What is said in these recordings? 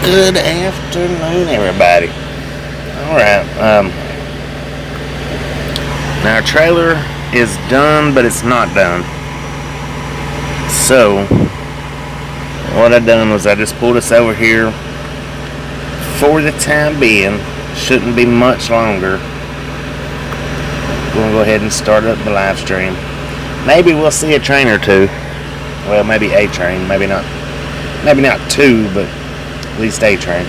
Good afternoon, everybody. Alright, now our trailer is done, but it's not done. So, what I done was I just pulled us over here for the time being. Shouldn't be much longer. We're going to go ahead and start up the live stream. Maybe we'll see a train or two. Well, maybe a train, maybe not two, but at least a train.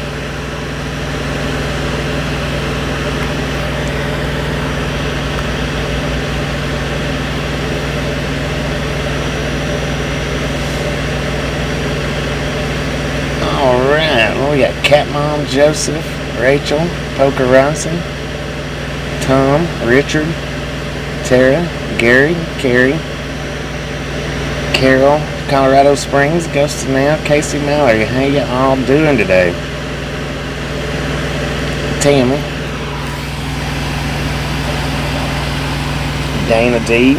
Alright, well, we got Cat Mom, Joseph, Rachel, Poker Ronson, Tom, Richard, Tara, Gary, Carrie, Carol, Colorado Springs, Ghost Now, Casey Mallory. How you all doing today? Tammy, Dana D,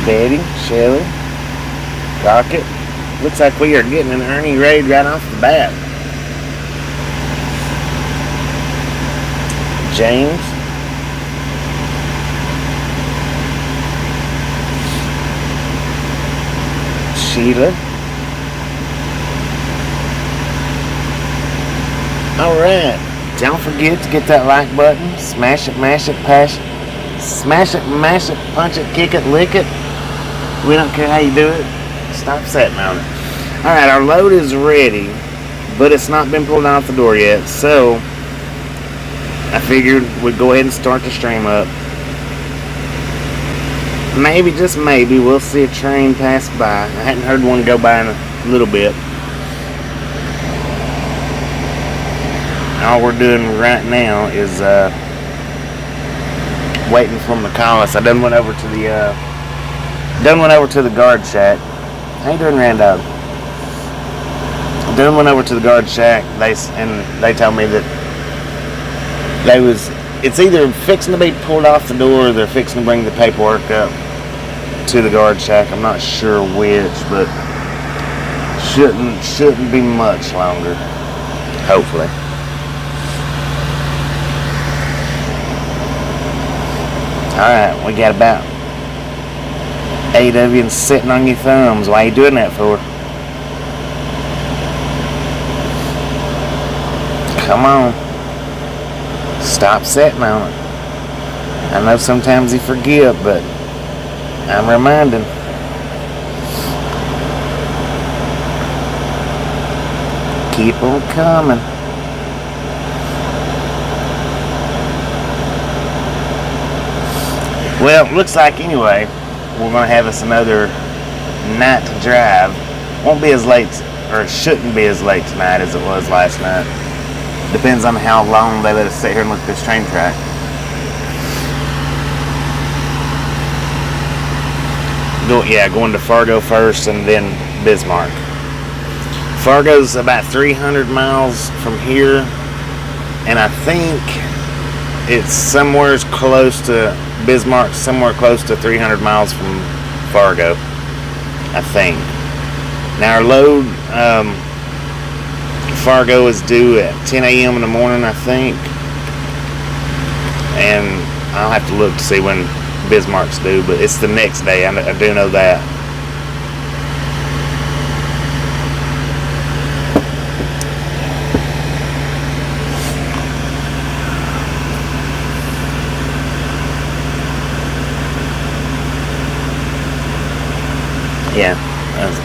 Betty, Shelley, Rocket. Looks like we are getting an Ernie raid right off the bat. James, Sheila. Alright, don't forget to get that like button. Smash it, mash it, smash it, mash it, punch it, kick it, lick it. We don't care how you do it. Stop sitting on it. Alright, our load is ready, but it's not been pulled off the door yet, so I figured we'd go ahead and start the stream up. Maybe, just maybe, we'll see a train pass by. I hadn't heard one go by in a little bit. All we're doing right now is waiting for them to call us. I done went over to the guard shack. How you doing, Randall? I done went over to the guard shack. They told me that it's either fixing to be pulled off the door or they're fixing to bring the paperwork up to the guard shack. I'm not sure which, but shouldn't be much longer, hopefully. Alright, we got about 8 of you sitting on your thumbs. Why are you doing that for? Come on. Stop sitting on it. I know sometimes you forget, but I'm reminding. Keep on coming. Well, looks like anyway, we're going to have us another night to drive. Won't be as late, or shouldn't be as late tonight as it was last night. Depends on how long they let us sit here and look at this train track. Going to Fargo first and then Bismarck. Fargo's about 300 miles from here, and I think it's somewhere close to Bismarck, somewhere close to 300 miles from Fargo, I think. Now our load, Fargo is due at 10 a.m. in the morning, I think, and I'll have to look to see when Bismarck's due, but it's the next day. I do know that. Yeah,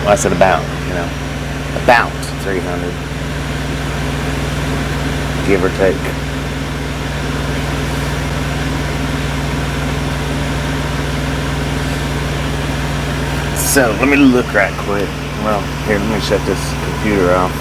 I said about 300. Give or take. So let me look right quick. Well, here, let me shut this computer off.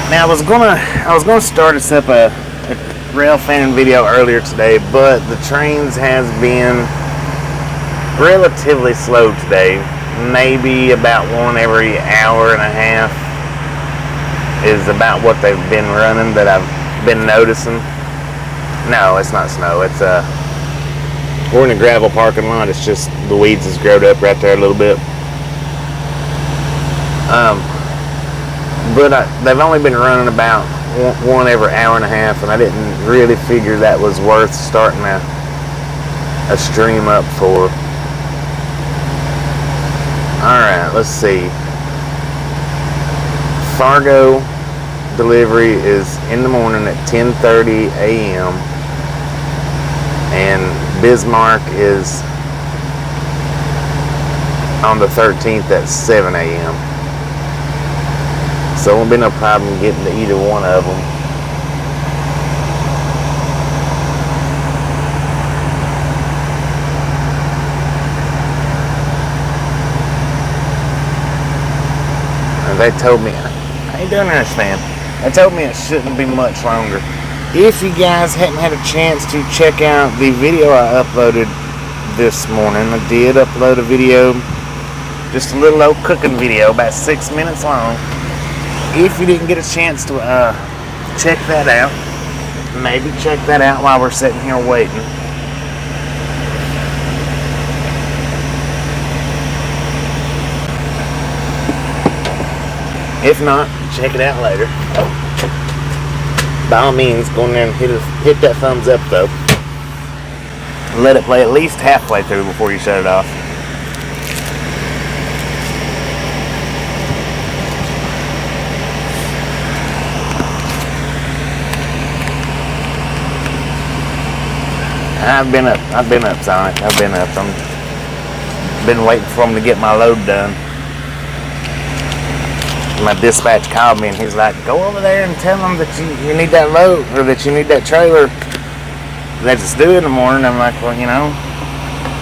Now I was gonna start us up a rail fan video earlier today, but the trains has been relatively slow today. Maybe about one every hour and a half is about what they've been running that I've been noticing. No, it's not snow. It's we're in a gravel parking lot. It's just the weeds has growed up right there a little bit. But they've only been running about one every hour and a half, and I didn't really figure that was worth starting a stream up for. Alright, let's see. Fargo delivery is in the morning at 10:30 a.m. and Bismarck is on the 13th at 7 a.m. So it won't be no problem getting to either one of them. And they told me, I don't understand. They told me it shouldn't be much longer. If you guys hadn't had a chance to check out the video I uploaded this morning, I did upload a video, just a little old cooking video, about 6 minutes long. If you didn't get a chance to check that out, maybe check that out while we're sitting here waiting. If not, check it out later. By all means, go in there and hit that thumbs up though. Let it play at least halfway through before you shut it off. I've been up, Sonic. I've been up. I've been waiting for him to get my load done. My dispatch called me and he's like, go over there and tell them that you need that load, or that you need that trailer that it's due in the morning. I'm like, well, you know,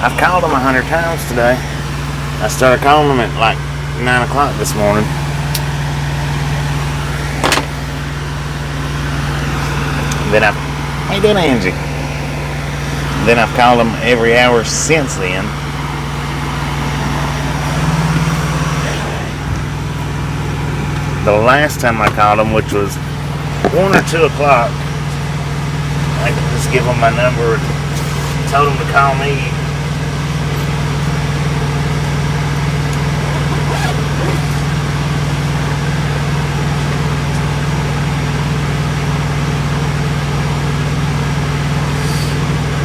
I've called them 100 times today. I started calling them at like 9 o'clock this morning. Then how you doing, Angie? Then I've called them every hour since then. The last time I called them, which was 1 or 2 o'clock, I just give them my number and told them to call me.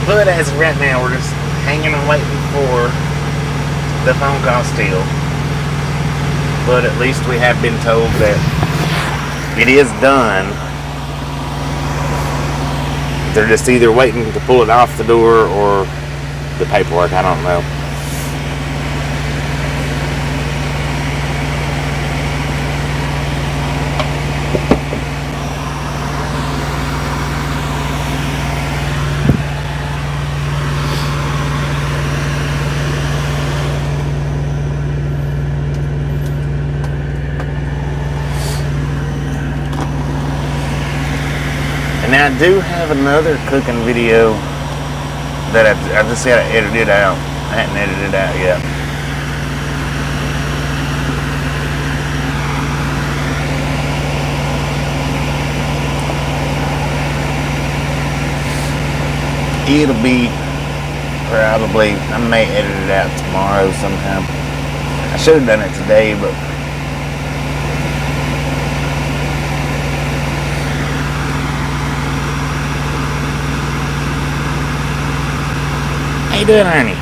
But as of right now, we're just hanging and waiting for the phone call still. But at least we have been told that it is done. They're just either waiting to pull it off the door or the paperwork. I don't know. Now I do have another cooking video that I just got to edit it out. I hadn't edited it out yet. It'll be probably, I may edit it out tomorrow sometime. I should have done it today, but how you doing, Ernie?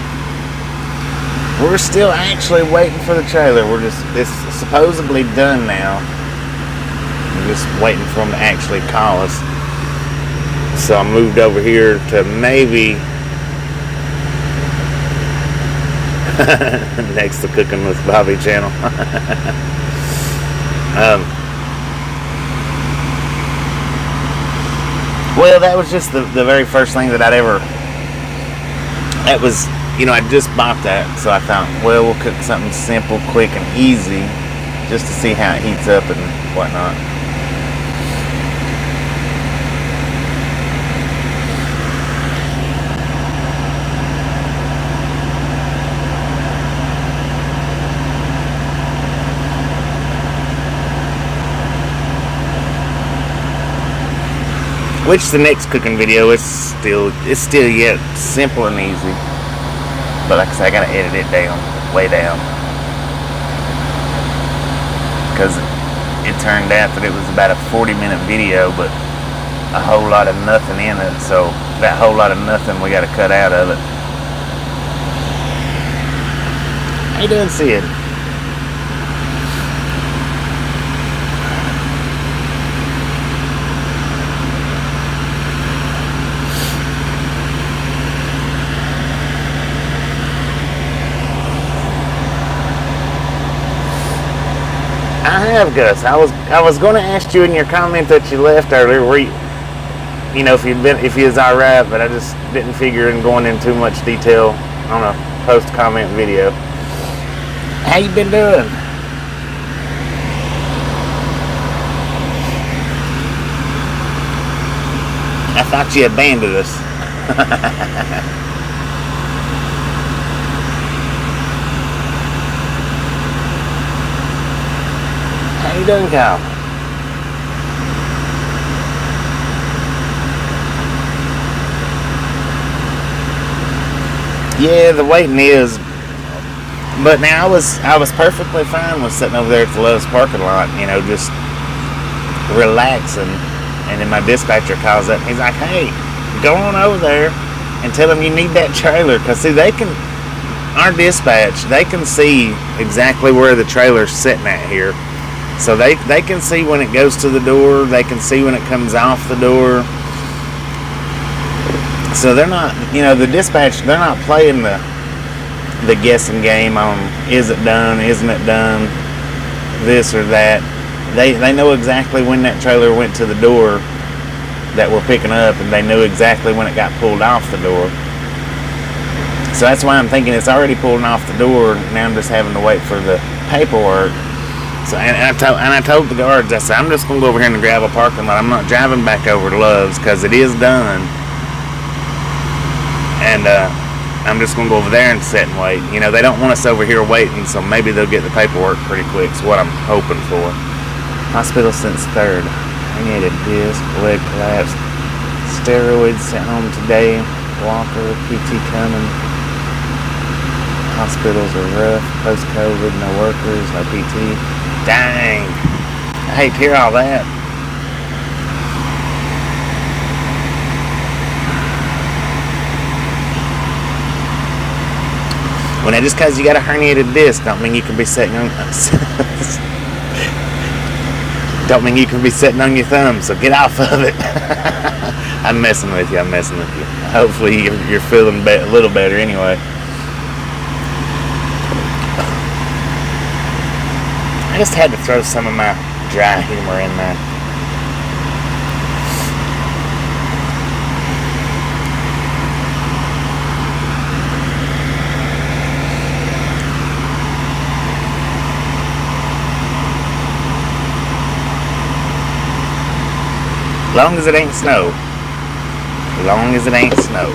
We're still actually waiting for the trailer. It's supposedly done now. We're just waiting for them to actually call us. So I moved over here to maybe next to Cooking with Bobby channel. Well, that was just the very first thing that I'd ever. That was you know, I just bought that, so I thought, well, we'll cook something simple, quick, and easy, just to see how it heats up and whatnot. Which the next cooking video is still yet simple and easy. But like I said, I gotta edit it down, way down. Because it turned out that it was about a 40-minute video, but a whole lot of nothing in it. So that whole lot of nothing we gotta cut out of it. How you doing, Sid? I have, Gus. I was going to ask you in your comment that you left earlier, where you know, if you was alright, but I just didn't figure in going into too much detail on a post-comment video. How you been doing? I thought you abandoned us. How you doing, Kyle? Yeah, the waiting is, but now I was perfectly fine with sitting over there at the Love's parking lot, you know, just relaxing. And then my dispatcher calls up. He's like, "Hey, go on over there and tell them you need that trailer, because see, our dispatch, they can see exactly where the trailer's sitting at here." So they can see when it goes to the door. They can see when it comes off the door. So they're not, you know, the dispatch, they're not playing the guessing game on is it done, isn't it done, this or that. They know exactly when that trailer went to the door that we're picking up, and they knew exactly when it got pulled off the door. So that's why I'm thinking it's already pulling off the door. Now I'm just having to wait for the paperwork. So, and I told the guards, I said, I'm just going to go over here in the gravel parking lot. I'm not driving back over to Love's because it is done. And I'm just going to go over there and sit and wait. You know, they don't want us over here waiting, so maybe they'll get the paperwork pretty quick. Is what I'm hoping for. Hospital since 3rd. Herniated disc, leg collapsed. Steroids sent home today. Walker, PT coming. Hospitals are rough. Post-COVID, no workers, no PT. Dang. I hate to hear all that. Well, now, just because you got a herniated disc don't mean you can be sitting on don't mean you can be sitting on your thumb, so get off of it. I'm messing with you. Hopefully you're feeling a little better anyway. I just had to throw some of my dry humor in there. Long as it ain't snow. Long as it ain't snow.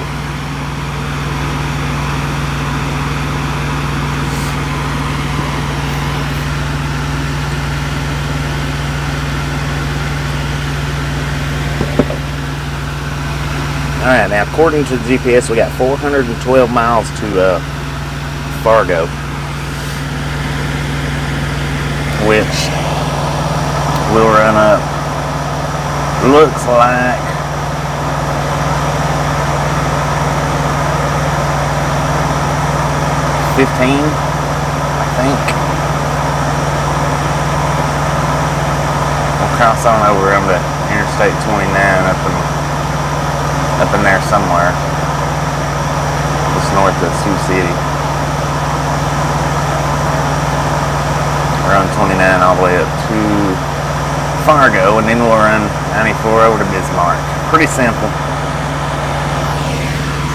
Alright, now according to the GPS, we got 412 miles to Fargo, which will run up, looks like, $15, I think. We'll cross on over on the Interstate 29 up in there somewhere, just north of Sioux City. We're on 29 all the way up to Fargo, and then we'll run 94 over to Bismarck. Pretty simple.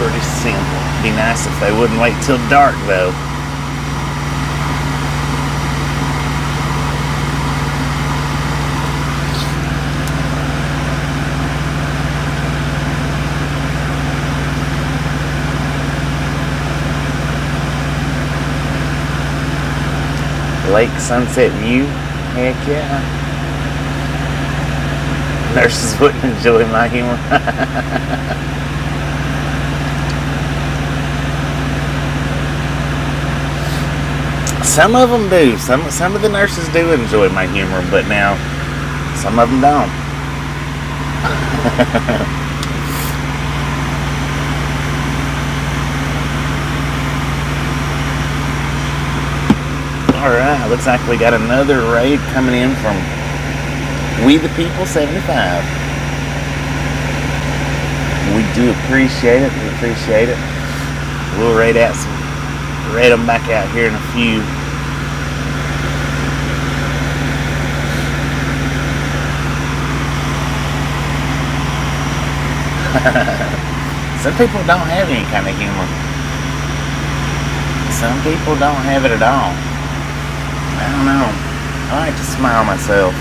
Pretty simple. Be nice if they wouldn't wait till dark, though. Lake Sunset View? Heck yeah. Nurses wouldn't enjoy my humor. Some of them do. Some of the nurses do enjoy my humor, but now some of them don't. Alright, looks like we got another raid coming in from We the People 75. We do appreciate it. We appreciate it. We'll raid them back out here in a few. Some people don't have any kind of humor. Some people don't have it at all. I don't know. I like to smile myself.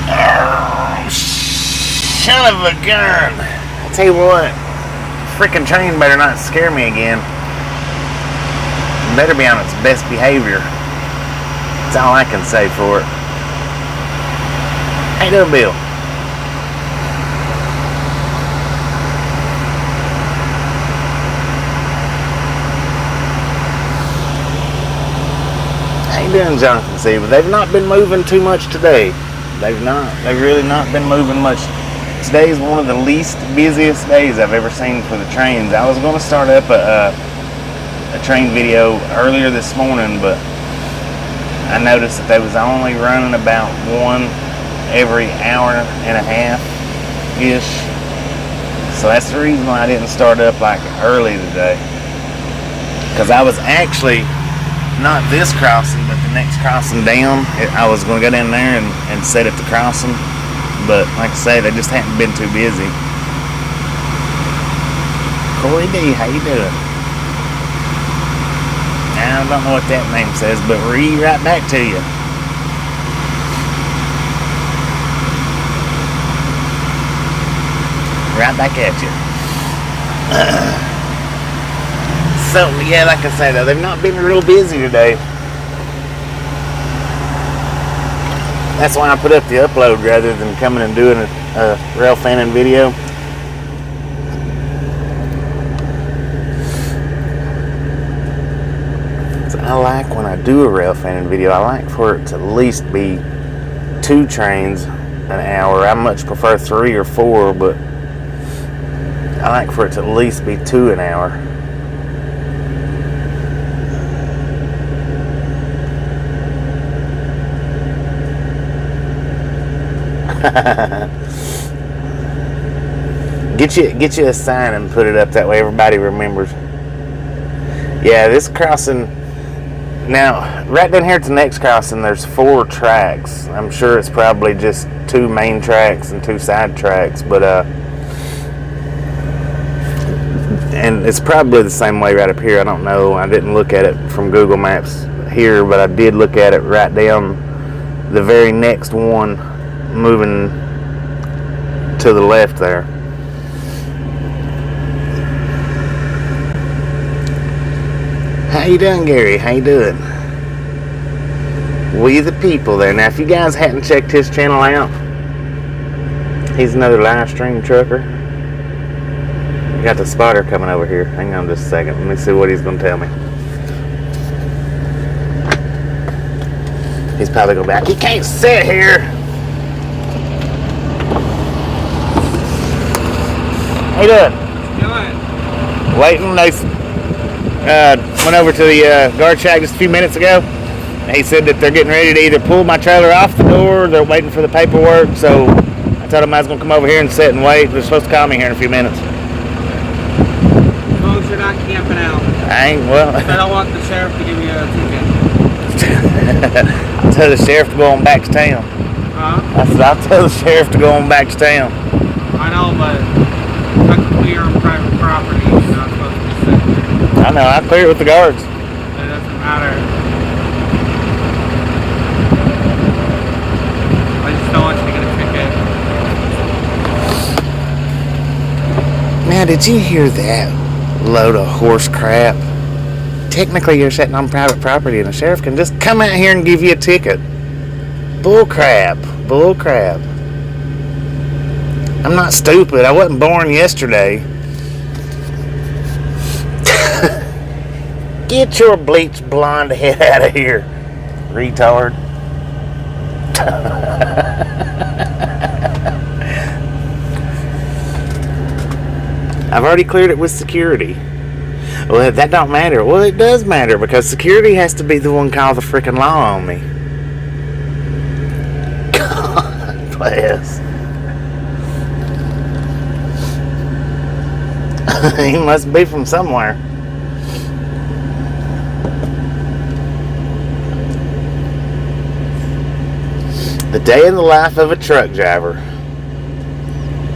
Oh, son of a gun. I'll tell you what, freaking train better not scare me again. It better be on its best behavior. That's all I can say for it. How you doing, Bill? Doing, Jonathan? See, but they've not been moving too much today. They've really not been moving much. Today is one of the least busiest days I've ever seen for the trains. I was going to start up a train video earlier this morning, but I noticed that they was only running about one every hour and a half ish. So that's the reason why I didn't start up like early today, because I was actually not this crossing, but the next crossing down. I was going to go down there and set at the crossing, but like I say, they just hadn't been too busy. Corey D, how you doing? I don't know what that name says, but read right back to you. Right back at you. So, yeah, like I said, they've not been real busy today. That's why I put up the upload rather than coming and doing a rail fanning video. So I like when I do a rail fanning video, I like for it to at least be 2 trains an hour. I much prefer 3 or 4, but I like for it to at least be 2 an hour. Get you a sign and put it up, that way everybody remembers. Yeah, this crossing now, right down here at the next crossing, there's 4 tracks. I'm sure it's probably just 2 main tracks and 2 side tracks, but and it's probably the same way right up here. I don't know. I didn't look at it from Google Maps here, but I did look at it right down the very next one, moving to the left there. How you doing, Gary? How you doing? We the People there. Now, if you guys hadn't checked his channel out, he's another live stream trucker. We got the spotter coming over here. Hang on just a second. Let me see what he's going to tell me. He's probably going back. He can't sit here. How you doing? Good. Waiting. They went over to the guard shack just a few minutes ago. He said that they're getting ready to either pull my trailer off the door or they're waiting for the paperwork. So I told them I was going to come over here and sit and wait. They're supposed to call me here in a few minutes. As long as you're not camping out. I ain't, well. I don't want the sheriff to give you a ticket. I'll tell the sheriff to go on back to town. I said, I'll tell the sheriff to go on back to town. I know, but technically you're on private property. You're not supposed to be sitting there. I know, I clear it with the guards. It doesn't matter. I just don't want you to get a ticket. Now, did you hear that load of horse crap? Technically, you're sitting on private property and the sheriff can just come out here and give you a ticket. Bull crap. Bull crap. I'm not stupid. I wasn't born yesterday. Get your bleached blonde head out of here, retard. I've already cleared it with security. Well, that don't matter. Well, it does matter because security has to be the one call the freaking law on me. God bless. He must be from somewhere. The day in the life of a truck driver.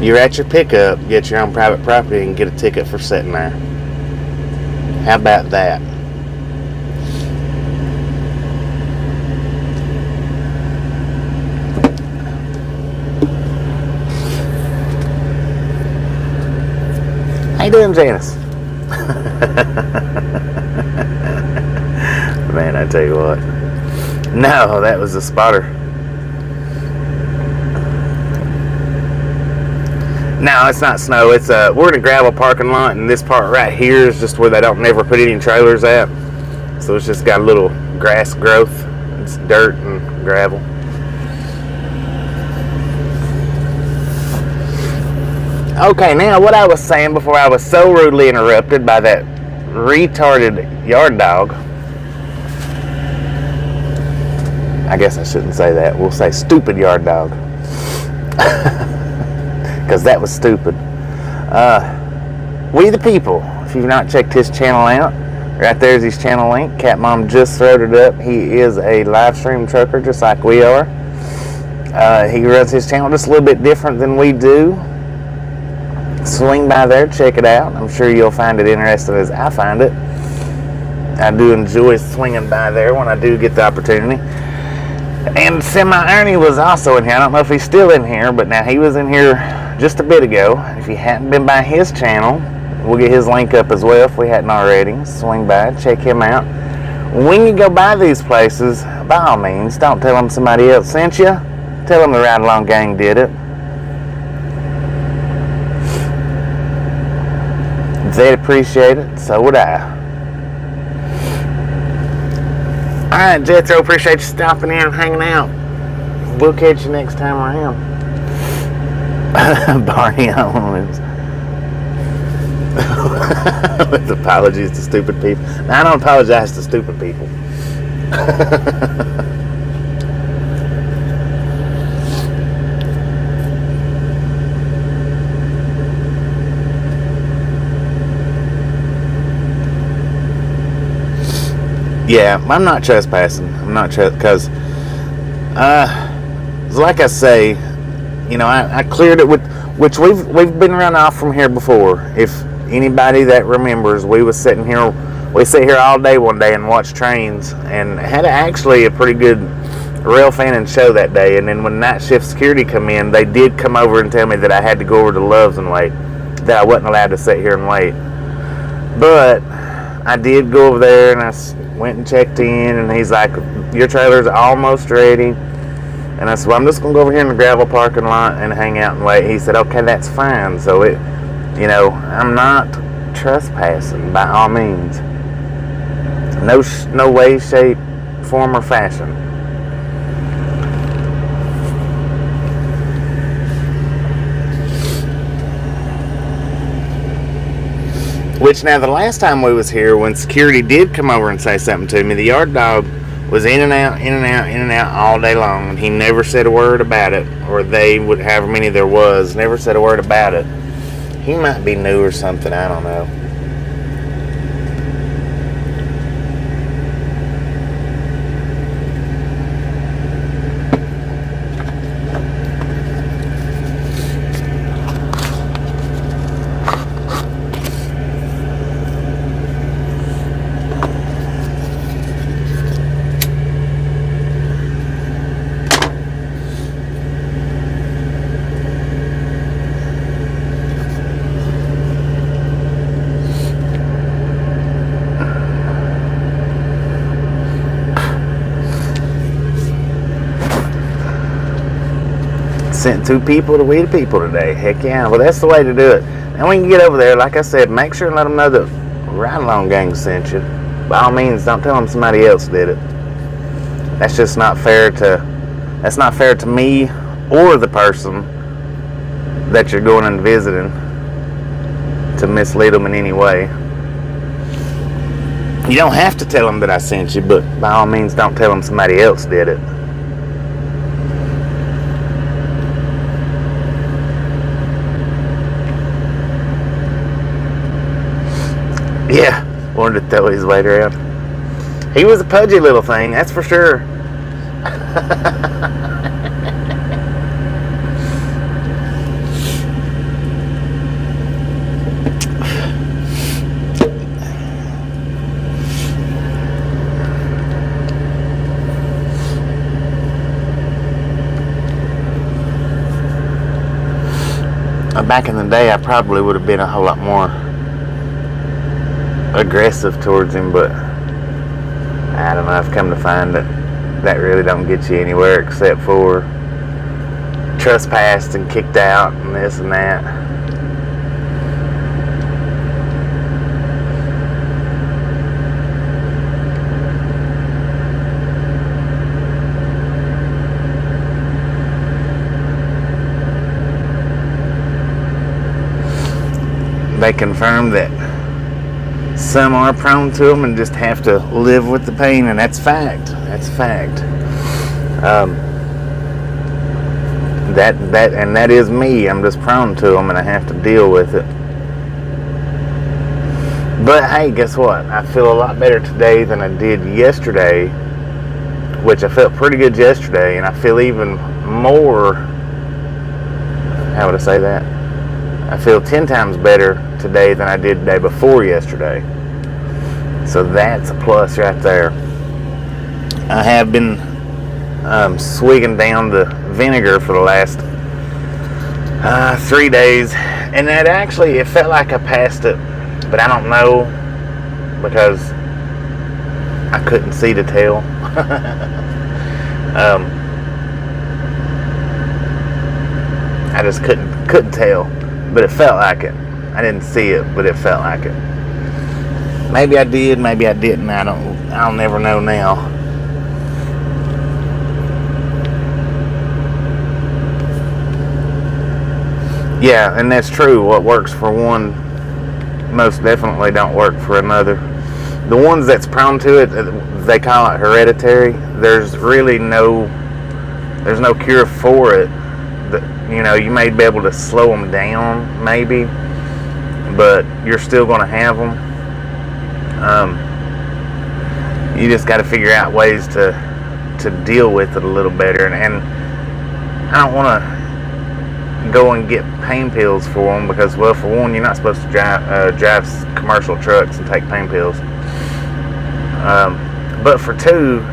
You're at your pickup, get your own private property, and get a ticket for sitting there. How about that? How you doing, Janice? Man, I tell you what. No, that was a spotter. No, it's not snow. It's we're in a gravel parking lot, and this part right here is just where they don't never put any trailers at. So it's just got a little grass growth. It's dirt and gravel. Okay, now what I was saying before I was so rudely interrupted by that retarded yard dog. I guess I shouldn't say that. We'll say stupid yard dog. Because that was stupid. We the People. If you've not checked his channel out, right there's his channel link. Cat Mom just throwed it up. He is a live stream trucker just like we are. He runs his channel just a little bit different than we do. Swing by there, check it out. I'm sure you'll find it interesting as I find it. I do enjoy swinging by there when I do get the opportunity. And Semi-Ernie was also in here. I don't know if he's still in here, but now he was in here just a bit ago. If you hadn't been by his channel, we'll get his link up as well if we hadn't already. Swing by, check him out. When you go by these places, by all means, don't tell them somebody else sent you. Tell them the Ride Along Gang did it. They'd appreciate it, so would I. Alright, Jethro, appreciate you stopping in and hanging out. We'll catch you next time around. Barney Owens. With apologies to stupid people. Now, I don't apologize to stupid people. Yeah, I'm not trespassing. I'm not because, like I say, you know, I cleared it with, which we've been run off from here before. If anybody that remembers, we sit here all day one day and watch trains, and had actually a pretty good rail fanning show that day. And then when night shift security come in, they did come over and tell me that I had to go over to Love's and wait, that I wasn't allowed to sit here and wait. But I did go over there and I went and checked in, and he's like, your trailer's almost ready. And I said, well, I'm just going to go over here in the gravel parking lot and hang out and wait. He said, okay, that's fine. So I'm not trespassing by all means. No way, shape, form, or fashion. Which now, the last time we was here, when security did come over and say something to me, the yard dog was in and out all day long, and he never said a word about it, or they would, however many there was, never said a word about it. He might be new or something, I don't know. Sent 2 people to We the People today. Heck yeah. Well, that's the way to do it. And when you get over there, like I said, make sure and let them know that Ride Along Gang sent you. By all means, don't tell them somebody else did it. That's just not fair to me or the person that you're going and visiting to mislead them in any way. You don't have to tell them that I sent you, but by all means, don't tell them somebody else did it. Yeah, wanted to throw his weight around. He was a pudgy little thing, that's for sure. Back in the day, I probably would have been a whole lot more aggressive towards him, but I don't know. I've come to find that really don't get you anywhere except for trespassed and kicked out and this and that. They confirmed that some are prone to them and just have to live with the pain, and that's fact. That's fact. That is me. I'm just prone to them, and I have to deal with it. But hey, guess what? I feel a lot better today than I did yesterday, which I felt pretty good yesterday, and I feel even more. How would I say that? I feel 10 times better today than I did the day before yesterday. So that's a plus right there. I have been swigging down the vinegar for the last 3 days, and that actually, it felt like I passed it, but I don't know because I couldn't see to tell. I just couldn't tell. But it felt like it. I didn't see it, but it felt like it. Maybe I did, maybe I didn't. I'll never know now. Yeah, and that's true. What works for one most definitely don't work for another. The ones that's prone to it, they call it hereditary. There's no cure for it. You know, you may be able to slow them down, maybe, but you're still going to have them. You just got to figure out ways to deal with it a little better. And I don't want to go and get pain pills for them because, well, for one, you're not supposed to drive commercial trucks and take pain pills. But for two,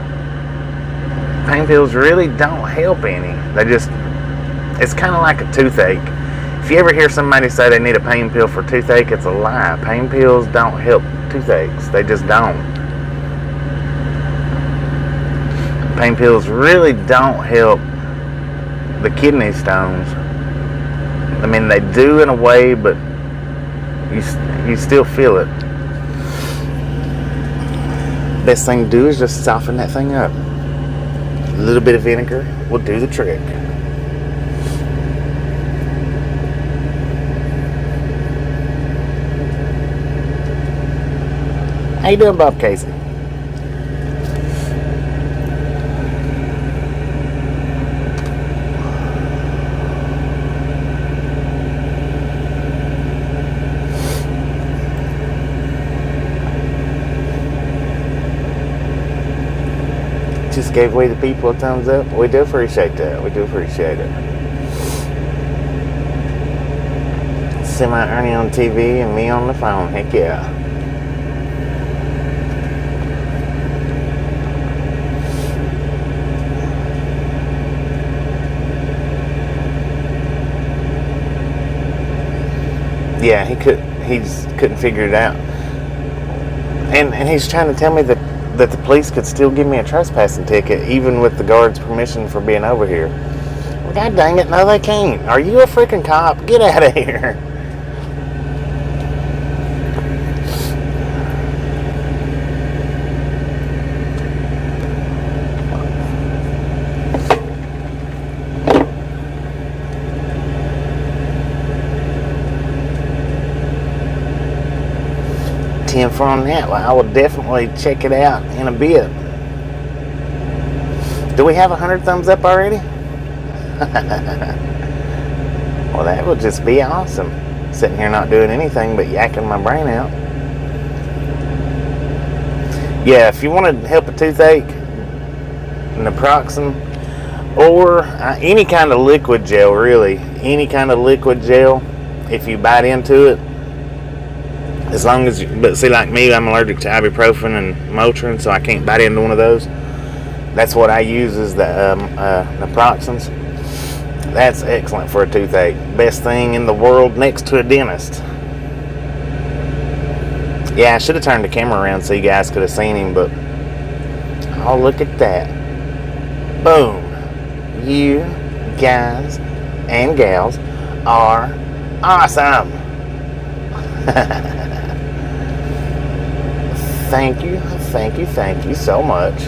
pain pills really don't help any. It's kind of like a toothache. If you ever hear somebody say they need a pain pill for toothache, it's a lie. Pain pills don't help toothaches. They just don't. Pain pills really don't help the kidney stones. I mean, they do in a way, but you still feel it. Best thing to do is just soften that thing up. A little bit of vinegar will do the trick. How you doing, Bob Casey? Just gave We the People a thumbs up. We do appreciate that. We do appreciate it. Semi Ernie on TV and me on the phone. Heck yeah. Yeah, he just couldn't figure it out. And he's trying to tell me that the police could still give me a trespassing ticket even with the guard's permission for being over here. God dang it, no they can't. Are you a freaking cop? Get out of here. For on that, well, I will definitely check it out in a bit. Do we have 100 thumbs up already? Well, that would just be awesome. Sitting here not doing anything but yakking my brain out. Yeah, if you want to help a toothache, naproxen, or any kind of liquid gel, really, any kind of liquid gel, if you bite into it, as long as but see, like me, I'm allergic to ibuprofen and Motrin, so I can't bite into one of those. That's what I use, is the naproxens. That's excellent for a toothache. Best thing in the world next to a dentist. Yeah, I should have turned the camera around so you guys could have seen him, but oh, look at that. Boom. You guys and gals are awesome. Thank you so much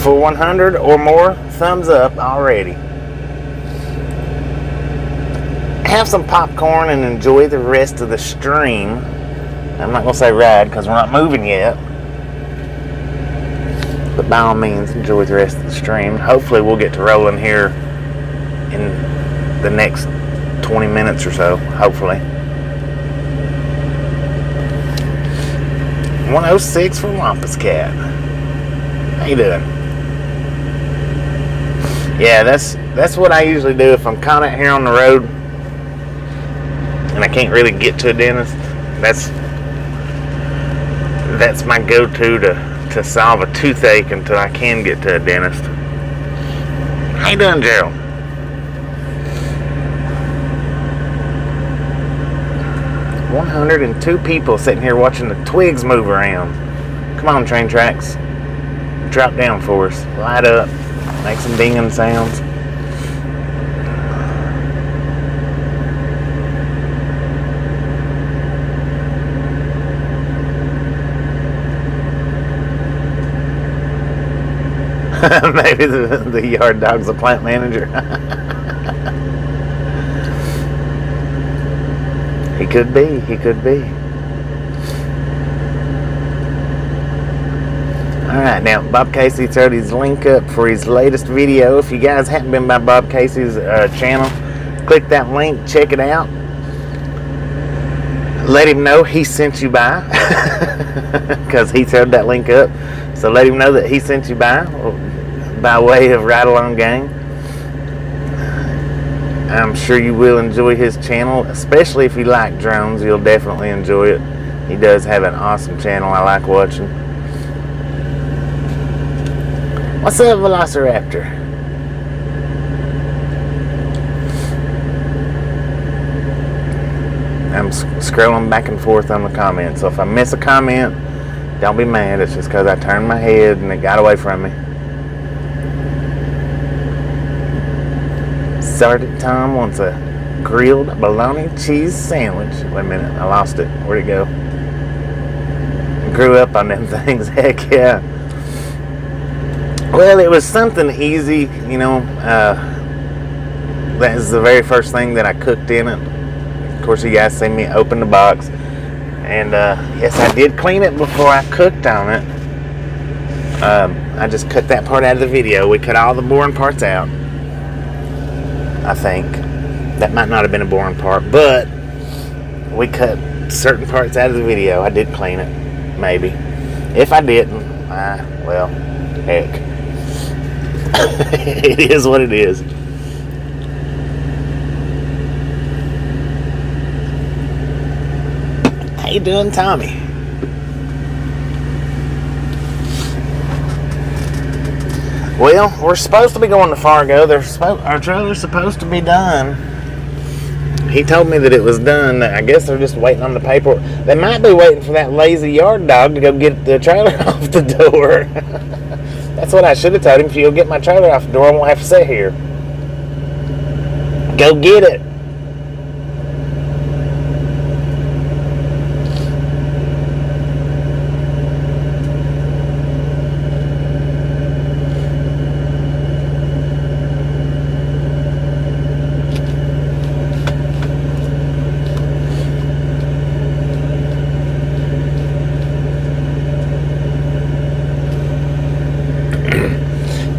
for 100 or more thumbs up already. Have some popcorn and enjoy the rest of the stream. I'm not going to say ride because we're not moving yet. But by all means, enjoy the rest of the stream. Hopefully we'll get to rolling here in the next 20 minutes or so. Hopefully. 106 for Wampus Cat. How you doing? Yeah, that's what I usually do if I'm caught out here on the road and I can't really get to a dentist. That's my go-to to solve a toothache until I can get to a dentist. How you doing, Gerald? $102 people sitting here watching the twigs move around. Come on, train tracks. Drop down for us. Light up. Make some dinging sounds. Maybe the yard dog's a plant manager. He could be. Alright, now Bob Casey threw his link up for his latest video. If you guys haven't been by Bob Casey's channel, click that link, check it out. Let him know he sent you by, because he threw that link up. So let him know that he sent you by way of Ride Along Gang. I'm sure you will enjoy his channel, especially if you like drones. You'll definitely enjoy it. He does have an awesome channel I like watching. What's up, Velociraptor? I'm scrolling back and forth on the comments, so if I miss a comment, don't be mad. It's just because I turned my head and it got away from me. Sergeant Tom wants a grilled bologna cheese sandwich. Wait a minute, I lost it. Where'd it go? Grew up on them things. Heck yeah. Well, it was something easy, you know. That is the very first thing that I cooked in it. Of course, you guys see me open the box. And yes, I did clean it before I cooked on it. I just cut that part out of the video. We cut all the boring parts out. I think. That might not have been a boring part, but we cut certain parts out of the video. I did clean it. Maybe. If I didn't, well, heck. It is what it is. How you doing, Tommy? Well, we're supposed to be going to Fargo. Our trailer's supposed to be done. He told me that it was done. I guess they're just waiting on the paperwork. They might be waiting for that lazy yard dog to go get the trailer off the door. That's what I should have told him. If you'll get my trailer off the door, I won't have to sit here. Go get it.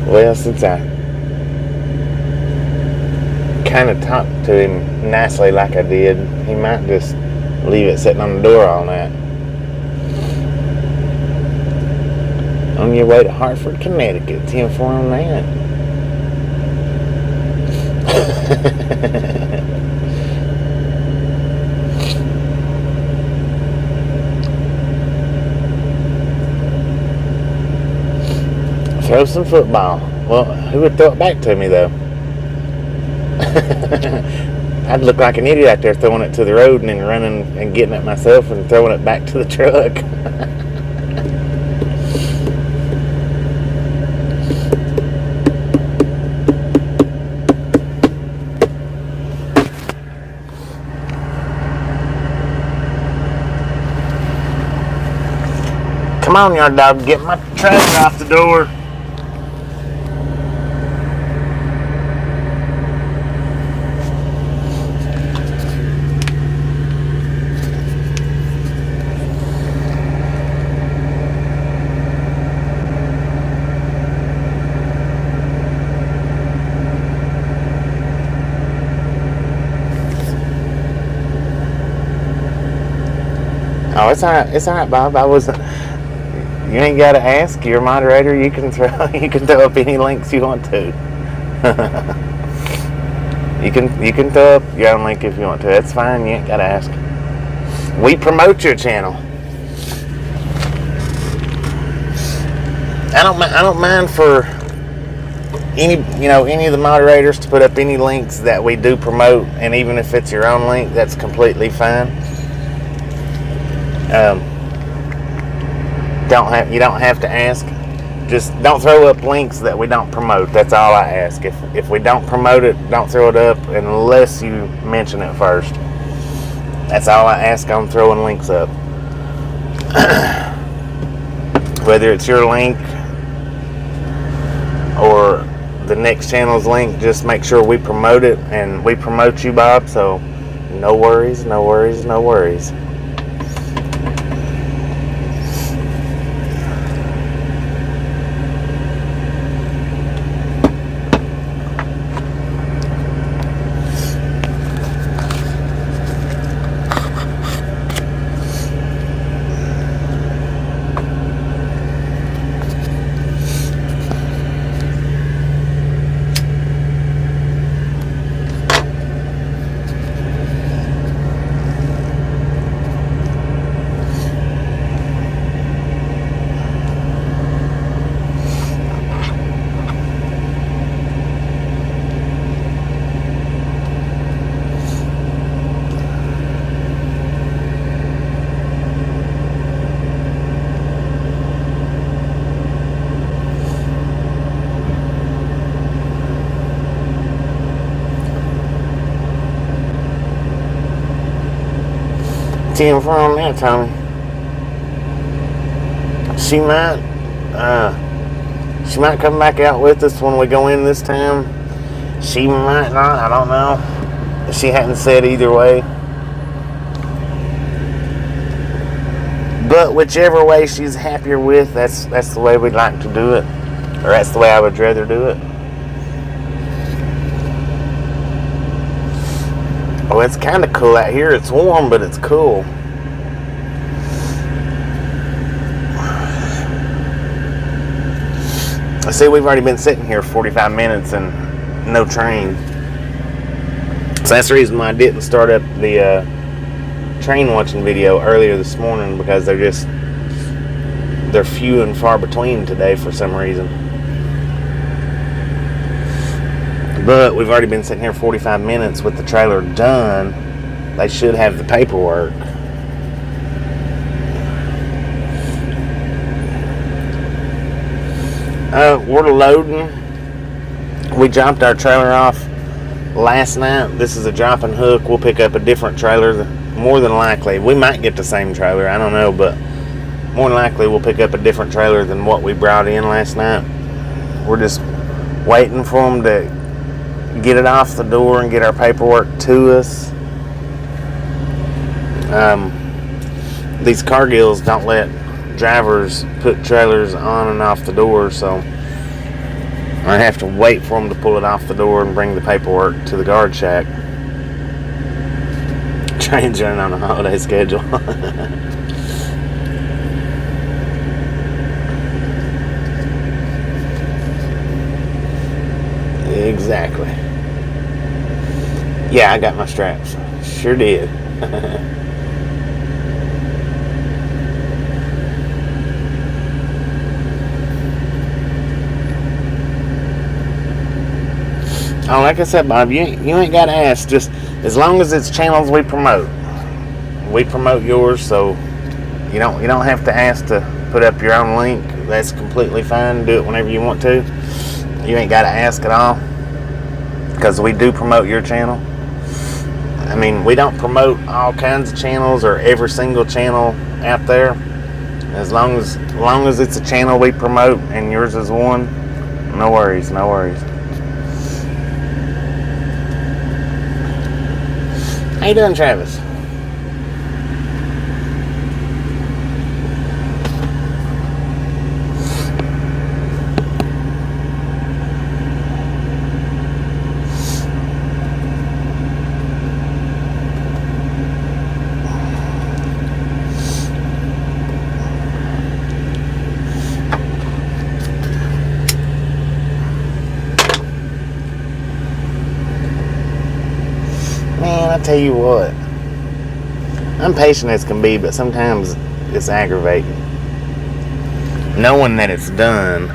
Well, since I kind of talked to him nicely like I did, he might just leave it sitting on the door all night. On your way to Hartford, Connecticut, 10-4 on that. Throw some football. Well, who would throw it back to me, though? I'd look like an idiot out there throwing it to the road and then running and getting it myself and throwing it back to the truck. Come on, yard dog, get my trailer off the door. Oh, it's all right, Bob. I wasn't. You ain't got to ask. You're a moderator. You can throw up any links you want to. you can throw up your own link if you want to. That's fine. You ain't got to ask. We promote your channel. I don't mind for any of the moderators to put up any links that we do promote, and even if it's your own link, that's completely fine. You don't have to ask. Just don't throw up links that we don't promote. That's all I ask. If we don't promote it, don't throw it up unless you mention it first. That's all I ask on throwing links up. Whether it's your link or the next channel's link, just make sure we promote it, and we promote you, Bob, so no worries, no worries, no worries. Team from there, Tommy. She might come back out with us when we go in this time. She might not. I don't know. She hadn't said either way. But whichever way she's happier with, that's the way we'd like to do it, or that's the way I would rather do it. Oh, it's kind of cool out here. It's warm, but it's cool. I see we've already been sitting here 45 minutes and no train. So that's the reason why I didn't start up the train watching video earlier this morning, because they're few and far between today for some reason. But we've already been sitting here 45 minutes with the trailer done. They should have the paperwork. We're loading. We dropped our trailer off last night, this is a drop and hook. We'll pick up a different trailer. More than likely, we might get the same trailer. I don't know, but more than likely, we'll pick up a different trailer than what we brought in last night. We're just waiting for them to get it off the door and get our paperwork to us. These Cargills don't let drivers put trailers on and off the door, so I have to wait for them to pull it off the door and bring the paperwork to the guard shack. Trains running on a holiday schedule. Exactly. Yeah, I got my straps. Sure did. Oh, like I said, Bob, you ain't got to ask. Just as long as it's channels we promote yours, so you don't have to ask to put up your own link. That's completely fine. Do it whenever you want to. You ain't got to ask at all, because we do promote your channel. I mean, we don't promote all kinds of channels or every single channel out there. As long as it's a channel we promote and yours is one, no worries, no worries. How you doing, Travis? Man, I tell you what, I'm patient as can be, but sometimes it's aggravating knowing that it's done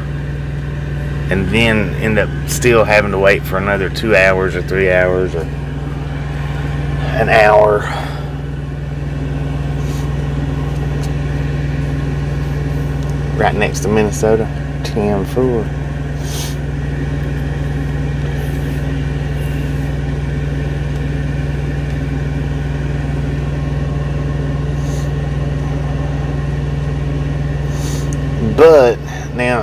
and then end up still having to wait for another 2 hours or 3 hours or an hour. Right next to Minnesota, 10-4. But now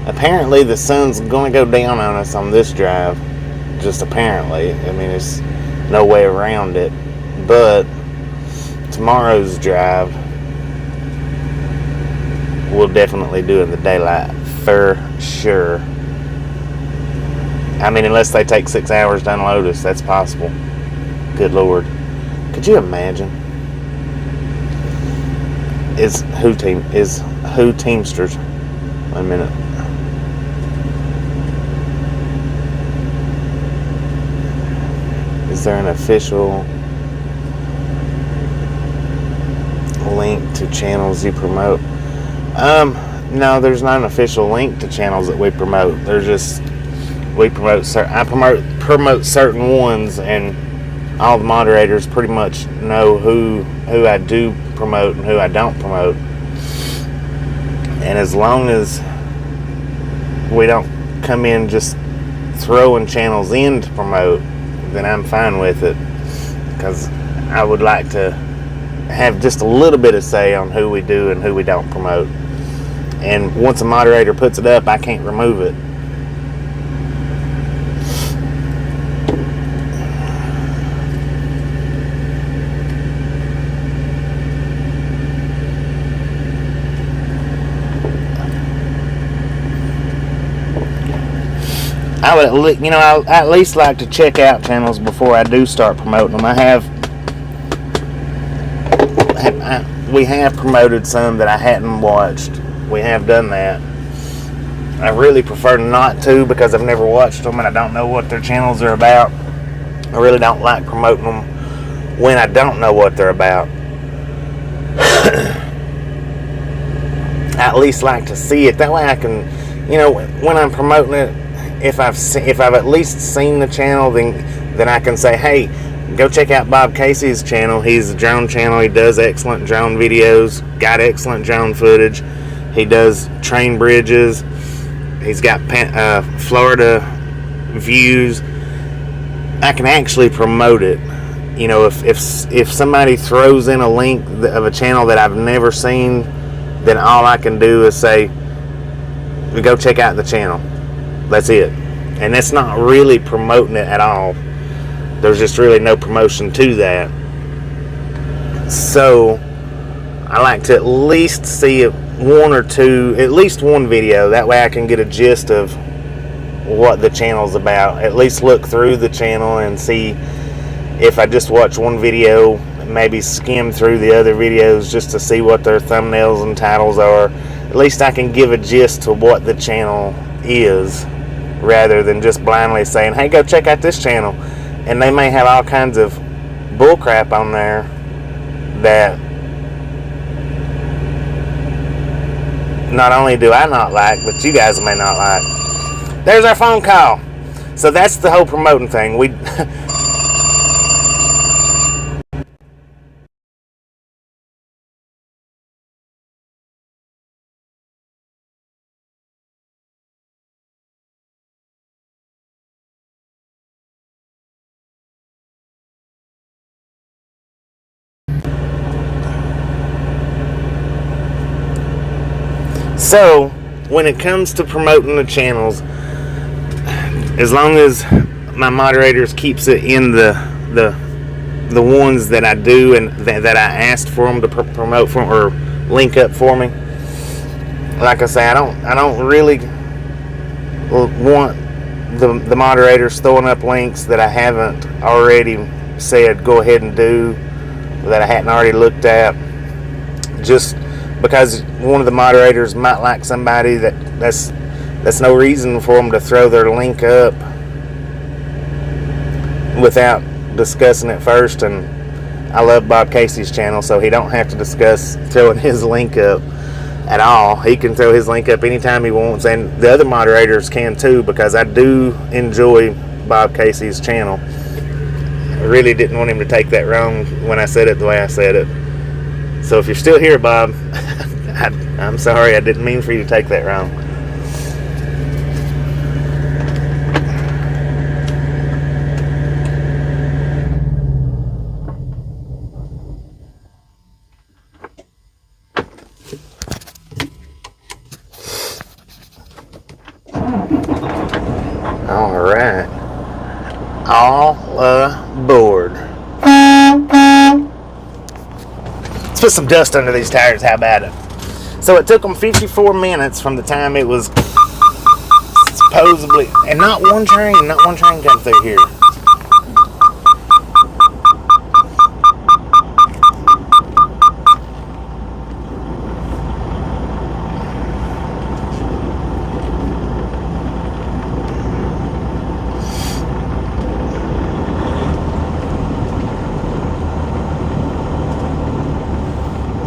apparently the sun's going to go down on us on this drive. Just apparently. I mean, there's no way around it. But tomorrow's drive, we'll definitely do in the daylight for sure. I mean, unless they take 6 hours to unload us, that's possible. Good Lord. Could you imagine? Is who Teamsters? 1 minute. Is there an official link to channels you promote? No, there's not an official link to channels that we promote. There's just I promote certain ones, and all the moderators pretty much know who I do promote and who I don't promote. And as long as we don't come in just throwing channels in to promote, then I'm fine with it, because I would like to have just a little bit of say on who we do and who we don't promote. And once a moderator puts it up, I can't remove it. I would, I at least like to check out channels before I do start promoting them. We have promoted some that I hadn't watched. We have done that. I really prefer not to, because I've never watched them and I don't know what their channels are about. I really don't like promoting them when I don't know what they're about. I at least like to see it. That way I can, when I'm promoting it, if I've at least seen the channel, then I can say, hey, go check out Bob Casey's channel. He's a drone channel. He does excellent drone videos, got excellent drone footage. He does train bridges. He's got Florida views. I can actually promote it. You know, if somebody throws in a link of a channel that I've never seen, then all I can do is say, go check out the channel. That's it. And that's not really promoting it at all. There's just really no promotion to that. So I like to at least see one or two, at least one video. That way I can get a gist of what the channel's about. At least look through the channel and see. If I just watch one video, maybe skim through the other videos just to see what their thumbnails and titles are, at least I can give a gist to what the channel is, rather than just blindly saying, hey, go check out this channel. And they may have all kinds of bullcrap on there that not only do I not like, but you guys may not like. There's our phone call. So that's the whole promoting thing. So, when it comes to promoting the channels, as long as my moderators keeps it in the ones that I do and that I asked for them to promote for or link up for me, like I say, I don't really want the moderators throwing up links that I haven't already said go ahead and do, that I hadn't already looked at, just because one of the moderators might like somebody that's no reason for them to throw their link up without discussing it first. And I love Bob Casey's channel, so he don't have to discuss throwing his link up at all. He can throw his link up anytime he wants, and the other moderators can too, because I do enjoy Bob Casey's channel. I really didn't want him to take that wrong when I said it the way I said it. So if you're still here, Bob, I'm sorry. I didn't mean for you to take that wrong. All right. All aboard. Let's put some dust under these tires. How about it? So it took them 54 minutes from the time it was supposedly, and not one train come through here.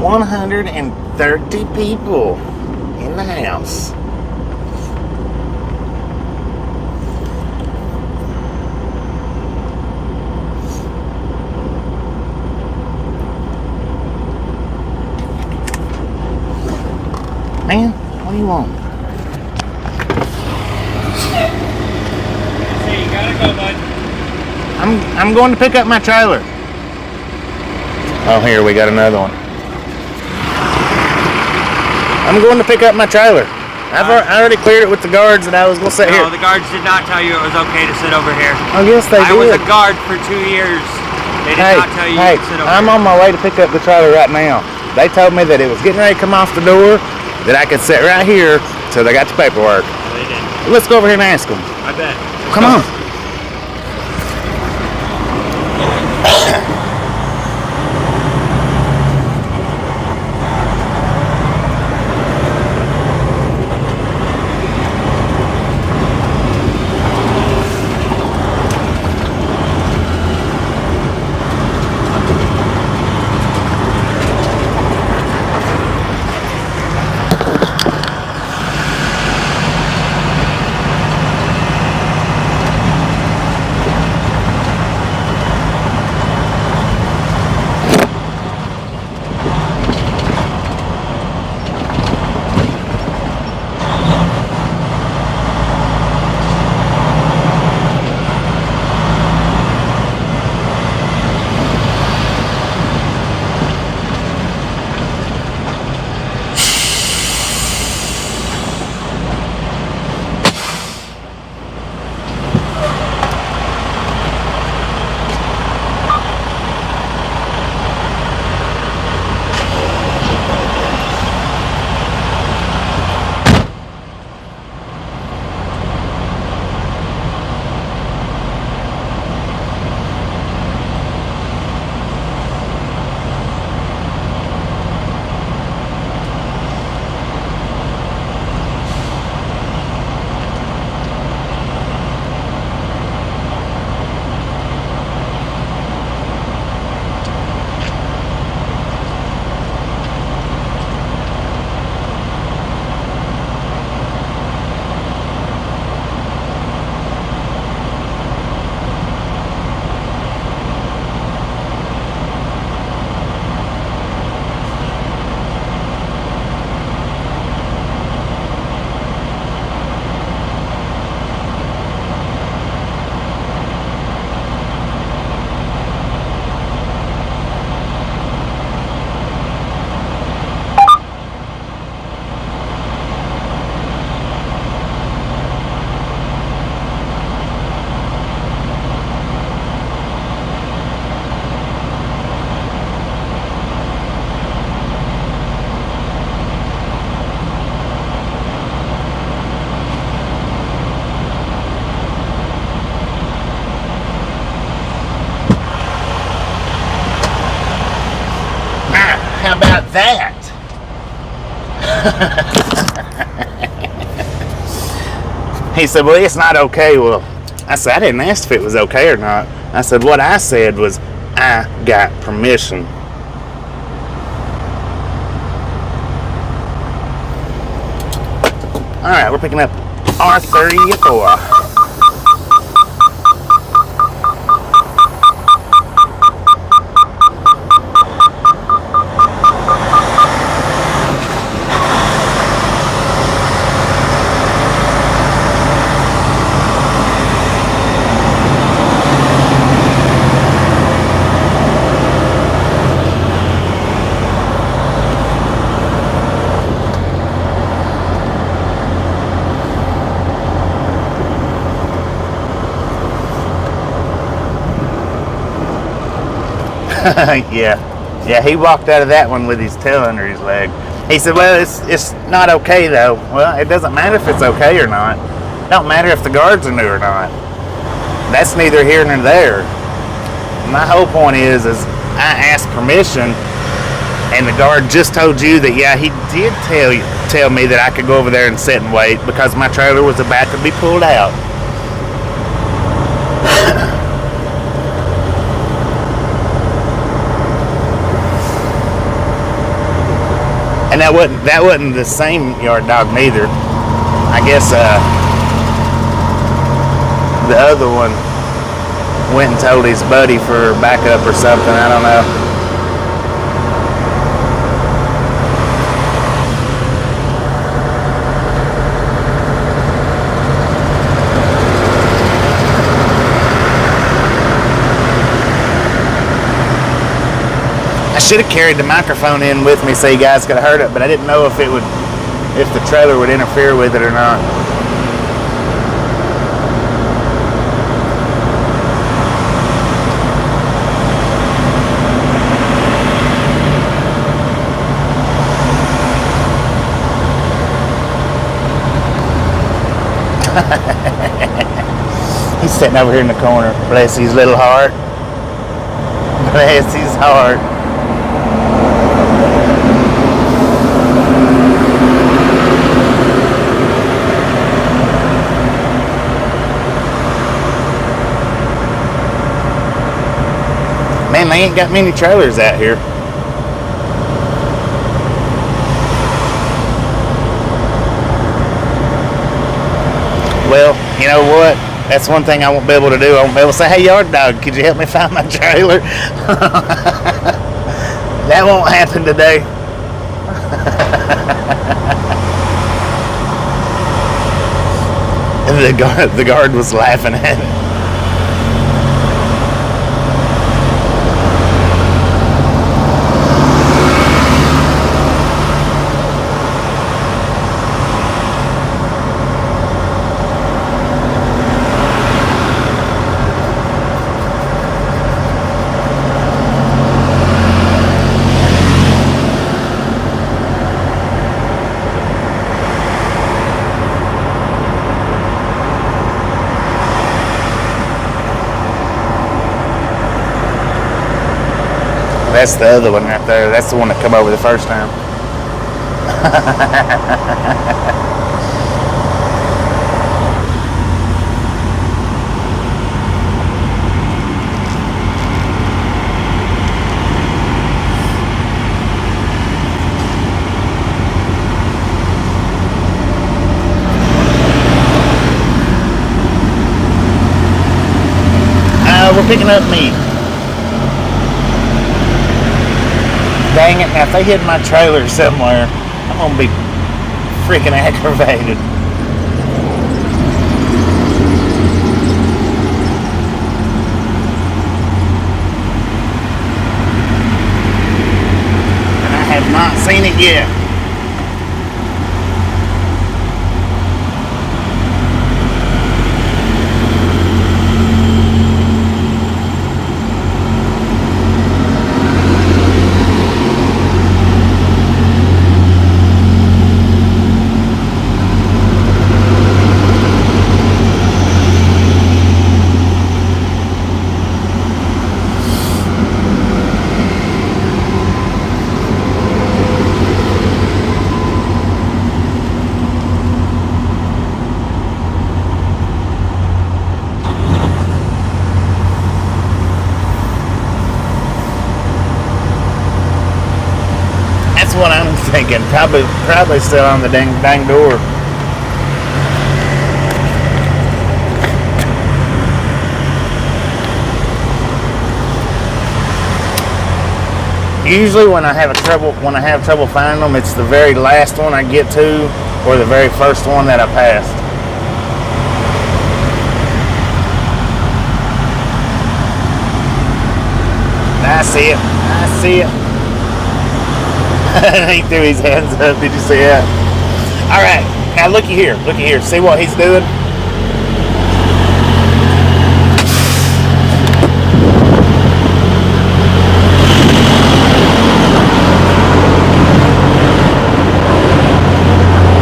$130 people in the house. Man, what do you want? So you gotta go, bud. I'm going to pick up my trailer. Oh, here we got another one. I'm going to pick up my trailer. I already cleared it with the guards, and I was going to sit here. No, the guards did not tell you it was okay to sit over here. Oh, yes, they did. I was a guard for 2 years. They did not tell you to sit over here. I'm on my way to pick up the trailer right now. They told me that it was getting ready to come off the door, that I could sit right here till they got the paperwork. They did. Let's go over here and ask them. I bet. Come on. how about that? He said, well, it's not okay. Well, I said, I didn't ask if it was okay or not. I said, what I said was, I got permission. All right, we're picking up R34. Yeah, he walked out of that one with his tail under his leg. He said, well, it's not okay though. Well, it doesn't matter if it's okay or not. It don't matter if the guards are new or not. That's neither here nor there. My whole point is I asked permission, and the guard just told you that, yeah, he did tell me that I could go over there and sit and wait because my trailer was about to be pulled out. And that wasn't the same yard dog neither. I guess the other one went and told his buddy for backup or something. I don't know. I should have carried the microphone in with me so you guys could have heard it, but I didn't know if the trailer would interfere with it or not. He's sitting over here in the corner. Bless his little heart. Bless his heart. Man, they ain't got many trailers out here. Well, you know what? That's one thing I won't be able to do. I won't be able to say, hey, yard dog, could you help me find my trailer? That won't happen today. The guard was laughing at it. That's the other one right there. That's the one that come over the first time. We're picking up meat. Dang it, now if they hid my trailer somewhere, I'm going to be freaking aggravated. And I have not seen it yet. That's what I'm thinking. Probably still on the dang door. Usually when I have trouble finding them, it's the very last one I get to or the very first one that I passed. I see it. He threw his hands up. Did you see that? All right, now looky here. See what he's doing?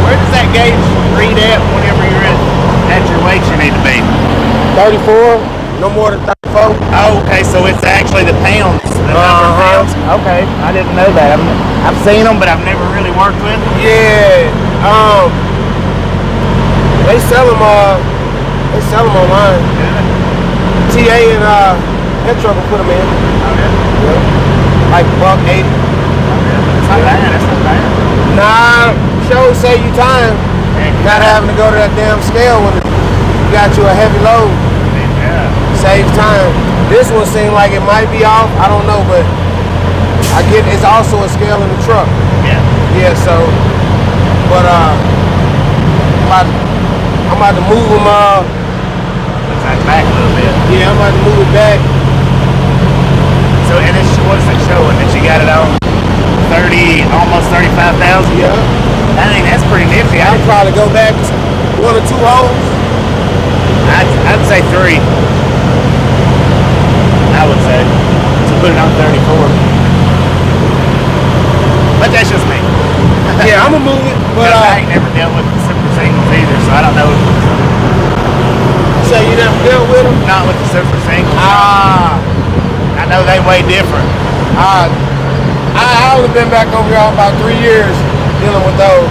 Where does that gauge read at whenever you're at your weight you need to be? 34, no more than 34. Oh, okay, so it's actually the pounds. The number of pounds. Okay, I didn't know that. I've seen them, but I've never really worked with them. Yeah, they sell them online. Yeah. TA and head truck will put them in. Okay. Yeah. Like $1.80. That's not bad. Nah, show save you time. Not having to go to that damn scale when you got you a heavy load. Yeah. Saves time. This one seemed like it might be off. I don't know, but I get it's also a scale in the truck. Yeah. Yeah. So, but I'm about to move them. Looks like back a little bit. Yeah, I'm about to move it back. So, and what's it showing? That you got it on 30, almost 35,000? Yeah. Dang, that's pretty nifty. I'll probably go back 1 or 2 holes. I'd say 3. I would say. So put it on 34. But that's just me. Yeah, I'm gonna move it. But I ain't never dealt with the super singles either, so I don't know. So you never dealt with them? Not with the super singles. I know they way different. I only been back over here about 3 years dealing with those.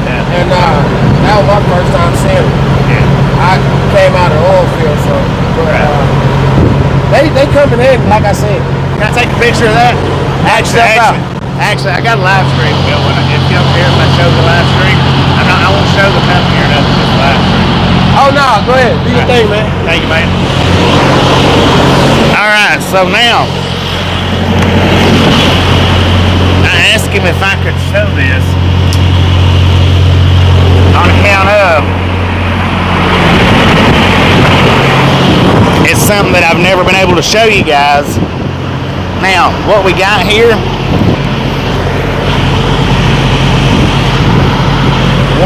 Yeah. And that was my first time seeing them. Yeah. I came out of the oil field, so but, they come in handy, like I said. Can I take a picture of that? Actually, I got a live stream going. If you don't care if I show the live stream, I won't show the company or nothing, just live stream. Oh no, go ahead, do your thing, man. Thank you, man. All right, so now I asked him if I could show this on account of it's something that I've never been able to show you guys. Now, what we got here,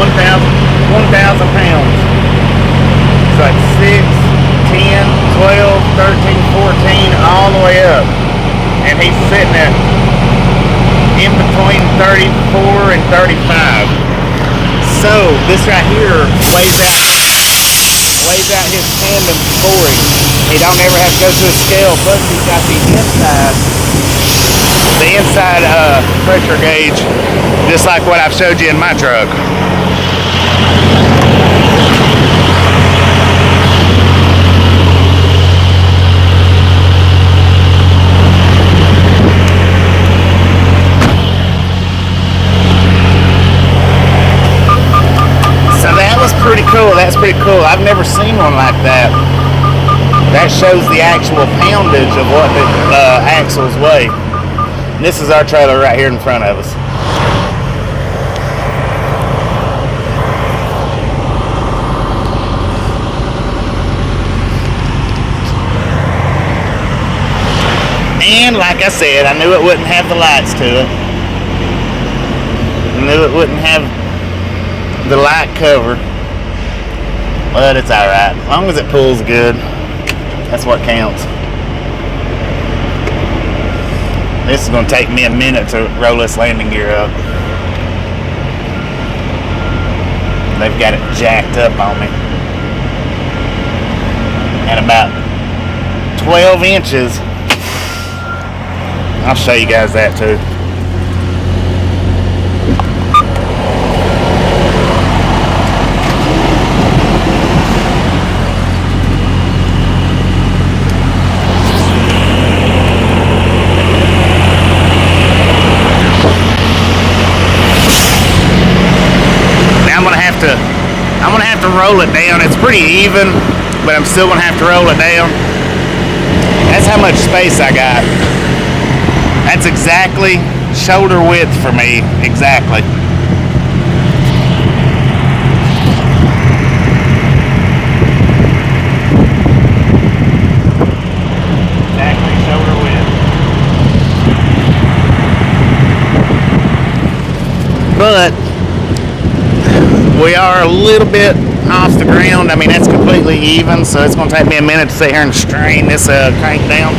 1,000 pounds. It's like 6, 10, 12, 13, 14, all the way up. And he's sitting at in between 34 and 35. So this right here weighs out his tandem for him. He don't ever have to go to a scale. Plus he's got the inside pressure gauge, just like what I've showed you in my truck. Pretty cool. That's pretty cool. I've never seen one like that. That shows the actual poundage of what the axles weigh. And this is our trailer right here in front of us. And like I said, I knew it wouldn't have the lights to it. I knew it wouldn't have the light cover. But it's alright. As long as it pulls good, that's what counts. This is going to take me a minute to roll this landing gear up. They've got it jacked up on me. At about 12 inches. I'll show you guys that too. roll it down. It's pretty even, but I'm still gonna have to roll it down. That's how much space I got. That's exactly shoulder width for me, exactly. Exactly shoulder width. But we are a little bit off the ground. I mean, that's completely even, so it's going to take me a minute to sit here and strain this crank down.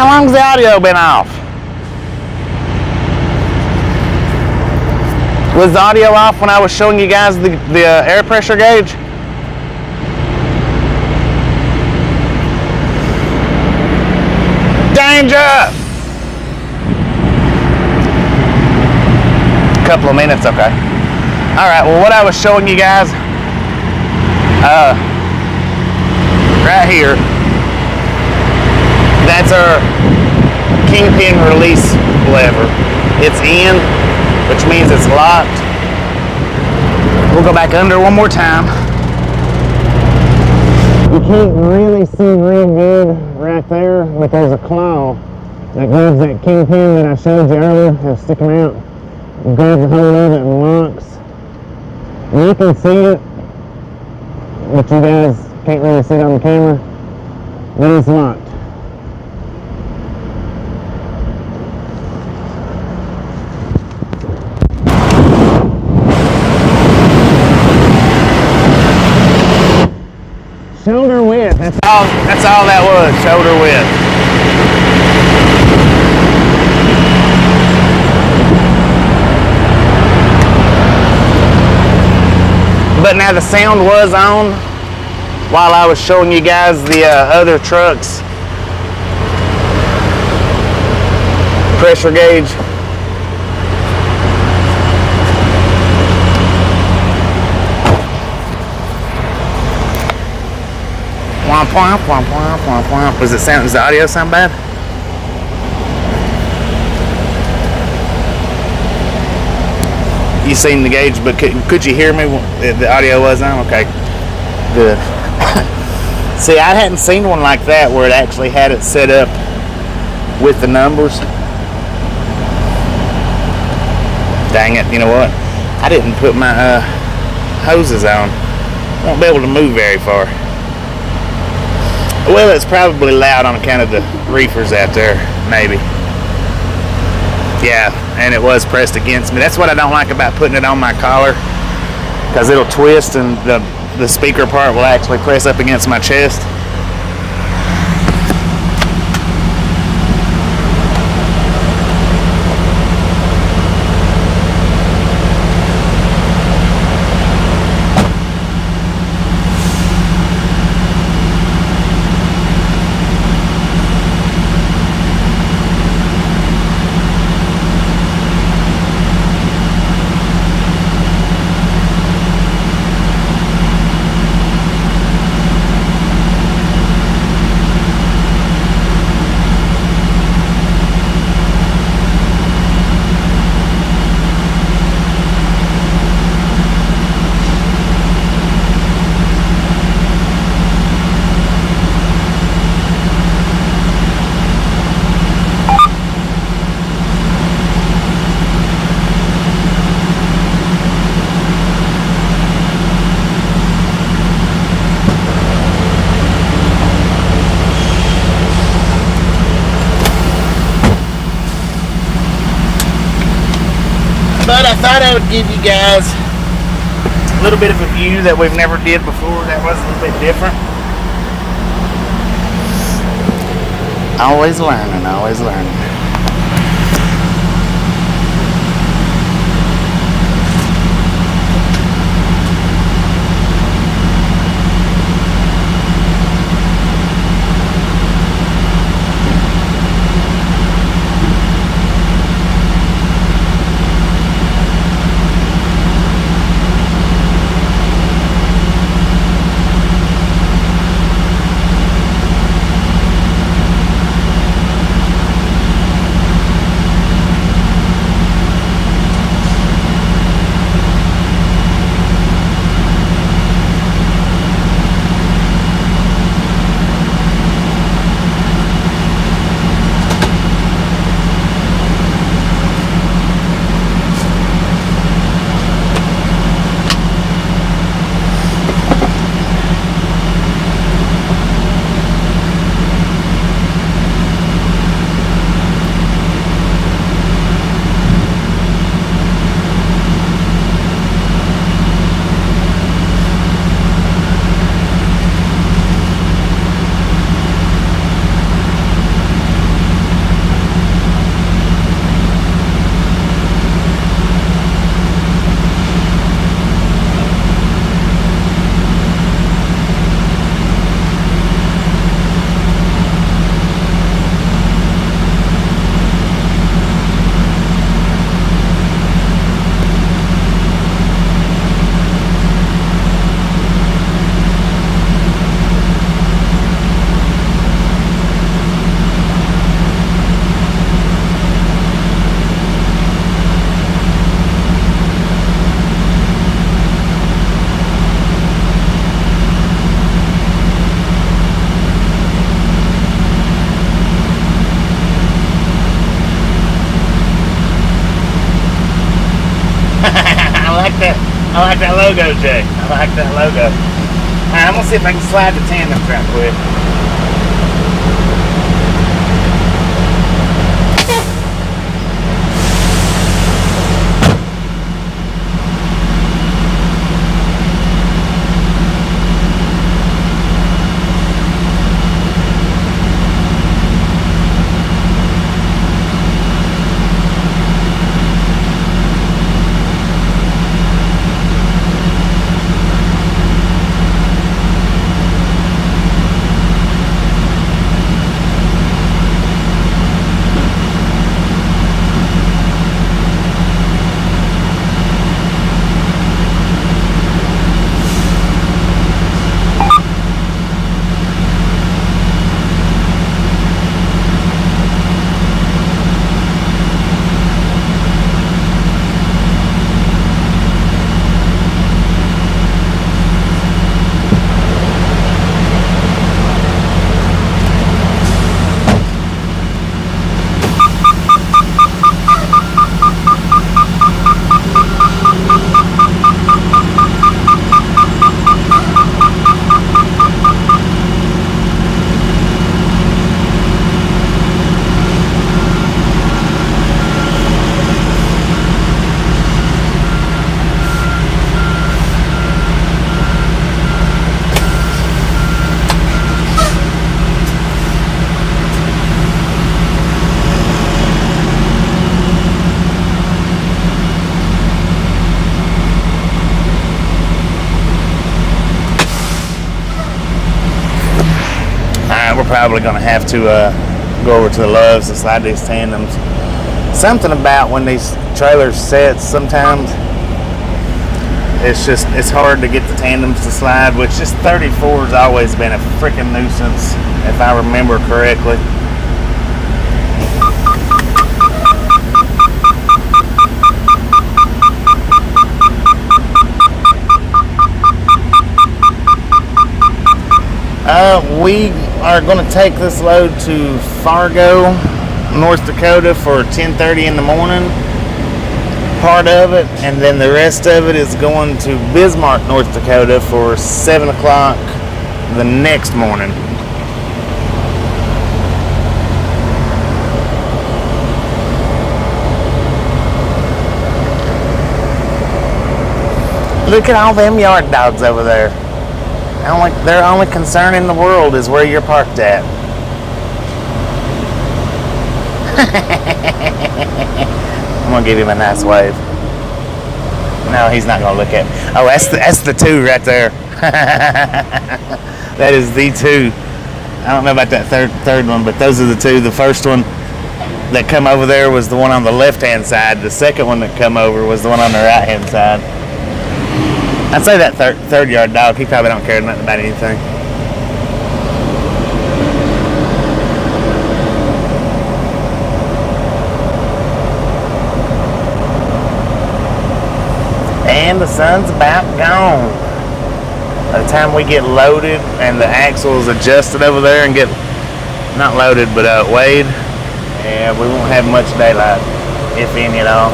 How long's the audio been off? Was the audio off when I was showing you guys the air pressure gauge? Danger! A couple of minutes, okay. Alright, well what I was showing you guys, right here, that's our kingpin release lever. It's in, which means it's locked. We'll go back under one more time. You can't really see real good right there, but there's a claw that grabs that kingpin that I showed you earlier, that's sticking out. It grabs a hold of it and locks. And you can see it, but you guys can't really see it on the camera, but it's locked. Shoulder width, that's all that was, shoulder width. But now the sound was on while I was showing you guys the other truck's pressure gauge. Womp womp womp womp womp womp. Does the audio sound bad? You seen the gauge, but could you hear me? The audio was on? Okay, good. See, I hadn't seen one like that where it actually had it set up with the numbers. Dang it, you know what? I didn't put my hoses on. Won't be able to move very far. Well, it's probably loud on account of the reefers out there, maybe. Yeah, and it was pressed against me. That's what I don't like about putting it on my collar, because it'll twist and the speaker part will actually press up against my chest. But I thought I would give you guys a little bit of a view that we've never did before. That was a little bit different. Always learning, always learning. I like that logo, Jay. I like that logo. All right, I'm gonna see if I can slide the tandems right quick. Probably gonna have to go over to the Loves and slide these tandems. Something about when these trailers set, sometimes it's hard to get the tandems to slide, which just 34 has always been a freaking nuisance, if I remember correctly. We are going to take this load to Fargo, North Dakota for 10:30 in the morning, part of it, and then the rest of it is going to Bismarck, North Dakota for 7 o'clock the next morning. Look at all them yard dogs over there. Their only concern in the world is where you're parked at. I'm gonna give him a nice wave. No, he's not gonna look at me. Oh, that's the two right there. That is the two. I don't know about that third one, but those are the two. The first one that come over there was the one on the left-hand side. The second one that come over was the one on the right-hand side. I'd say that third yard dog, he probably don't care nothing about anything. And the sun's about gone. By the time we get loaded and the axles adjusted over there and get, not loaded, but weighed, yeah, we won't have much daylight, if any at all.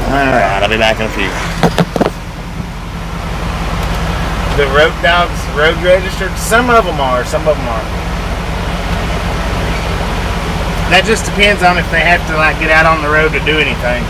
Alright, I'll be back in a few. The road dogs road registered? Some of them are, some of them aren't. That just depends on if they have to like get out on the road to do anything.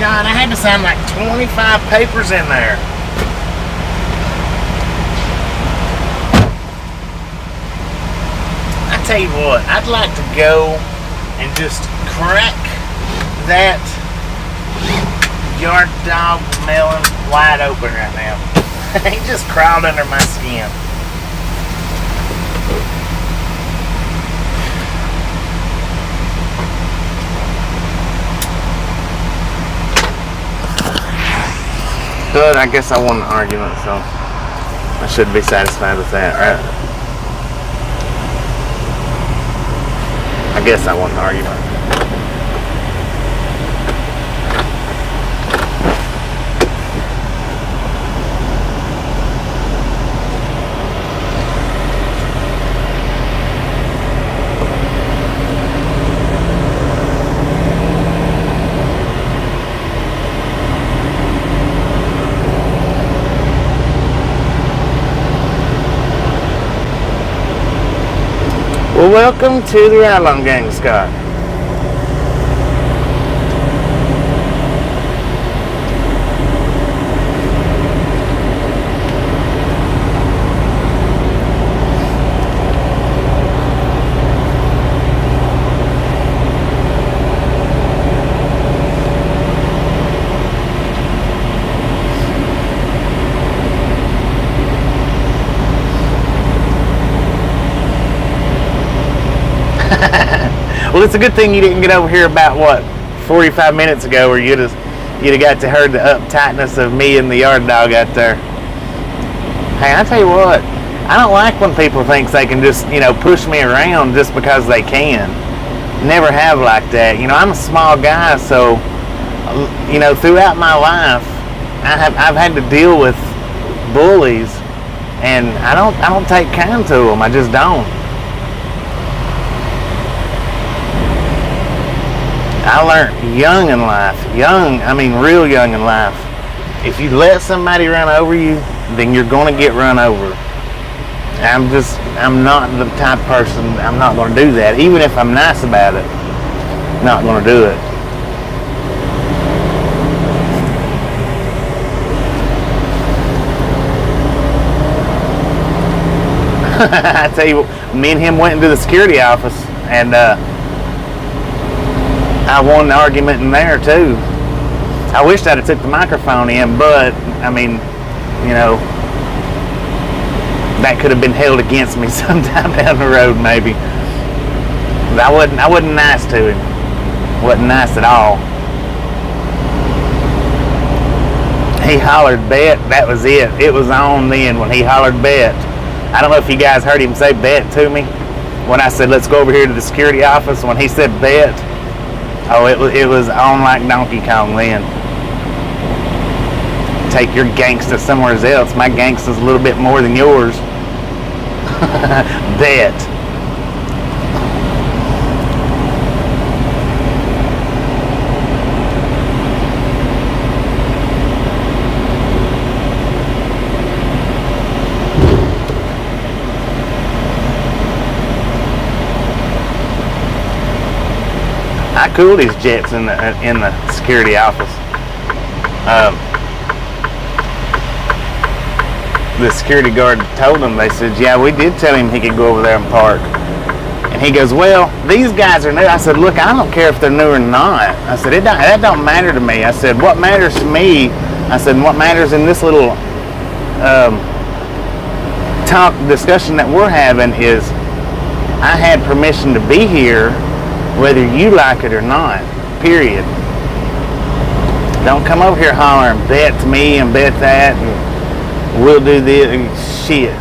God, I had to sign like 25 papers in there. I tell you what, I'd like to go and just crack that Guard Dog melon wide open right now. He just crawled under my skin. But I guess I won the argument, so I should be satisfied with that, right? I guess I won the argument. Well, welcome to the Ride Along Gang, Scott. Well, it's a good thing you didn't get over here about, what, 45 minutes ago, where you'd have got to heard the uptightness of me and the yard dog out there. Hey, I tell you what, I don't like when people think they can just, push me around just because they can. Never have like that. I'm a small guy, so, throughout my life, I've had to deal with bullies, and I don't take kind to them. I just don't. I learned young in life, real young in life. If you let somebody run over you, then you're going to get run over. I'm not the type of person, I'm not going to do that. Even if I'm nice about it, not going to do it. I tell you what, me and him went into the security office, and I won the argument in there too. I wished I'd have took the microphone in, but that could have been held against me sometime down the road, maybe. But I wasn't nice to him. Wasn't nice at all. He hollered bet. That was it. It was on then when he hollered bet. I don't know if you guys heard him say bet to me when I said let's go over here to the security office. When he said bet, oh, it was on like Donkey Kong then. Take your gangsta somewhere else. My gangsta's a little bit more than yours. Bet. I cooled his jets in the security office. The security guard told him, they said, yeah, we did tell him he could go over there and park. And he goes, well, these guys are new. I said, look, I don't care if they're new or not. I said, that don't matter to me. I said, what matters to me, I said, what matters in this little discussion that we're having is I had permission to be here whether you like it or not, period. Don't come over here hollering, bet to me and bet that, and we'll do this and shit.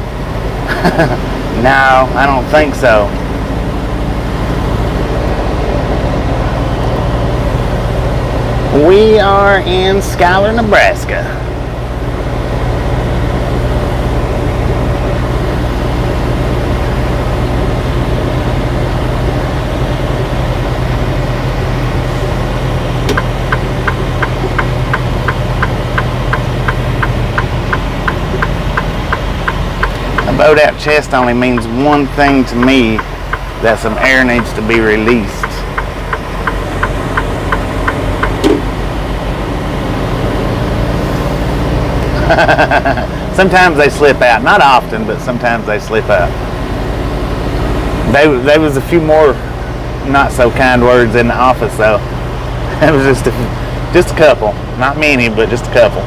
No, I don't think so. We are in Schuyler, Nebraska. A bowed out chest only means one thing to me, that some air needs to be released. Sometimes they slip out. Not often, but sometimes they slip out. There was a few more not so kind words in the office though. It was just a couple. Not many, but just a couple.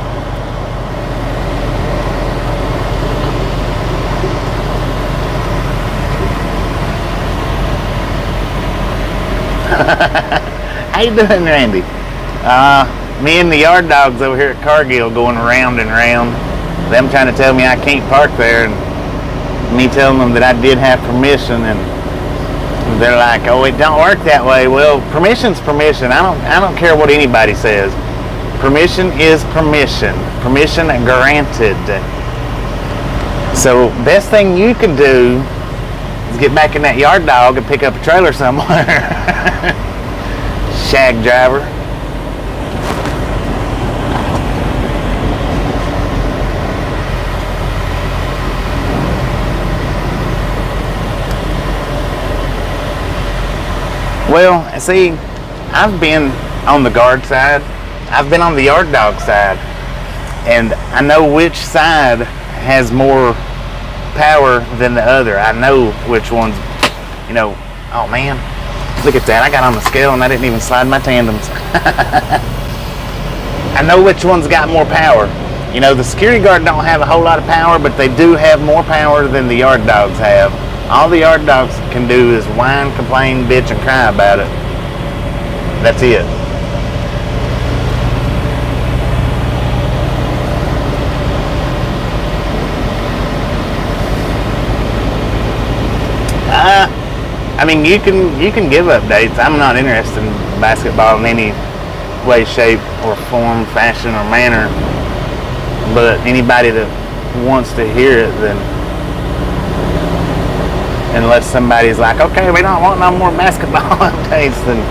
How you doing, Randy? Me and the yard dogs over here at Cargill going round and round. Them trying to tell me I can't park there, and me telling them that I did have permission, and they're like, "Oh, it don't work that way." Well, permission's permission. I don't care what anybody says. Permission is permission. Permission granted. So, best thing you can do is get back in that yard dog and pick up a trailer somewhere. Shag driver. Well, see, I've been on the guard side. I've been on the yard dog side. And I know which side has more power than the other. I know which one's, oh man, look at that. I got on the scale and I didn't even slide my tandems. I know which one's got more power. The security guard don't have a whole lot of power, but they do have more power than the yard dogs have. All the yard dogs can do is whine, complain, bitch, and cry about it. That's it. I mean, you can give updates. I'm not interested in basketball in any way, shape, or form, fashion, or manner. But anybody that wants to hear it, then unless somebody's like, okay, we don't want no more basketball updates, then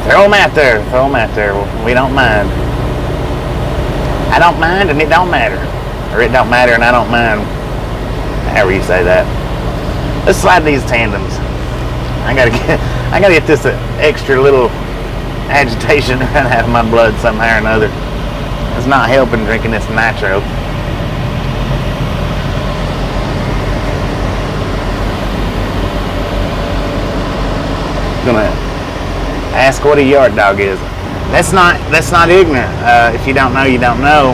throw them out there. Throw them out there. We don't mind. I don't mind, and it don't matter, or it don't matter, and I don't mind. However you say that. Let's slide these tandems. I gotta get this extra little agitation run out of my blood somehow or another. It's not helping drinking this nitro. Gonna ask what a yard dog is. That's not ignorant. If you don't know, you don't know,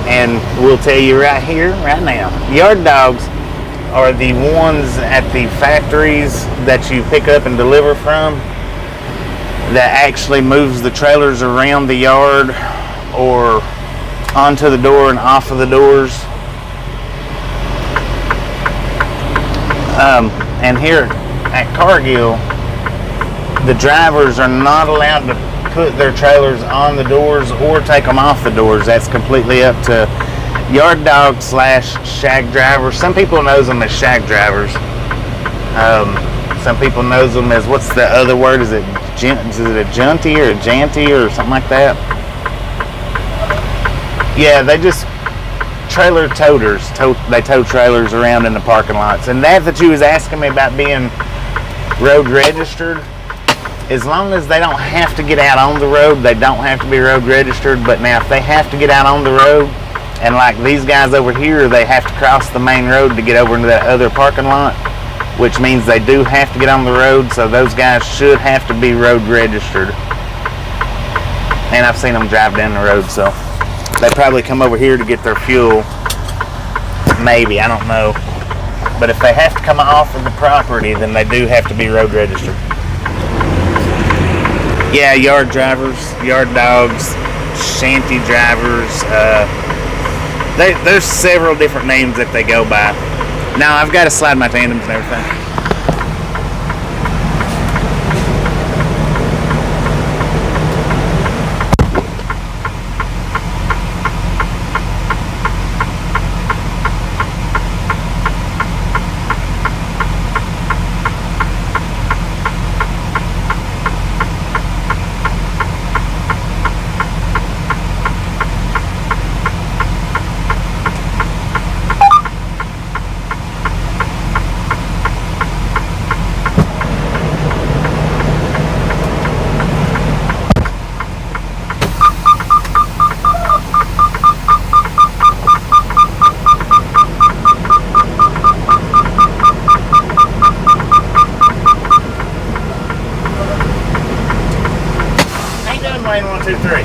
and we'll tell you right here, right now. Yard dogs are the ones at the factories that you pick up and deliver from that actually moves the trailers around the yard or onto the door and off of the doors. And here at Cargill, the drivers are not allowed to put their trailers on the doors or take them off the doors. That's completely up to yard dog / shag drivers. Some people knows them as shag drivers. Some people knows them as, what's the other word? Is it a junty or a janty or something like that? Yeah, they just trailer toters. They tow trailers around in the parking lots. And that you was asking me about being road registered, as long as they don't have to get out on the road, they don't have to be road registered. But now if they have to get out on the road, and like these guys over here, they have to cross the main road to get over into that other parking lot, which means they do have to get on the road, so those guys should have to be road registered. And I've seen them drive down the road, so they probably come over here to get their fuel. Maybe, I don't know. But if they have to come off of the property, then they do have to be road registered. Yeah, yard drivers, yard dogs, shanty drivers, there's several different names that they go by. Now I've got to slide my tandems and everything. 123.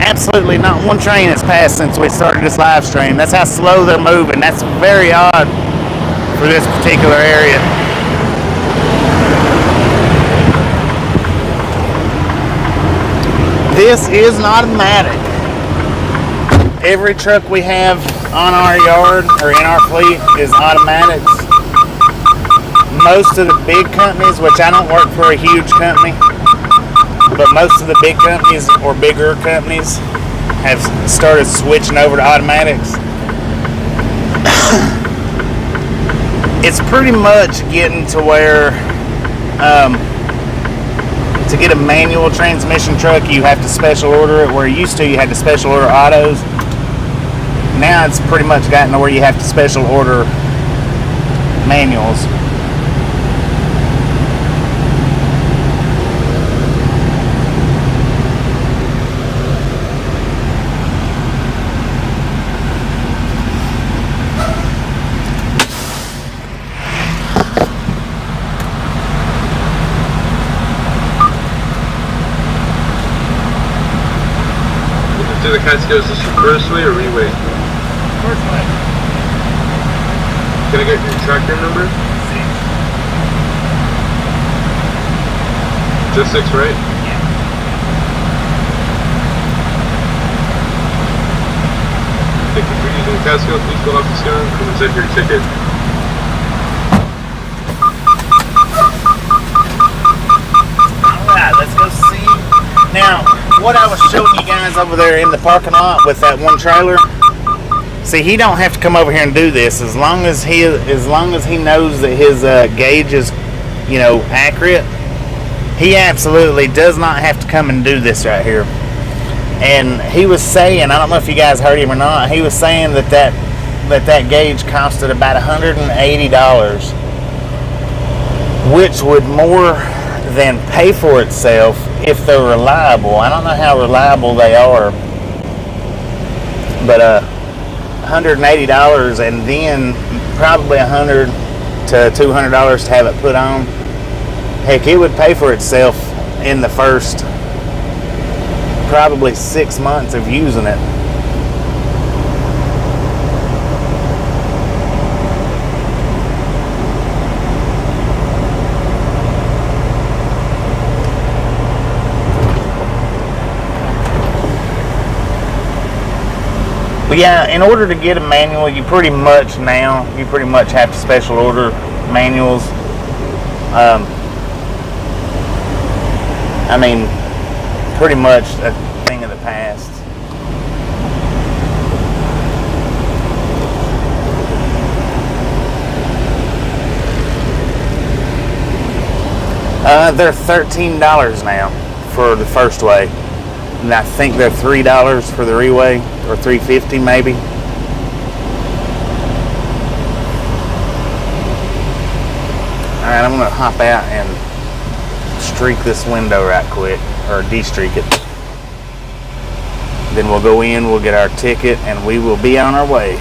Absolutely not one train has passed since we started this live stream. That's how slow they're moving. That's very odd for this particular area. This is an automatic. Every truck we have on our yard or in our fleet is automatics. Most of the big companies, which I don't work for a huge company, but most of the big companies or bigger companies have started switching over to automatics. It's pretty much getting to where to get a manual transmission truck you have to special order it, where used to you had to special order autos. Now it's pretty much gotten to where you have to special order manuals. Do the Catskills this first way or re-way? First way. Can I get your tractor number? 6. Just 6, right? Yeah. Thank you for using the Catskills. Please fill out the scan and present your ticket. Alright, let's go see. Now, what I was showing you guys over there in the parking lot with that one trailer, see, he don't have to come over here and do this as long as he knows that his gauge is, accurate. He absolutely does not have to come and do this right here. And he was saying, I don't know if you guys heard him or not, he was saying that gauge costed about $180, which would more than pay for itself if they're reliable. I don't know how reliable they are, but $180 and then probably $100 to $200 to have it put on. Heck, it would pay for itself in the first probably 6 months of using it. But yeah, in order to get a manual, you pretty much have to special order manuals. I mean, pretty much a thing of the past. They're $13 now for the first way. And I think they're $3 for the re-way, or $3.50 maybe. Alright, I'm going to hop out and streak this window right quick, or de-streak it. Then we'll go in, we'll get our ticket, and we will be on our way.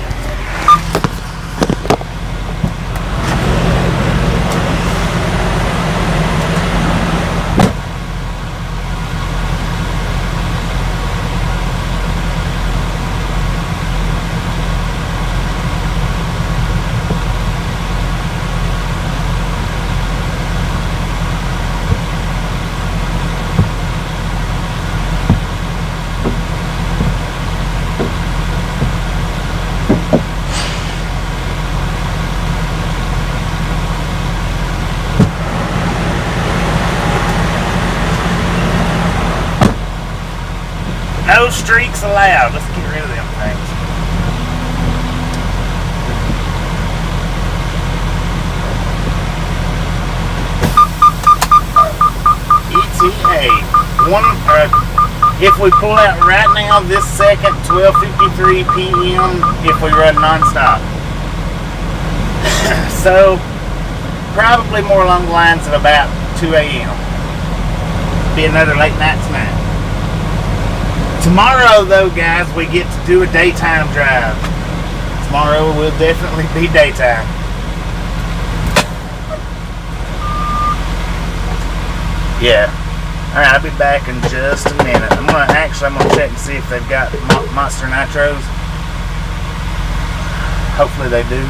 No streaks allowed. Let's get rid of them things. ETA. If we pull out right now, this second, 12:53 p.m. if we run non-stop. So, probably more along the lines of about 2 a.m. Be another late night tonight. Tomorrow, though, guys, we get to do a daytime drive. Tomorrow will definitely be daytime. Yeah. Alright, I'll be back in just a minute. I'm gonna check and see if they've got Monster Nitros. Hopefully they do.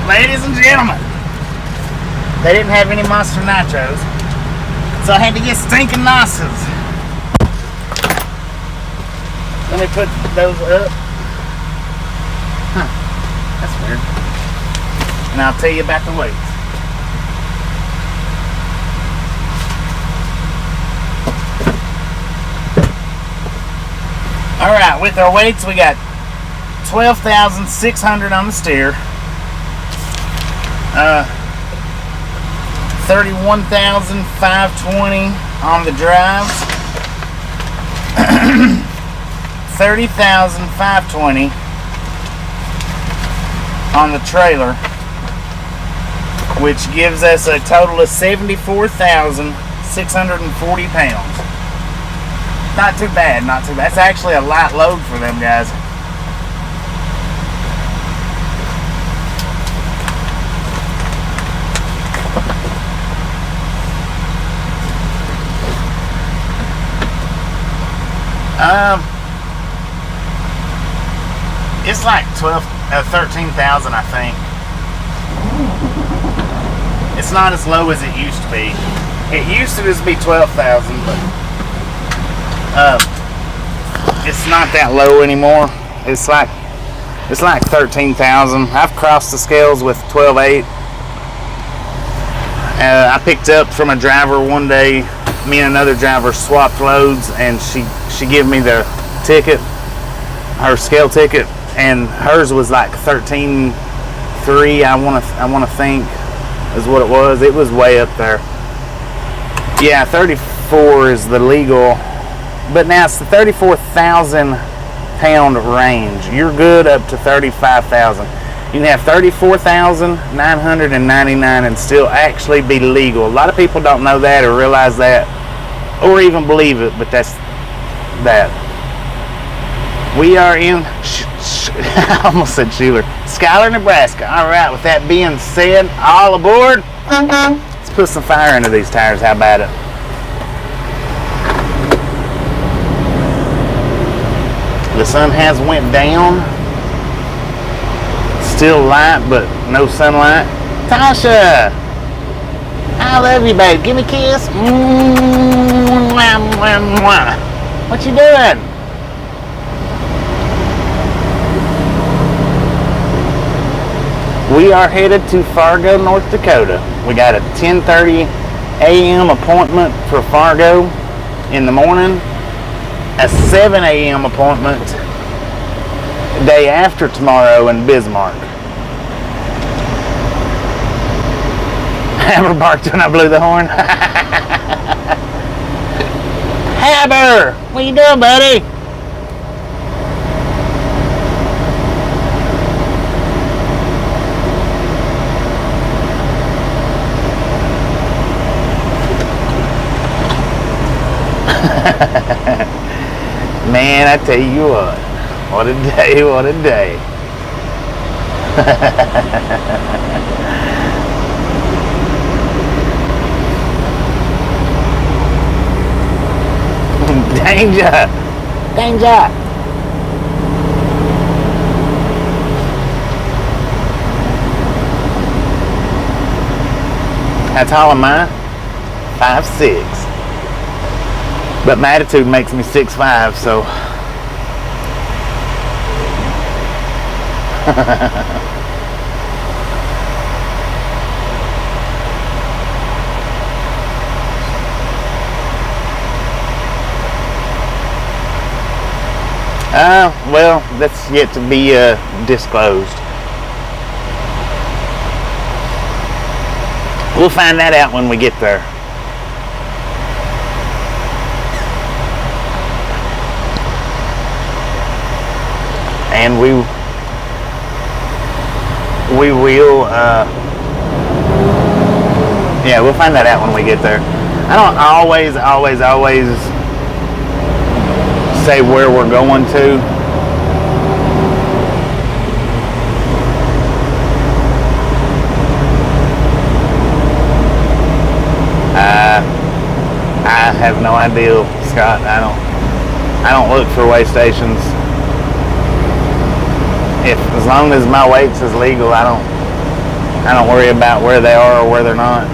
ladies and gentlemen. They didn't have any Monster Nitros, so I had to get stinking Nosses. Let me put those up. Huh, that's weird. And I'll tell you about the weights. Alright, with our weights, we got 12,600 on the steer, 31,520 on the drives, 30,520 on the trailer, which gives us a total of 74,640 pounds. Not too bad, not too bad. That's actually a light load for them guys. It's like 13,000, I think. It's not as low as it used to be. It used to just be 12,000, but it's not that low anymore. It's like 13,000. I've crossed the scales with 12.8. I picked up from a driver one day. Me and another driver swapped loads, and she gave me the ticket, her scale ticket, and hers was like 13.3. I want to think is what it was. It was way up there. Yeah, 34 is the legal. But now it's the 34,000 pound range. You're good up to 35,000. You can have 34,999 and still actually be legal. A lot of people don't know that or realize that or even believe it, but that's that. We are in, I almost said Schuyler, Schuyler, Nebraska. All right, with that being said, all aboard. Let's put some fire into these tires. How about it? The sun has went down. Still light, but no sunlight. Tasha, I love you, babe. Give me a kiss. What you doing? We are headed to Fargo, North Dakota. We got a 10:30 a.m. appointment for Fargo in the morning. A 7 a.m. appointment day after tomorrow in Bismarck. Haber barked when I blew the horn. Haber, what you doing, buddy? Man, I tell you what a day, what a day. Danger, danger. How tall am I? 5'6". But my attitude makes me 6'5", so. Well, that's yet to be disclosed. We'll find that out when we get there. And we will, yeah, we'll find that out when we get there. I don't always say where we're going to. I have no idea, Scott. I don't look for way stations. As long as my weights is legal, I I don't worry about where they are or where they're not.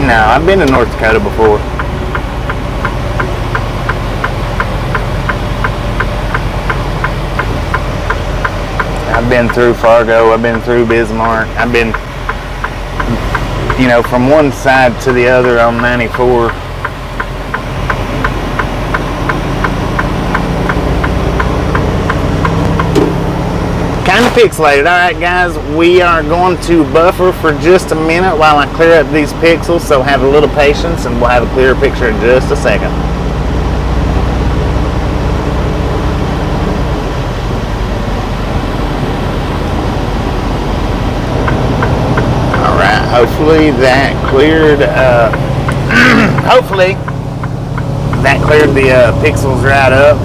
No, I've been to North Dakota before. I've been through Fargo, I've been through Bismarck, I've been, you know, from one side to the other on 94. Kind of pixelated. Alright guys, we are going to buffer for just a minute while I clear up these pixels, so have a little patience and we'll have a clearer picture in just a second. Alright, hopefully that cleared hopefully that cleared the pixels right up.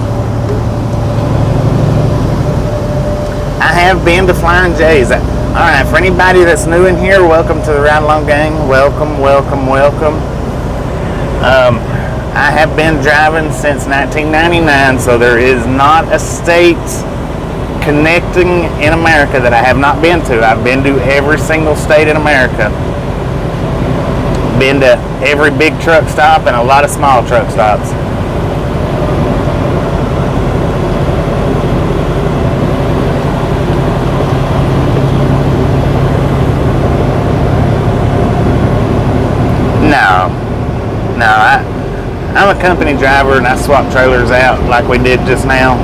I have been to Flying J's. Alright, for anybody that's new in here, welcome to the Ride Along Gang. Welcome, welcome, welcome. I have been driving since 1999, so there is not a state connecting in America that I have not been to. I've been to every single state in America. Been to every big truck stop and a lot of small truck stops. No, I'm a company driver and I swap trailers out like we did just now.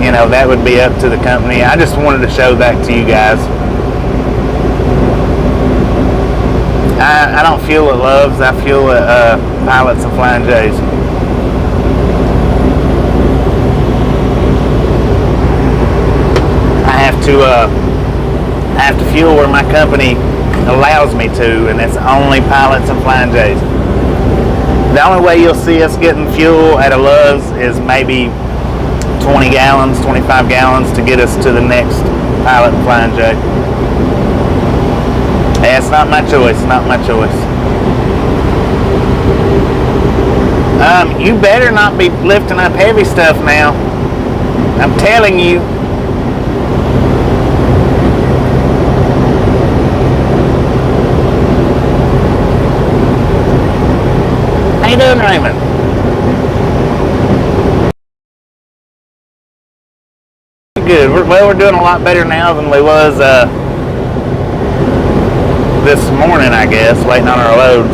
You know, that would be up to the company. I just wanted to show that to you guys. I don't fuel at Love's, I fuel at Pilots and Flying J's. I have to fuel where my company allows me to, and it's only Pilots and Flying J's. The only way you'll see us getting fuel at a Love's is maybe 20 gallons, 25 gallons to get us to the next Pilot and Flying J. Yeah, it's not my choice, not my choice. You better not be lifting up heavy stuff now. I'm telling you. How you doing, Raymond? Good. We're doing a lot better now than we was this morning, I guess, waiting on our load.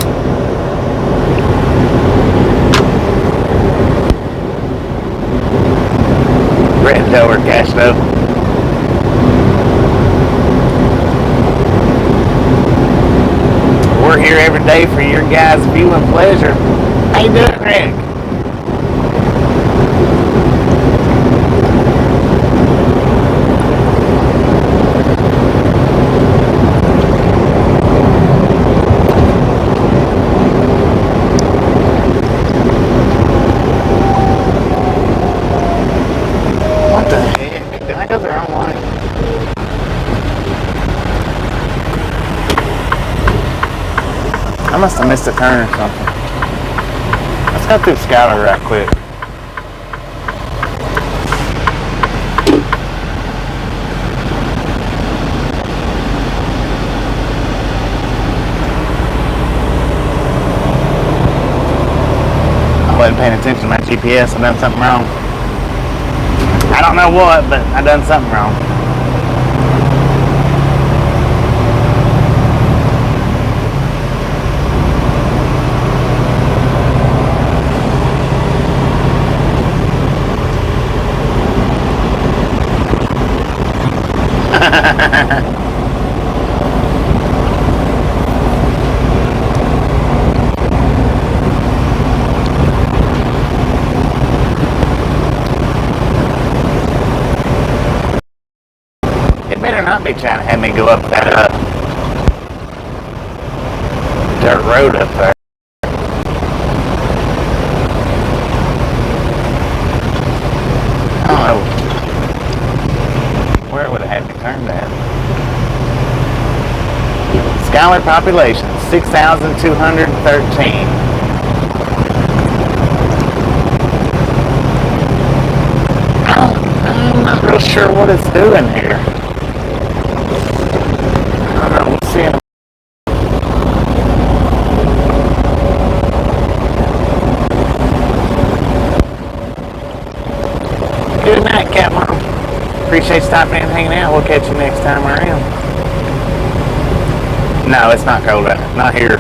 Red Delaware cash though. We're here every day for your guys' viewing pleasure. How you doing, Rick? What the heck? Did I go the wrong way? I must have missed a turn or something. Let's go through Schuyler right quick. I wasn't paying attention to my GPS. I done something wrong. I don't know what, but I done something wrong. It better not be trying to have me go up that dirt road up there. Schuyler population, 6,213. I'm not real sure what it's doing here. I don't know, we'll see. Good night, Cat Mom. Appreciate stopping in and hanging out. We'll catch you next time around. No, it's not cold out. Not here.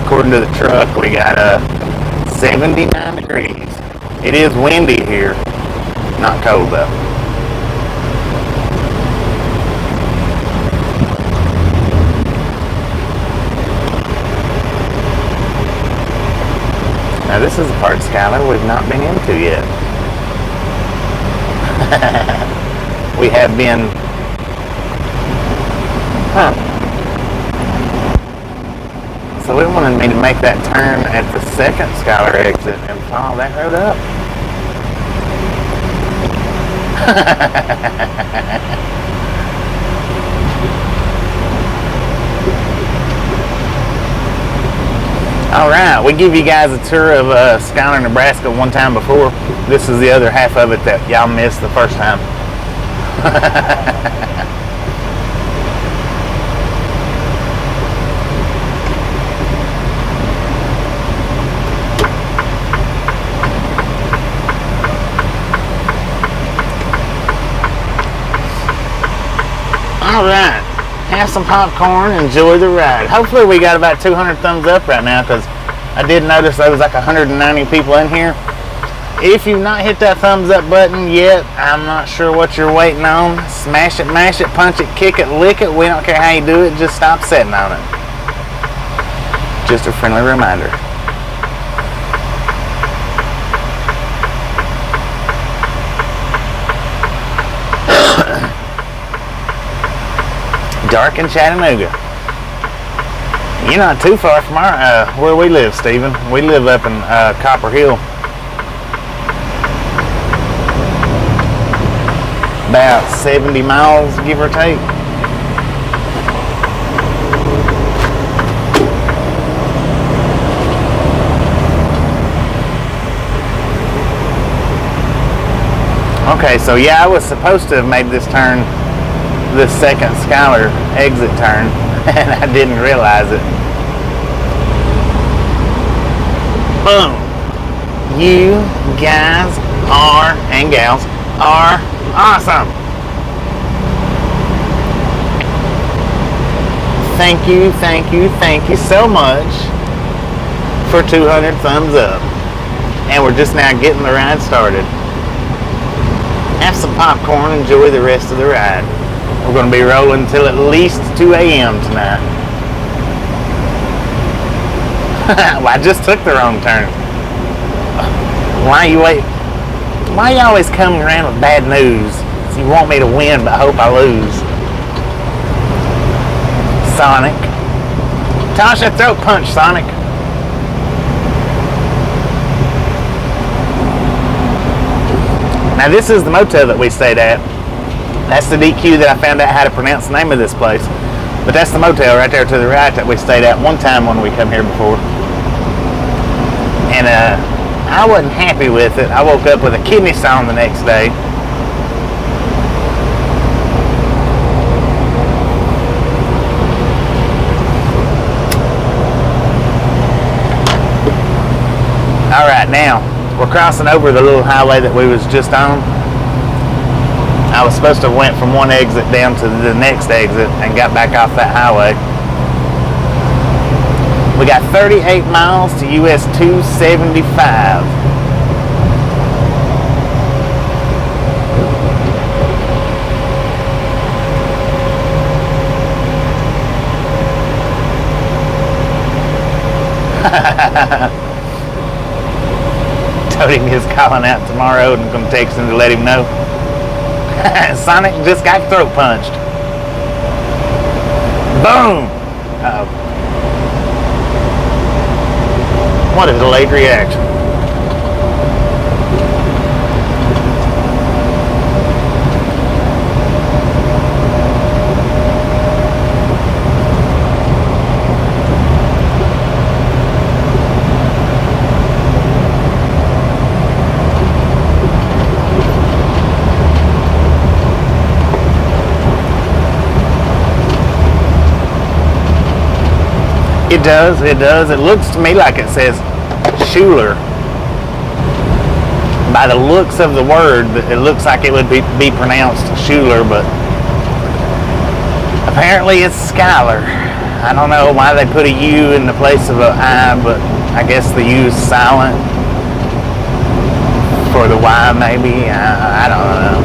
According to the truck, we got 79 degrees. It is windy here. Not cold though. Now this is a part of Schuyler we've not been into yet. We have been, So we wanted me to make that turn at the second Schuyler exit and follow that road up. Alright, we give you guys a tour of Schuyler, Nebraska one time before. This is the other half of it that y'all missed the first time. Alright, have some popcorn, enjoy the ride. Hopefully we got about 200 thumbs up right now, because I did notice there was like 190 people in here. If you've not hit that thumbs up button yet, I'm not sure what you're waiting on. Smash it, mash it, punch it, kick it, lick it. We don't care how you do it, just stop sitting on it. Just a friendly reminder. Dark in Chattanooga. You're not too far from where we live, Stephen. We live up in Copper Hill. About 70 miles, give or take. Okay, so yeah, I was supposed to have made this turn, this second Schuyler exit turn, and I didn't realize it. Boom. You guys are, and gals, are awesome. Thank you, thank you, thank you so much for 200 thumbs up. And we're just now getting the ride started. Have some popcorn, enjoy the rest of the ride. We're going to be rolling until at least 2 a.m. tonight. Well, I just took the wrong turn. Why you wait? Why you always coming around with bad news? You want me to win, but I hope I lose. Sonic. Tasha, throat punch, Sonic. Now this is the motel that we stayed at. That's the DQ that I found out how to pronounce the name of this place. But that's the motel right there to the right that we stayed at one time when we come here before. And I wasn't happy with it. I woke up with a kidney stone the next day. Alright, now we're crossing over the little highway that we was just on. I was supposed to have went from one exit down to the next exit and got back off that highway. We got 38 miles to US 275. Told him he was calling out tomorrow and I'm going to text him to let him know. Sonic just got throat punched. Boom! Uh-oh. What a delayed reaction. It does. It does. It looks to me like it says Schuyler. By the looks of the word, it looks like it would be pronounced Schuyler, but apparently it's Schuyler. I don't know why they put a U in the place of an I, but I guess the U is silent for the Y, maybe. I don't know.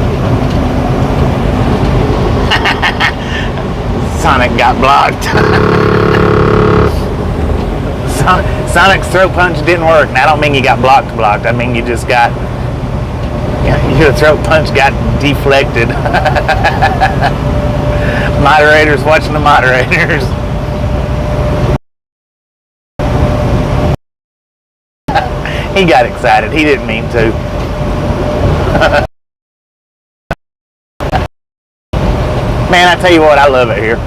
Sonic got blocked. Sonic's throat punch didn't work. And I don't mean you got blocked. I mean you just got, your throat punch got deflected. Moderators watching the moderators. He got excited. He didn't mean to. Man, I tell you what, I love it here.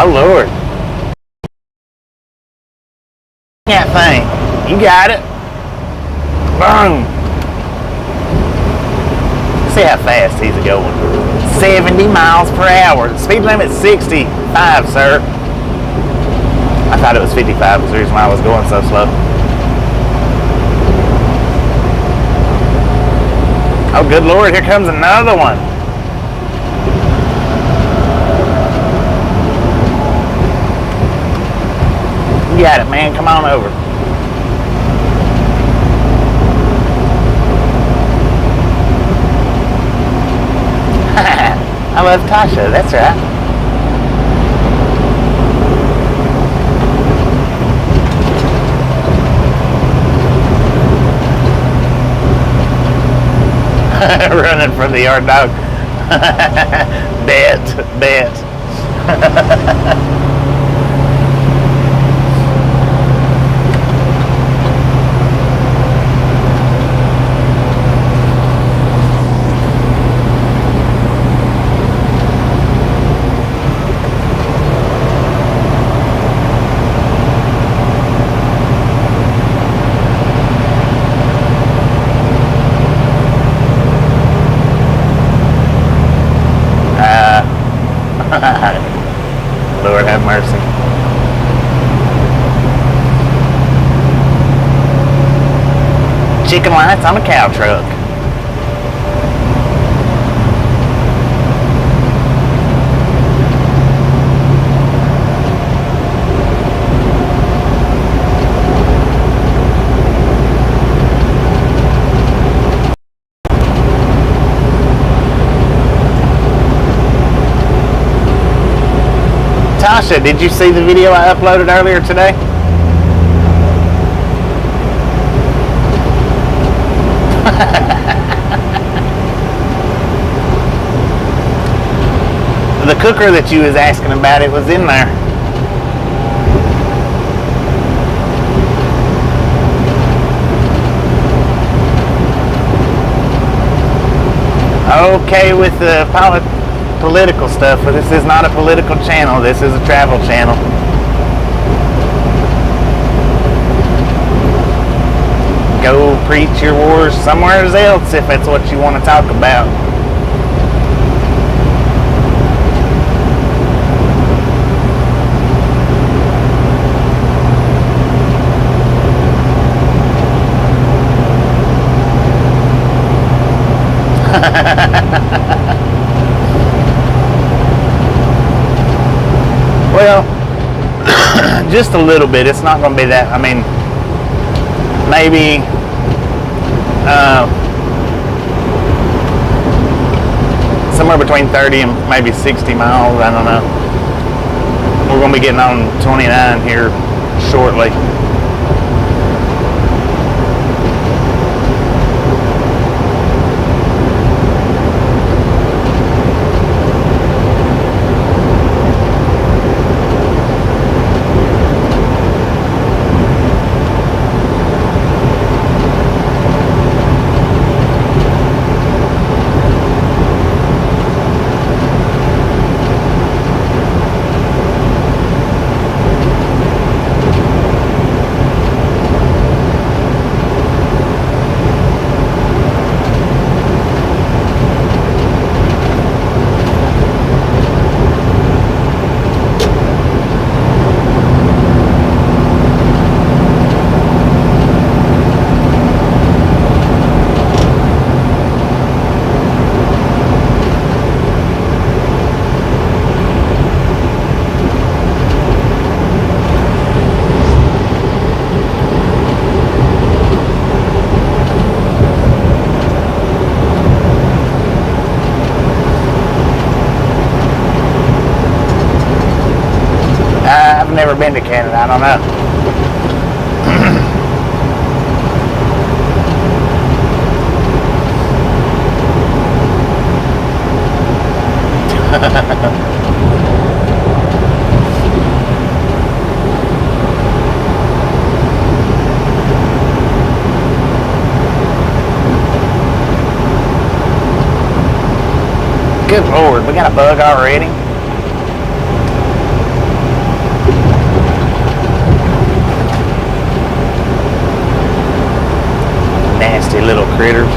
Oh Lord. That thing. You got it. Boom. See how fast he's going. 70 miles per hour. The speed limit's 65, sir. I thought it was 55. That's the reason why I was going so slow. Oh, good Lord. Here comes another one. You got it, man. Come on over. I love Tasha. That's right. Running from the yard dog. Bet. Lord have mercy. Chicken lights on a cow truck. Tasha, did you see the video I uploaded earlier today? The cooker that you was asking about, it was in there. Okay with the political stuff, but this is not a political channel. This is a travel channel. Go preach your wars somewhere else if that's what you want to talk about. Well, just a little bit. It's not going to be that. I mean, maybe somewhere between 30 and maybe 60 miles. I don't know. We're going to be getting on 29 here shortly. don't know. Good Lord, we got a bug already. Nasty little critters.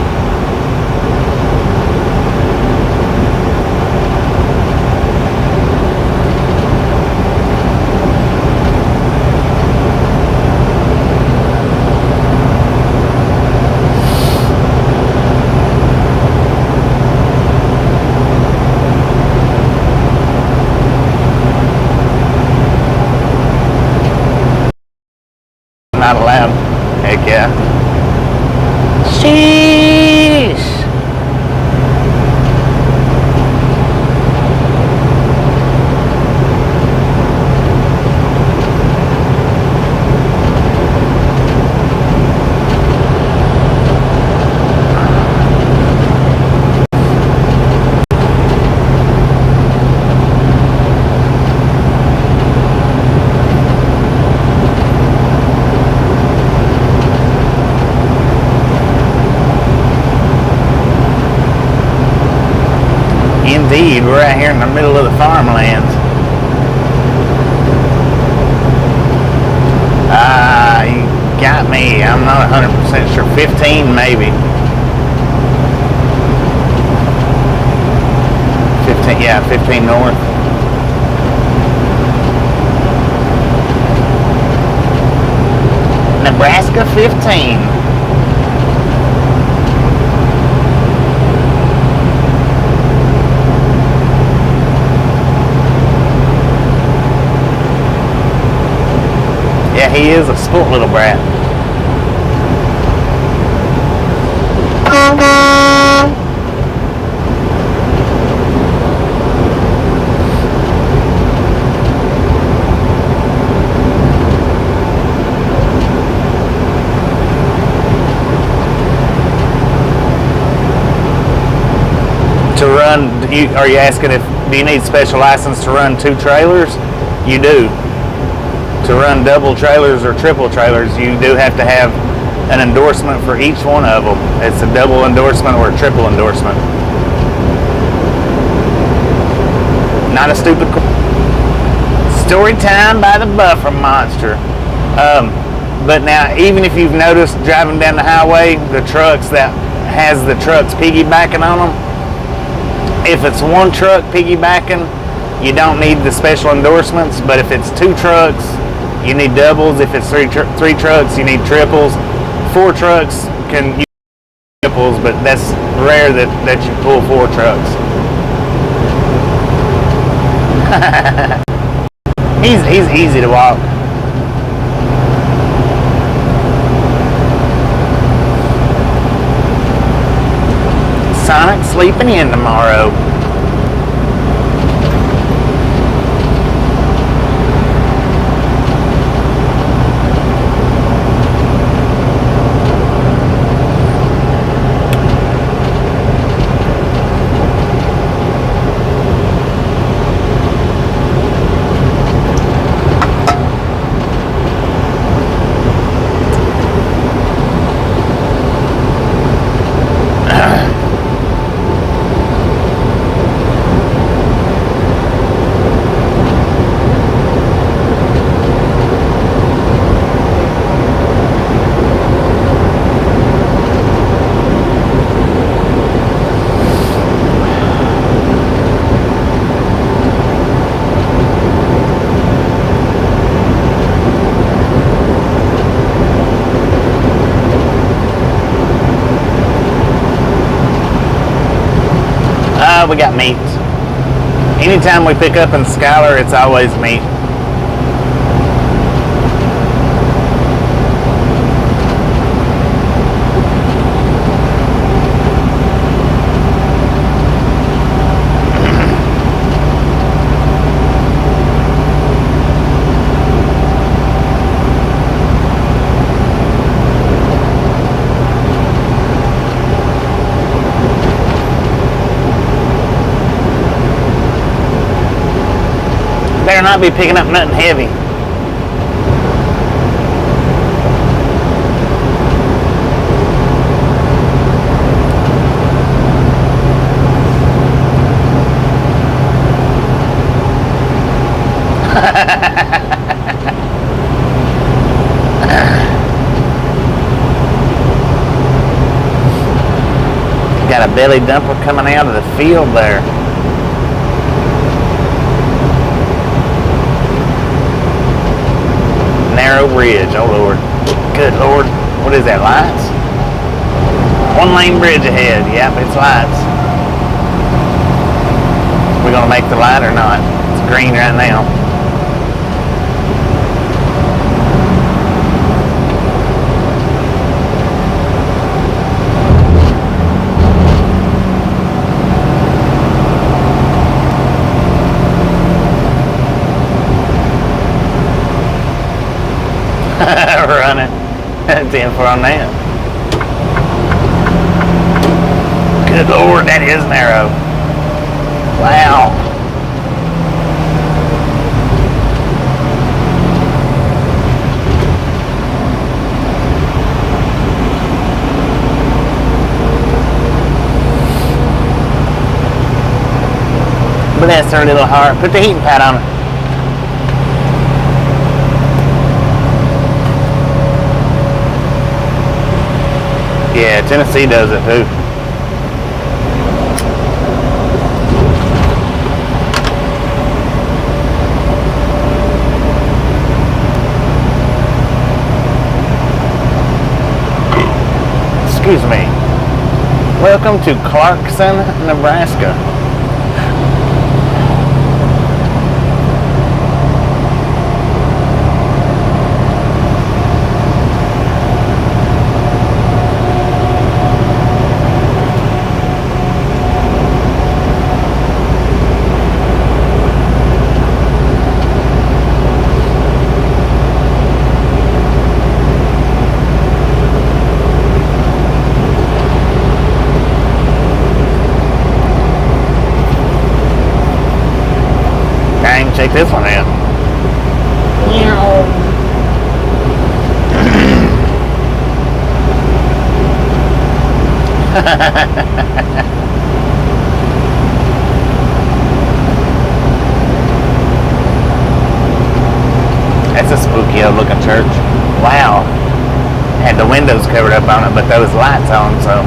Not allowed. Heck yeah. Sheesh. Indeed, we're out here in the middle of the farmlands. You got me. I'm not 100% sure. 15 maybe. 15, yeah, 15 north. Nebraska 15. Yeah, he is a spoilt little brat. To run, are you asking if do you need special license to run 2 trailers? You do. To run double trailers or triple trailers, you do have to have an endorsement for each one of them. It's a double endorsement or a triple endorsement. Not a stupid story time by the buffer monster. But now, even if you've noticed driving down the highway, the trucks that has the trucks piggybacking on them, if it's one truck piggybacking, you don't need the special endorsements. But if it's 2 trucks, you need doubles. If it's 3 trucks, you need triples. 4 trucks can use triples, but that's rare that you pull 4 trucks. he's easy to walk. Sonic sleeping in tomorrow. We got meat. Anytime we pick up in Schuyler, it's always meat. better not be picking up nothing heavy. Got a belly dumper coming out of the field there. Narrow bridge, oh Lord. Good Lord. What is that, lights? One lane bridge ahead. Yep, it's lights. We gonna make the light or not? It's green right now. Running 10 for on that. Good Lord, that is narrow. Wow. Bless her little heart. Put the heating pad on it. Yeah, Tennessee does it too. Excuse me. Welcome to Clarkson, Nebraska. Check this one out. That's a spooky old looking church. Wow. Had the windows covered up on it, but those lights on, so.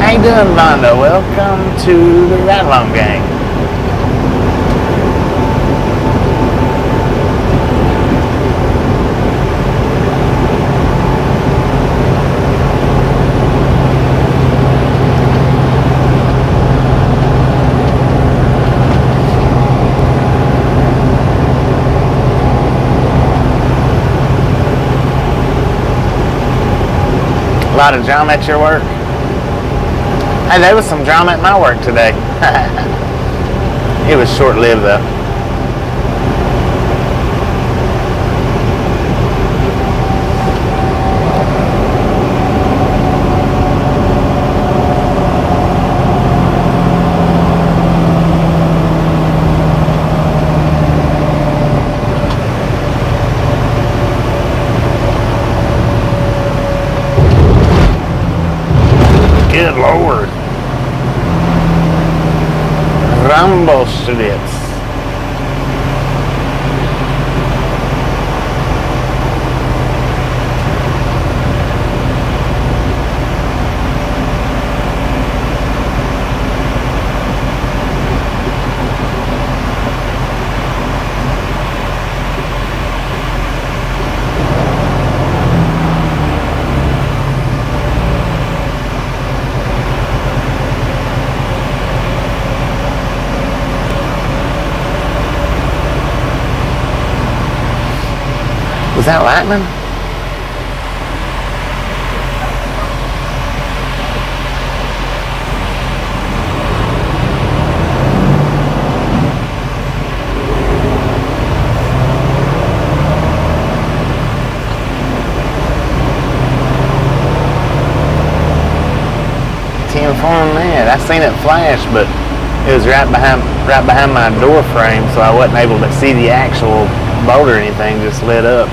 How you doing, Vonda? Welcome to the Ride Along Gang. A lot of drama at your work? Hey, there was some drama at my work today. It was short-lived though. Good Lord. Rumble strips. Was that lightning? On that. I seen it flash, but it was right behind my door frame, so I wasn't able to see the actual boat or anything, just lit up.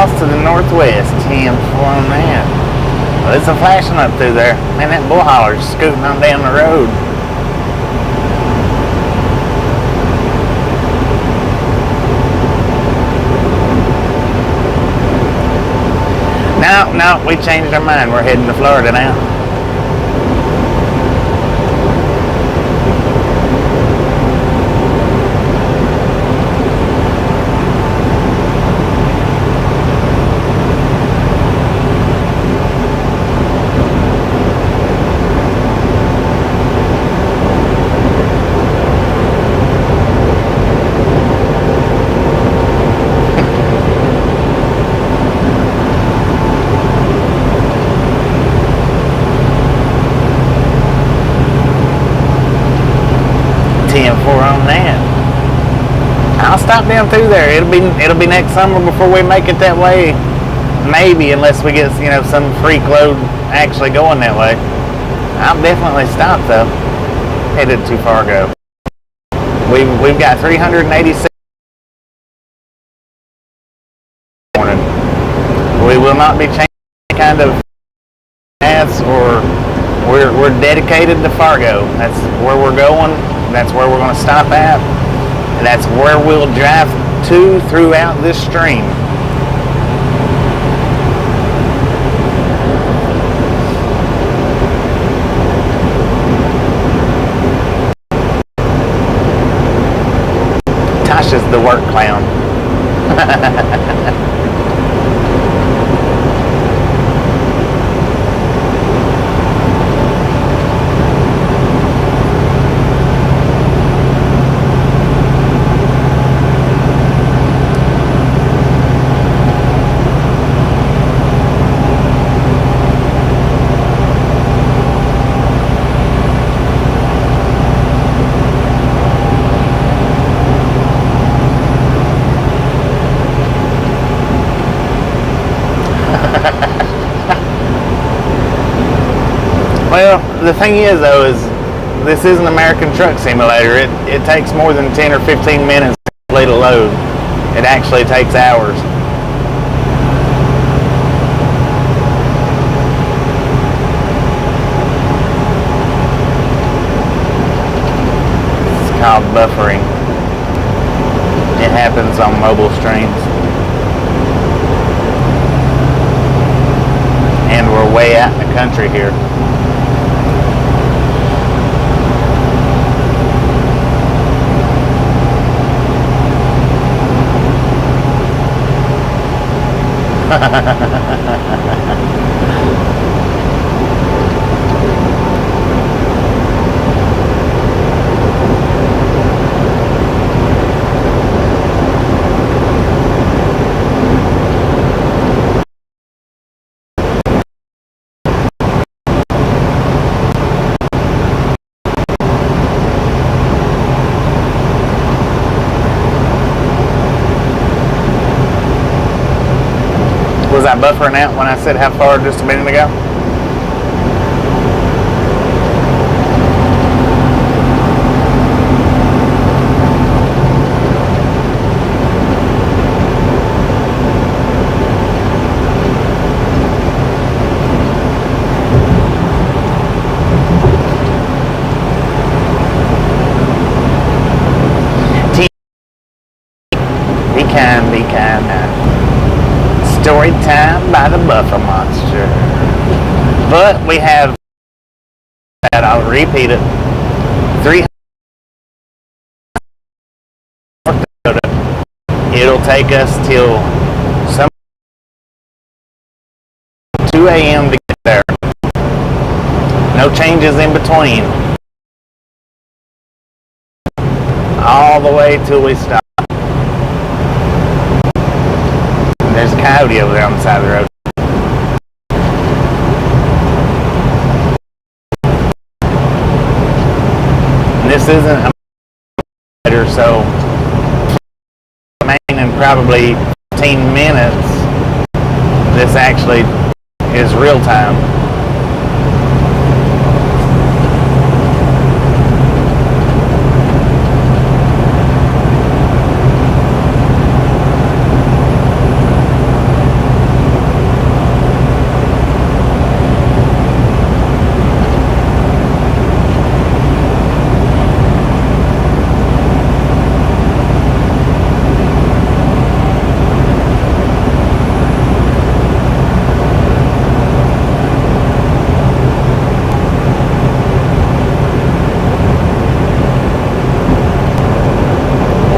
To the northwest, 10 on that. Well, there's a flashing up through there. Man, that bull holler's scooting on down the road. No, we changed our mind. We're heading to Florida now. On that, I'll stop down through there. It'll be next summer before we make it that way, maybe, unless we get some freak load actually going that way. I'll definitely stop though. Headed to Fargo. We've got 386. We will not be changing any kind of paths, or we're dedicated to Fargo. That's where we're going. That's where we're going to stop at, and that's where we'll drive to throughout this stream. Tasha's the work clown. Well, the thing is, though, is this is an American Truck Simulator. It takes more than 10 or 15 minutes to complete a load. It actually takes hours. It's called buffering. It happens on mobile streams. And we're way out in the country here. Was I buffering out when I said how far just a minute ago? Be kind now. Story time by the buffer monster. But we have, I'll repeat it, 300 North Dakota. It'll take us till some 2 a.m. to get there. No changes in between. All the way till we stop. There's a coyote over there on the side of the road. And this isn't a moderator, so in probably 15 minutes, this actually is real time.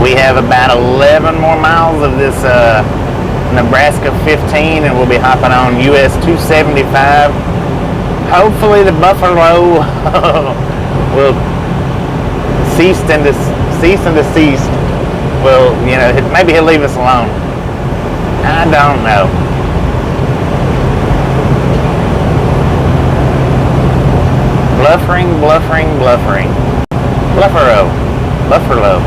We have about 11 more miles of this Nebraska 15, and we'll be hopping on US 275. Hopefully the buffalo will cease and desist. Well, you know, maybe he'll leave us alone. I don't know. Bluffering. Buffalo.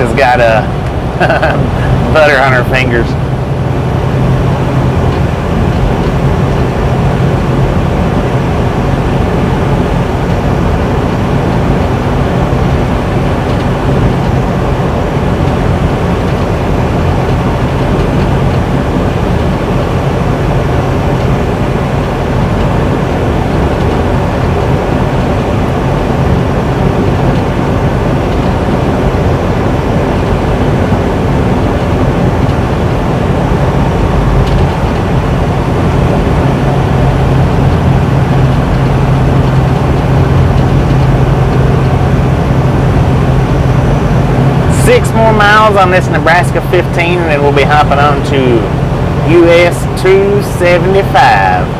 Tasha's got butter on her fingers. Six more miles on this Nebraska 15 and then we'll be hopping on to US 275.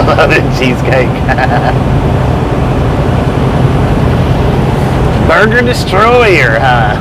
Loaded cheesecake. Burger destroyer, huh?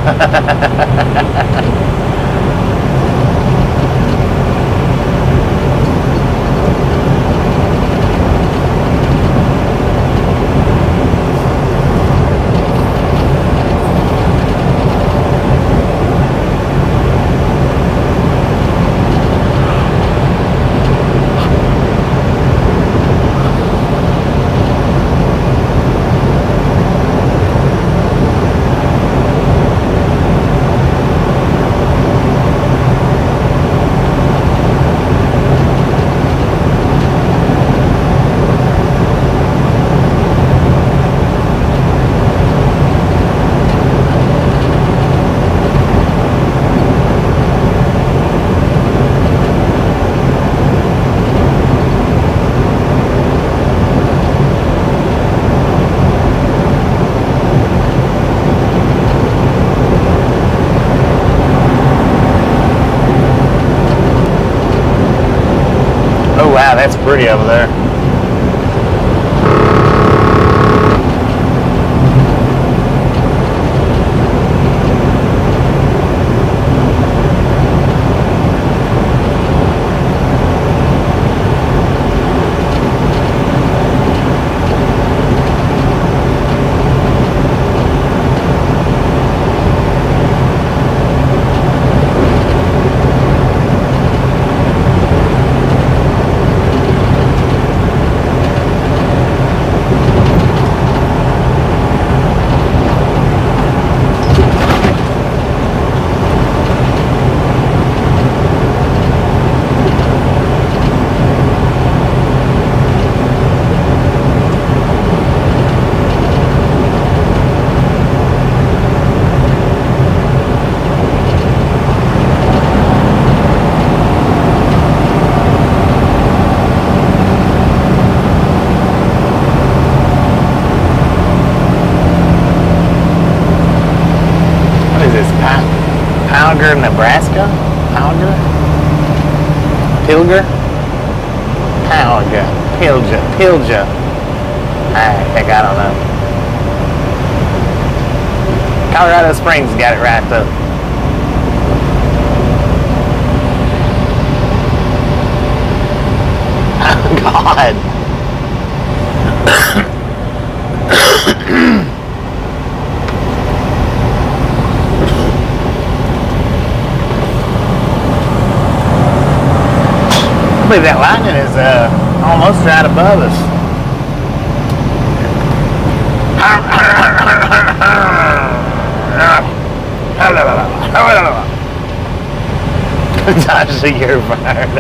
Wow, that's pretty over there. Pilger? Pilja. Heck, I don't know. Colorado Springs got it right though. Oh God. I believe that lightning is almost right above us. Tasha, you're fired.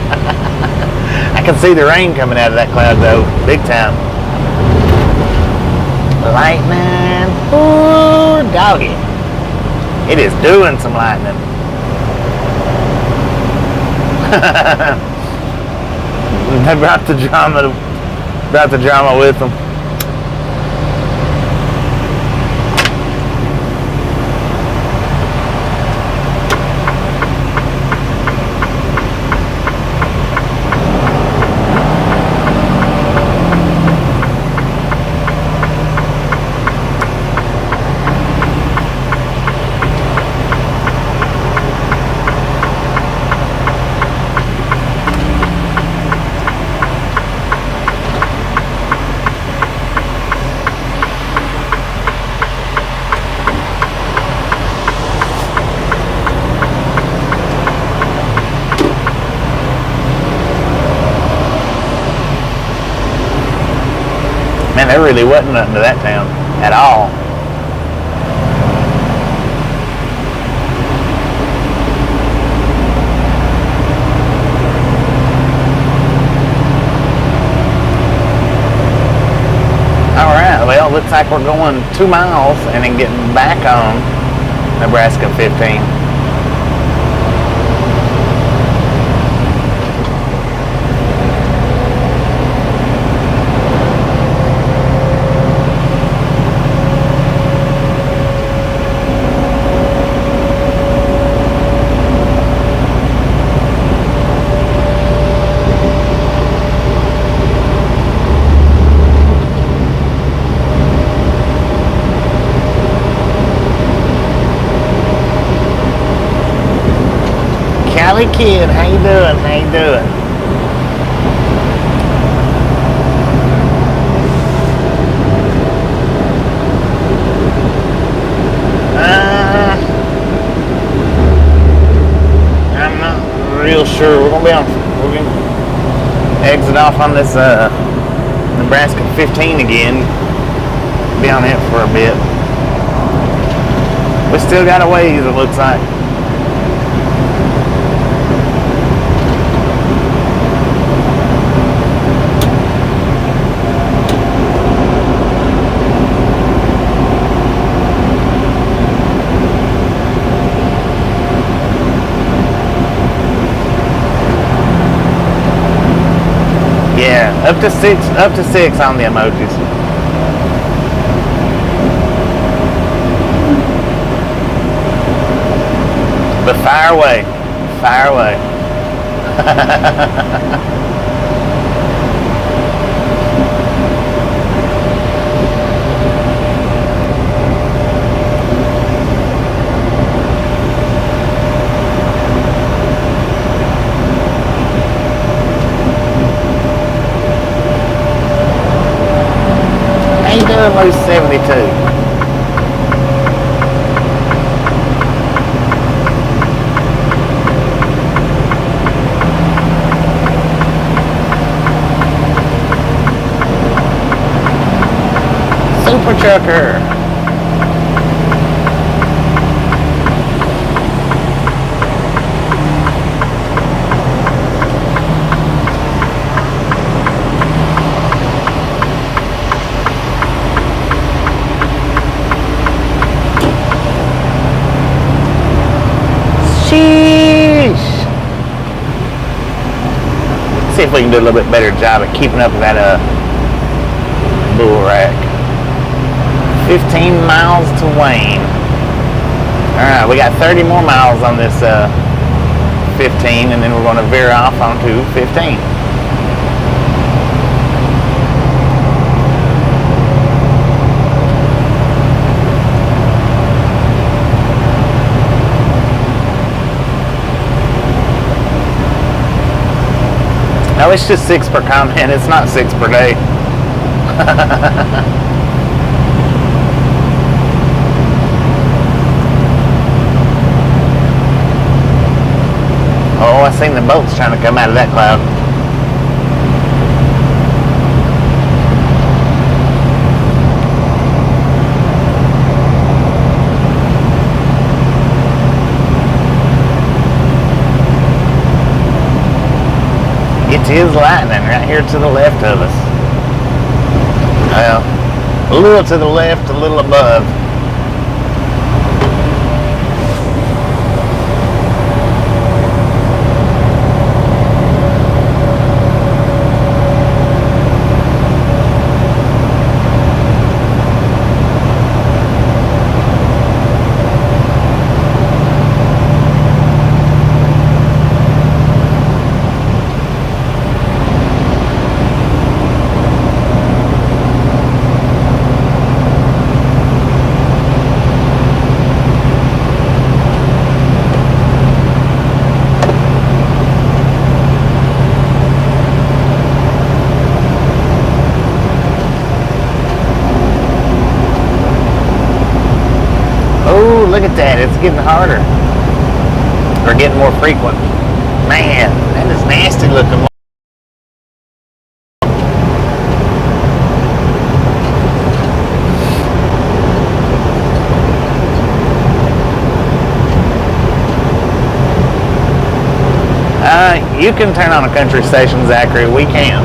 I can see the rain coming out of that cloud though, big time. Lightning, ooh, doggy. It is doing some lightning. They brought the drama with them. Man, there really wasn't nothing to that town at all. Alright, well, looks like we're going 2 miles and then getting back on Nebraska 15. Kid, how you doing? How you doing? I'm not real sure. We're gonna exit off on this Nebraska 15 again. Be on it for a bit. We still got a ways, it looks like. Yeah, up to six on the emojis. But fire away. Fire away. How you doing, Loose 72? Super Trucker. Sheesh. See if we can do a little bit better job at keeping up with that bull rack. 15 miles to Wayne. Alright, we got 30 more miles on this 15, and then we're going to veer off onto 15. No, it's just 6 per comment. It's not 6 per day. Oh, I seen the boats trying to come out of that cloud. It is lightning right here to the left of us. Well, a little to the left, a little above. Look at that, it's getting harder. Or getting more frequent. Man, that is nasty looking. You can turn on a country station, Zachary. We can.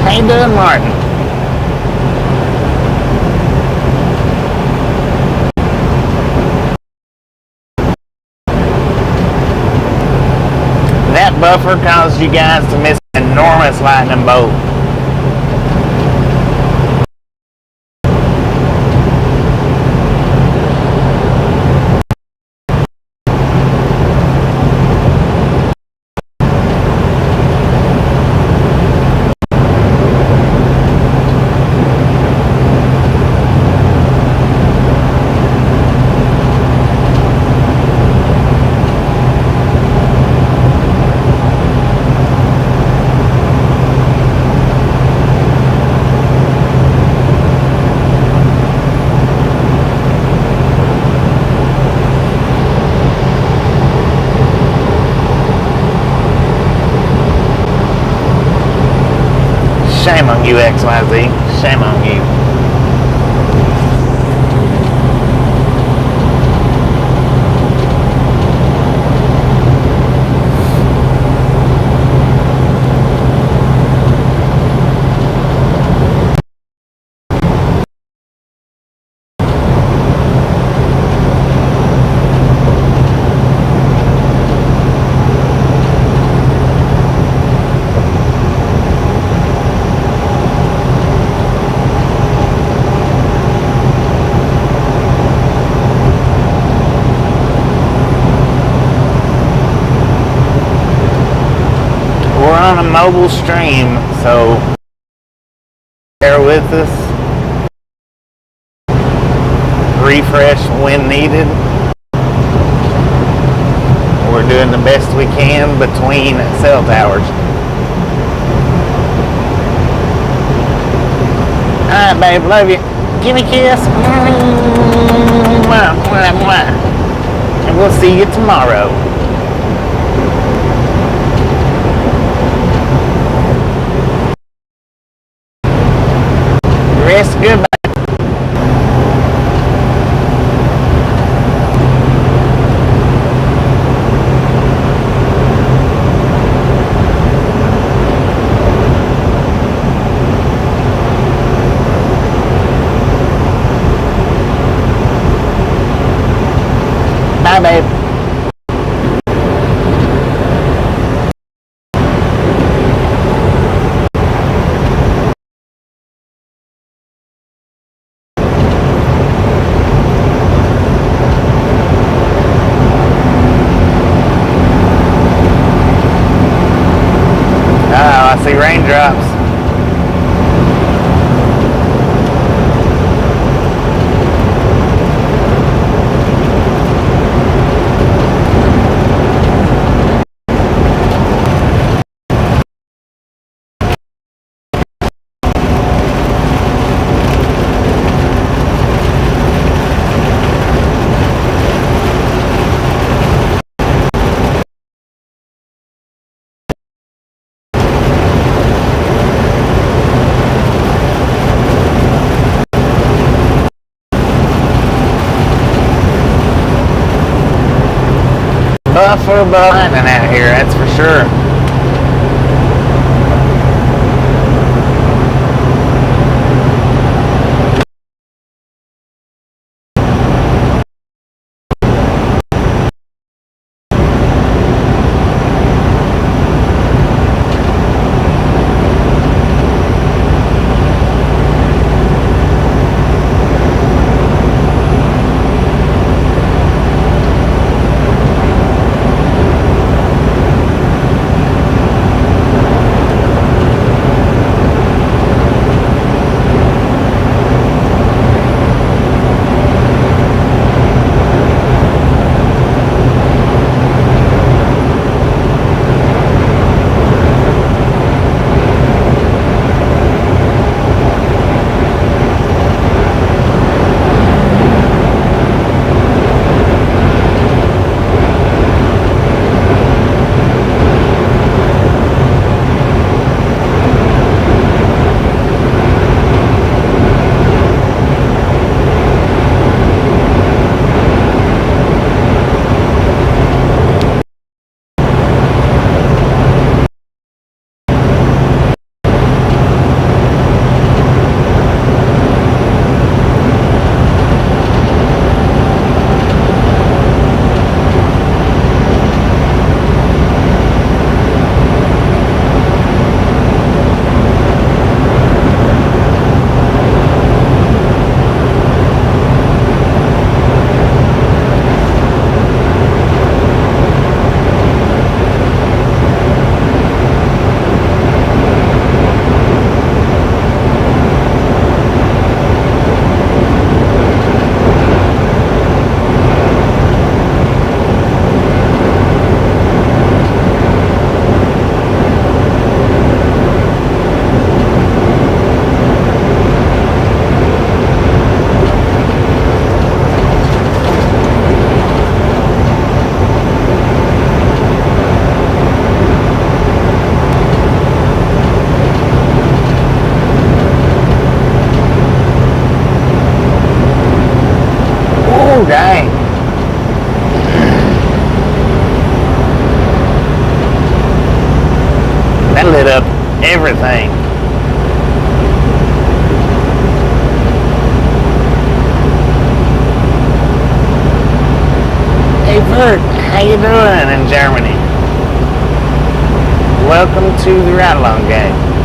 How you doing, Martin? That buffer caused you guys to miss an enormous lightning bolt. Shame on you, XYZ. Shame on you. On a mobile stream, so bear with us. Refresh when needed. We're doing the best we can between cell towers. Alright, babe, love you. Give me a kiss. Mwah, mwah, mwah. And we'll see you tomorrow. Rest good. see raindrops. For lightning out here, that's for sure. Dang. That lit up everything. Hey Bert, how you doing in Germany? Welcome to the Ride Along Gang.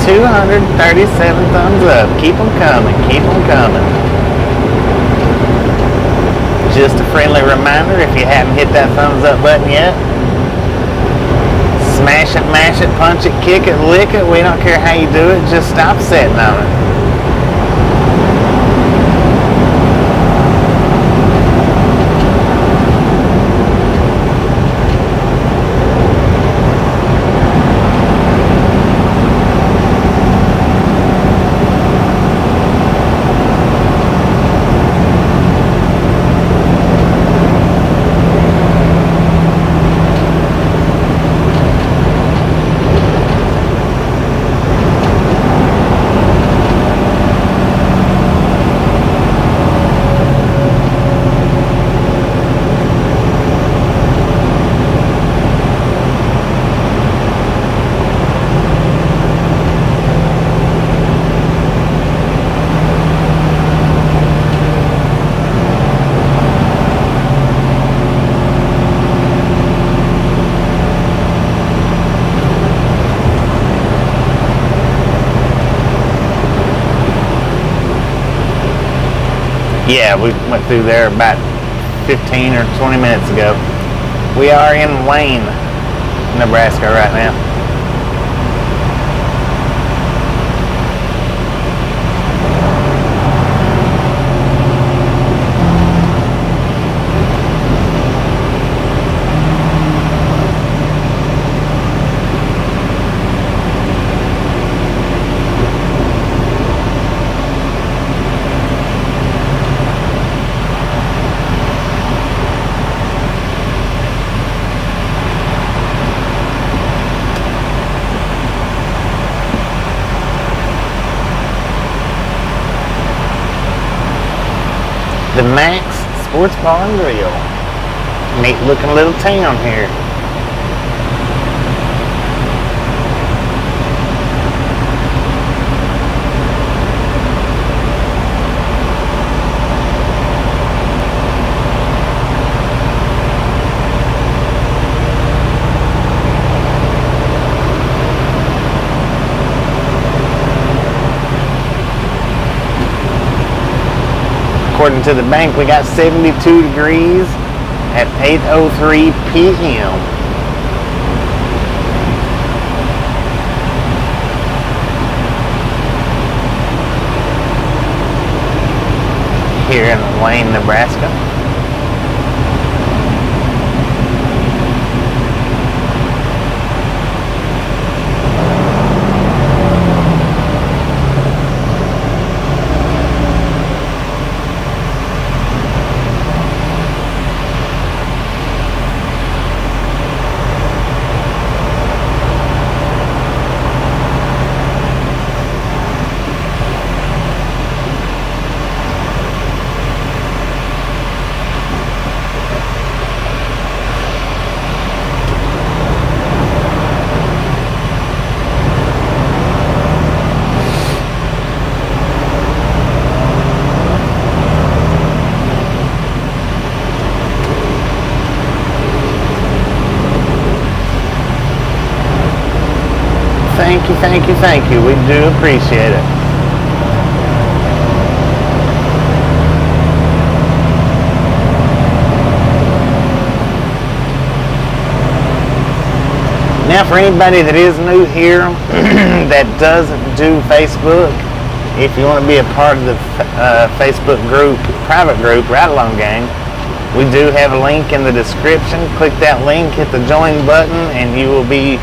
237 thumbs up. Keep them coming. Keep them coming. Just a friendly reminder, if you haven't hit that thumbs up button yet, smash it, mash it, punch it, kick it, lick it. We don't care how you do it. Just stop sitting on it. Yeah, we went through there about 15 or 20 minutes ago. We are in Wayne, Nebraska right now. The Max Sports Bar and Grill. Neat looking little town here. According to the bank, we got 72 degrees at 8:03 p.m. here in Wayne, Nebraska. Thank you. We do appreciate it. Now, for anybody that is new here, that doesn't do Facebook, if you want to be a part of the Facebook group, private group, Ride Along Gang, we do have a link in the description. Click that link, hit the join button, and you will be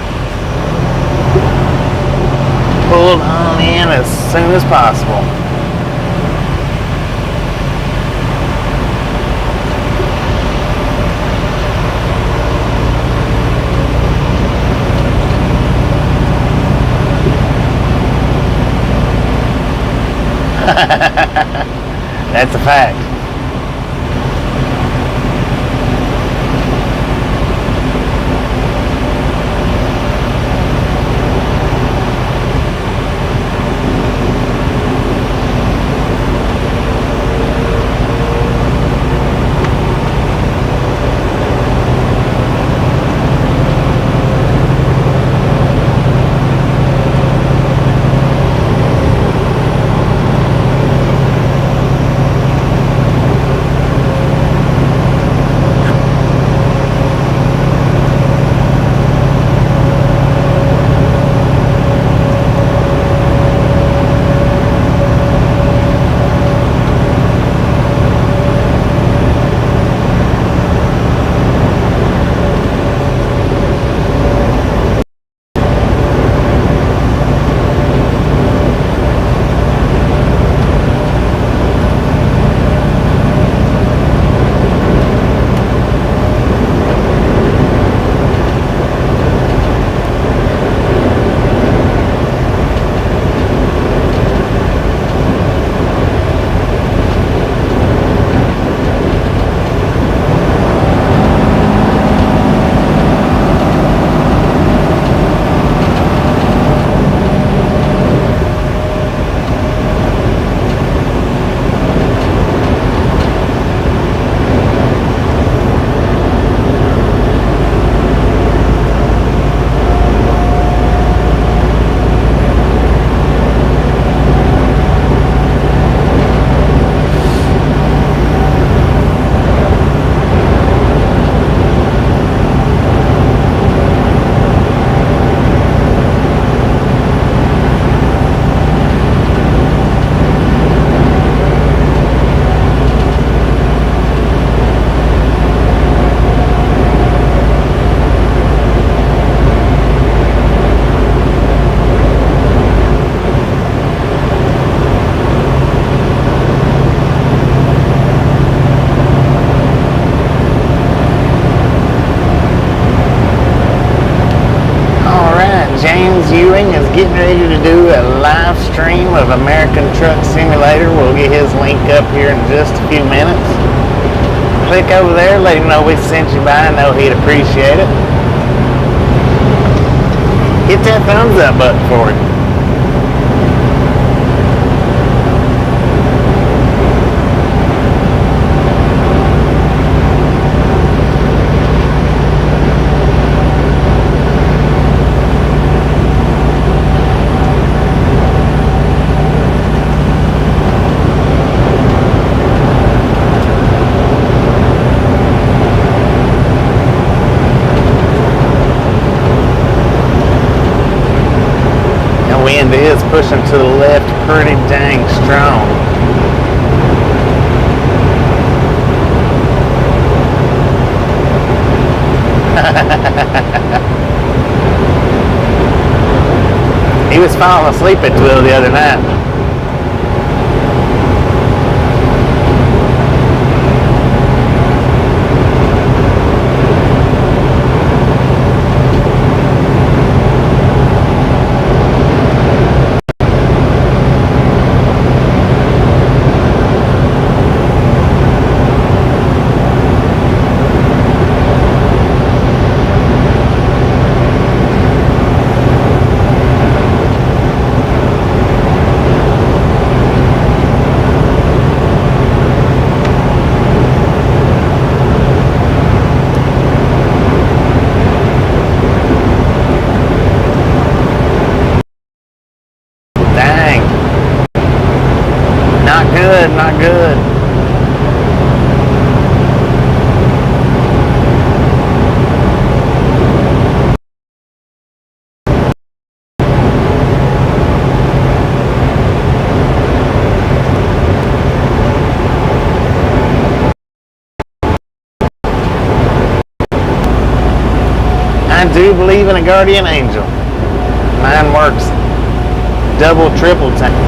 pulled on in as soon as possible. That's a fact. Schuyler. We'll get his link up here in just a few minutes. Click over there, let him know we sent you by. I know he'd appreciate it. Hit that thumbs up button for him. Wind is pushing to the left pretty dang strong. He was falling asleep at 12 the other night. Not good. I do believe in a guardian angel. Mine works double, triple time.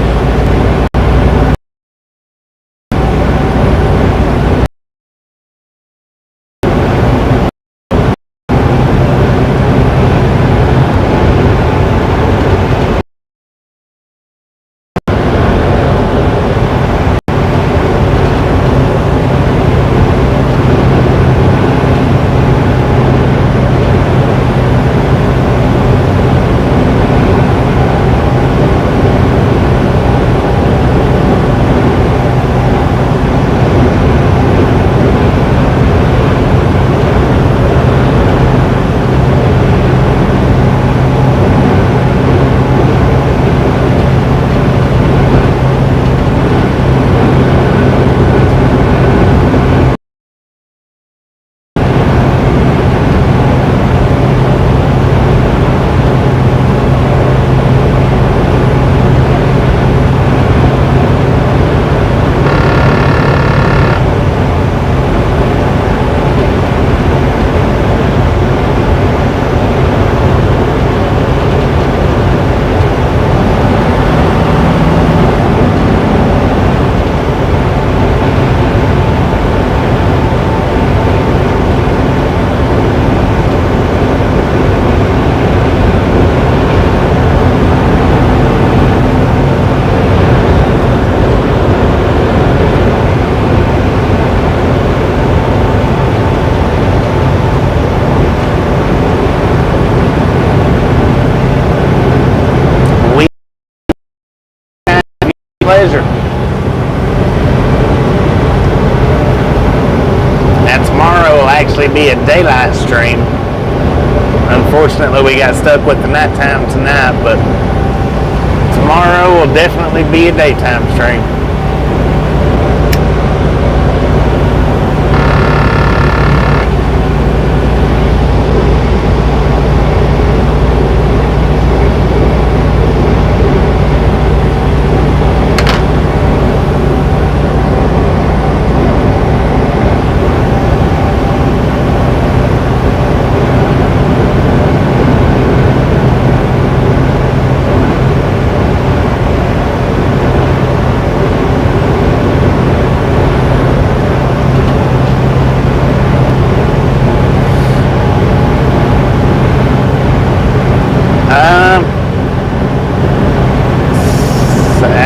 Pleasure. Now tomorrow will actually be a daylight stream. Unfortunately, we got stuck with the nighttime tonight, but tomorrow will definitely be a daytime stream.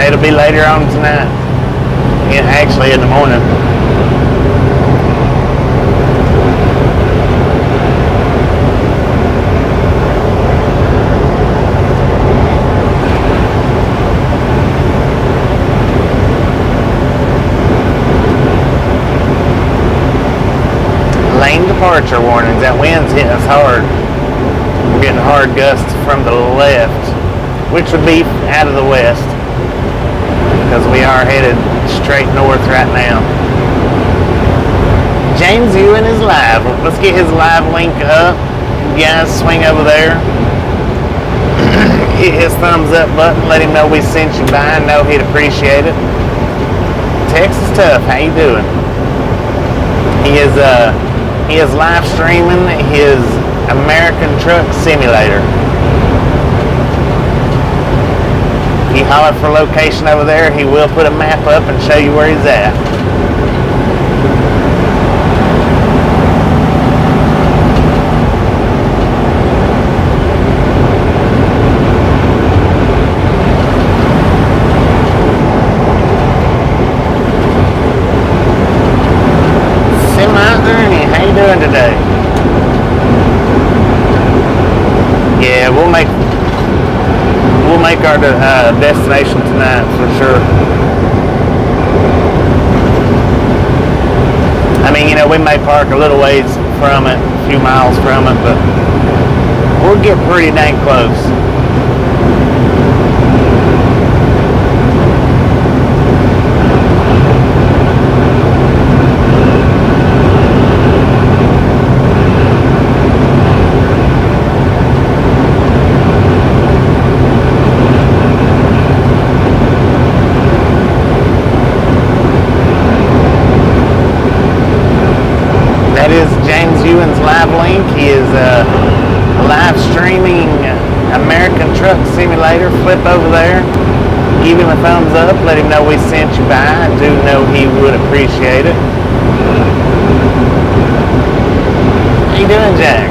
It'll be later on tonight. actually in the morning. Lane departure warnings. That wind's hitting us hard. We're getting hard gusts from the left, which would be out of the west, because we are headed straight north right now. James Ewan is live. Let's get his live link up. You guys swing over there. Hit his thumbs up button. Let him know we sent you by. I know he'd appreciate it. Texas Tough, how you doing? He is live streaming his American Truck Simulator. If you holler for location over there, he will put a map up and show you where he's at. Semi-Ernie, how you doing today? Yeah, we'll make our destination tonight for sure. I mean, you know, we may park a little ways from it, a few miles from it, but we'll get pretty dang close. He is live streaming American Truck Simulator. Flip over there, give him a thumbs up, let him know we sent you by. I do know he would appreciate it. How you doing, Jack?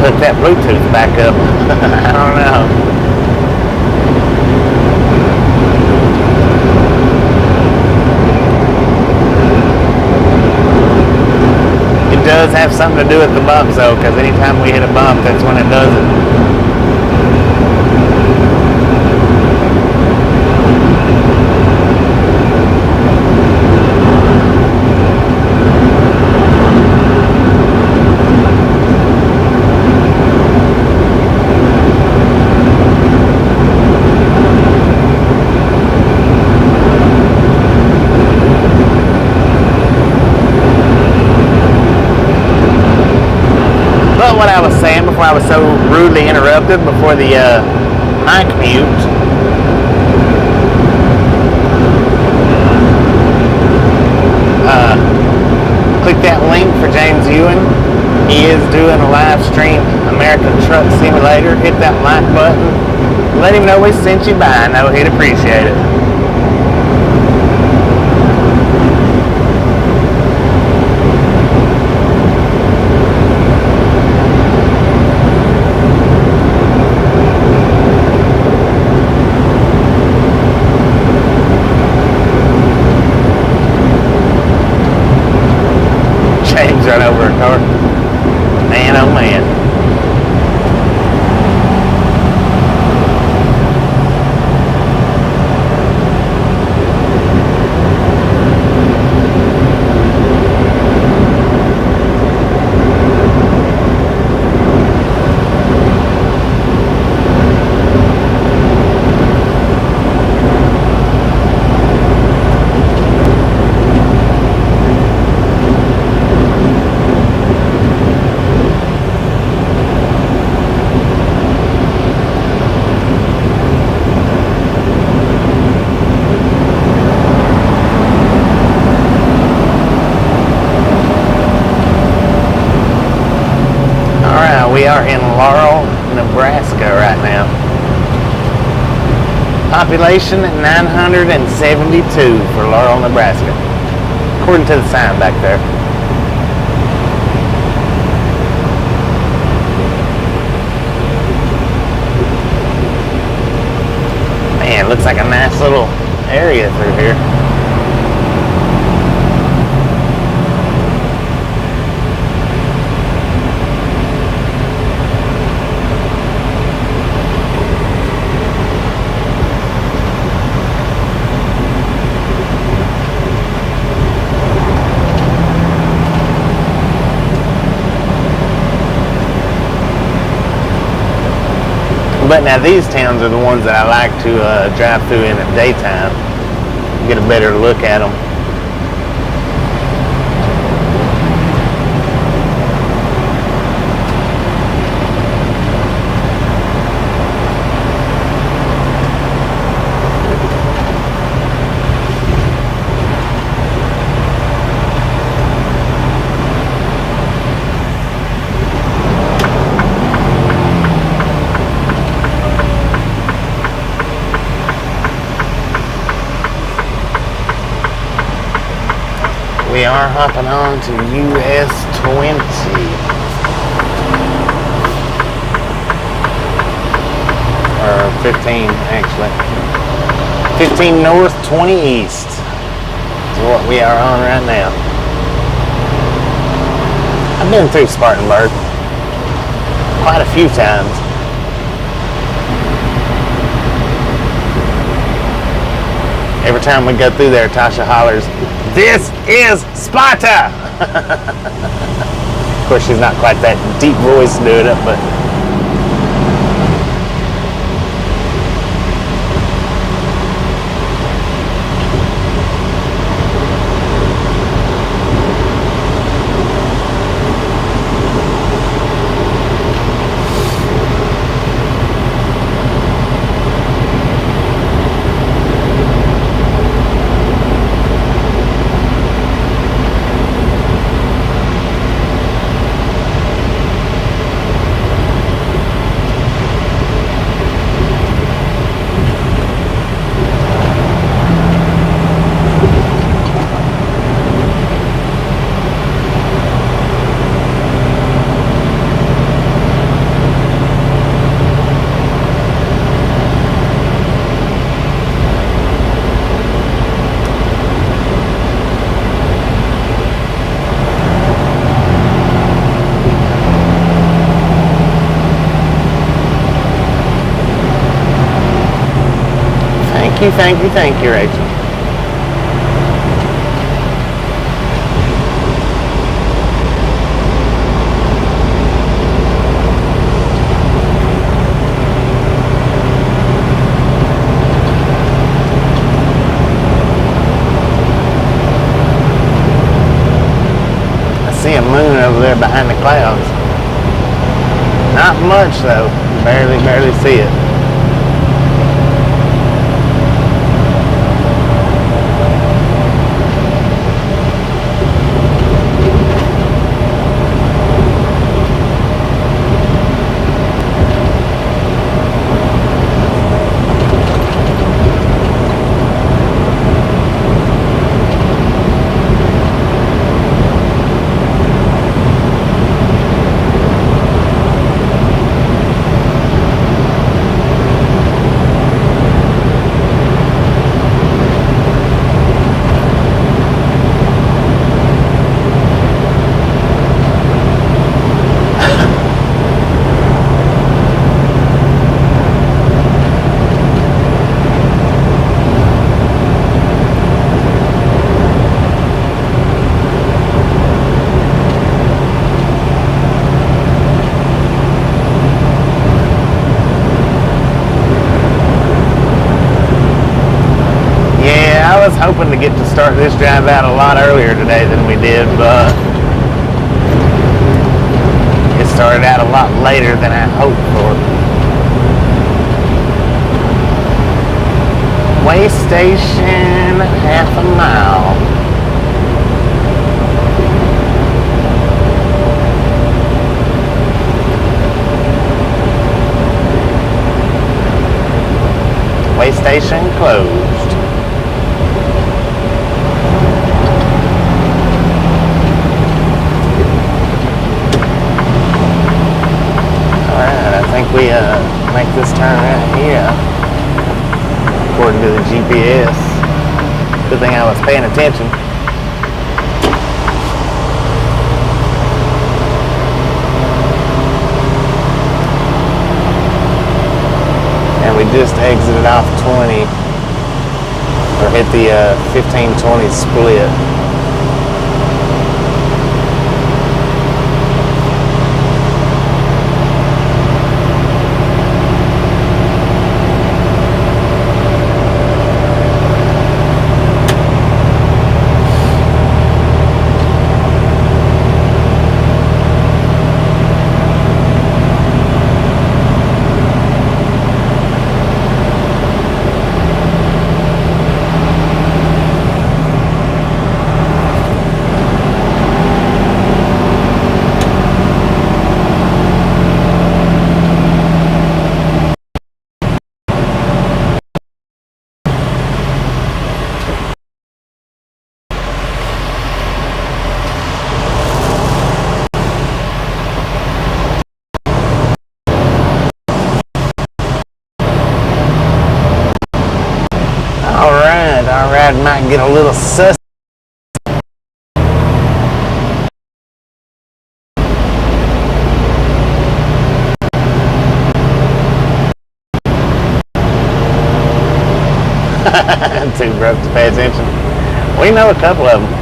Hook that Bluetooth back up. I don't know. It does have something to do with the bumps though, because anytime we hit a bump, that's when it does it. What I was saying before I was so rudely interrupted before the mic mute. Click that link for James Ewan. He is doing a live stream American Truck Simulator. Hit that like button. Let him know we sent you by. I know he'd appreciate it. Run over a car. Man, oh man. Population 972 for Laurel, Nebraska. According to the sign back there. Man, looks like a nice little area through here. But now these towns are the ones that I like to drive through in the daytime, get a better look at them. We are hopping on to US 20. Or 15, actually. 15 north, 20 east is what we are on right now. I've been through Spartanburg quite a few times. Every time we go through there, Tasha hollers, "This is Sparta!" Of course, she's not quite that deep voice doing it, but thank you, Rachel. I see a moon over there behind the clouds. Not much though, barely see it. Hoping to get to start this drive out a lot earlier today than we did, but it started out a lot later than I hoped for. Way station, half a mile. Way station closed. Alright, I think we make this turn right here. According to the GPS. Good thing I was paying attention. And we just exited off 20, or hit the 15-20 split. Our ride might get a little sus. Too broke to pay attention. We know a couple of them.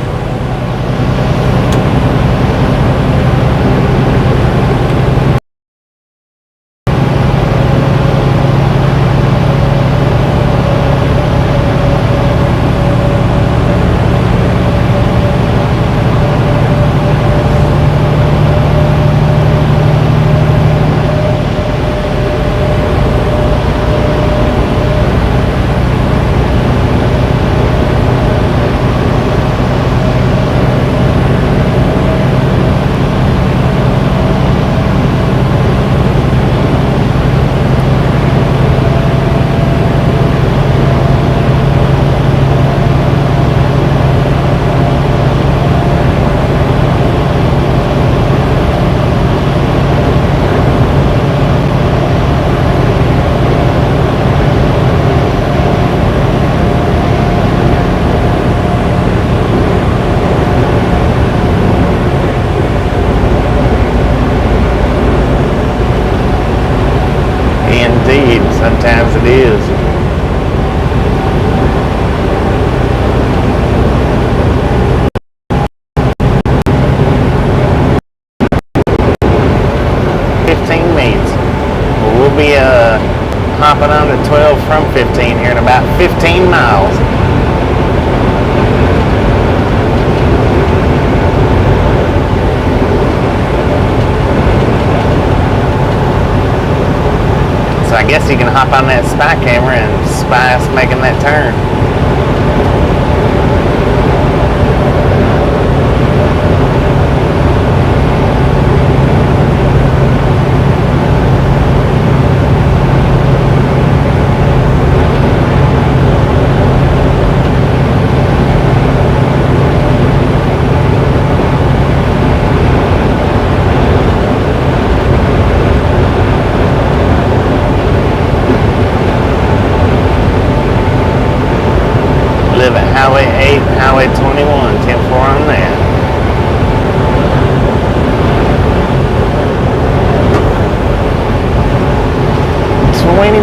Sometimes it is. We'll be hopping on to 12 from 15 here in about 15 miles. So I guess you can hop on that spy camera and spy us making that turn. Highway 8, Highway 21, 10-4 on that.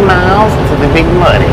Miles to the Big Muddy.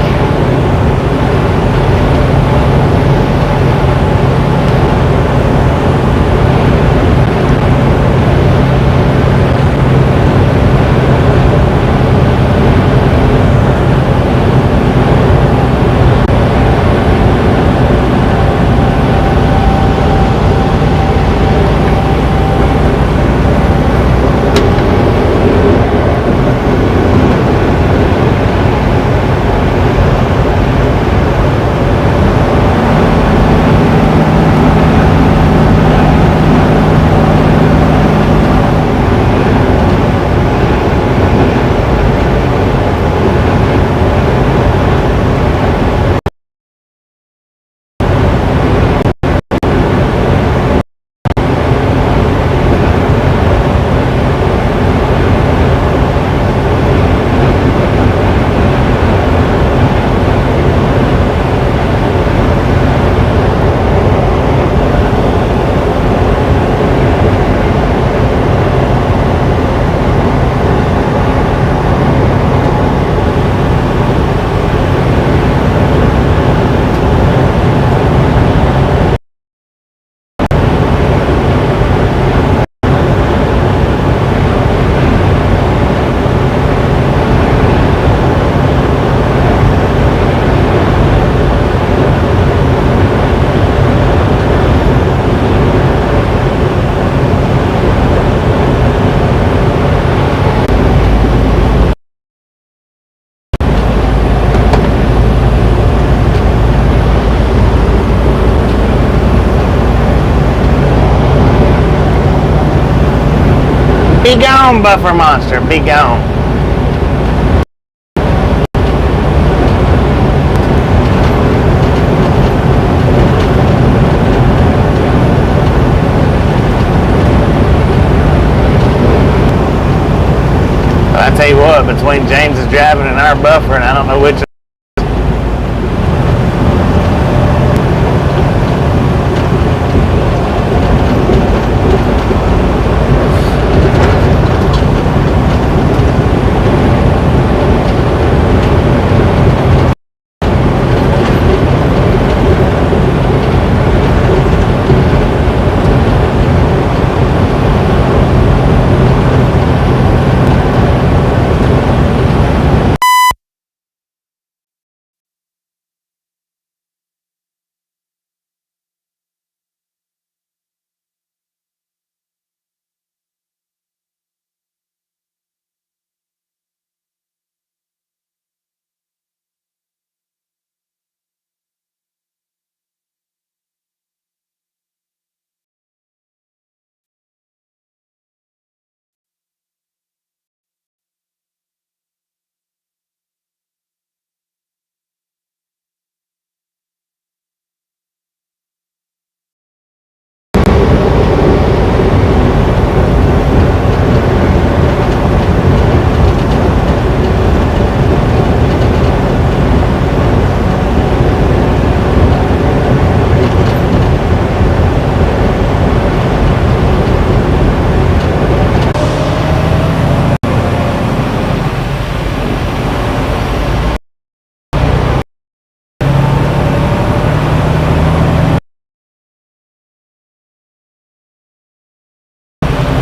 Be gone, buffer monster. Be gone. I tell you what, between James's driving and our buffer, and I don't know which.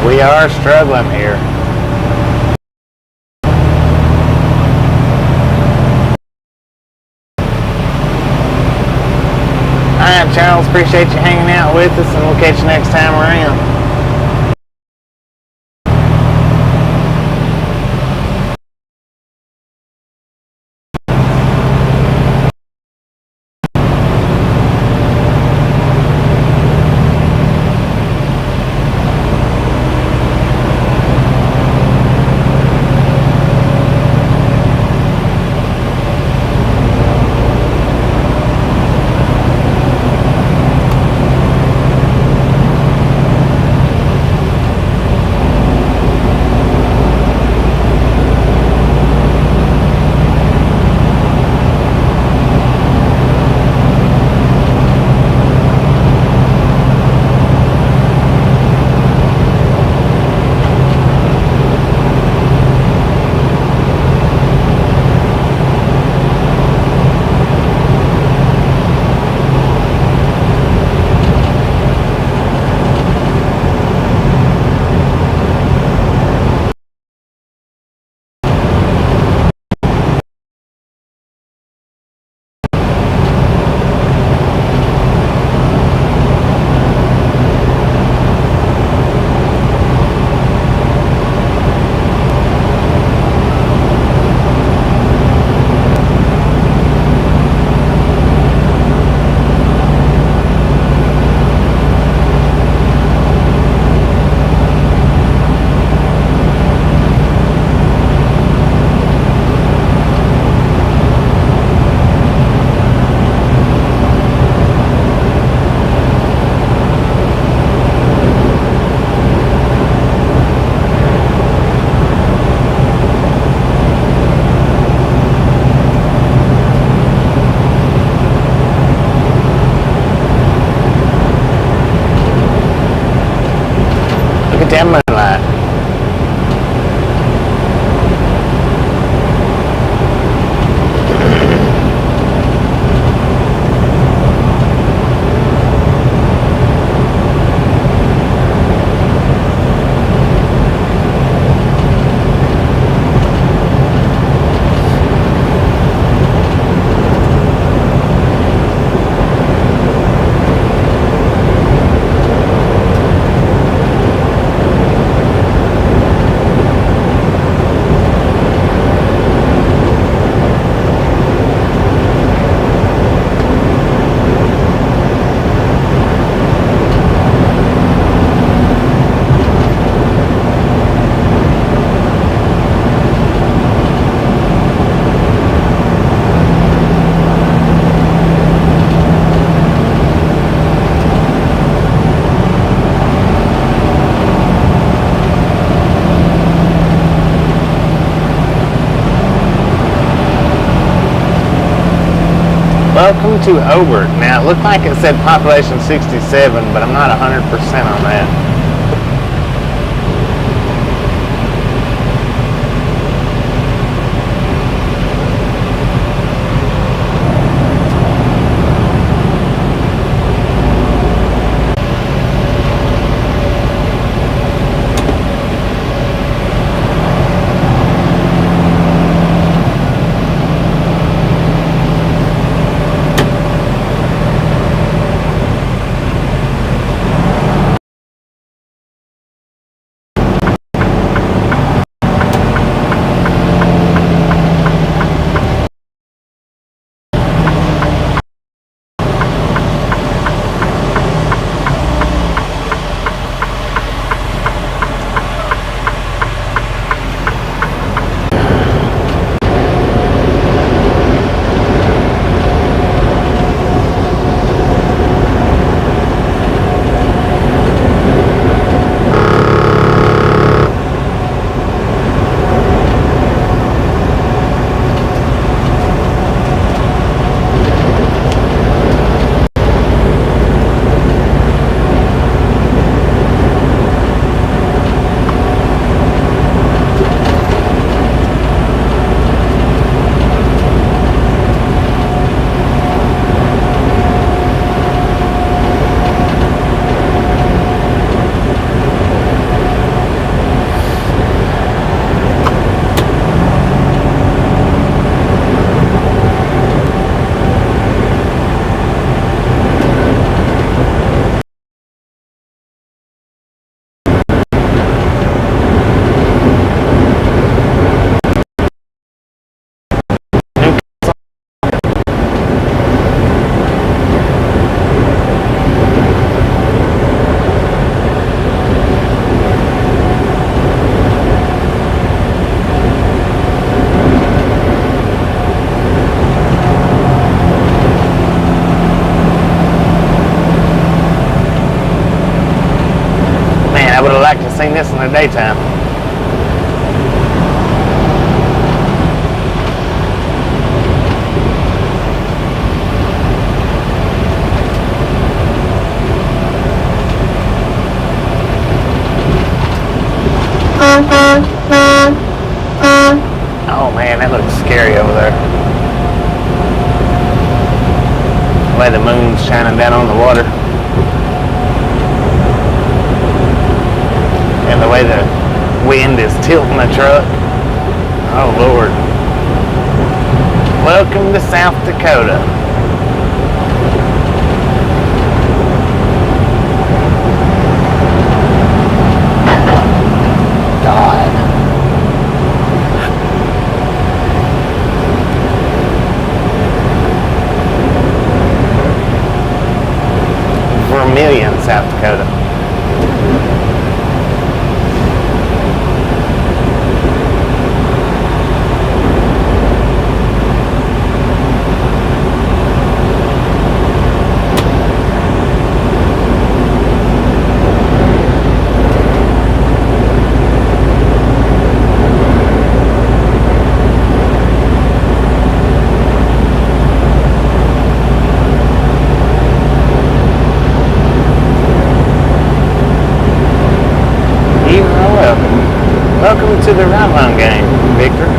We are struggling here. Alright, Charles, appreciate you hanging out with us, and we'll catch you next time around. Welcome to Obert. Now, it looked like it said population 67, but I'm not 100% on that. I would have liked to have seen this in the daytime. Oh man, that looks scary over there. The way the moon's shining down on the water. And the way the wind is tilting the truck. Oh Lord. Welcome to South Dakota. God. Vermilion, South Dakota. Welcome to the Ride-Along game, Victor.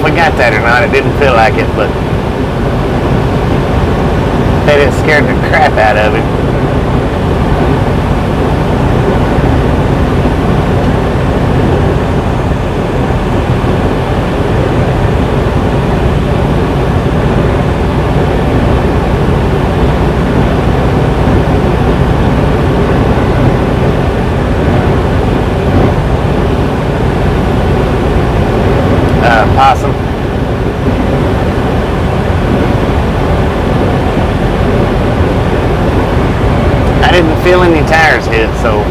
We got that or not, it didn't feel like it, but it scared the crap out of him. awesome. I didn't feel any tires hit, so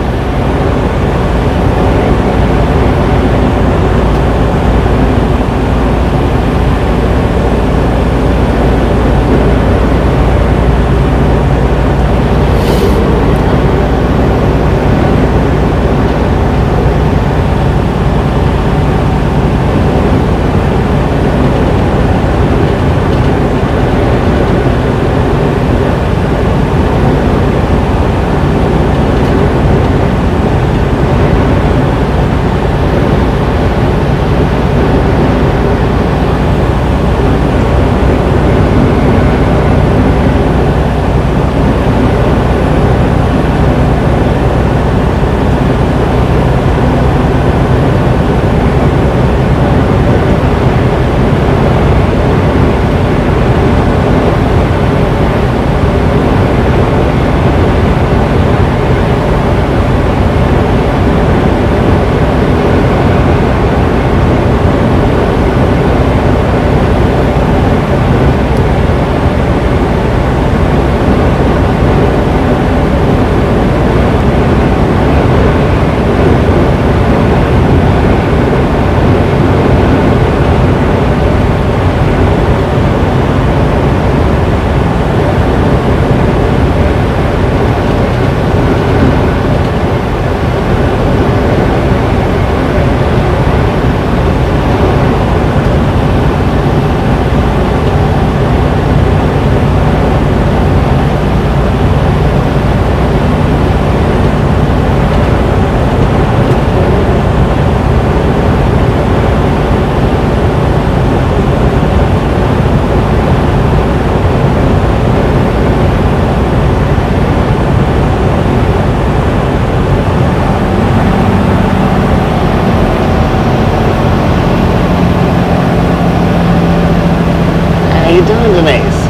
you doing, Denise?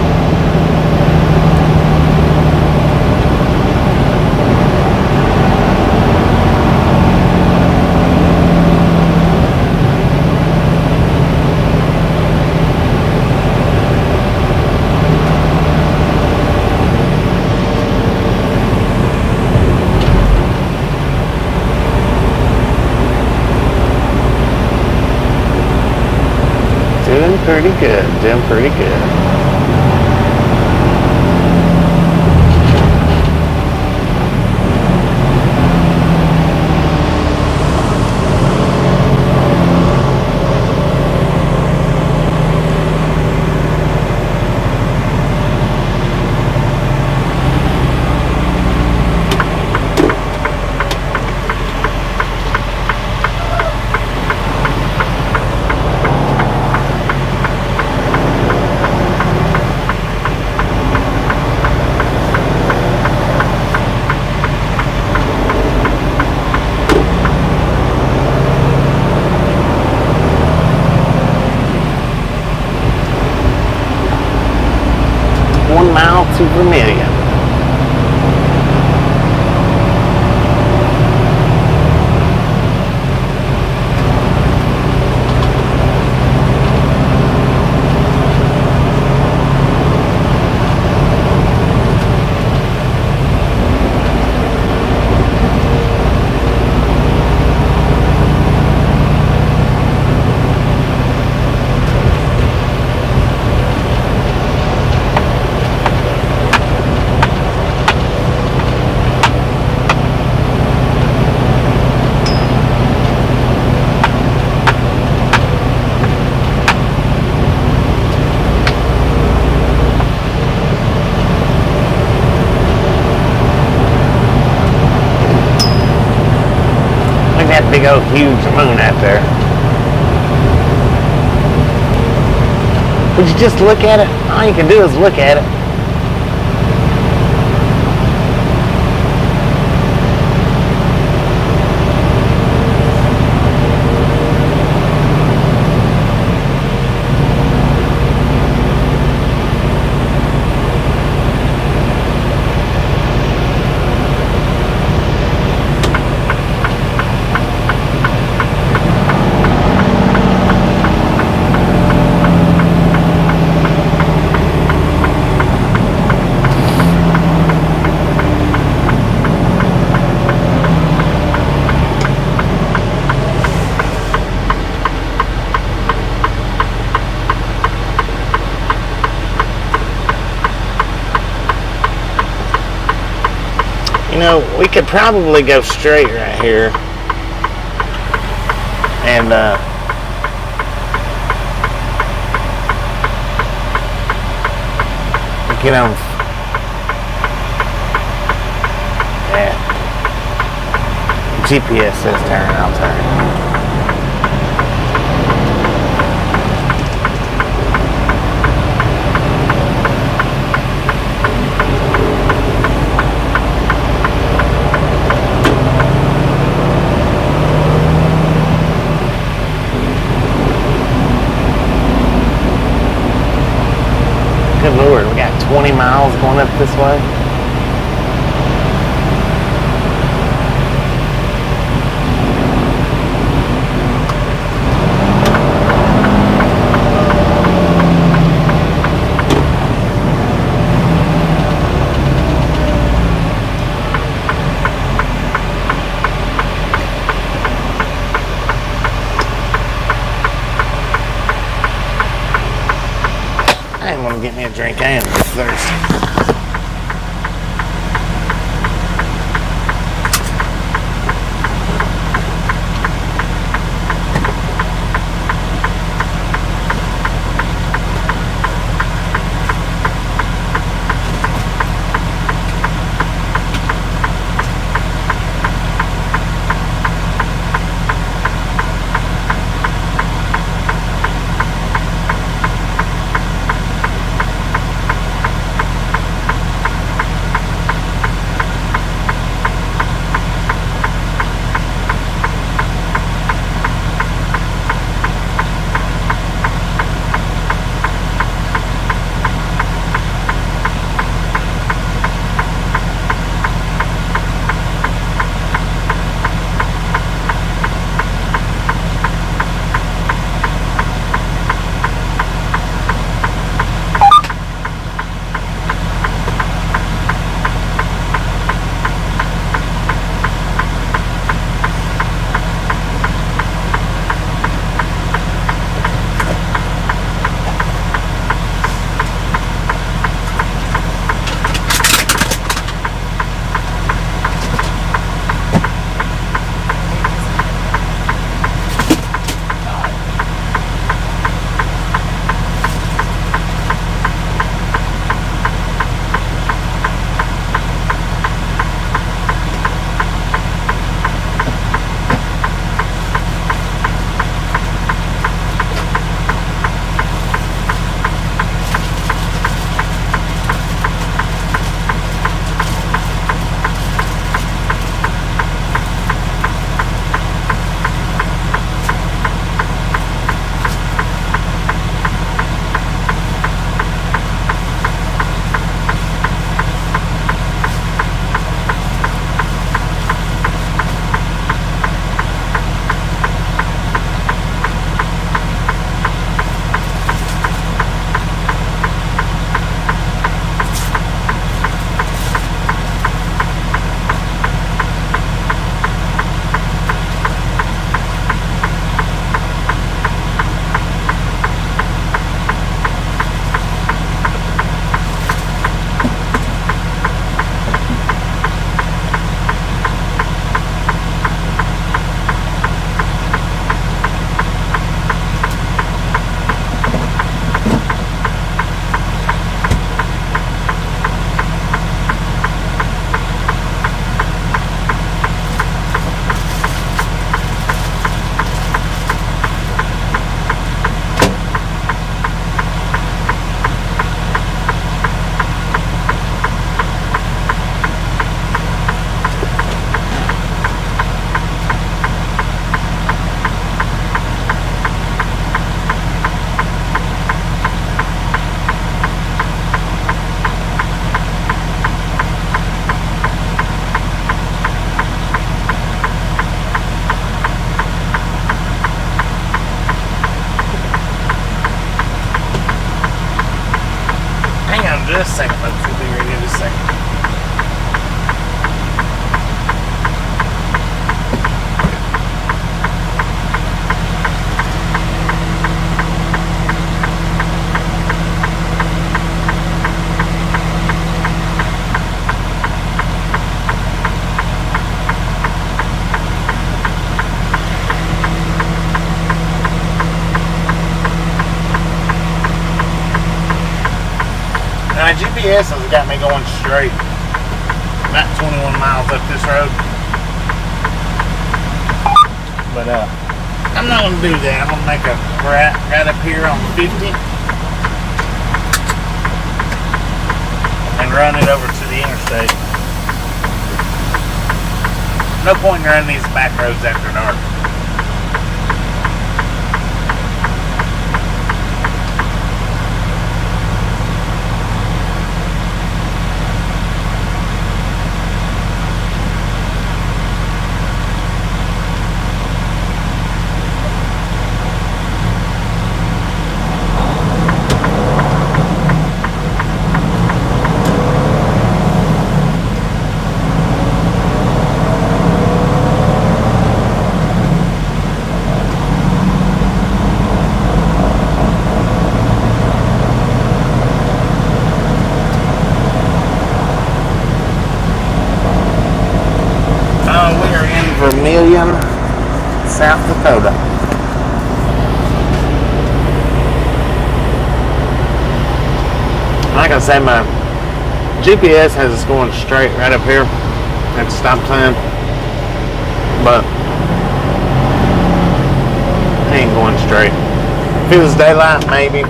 Doing pretty good, doing pretty good. To Vermilion. That big old huge moon out there. Would you just look at it? All you can do is look at it. You know, we could probably go straight right here and get on. Yeah. GPS says turn, I'll turn. Good Lord, we got 20 miles going up this way. I didn't want to get me a drink. I am thirsty. Just a second, folks. We'll be ready in just a second. Now, my GPS has got me going straight. About 21 miles up this road. But, I'm not going to do that. I'm going to make a right up here on 50. And run it over to the interstate. No point in running these back roads after dark. South Dakota. Like I say, my GPS has us going straight right up here at stop sign, but I ain't going straight. If it was daylight, maybe.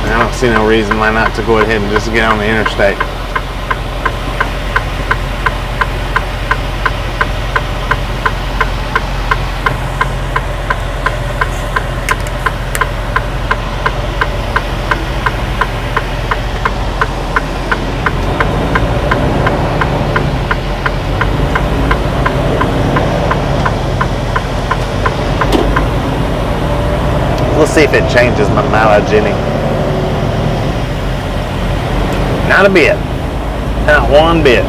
I don't see no reason why not to go ahead and just get on the interstate. We'll see if it changes my mileage any. Not a bit. Not one bit.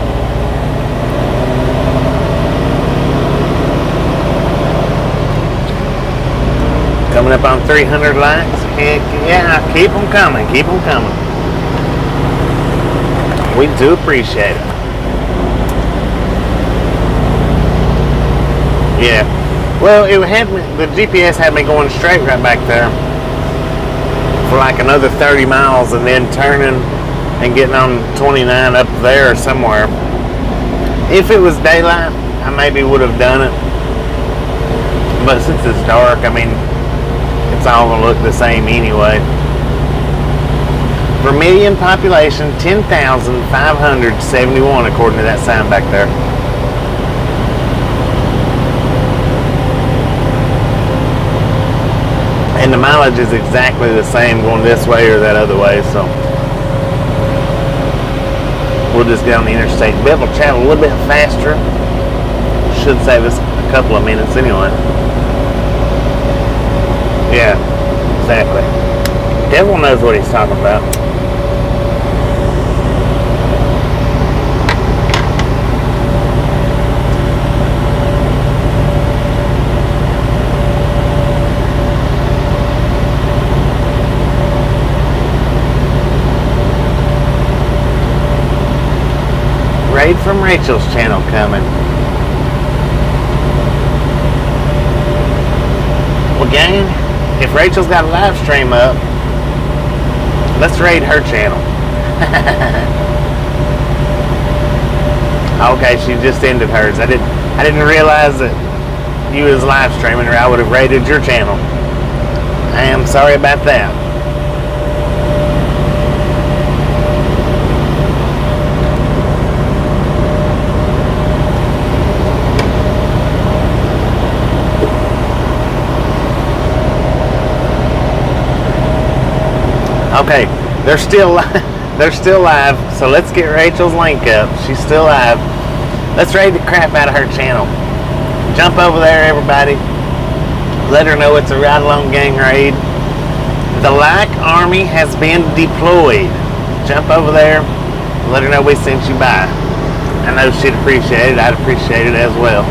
Coming up on 300 likes. Heck yeah, keep them coming. Keep them coming. We do appreciate it. Yeah. Well, it had me, the GPS had me going straight right back there for like another 30 miles and then turning and getting on 29 up there somewhere. If it was daylight, I maybe would have done it. But since it's dark, I mean, it's all going to look the same anyway. Vermilion population, 10,571 according to that sign back there. And the mileage is exactly the same going this way or that other way, so we'll just get on the interstate. Be able to travel a little bit faster. Should save us a couple of minutes anyway. Yeah, exactly. Devil knows what he's talking about. Raid from Rachel's channel coming. Well, gang, if Rachel's got a live stream up, let's raid her channel. Okay, she just ended hers. I didn't realize that you was live streaming, or I would have raided your channel. I am sorry about that. Okay, they're still live, so let's get Rachel's link up. She's still live. Let's raid the crap out of her channel. Jump over there, everybody. Let her know it's a ride along gang raid. The like army has been deployed. Jump over there. Let her know we sent you by. I know she'd appreciate it. I'd appreciate it as well.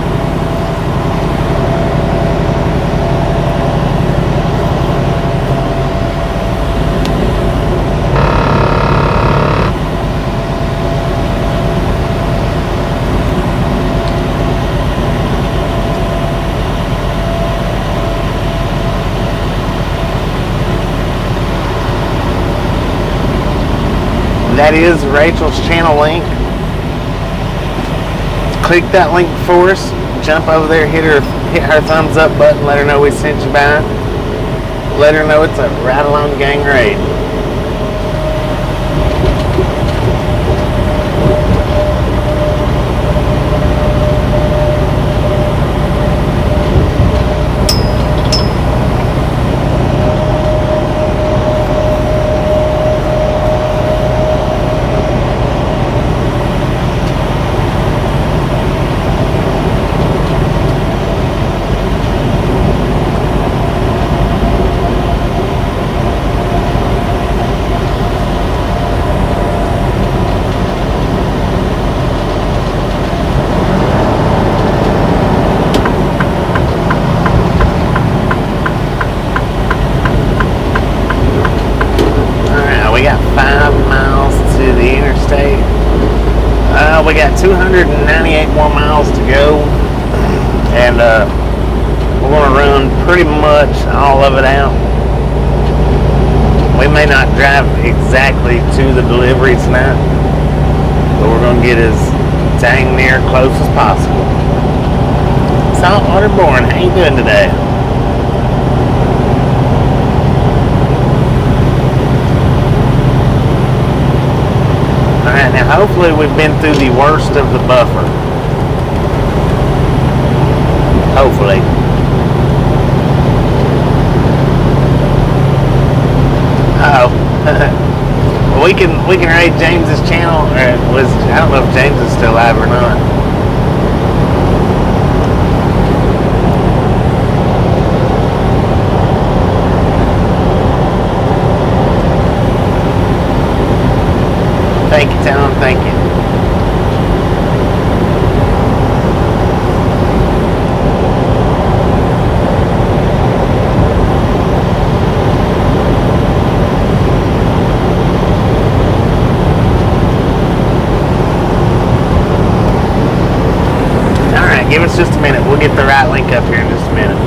That is Rachel's channel link. Click that link for us. Jump over there, hit her thumbs up button, let her know we sent you by. Let her know it's a Ride Along Gang raid. We got 5 miles to the interstate. We got 298 more miles to go, and we're going to run pretty much all of it out. We may not drive exactly to the delivery tonight, but we're going to get as dang near close as possible. Saltwater Born, how you doing today? Alright, now hopefully we've been through the worst of the buffer. Hopefully. Uh-oh. Well, we can raid James's channel. I don't know if James is still live or not. Thank you, Tom. Thank you. Alright, give us just a minute. We'll get the right link up here in just a minute.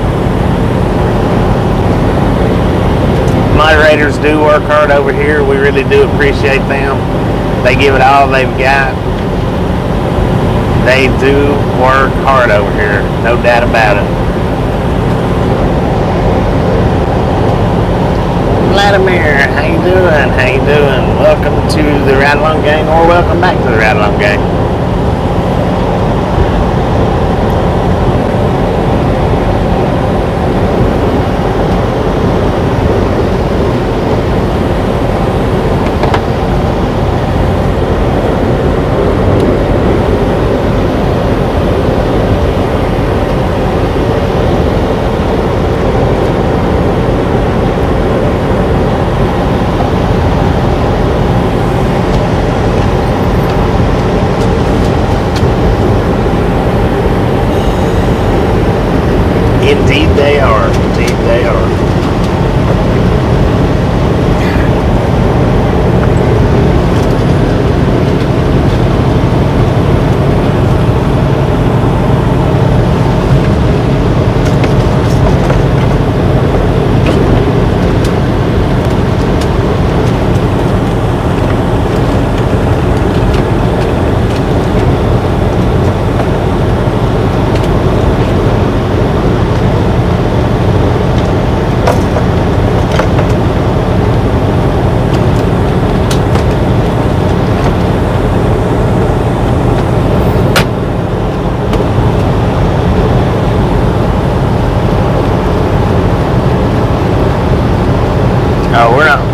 Moderators do work hard over here. We really do appreciate them. They give it all they've got. They do work hard over here, no doubt about it. Vladimir, how you doing? How you doing? Welcome to the Ride Along Gang, or welcome back to the Ride Along Gang. Indeed they are. Indeed they are.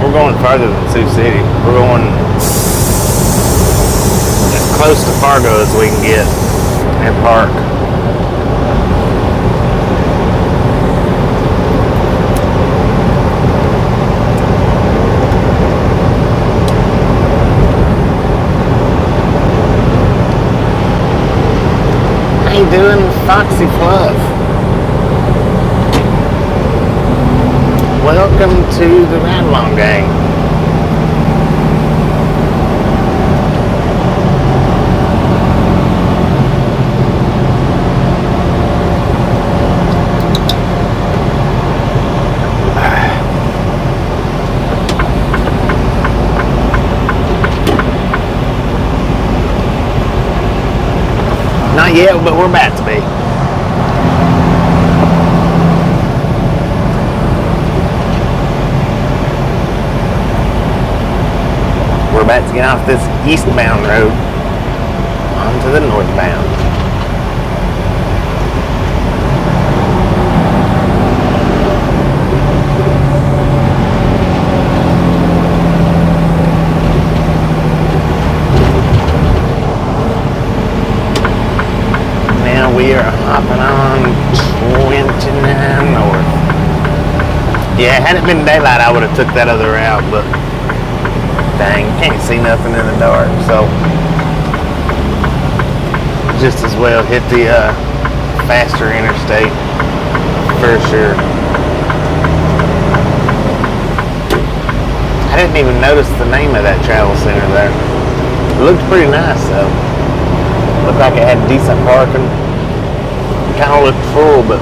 We're going farther than Sioux City. We're going as close to Fargo as we can get and park. How you doing, Foxy Fluff? Welcome to the Ride Along Gang. yet, but we're about to be. We're about to get off this eastbound road onto the northbound. Now we are hopping on 29 north. Yeah, had it been daylight, I would have took that other route, but dang, can't see nothing in the dark, so just as well hit the faster interstate for sure. I didn't even notice the name of that travel center there. It looked pretty nice though. Looked like it had decent parking. Kind of looked full, but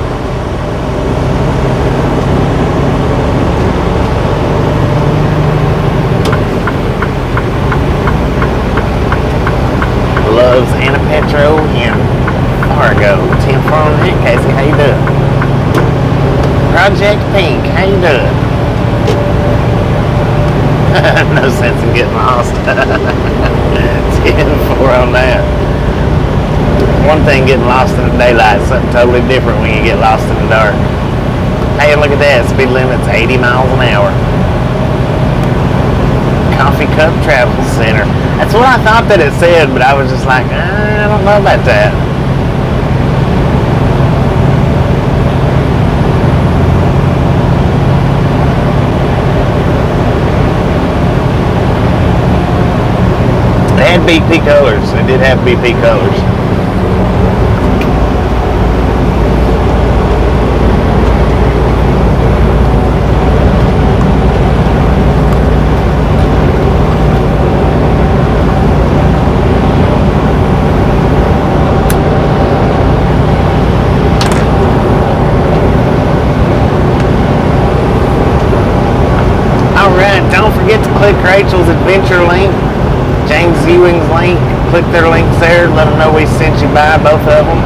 Loves Anna Petro in Fargo. 10-4 on that, Casey. How you doing? Project Pink. How you doing? No sense in getting lost. 10-4 on that. One thing getting lost in the daylight, something totally different when you get lost in the dark. Hey, look at that. Speed limit's 80 miles an hour. Coffee Cup Travel Center. That's what I thought that it said, but I was just like, I don't know about that. They had BP colors. They did have BP colors. Click Rachel's adventure link, James Ewing's link. Click their links there. Let them know we sent you by, both of them.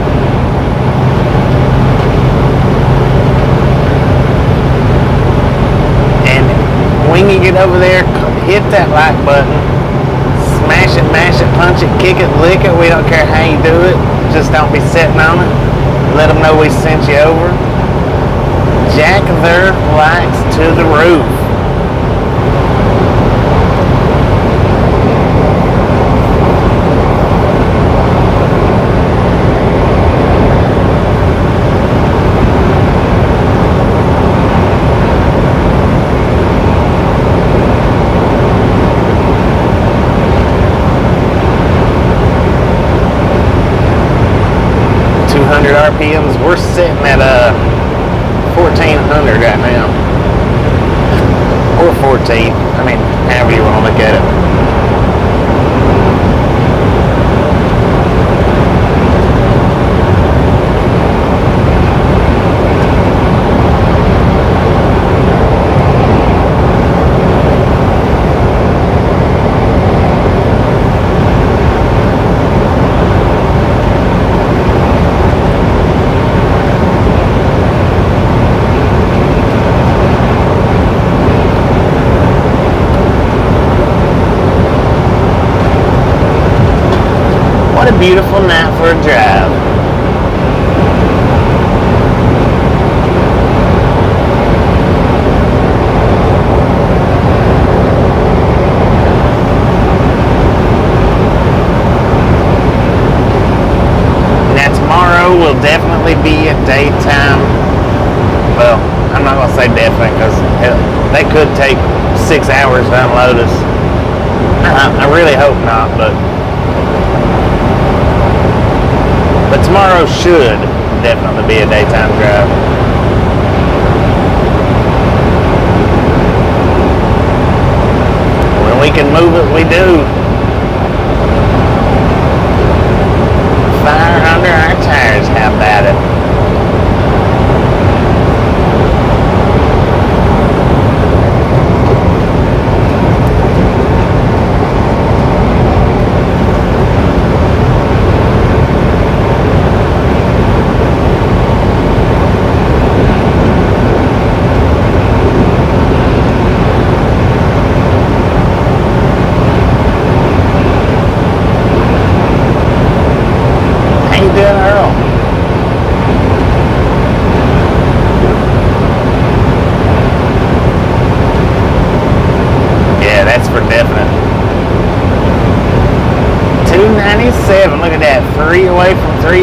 And when you get over there, hit that like button. Smash it, mash it, punch it, kick it, lick it. We don't care how you do it. Just don't be sitting on it. Let them know we sent you over. Jack their likes to the roof. RPMs, we're sitting at 1400 right now, or 14. I mean, however you want to look at it. What a beautiful night for a drive. Now tomorrow will definitely be a daytime. Well, I'm not going to say definitely because they could take 6 hours to unload us. I really hope not, but tomorrow should definitely be a daytime drive. When we can move it, we do. Fire under our tires, how about it?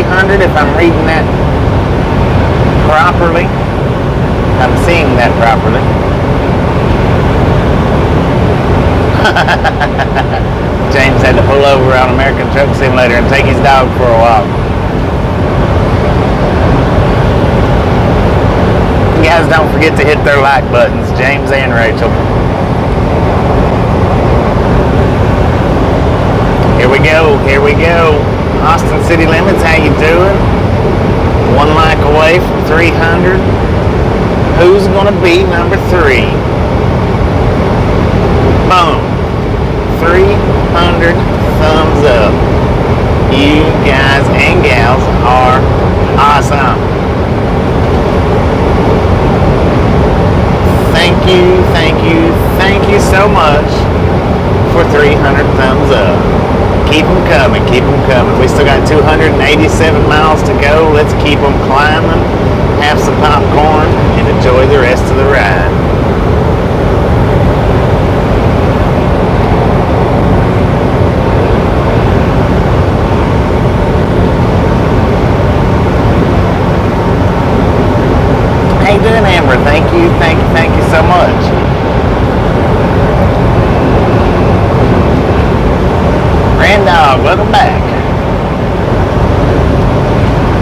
300 if I'm reading that properly. I'm seeing that properly. James had to pull over on American Truck Simulator and take his dog for a walk. You guys don't forget to hit their like buttons, James and Rachel. Here we go, here we go. Austin City Limits, how you doing? 1 like away from 300. Who's gonna be number 3? Boom. 300 thumbs up. You guys and gals are awesome. Thank you, thank you, thank you so much for 300 thumbs up. Keep them coming, keep them coming. We still got 287 miles to go. Let's keep them climbing, have some popcorn, and enjoy the rest of the ride. How you doing, Amber? Thank you so much. Dog, welcome back.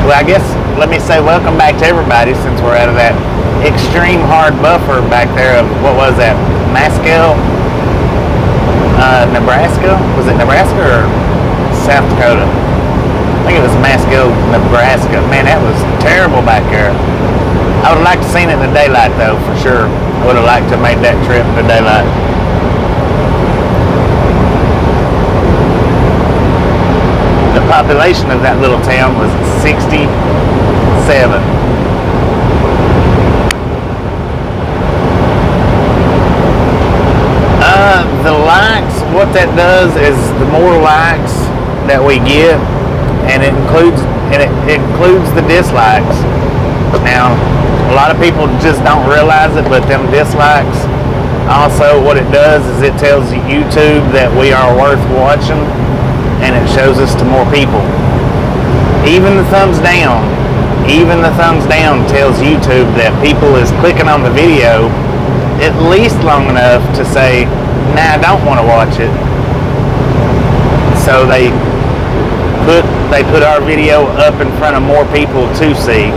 Well, I guess let me say welcome back to everybody since we're out of that extreme hard buffer back there of, what was that, Maskell, Nebraska? Was it Nebraska or South Dakota? I think it was Maskell, Nebraska. Man, that was terrible back there. I would have liked to have seen it in the daylight though, for sure. I would have liked to have made that trip in the daylight. The population of that little town was 67. The likes, what that does is the more likes that we get, and it includes the dislikes. Now, a lot of people just don't realize it, but them dislikes, also what it does is it tells YouTube that we are worth watching, and it shows us to more people. Even the thumbs down tells YouTube that people is clicking on the video at least long enough to say, nah, I don't want to watch it. So they put our video up in front of more people to see.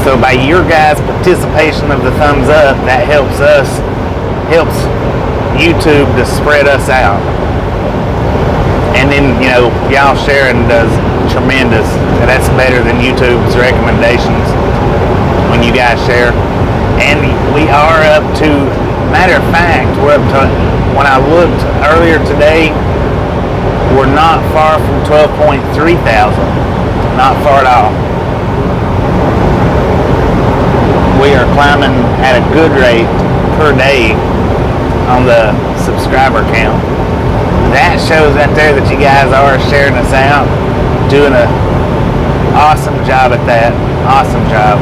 So by your guys' participation of the thumbs up, that helps YouTube to spread us out. And then, you know, y'all sharing does tremendous. And that's better than YouTube's recommendations when you guys share. And we are up to, matter of fact, we're up to, when I looked earlier today, we're not far from 12.3 thousand. Not far at all. We are climbing at a good rate per day on the subscriber count. That shows right there that you guys are sharing us out, doing an awesome job at that. Awesome job.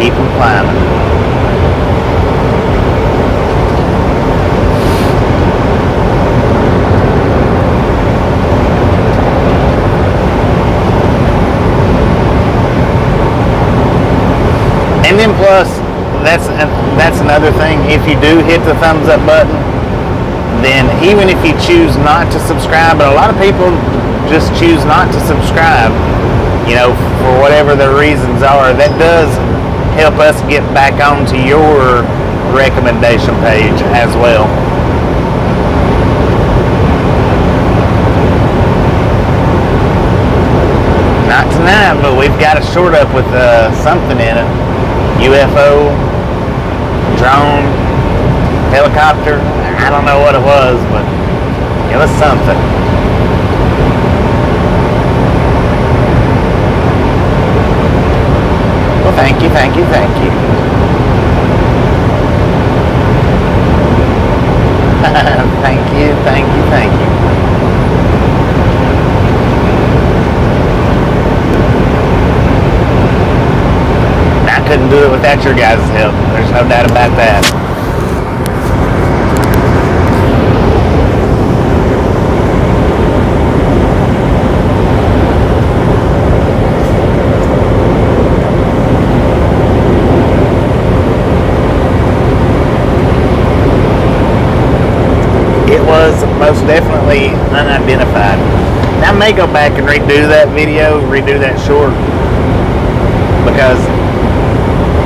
Keep them climbing. And then plus, that's another thing. If you do hit the thumbs up button, then even if you choose not to subscribe, but a lot of people just choose not to subscribe, you know, for whatever their reasons are, that does help us get back onto your recommendation page as well. Not tonight, but we've got a short up with something in it. UFO, drone, helicopter. I don't know what it was, but it was something. Thank you, thank you, thank you. Thank you, thank you, thank you. I couldn't do it without your guys' help. There's no doubt about that. It was most definitely unidentified. Now I may go back and redo that video, redo that short, because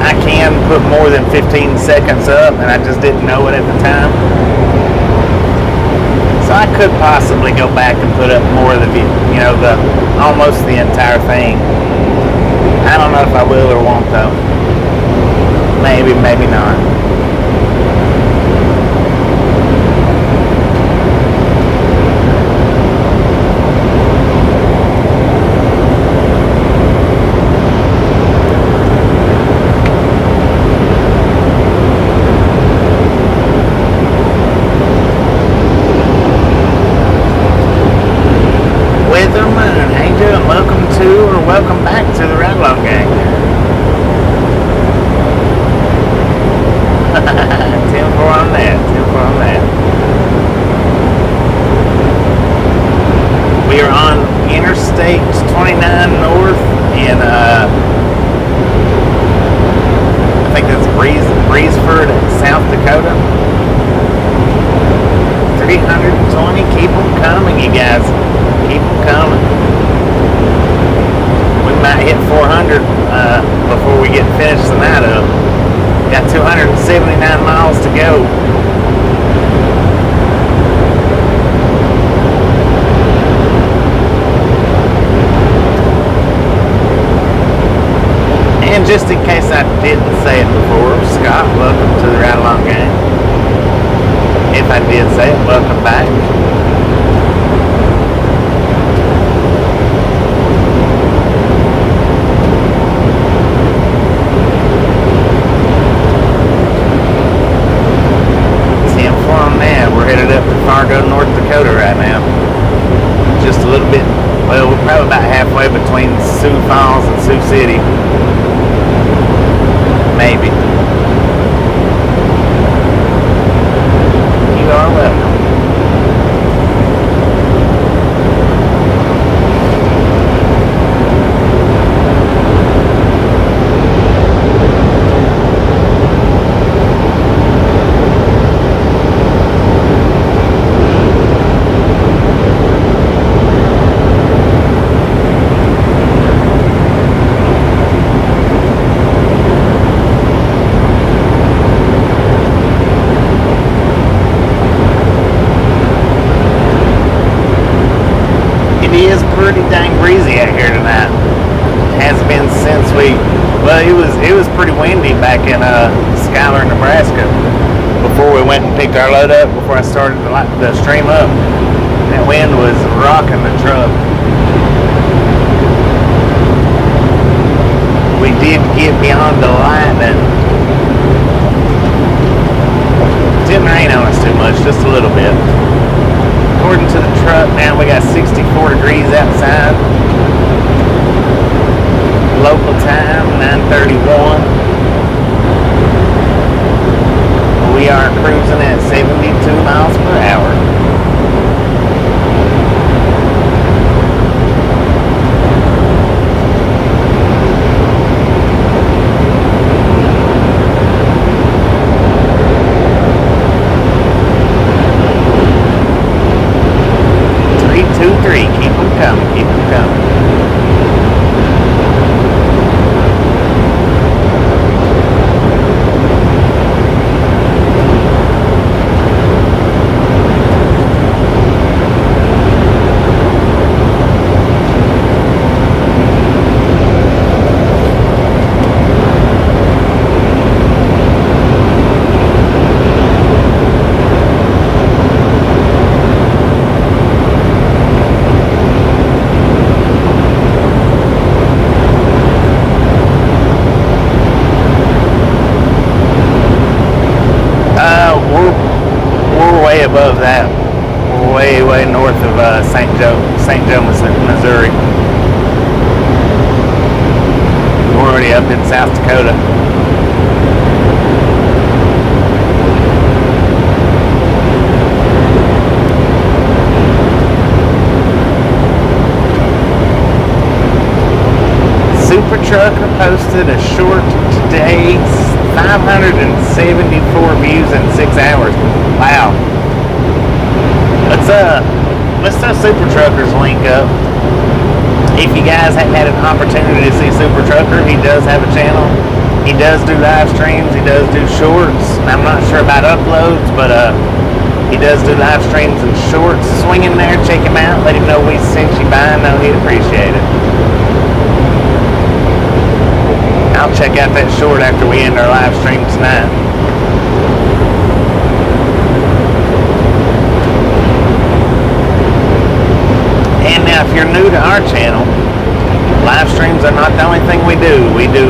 I can put more than 15 seconds up, and I just didn't know it at the time. So I could possibly go back and put up more of the, almost the entire thing. I don't know if I will or won't though. Maybe, maybe not. Welcome back to the Red Log Gang. 10-4 on that. 10-4 on that. We are on Interstate 29 North in I think that's Breezeford, South Dakota. 320. Keep them coming, you guys. Keep them coming. Might hit 400 before we get finished the night up. Got 279 miles to go. And just in case I didn't say it before, Scott, welcome to the Ride Along Gang. If I did say it, welcome back. We're headed up to Fargo, North Dakota right now. Just a little bit, well, we're probably about halfway between Sioux Falls and Sioux City. Maybe. You are welcome. Pretty dang breezy out here tonight. Has been since it was pretty windy back in Schuyler, Nebraska before we went and picked our load up, before I started the stream up. That wind was rocking the truck. We did get beyond the lightning. It didn't rain on us too much, just a little bit. According to the truck now, we got 64 degrees outside. Local time, 9:31. We are cruising at 72 miles per hour. Keep them coming, keep them coming. Dakota. Super Trucker posted a short today, 574 views in 6 hours. Wow. Let's Super Truckers link up. If you guys hadn't had an opportunity to see Super Trucker, he does have a channel. He does do live streams. He does do shorts. I'm not sure about uploads, but he does do live streams and shorts. Swing in there, check him out. Let him know we sent you by. I know he'd appreciate it. I'll check out that short after we end our live stream tonight. And now, if you're new to our channel, live streams are not the only thing we do. We do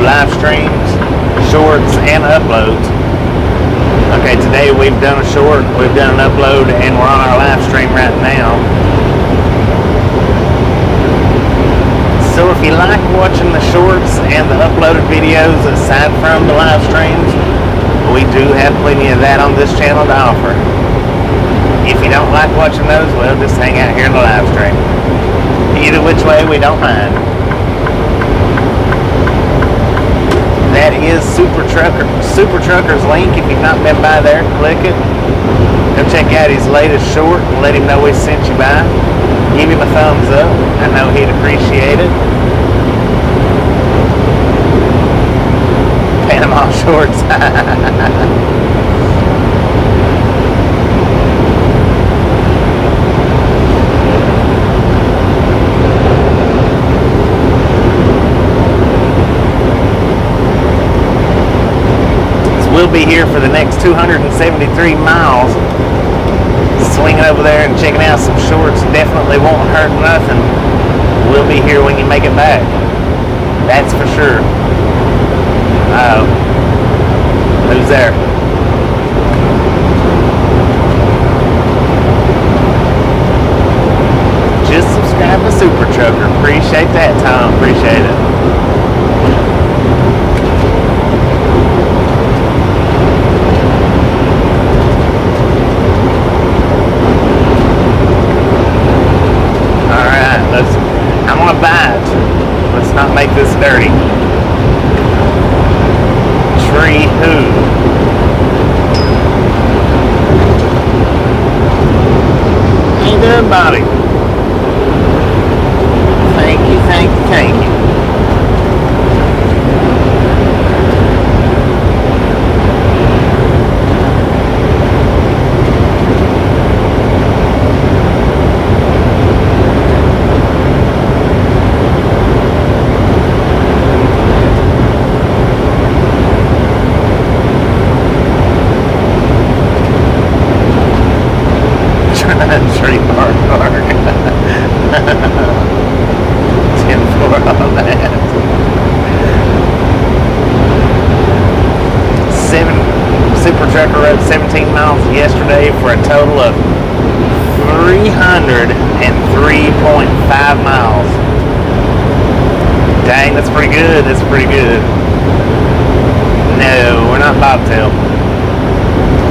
live streams, shorts, and uploads. Okay, today we've done a short, we've done an upload, and we're on our live stream right now. So if you like watching the shorts and the uploaded videos aside from the live streams, we do have plenty of that on this channel to offer. If you don't like watching those, well, just hang out here in the live stream. Either which way, we don't mind. That is Super Trucker's link. If you've not been by there, click it. Go check out his latest short and let him know we sent you by. Give him a thumbs up. I know he'd appreciate it. Panama shorts. We'll be here for the next 273 miles. Swinging over there and checking out some shorts definitely won't hurt nothing. We'll be here when you make it back. That's for sure. Who's there? Just subscribe to Super Trucker. Appreciate that, Tom. Appreciate it. I'm gonna bite. Let's not make this dirty. Tree who? Hey there, buddy. Thank you, thank you, thank you. Tree park. 10-4 on that. Super Trucker rode 17 miles yesterday for a total of 303.5 miles. Dang, that's pretty good. That's pretty good. No, we're not bobtail.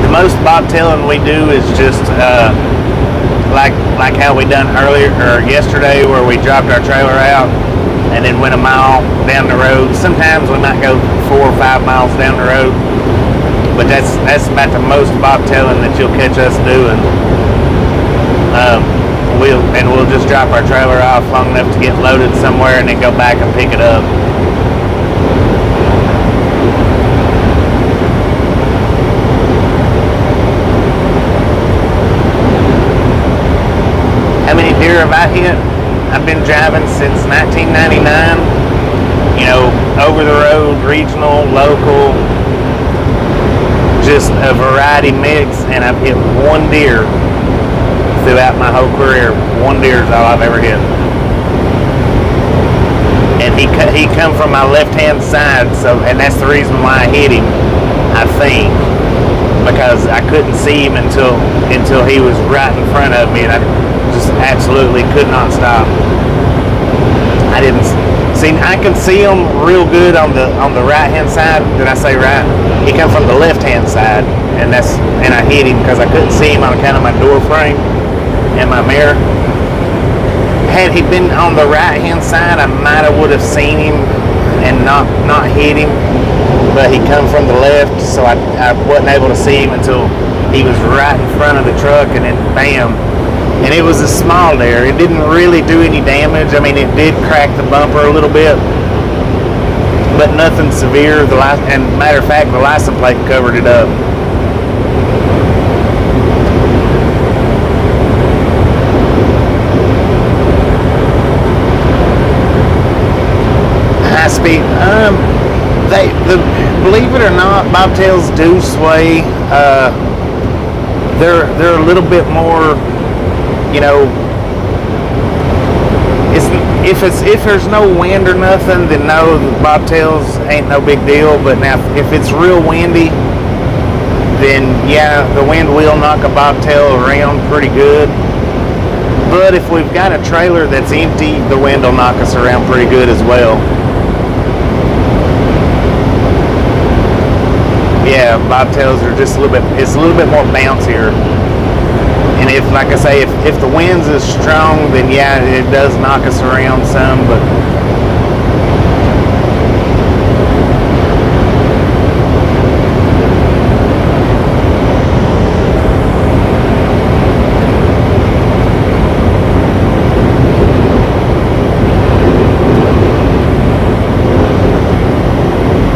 The most bobtailing we do is just like how we done earlier or yesterday, where we dropped our trailer out and then went a mile down the road. Sometimes we might go 4 or 5 miles down the road, but that's about the most bobtailing that you'll catch us doing. We'll just drop our trailer off long enough to get loaded somewhere and then go back and pick it up. How many deer have I hit? I've been driving since 1999. You know, over the road, regional, local, just a variety mix, and I've hit 1 deer throughout my whole career. 1 deer is all I've ever hit. And he come from my left-hand side, and that's the reason why I hit him, I think, because I couldn't see him until he was right in front of me, and I just absolutely could not stop. See, I can see him real good on the right hand side. Did I say right? He come from the left hand side, and I hit him because I couldn't see him on account of my door frame and my mirror. Had he been on the right hand side, I might have would have seen him and not hit him. But he come from the left, so I wasn't able to see him until he was right in front of the truck, and then bam. And it was a small there. It didn't really do any damage. I mean, it did crack the bumper a little bit, but nothing severe. And matter of fact, the license plate covered it up. High speed. Believe it or not, bobtails do sway. They're a little bit more, you know. If there's no wind or nothing, then no, the bobtails ain't no big deal. But now, if it's real windy, then yeah, the wind will knock a bobtail around pretty good. But if we've got a trailer that's empty, the wind will knock us around pretty good as well. Yeah, bobtails are just it's a little bit more bouncier. And if, like I say, if the wind's is strong, then yeah, it does knock us around some, but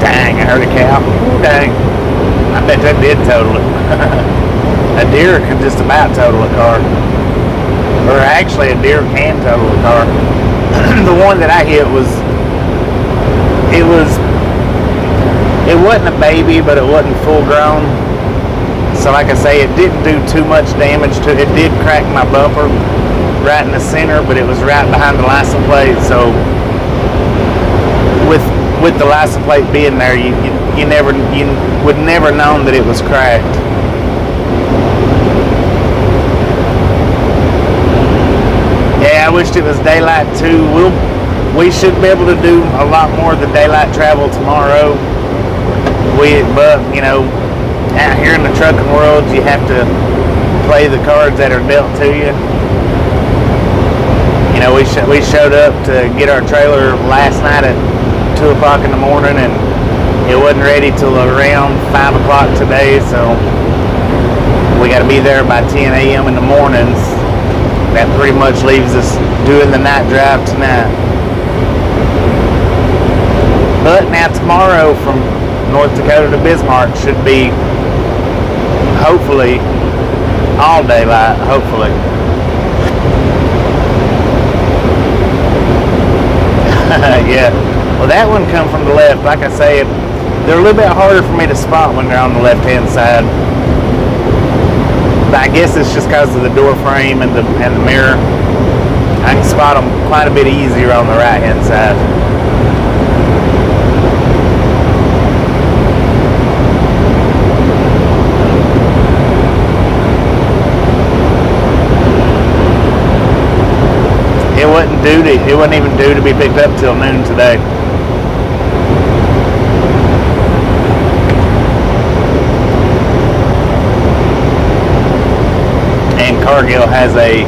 dang, I heard a cow. Ooh, dang. I bet that did total it. A deer could just about total a car. Or actually, a deer can total a car. The one that I hit it wasn't a baby, but it wasn't full grown. So like I say, it didn't do too much damage to it. It did crack my bumper right in the center, but it was right behind the license plate. So with the license plate being there, you would never known that it was cracked. Yeah, I wished it was daylight too. We should be able to do a lot more of the daylight travel tomorrow. But you know, out here in the trucking world, you have to play the cards that are dealt to you. You know, we showed up to get our trailer last night at 2 o'clock in the morning, and it wasn't ready till around 5 o'clock today. So we got to be there by 10 a.m. in the mornings. That pretty much leaves us doing the night drive tonight. But now tomorrow from North Dakota to Bismarck should be hopefully all daylight, hopefully. Yeah. Well, that one come from the left. Like I say, they're a little bit harder for me to spot when they're on the left-hand side. I guess it's just because of the door frame and the mirror. I can spot them quite a bit easier on the right hand side. It wasn't even due to be picked up till noon today. Cargill has a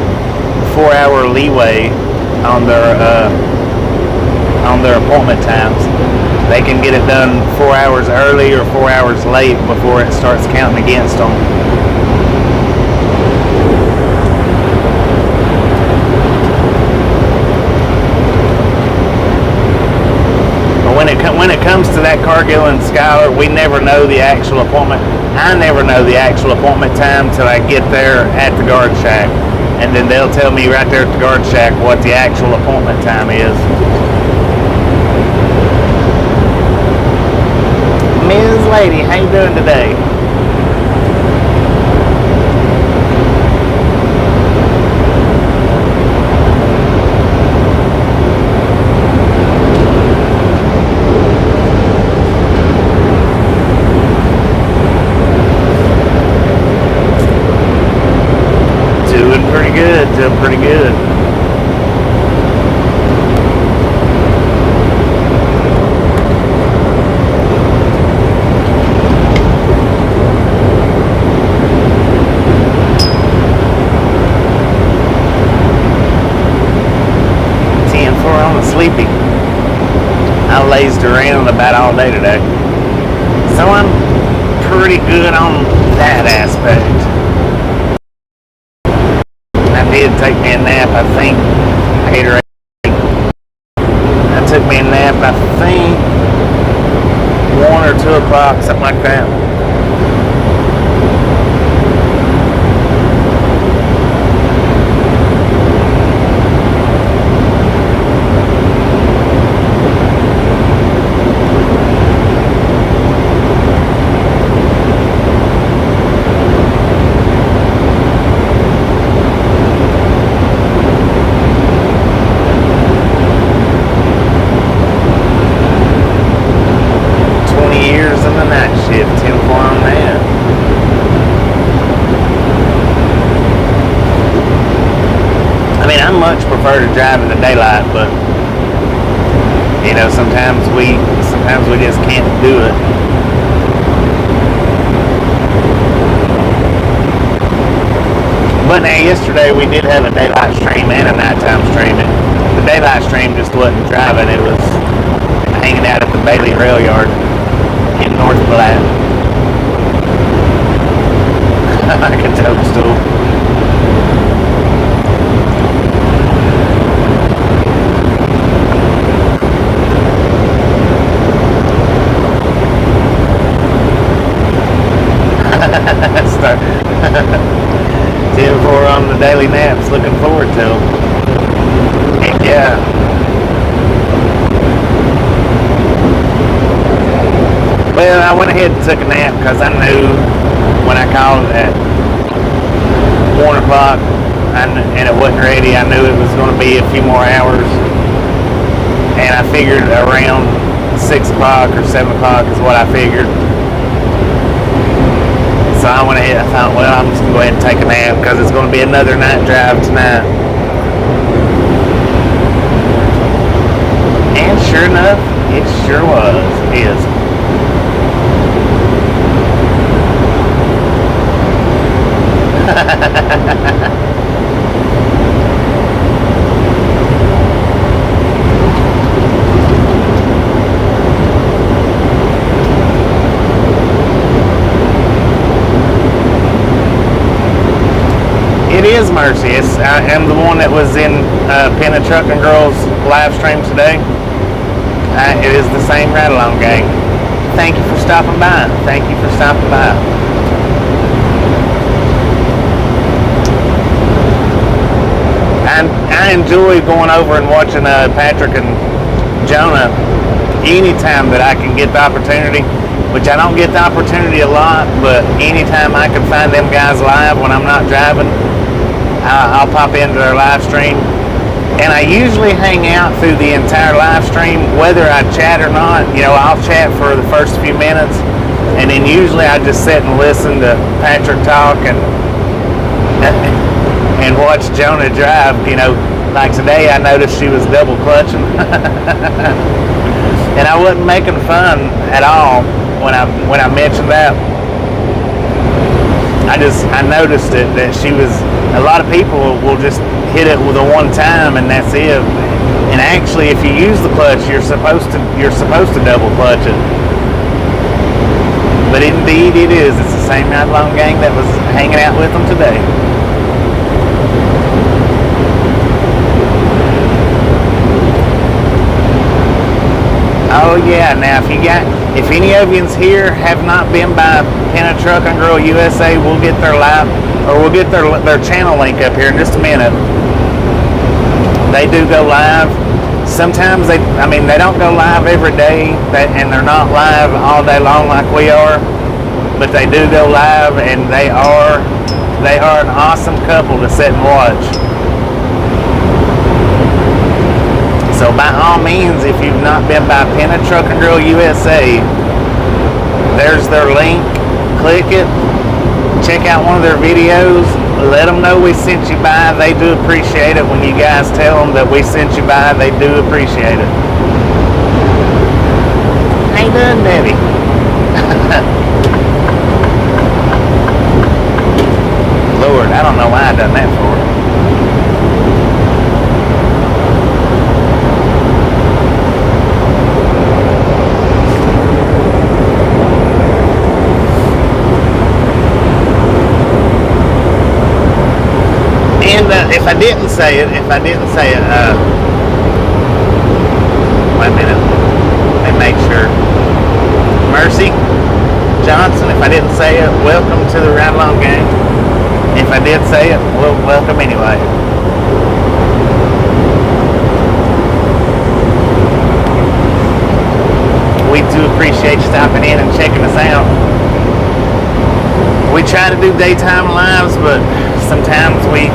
4-hour leeway on their appointment times. They can get it done 4 hours early or 4 hours late before it starts counting against them. But when it comes to that Cargill and Schuyler, we never know the actual appointment. I never know the actual appointment time till I get there at the guard shack. And then they'll tell me right there at the guard shack what the actual appointment time is. Ms. Lady, how you doing today? Doing pretty good. sleepy. I lazed around about all day today. So I'm pretty good on that aspect. I did take me a nap, I think. I took me a nap, I think, 1 or 2 o'clock, something like that. Prefer to drive in the daylight, but you know, sometimes we just can't do it. But now yesterday we did have a daylight stream and a nighttime stream. The daylight stream just wasn't driving, it was hanging out at the Bailey Rail Yard in North Platte. Like a toadstool. Start 10-4 on the daily naps. Looking forward to them. Heck yeah. Well, I went ahead and took a nap because I knew when I called at 1 o'clock and it wasn't ready, I knew it was going to be a few more hours. And I figured around 6 o'clock or 7 o'clock is what I figured. So I went ahead, I thought, well, I'm just going to go ahead and take a nap because it's going to be another night drive tonight. And sure enough, it sure is. It is Mercy. I am the one that was in Pinna Truckin' Girls live stream today. It is the same ride-along gang. Thank you for stopping by. Thank you for stopping by. I enjoy going over and watching Patrick and Jonah anytime that I can get the opportunity, which I don't get the opportunity a lot, but anytime I can find them guys live when I'm not driving, I'll pop into their live stream. And I usually hang out through the entire live stream, whether I chat or not. You know, I'll chat for the first few minutes, and then usually I just sit and listen to Patrick talk and watch Jonah drive. You know, like today I noticed she was double clutching. And I wasn't making fun at all when I mentioned that. I noticed it, that she was, a lot of people will just hit it with a one time and that's it. And actually, if you use the clutch, you're supposed to double clutch it. But indeed it is. It's the same ride-along gang that was hanging out with them today. Oh yeah, now if any of yous here have not been by Pinna Truckin' Girl USA, we'll get their their channel link up here in just a minute. They do go live. Sometimes they don't go live every day, and they're not live all day long like we are, but they do go live, and they are an awesome couple to sit and watch. So by all means, if you've not been by Pinna Truckin' Girl USA, there's their link. Click it. Check out one of their videos. Let them know we sent you by. They do appreciate it when you guys tell them that we sent you by. They do appreciate it. How you doing, Debbie? Lord, I don't know why I done that for her. if I didn't say it, wait a minute, let me make sure. Mercy Johnson, if I didn't say it, welcome to the Ride Along Gang. If I did say it, well, welcome anyway. We do appreciate you stopping in and checking us out. We try to do daytime lives, but sometimes we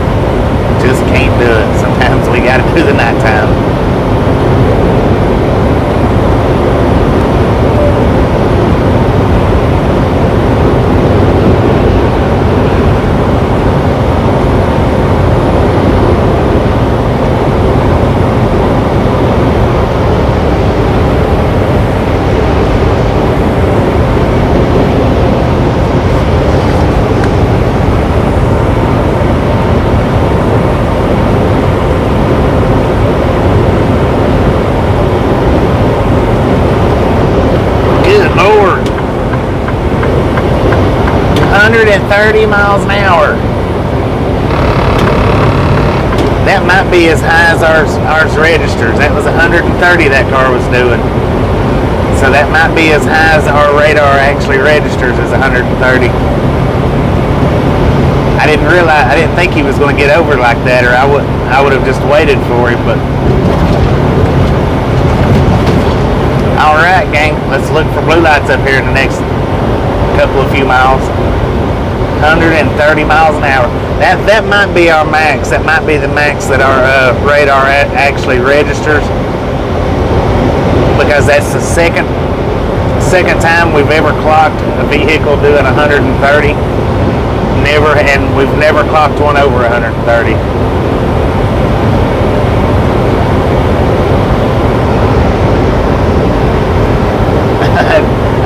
just can't do it. Sometimes we gotta do the nighttime. Good Lord. 130 miles an hour. That might be as high as ours registers. That was 130 that car was doing. So that might be as high as our radar actually registers as 130. I didn't think he was going to get over like that, or I would have just waited for him, but alright, gang, let's look for blue lights up here in the next few miles. 130 miles an hour. That might be our max. That might be the max that our radar actually registers, because that's the second time we've ever clocked a vehicle doing 130. We've never clocked one over 130.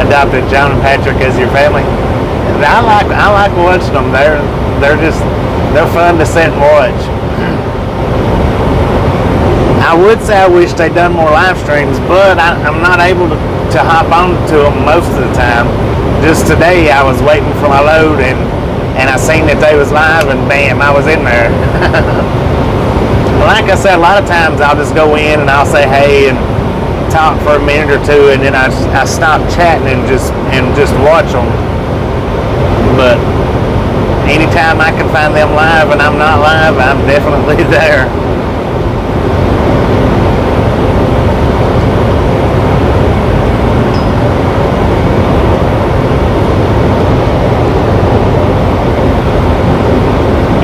Adopted John and Patrick as your family. I like watching them. They're fun to sit and watch. I would say I wish they'd done more live streams, but I'm not able to hop onto them most of the time. Just today I was waiting for my load and I seen that they was live, and bam, I was in there. Like I said, a lot of times I'll just go in and I'll say hey and talk for a minute or two, and then I stop chatting and just watch them. But anytime I can find them live and I'm not live, I'm definitely there.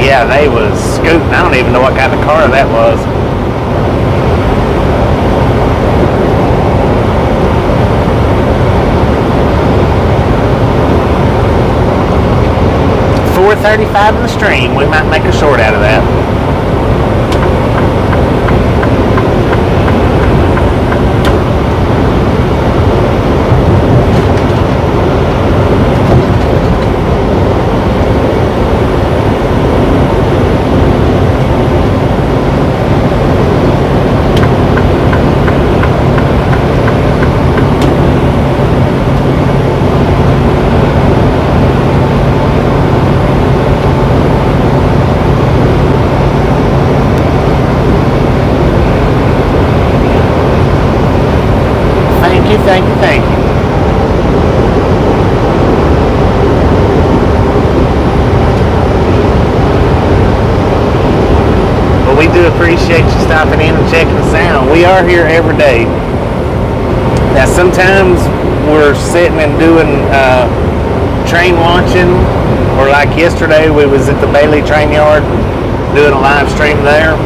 Yeah, they was scooting. I don't even know what kind of car that was. .435 in the stream. We might make a short out of that. Thank you. Well, we do appreciate you stopping in and checking us out. We are here every day. Now, sometimes we're sitting and doing train watching, or like yesterday, we was at the Bailey train yard doing a live stream there.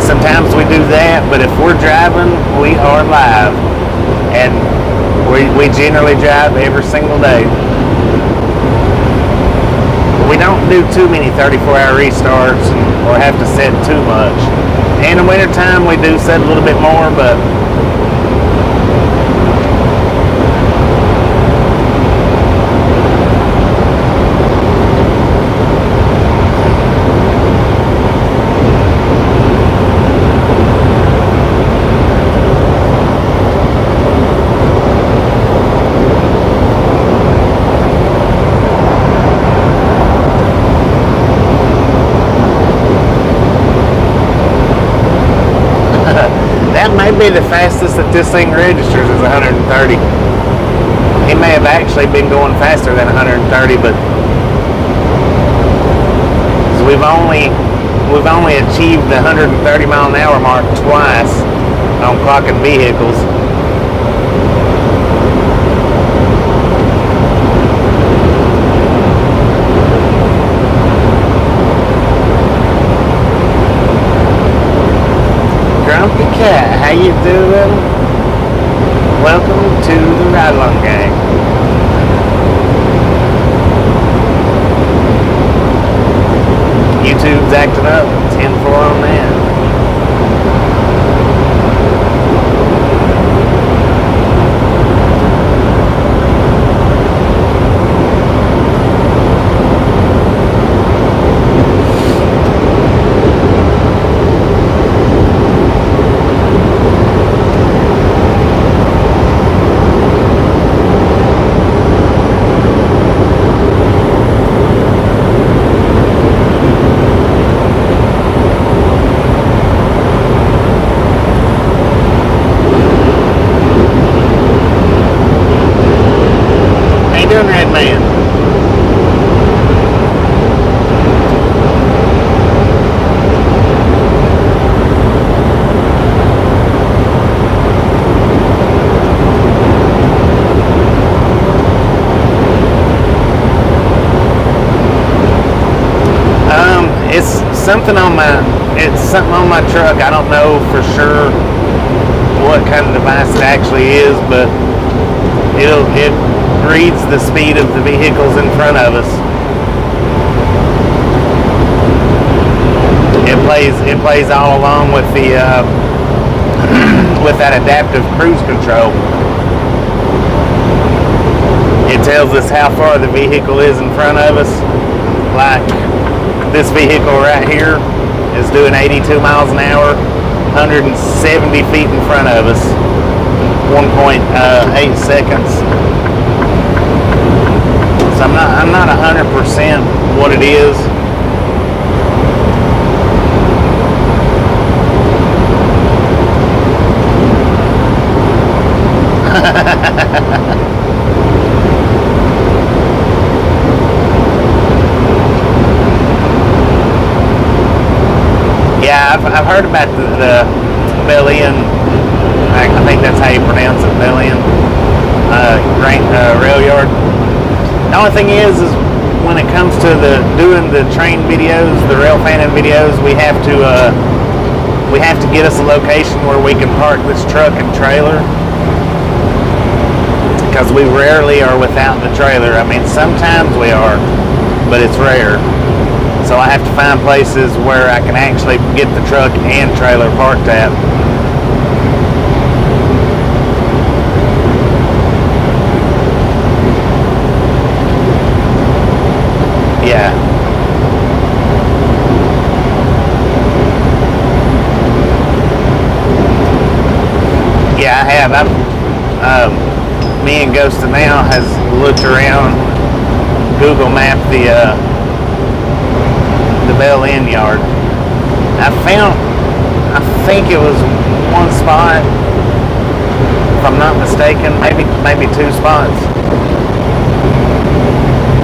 Sometimes we do that, but if we're driving, we are live. And we generally drive every single day. We don't do too many 34-hour restarts or have to set too much. In the wintertime, we do set a little bit more, but That may be the fastest that this thing registers is 130. He may have actually been going faster than 130, but we've only achieved the 130 mile an hour mark twice on clocking vehicles. Grumpy Cat, how you doing? Welcome to the Ride Along Gang. YouTube's acting up. 10-4 on that. Red Man. It's something on my truck. I don't know for sure what kind of device it actually is, but it reads the speed of the vehicles in front of us. It plays all along with the with that adaptive cruise control. It tells us how far the vehicle is in front of us. Like this vehicle right here is doing 82 miles an hour, 170 feet in front of us, 1.8 seconds. So I'm not 100% what it is. Yeah, I've heard about the Bellion. I think that's how you pronounce it, Bellion rail yard. The only thing is when it comes to doing the train videos, the rail fanning videos, we have to get us a location where we can park this truck and trailer, because we rarely are without the trailer. I mean, sometimes we are, but it's rare. So I have to find places where I can actually get the truck and trailer parked at. Yeah. Yeah, I have. Me and Ghosta now has looked around, Google mapped the Bell Inn yard. I think it was one spot, if I'm not mistaken, maybe two spots.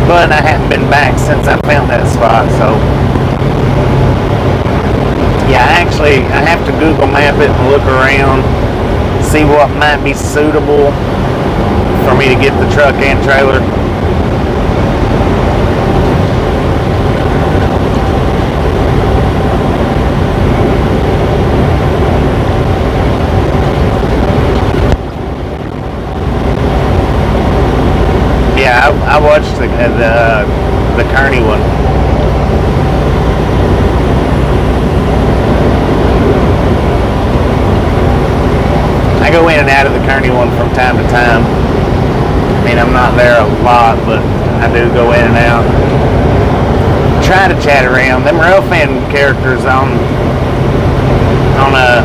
But I haven't been back since I found that spot, so yeah, I have to Google map it and look around, see what might be suitable for me to get the truck and trailer. Yeah, I watched the Kearney one. I go in and out of the Kearney one from time to time. I mean, I'm not there a lot, but I do go in and out. Try to chat around. Them railfan characters on the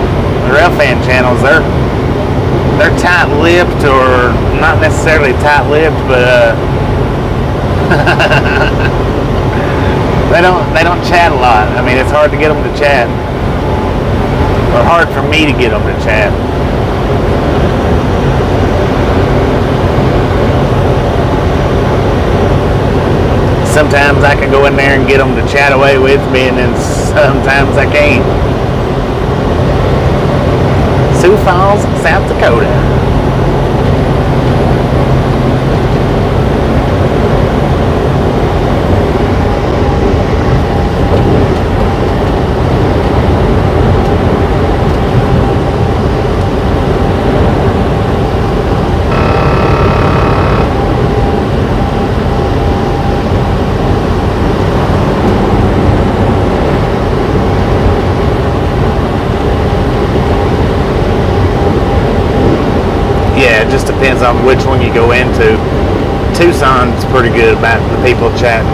railfan channels, they're tight-lipped, or not necessarily tight-lipped, but they don't chat a lot. I mean, it's hard to get them to chat. or hard for me to get them to chat. Sometimes I can go in there and get them to chat away with me, and then sometimes I can't. Sioux Falls, South Dakota. It just depends on which one you go into. Tucson's pretty good about the people chatting.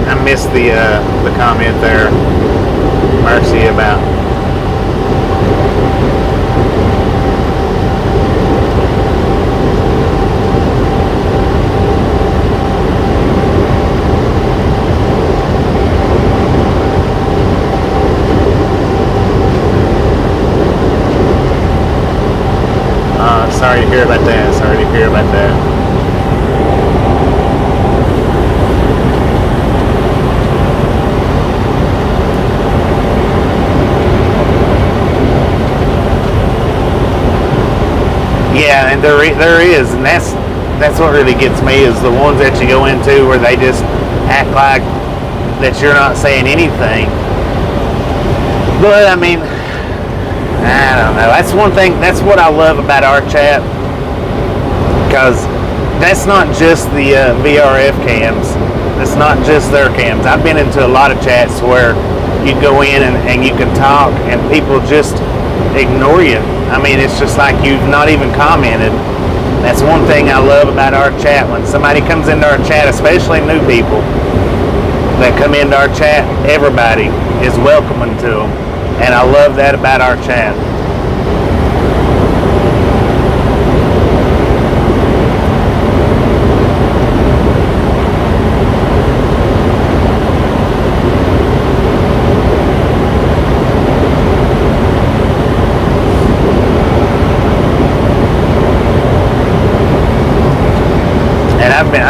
I missed the comment there, Mercy, about sorry to hear about that. Sorry to hear about that. Yeah, and there is, and that's what really gets me, is the ones that you go into where they just act like that you're not saying anything. But I mean, I don't know. That's one thing. That's what I love about our chat, because that's not just the VRF cams. It's not just their cams. I've been into a lot of chats where you go in and you can talk and people just ignore you. I mean, it's just like you've not even commented. That's one thing I love about our chat. When somebody comes into our chat, especially new people that come into our chat, everybody is welcoming to them. And I love that about our chat.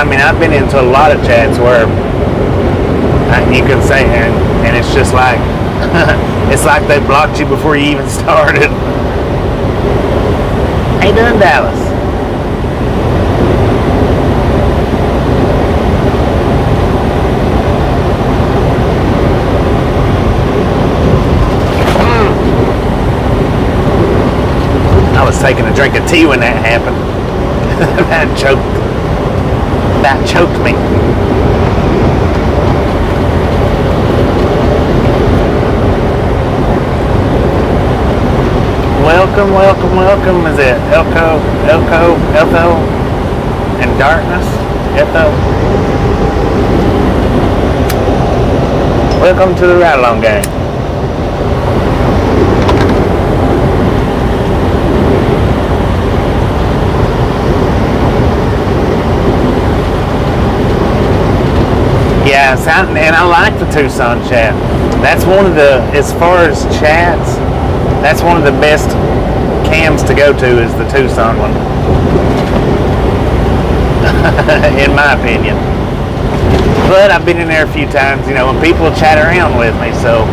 And I've been into a lot of chats where you can say, and it's just like, it's like they blocked you before you even started. How you doing, Dallas? I was taking a drink of tea when that happened. That choked me. Welcome. Is it Elko, and Darkness? Etho? Welcome to the Ride Along Gang. Yeah, and I like the Tucson chat. That's one of the, as far as chats, that's one of the best cams to go to, is the Tucson one. In my opinion. But I've been in there a few times, you know, and people chat around with me, so.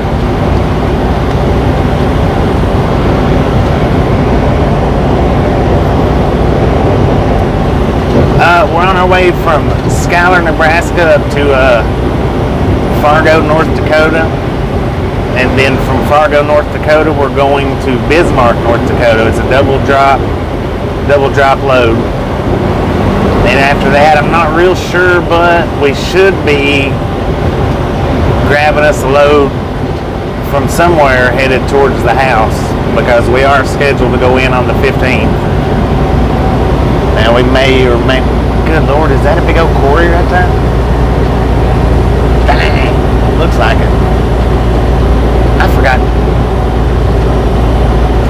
We're on our way from Schuyler, Nebraska up to Fargo, North Dakota. And then from Fargo, North Dakota, we're going to Bismarck, North Dakota. It's a double drop load. And after that, I'm not real sure, but we should be grabbing us a load from somewhere headed towards the house, because we are scheduled to go in on the 15th. Now we may or may, good Lord, is that a big old quarry right there? Dang, looks like it. I forgot.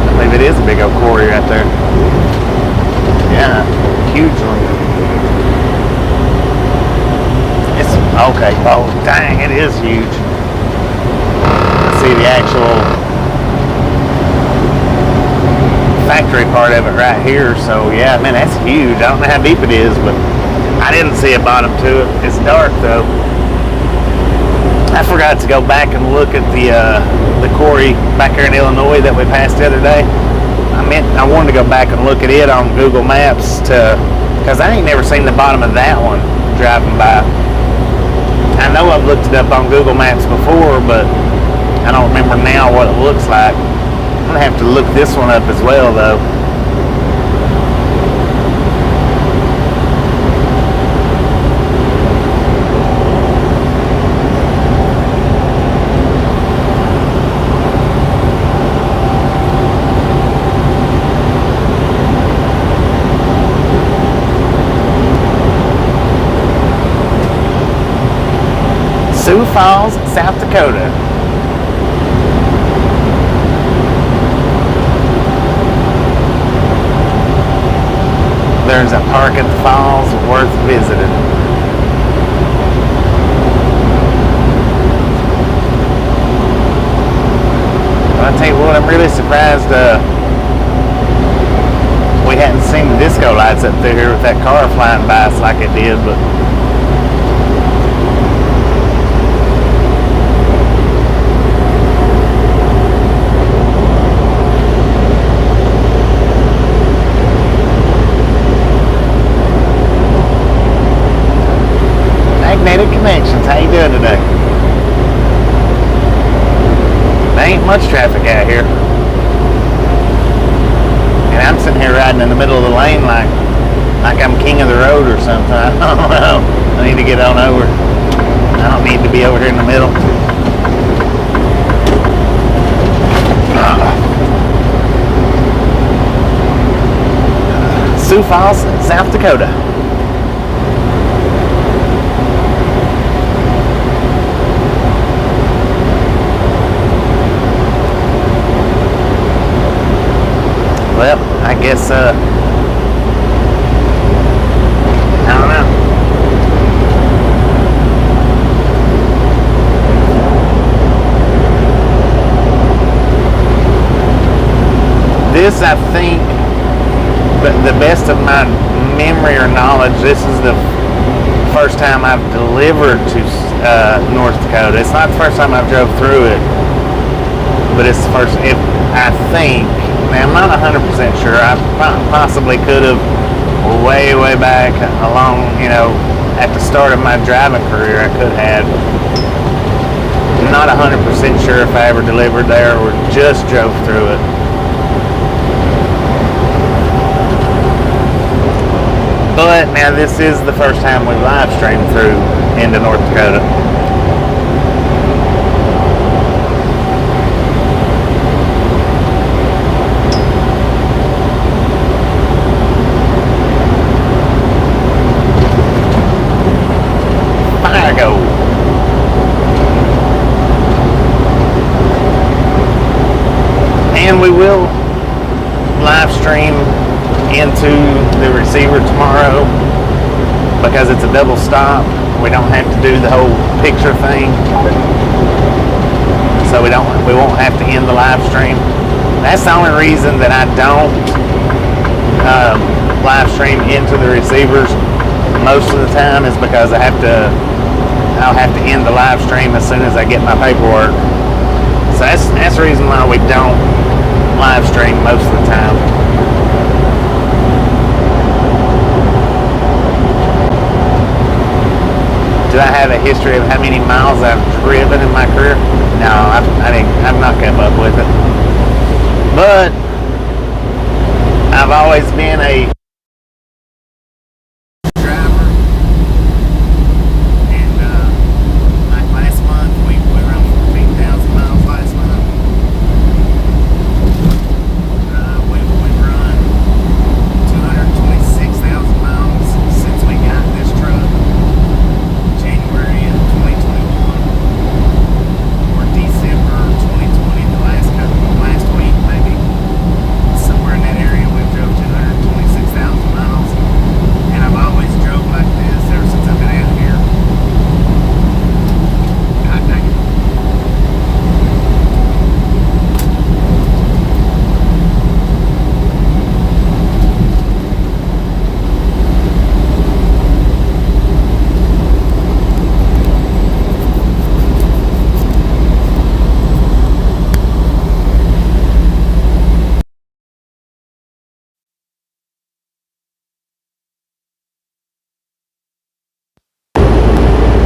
I believe it is a big old quarry right there. Yeah. Okay. Oh, dang, it is huge. I see the actual factory part of it right here. So, yeah, man, that's huge. I don't know how deep it is, but I didn't see a bottom to it. It's dark, though. I forgot to go back and look at the quarry back here in Illinois that we passed the other day. I wanted to go back and look at it on Google Maps because I ain't never seen the bottom of that one driving by. I know I've looked it up on Google Maps before, but I don't remember now what it looks like. I'm gonna have to look this one up as well, though. Sioux Falls, South Dakota. There's a park at the falls worth visiting. But I tell you what, I'm really surprised we hadn't seen the disco lights up through here with that car flying by us like it did, but Connections, how you doing today? There ain't much traffic out here. And I'm sitting here riding in the middle of the lane like I'm king of the road or something. I don't know. I need to get on over. I don't need to be over here in the middle. Sioux Falls, South Dakota. Well, I guess, I don't know. This, I think, but the best of my memory or knowledge, this is the first time I've delivered to North Dakota. It's not the first time I've drove through it, but it's the first, I think. Now, I'm not 100% sure. I possibly could have way back along, at the start of my driving career, I could have. I'm not 100% sure if I ever delivered there or just drove through it. But now this is the first time we live streamed through into North Dakota. Fargo. And we will live stream into the receiver tomorrow because it's a double stop. We don't have to do the whole picture thing, so we won't have to end the live stream. That's the only reason that I don't live stream into the receivers most of the time, is because I'll have to end the live stream as soon as I get my paperwork. So that's the reason why we don't live stream most of the time. Do I have a history of how many miles I've driven in my career? No, I've not come up with it. But I've always been a driver. And like last month, we were on 14,000 miles last month. We've run 226,000 miles since we got this truck. January of 2021 or December 2020, the last week maybe, somewhere in that area. We drove 226,000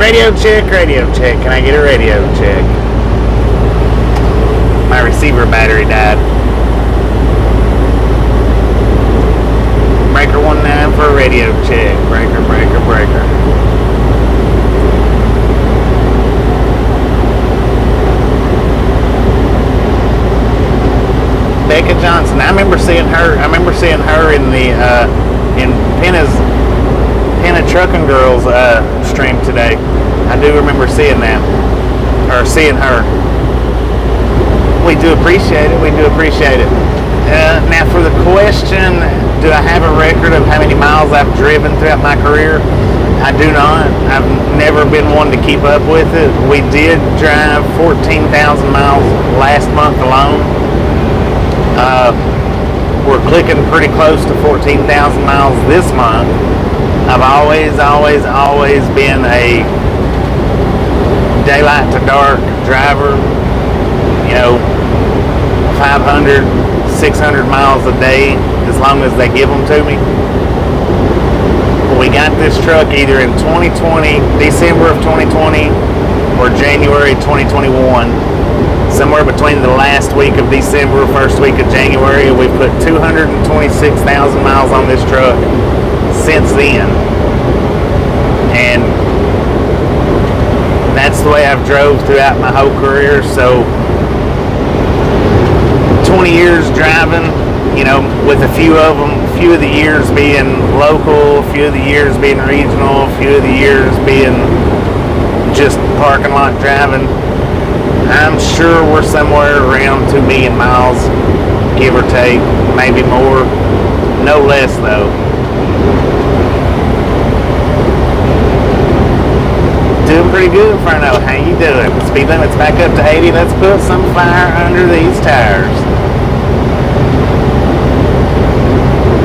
Radio check, radio check. Can I get a radio check? My receiver battery died. Breaker 19 for a radio check. Breaker, breaker, breaker. Becca Johnson. I remember seeing her. In the in Penna Trucking Girls stream today. I do remember seeing that, or seeing her. We do appreciate it. We do appreciate it. Now for the question, do I have a record of how many miles I've driven throughout my career? I do not. I've never been one to keep up with it. We did drive 14,000 miles last month alone. We're clicking pretty close to 14,000 miles this month. I've always been a daylight to dark driver. You know, 500, 600 miles a day, as long as they give them to me. We got this truck either in 2020, December of 2020, or January 2021. Somewhere between the last week of December, first week of January. We've put 226,000 miles on this truck since then. And that's the way I've drove throughout my whole career. So 20 years driving, you know, with a few of the years being local, a few of the years being regional, a few of the years being just parking lot driving. I'm sure we're somewhere around 2 million miles, give or take, maybe more, no less though. Doing pretty good, Fargo. How you doing? Speed limit's back up to 80. Let's put some fire under these tires.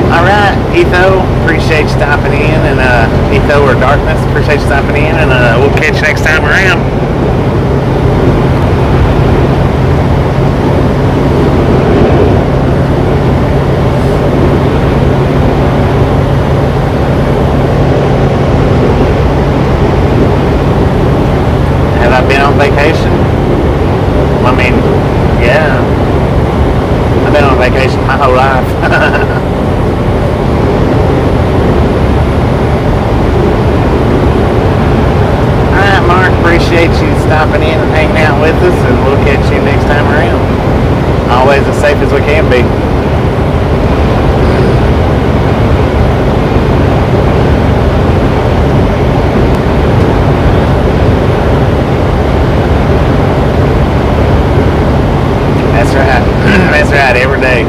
Alright, Etho, appreciate you stopping in, and Etho or Darkness, appreciate you stopping in, and we'll catch you next time around. Have I been on vacation? I mean, yeah. I've been on vacation my whole life. Appreciate you stopping in and hanging out with us, and we'll catch you next time around. Always as safe as we can be. That's right. That's right, every day.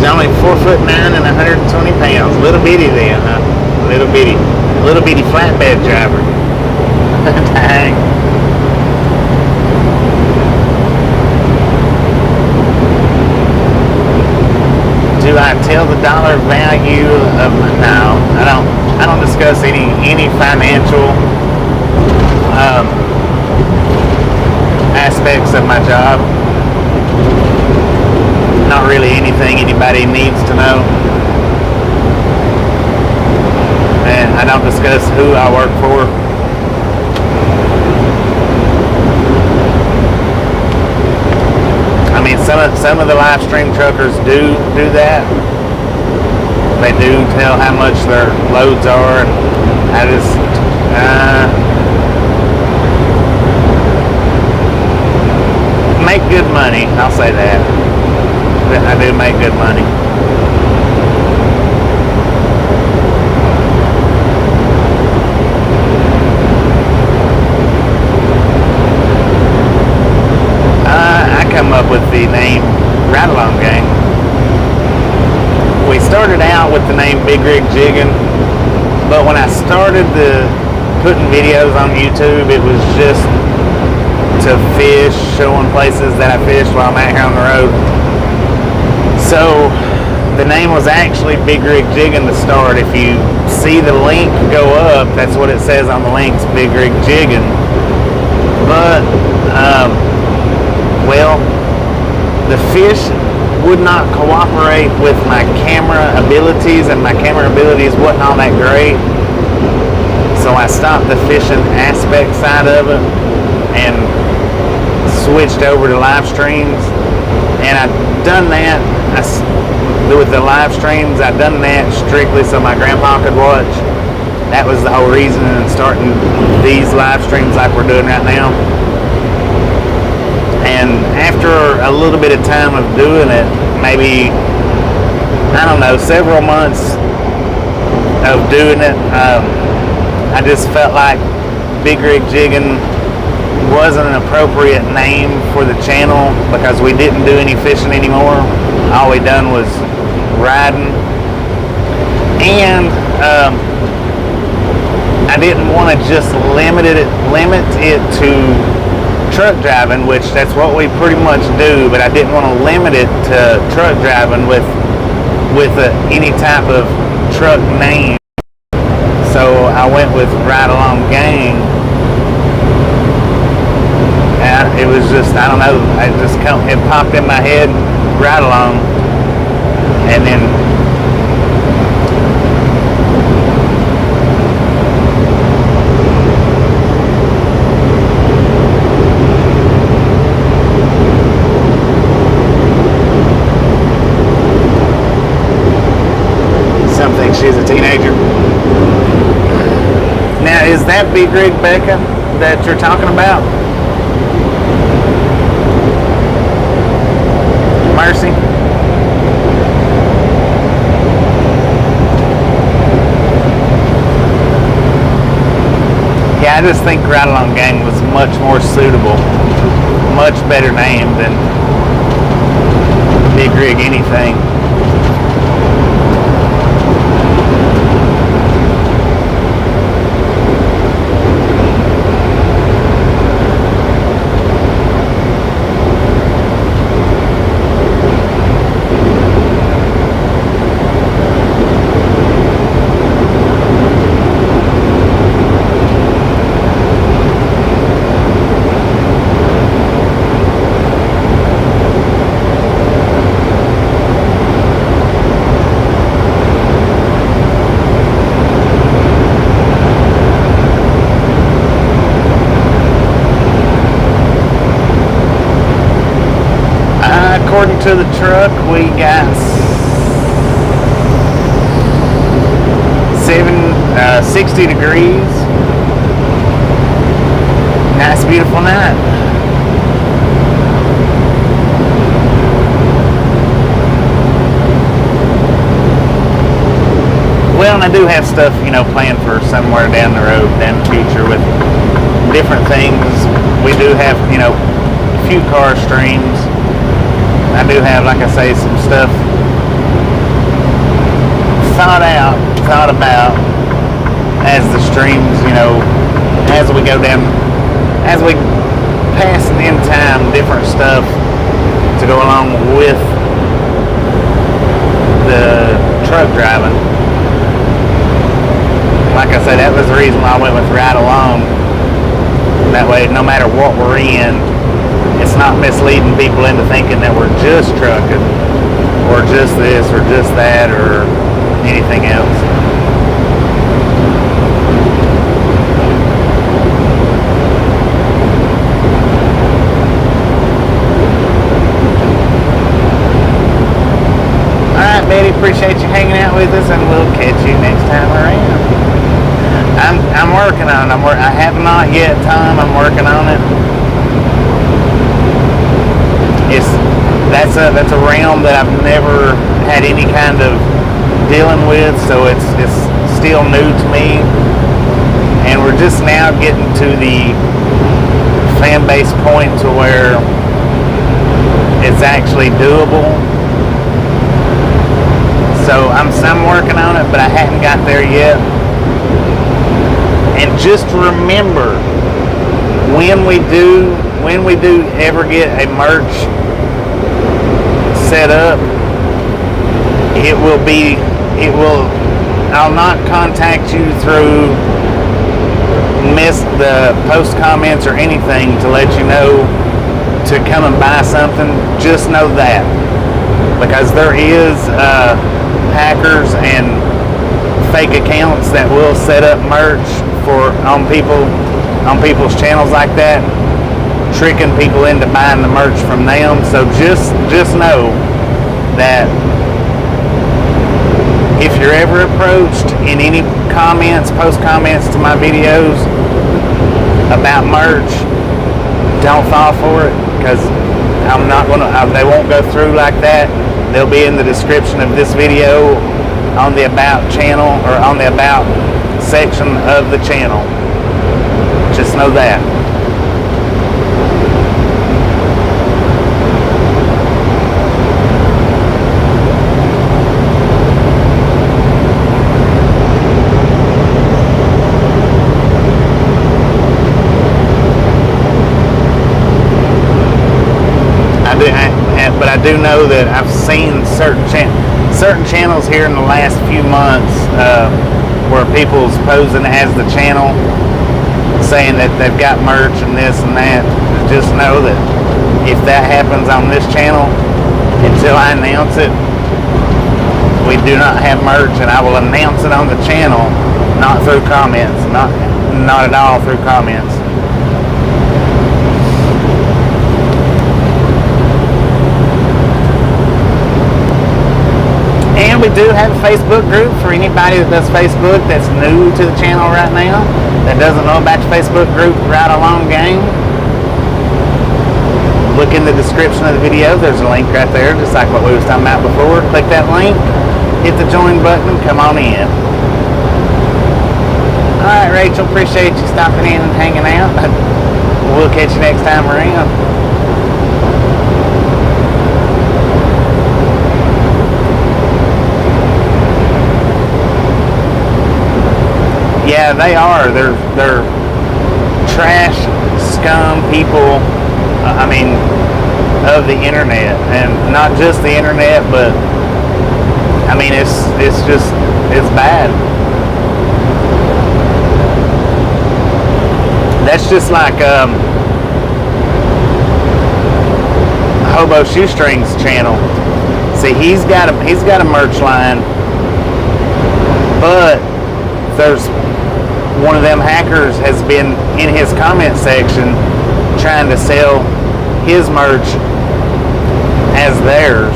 Only 4'9" and 120 pounds. Little bitty then, huh? Little bitty flatbed driver. Dang. Do I tell the dollar value of my? No, I don't discuss any financial aspects of my job. Not really anything anybody needs to know. And I don't discuss who I work for. I mean, some of the live stream truckers do that. They do tell how much their loads are, and I just make good money. I'll say that. I do make good money. I the name Ride Along Gang. We started out with the name Big Rig Jigging, but when I started putting videos on YouTube, it was just to fish, showing places that I fished while I'm out here on the road. So the name was actually Big Rig Jigging to start. If you see the link go up, that's what it says on the links, Big Rig Jigging. But, well, the fish would not cooperate with my camera abilities, and my camera abilities wasn't all that great. So I stopped the fishing aspect side of it and switched over to live streams. And I've done that with the live streams. I've done that strictly so my grandpa could watch. That was the whole reason in starting these live streams like we're doing right now. And after a little bit of time of doing it, maybe, I don't know, several months of doing it, I just felt like Big Rig Jigging wasn't an appropriate name for the channel because we didn't do any fishing anymore. All we done was riding. And I didn't want to just limit it to truck driving, which that's what we pretty much do, but I didn't want to limit it to truck driving with any type of truck name. So I went with Ride Along Gang. And it was just, I don't know, it popped in my head, Ride Along. And then she's a teenager. Now, is that Big Rig Becca that you're talking about? Mercy? Yeah, I just think Ride Along Gang was much more suitable. Much better name than Big Rig anything. According to the truck, we got 60 degrees. Nice, beautiful night. Well, and I do have stuff, planned for somewhere down the road, down the future with different things. We do have, a few car streams. I do have, like I say, some stuff thought about as the streams, as we go down, as we pass in time, different stuff to go along with the truck driving. Like I said, that was the reason why I went with Ride Along. That way, no matter what we're in, it's not misleading people into thinking that we're just trucking or just this or just that or anything else. Alright, Betty, appreciate you hanging out with us, and we'll catch you next time around. I'm working on it. I have not yet time. I'm working on it. That's a realm that I've never had any kind of dealing with, so it's still new to me, and we're just now getting to the fan base point to where it's actually doable. So I'm working on it, but I hadn't got there yet. And just remember, when we do ever get a merch set up, I'll not contact you through the post comments or anything to let you know to come and buy something. Just know that, because there is hackers and fake accounts that will set up merch on people's channels like that, tricking people into buying the merch from them. So just know that if you're ever approached in any post comments to my videos about merch, don't fall for it, because they won't go through like that. They'll be in the description of this video on the About channel, or on the About section of the channel. Just know that. But I do know that I've seen certain channels here in the last few months where people's posing as the channel, saying that they've got merch and this and that. Just know that if that happens on this channel, until I announce it, we do not have merch, and I will announce it on the channel, not through comments, not at all through comments. And we do have a Facebook group for anybody that does Facebook that's new to the channel right now, that doesn't know about the Facebook group Right Along Gang. Look in the description of the video. There's a link right there, just like what we was talking about before. Click that link, hit the join button, and come on in. Alright, Rachel, appreciate you stopping in and hanging out. We'll catch you next time around. Yeah, they are. They're trash, scum people. Of the internet, and not just the internet, but it's bad. That's just like Hobo Shoestrings channel. See, he's got a merch line, but there's one of them hackers has been in his comment section trying to sell his merch as theirs.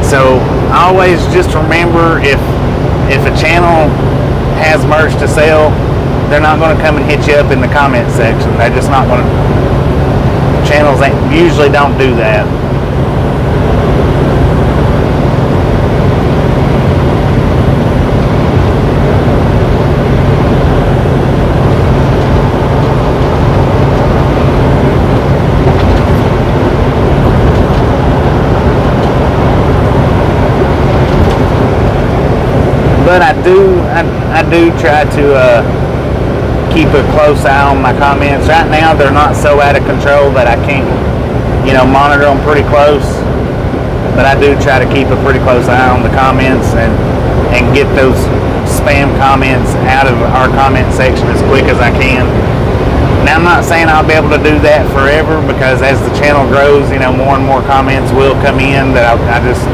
So always just remember, if a channel has merch to sell, they're not going to come and hit you up in the comment section. They're just not going to. Channels usually don't do that. But I do try to keep a close eye on my comments. Right now, they're not so out of control that I can't, monitor them pretty close. But I do try to keep a pretty close eye on the comments and get those spam comments out of our comment section as quick as I can. Now, I'm not saying I'll be able to do that forever, because as the channel grows, more and more comments will come in that I just.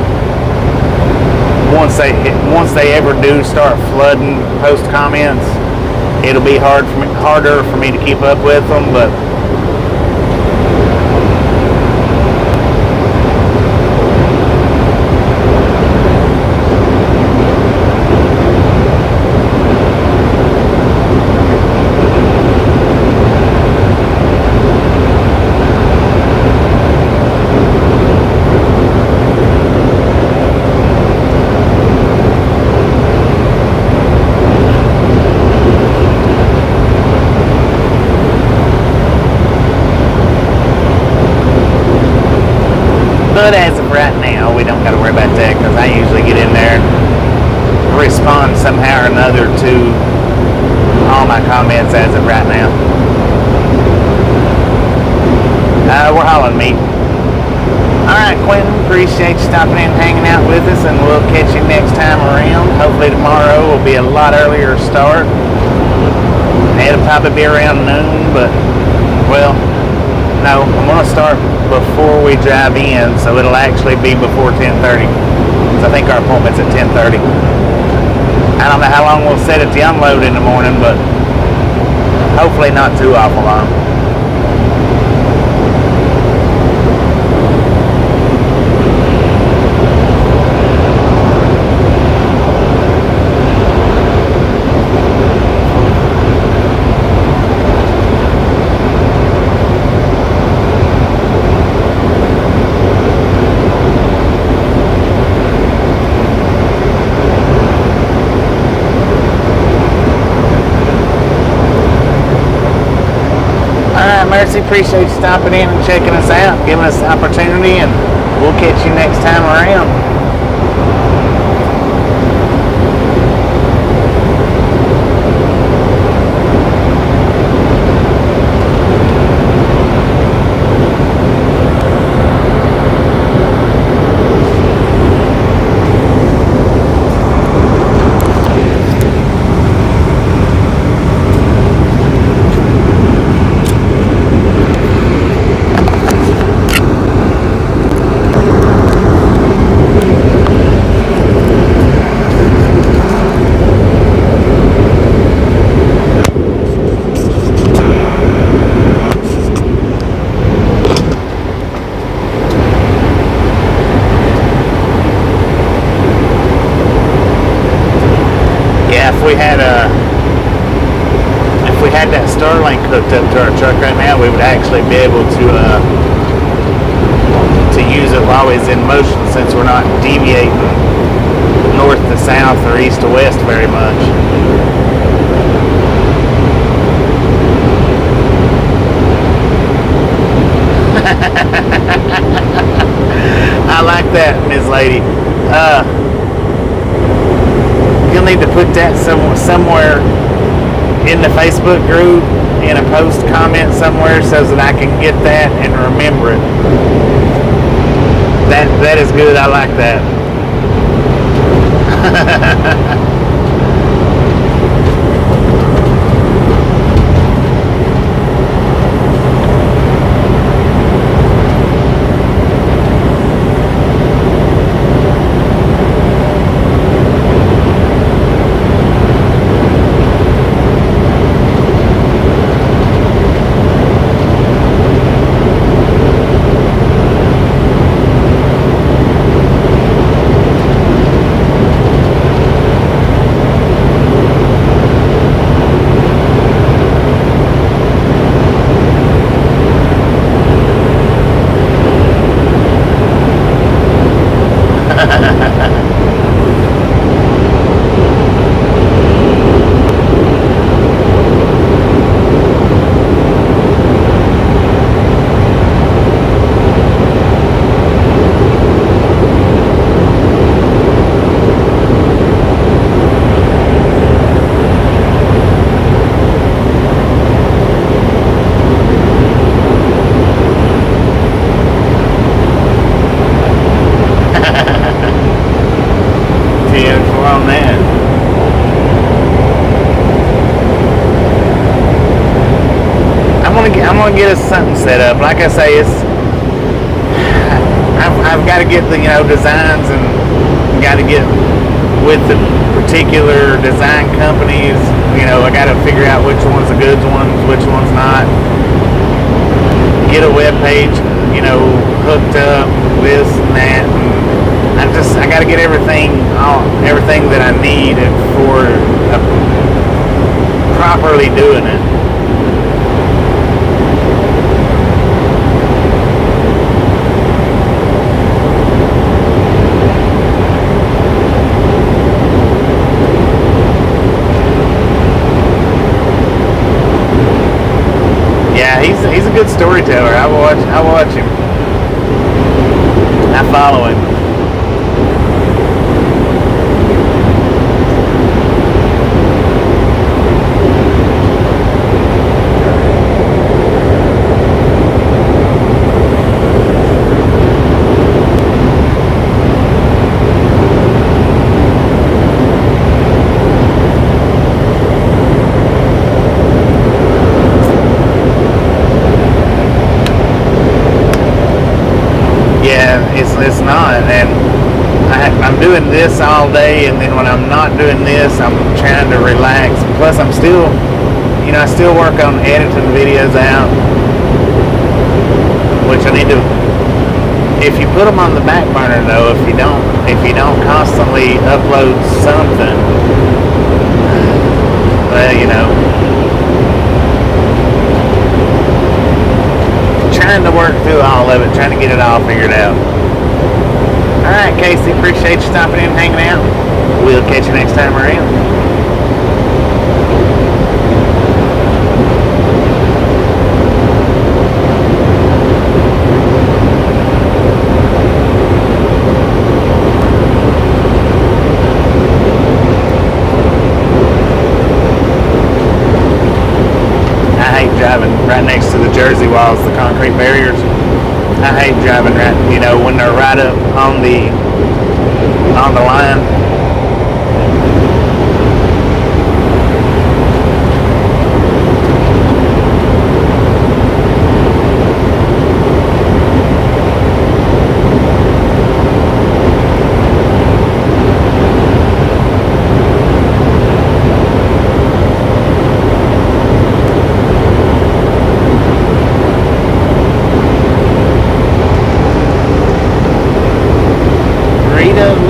Once they ever do start flooding post comments, it'll be harder for me to keep up with them. But But as of right now, we don't got to worry about that because I usually get in there and respond somehow or another to all my comments as of right now. We're hauling meat. Alright, Quentin, appreciate you stopping in and hanging out with us, and we'll catch you next time around. Hopefully tomorrow will be a lot earlier start. It'll probably be around noon, but, well, no, I'm going to start before we drive in, so it'll actually be before 10:30. So I think our appointment's at 10:30. I don't know how long we'll set it to unload in the morning, but hopefully not too awful long. Mercy, appreciate you stopping in and checking us out, giving us the opportunity, and we'll catch you next time around. If we had that Starlink hooked up to our truck right now, we would actually be able to use it while it's in motion, since we're not deviating north to south or east to west very much. I like that, Ms. Lady. You'll need to put that somewhere in the Facebook group, in a post comment somewhere, so that I can get that and remember it. That is good. I like that. I'm gonna get us something set up. Like I say, I've got to get the designs, and got to get with the particular design companies. I got to figure out which one's the good ones, which one's not. Get a web page, hooked up, this and that. And I got to get everything that I need for properly doing it. He's a good storyteller. I watch him. I follow him. It's not, and I'm doing this all day, and then when I'm not doing this, I'm trying to relax. Plus, I'm still, I still work on editing videos out, which I need to. If you put them on the back burner, though, if you don't constantly upload something, well, trying to work through all of it, trying to get it all figured out. Alright, Casey, appreciate you stopping in and hanging out. We'll catch you next time around. I hate driving right next to the Jersey walls, the concrete barriers. I hate driving right, when they're right up on the line.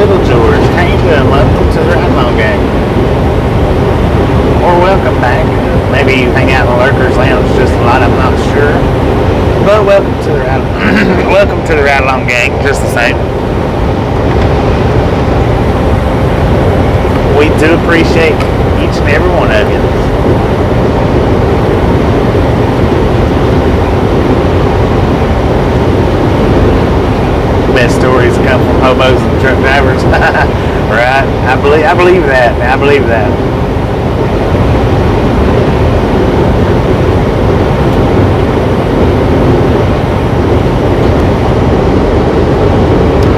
Little George, how you doing? Welcome to the Ride Along Gang. Or welcome back. Maybe you hang out in the Lurkers Lounge just a lot, I'm not sure. But welcome to the Ride Along Gang, just the same. We do appreciate each and every one of you. Best stories come from hobos and truck drivers. Right? I believe that. I believe that.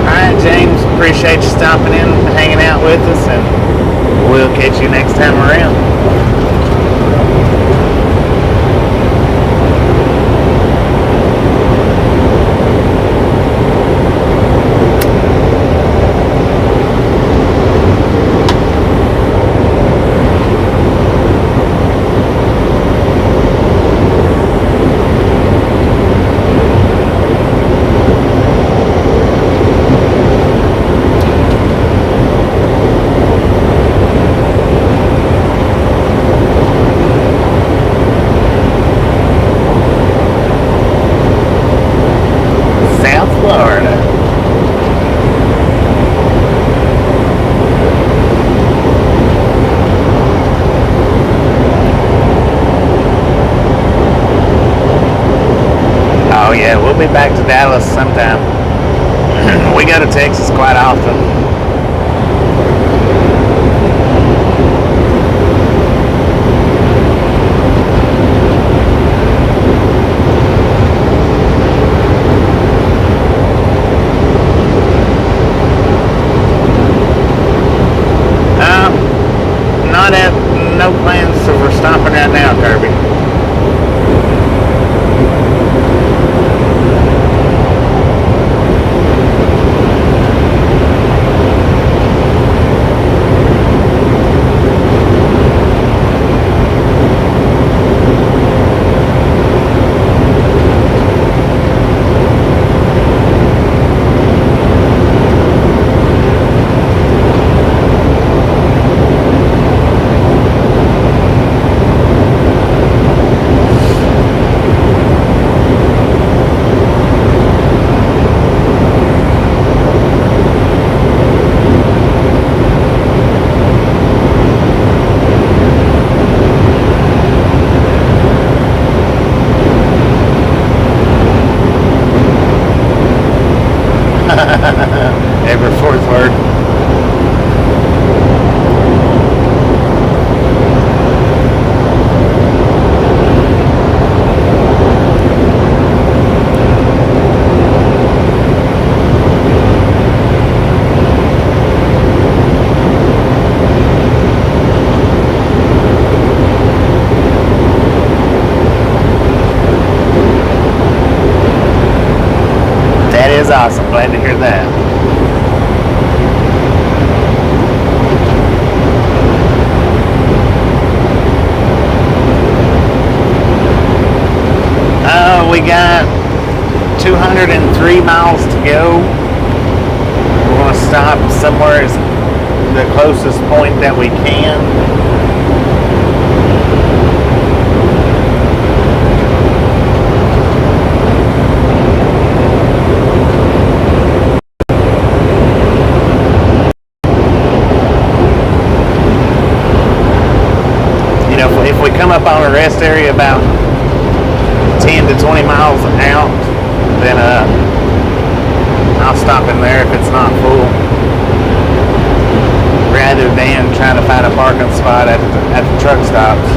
Alright, James, appreciate you stopping in and hanging out with us, and we'll catch you next time around. We'll be back to Dallas sometime. We go to Texas quite often. No plans for stopping right now, Kirby. awesome. Glad to hear that. We got 203 miles to go. We're going to stop somewhere the closest point that we can. You know, if we come up on a rest area about 10 to 20 miles out, then I'll stop in there if it's not full, rather than trying to find a parking spot at the truck stops.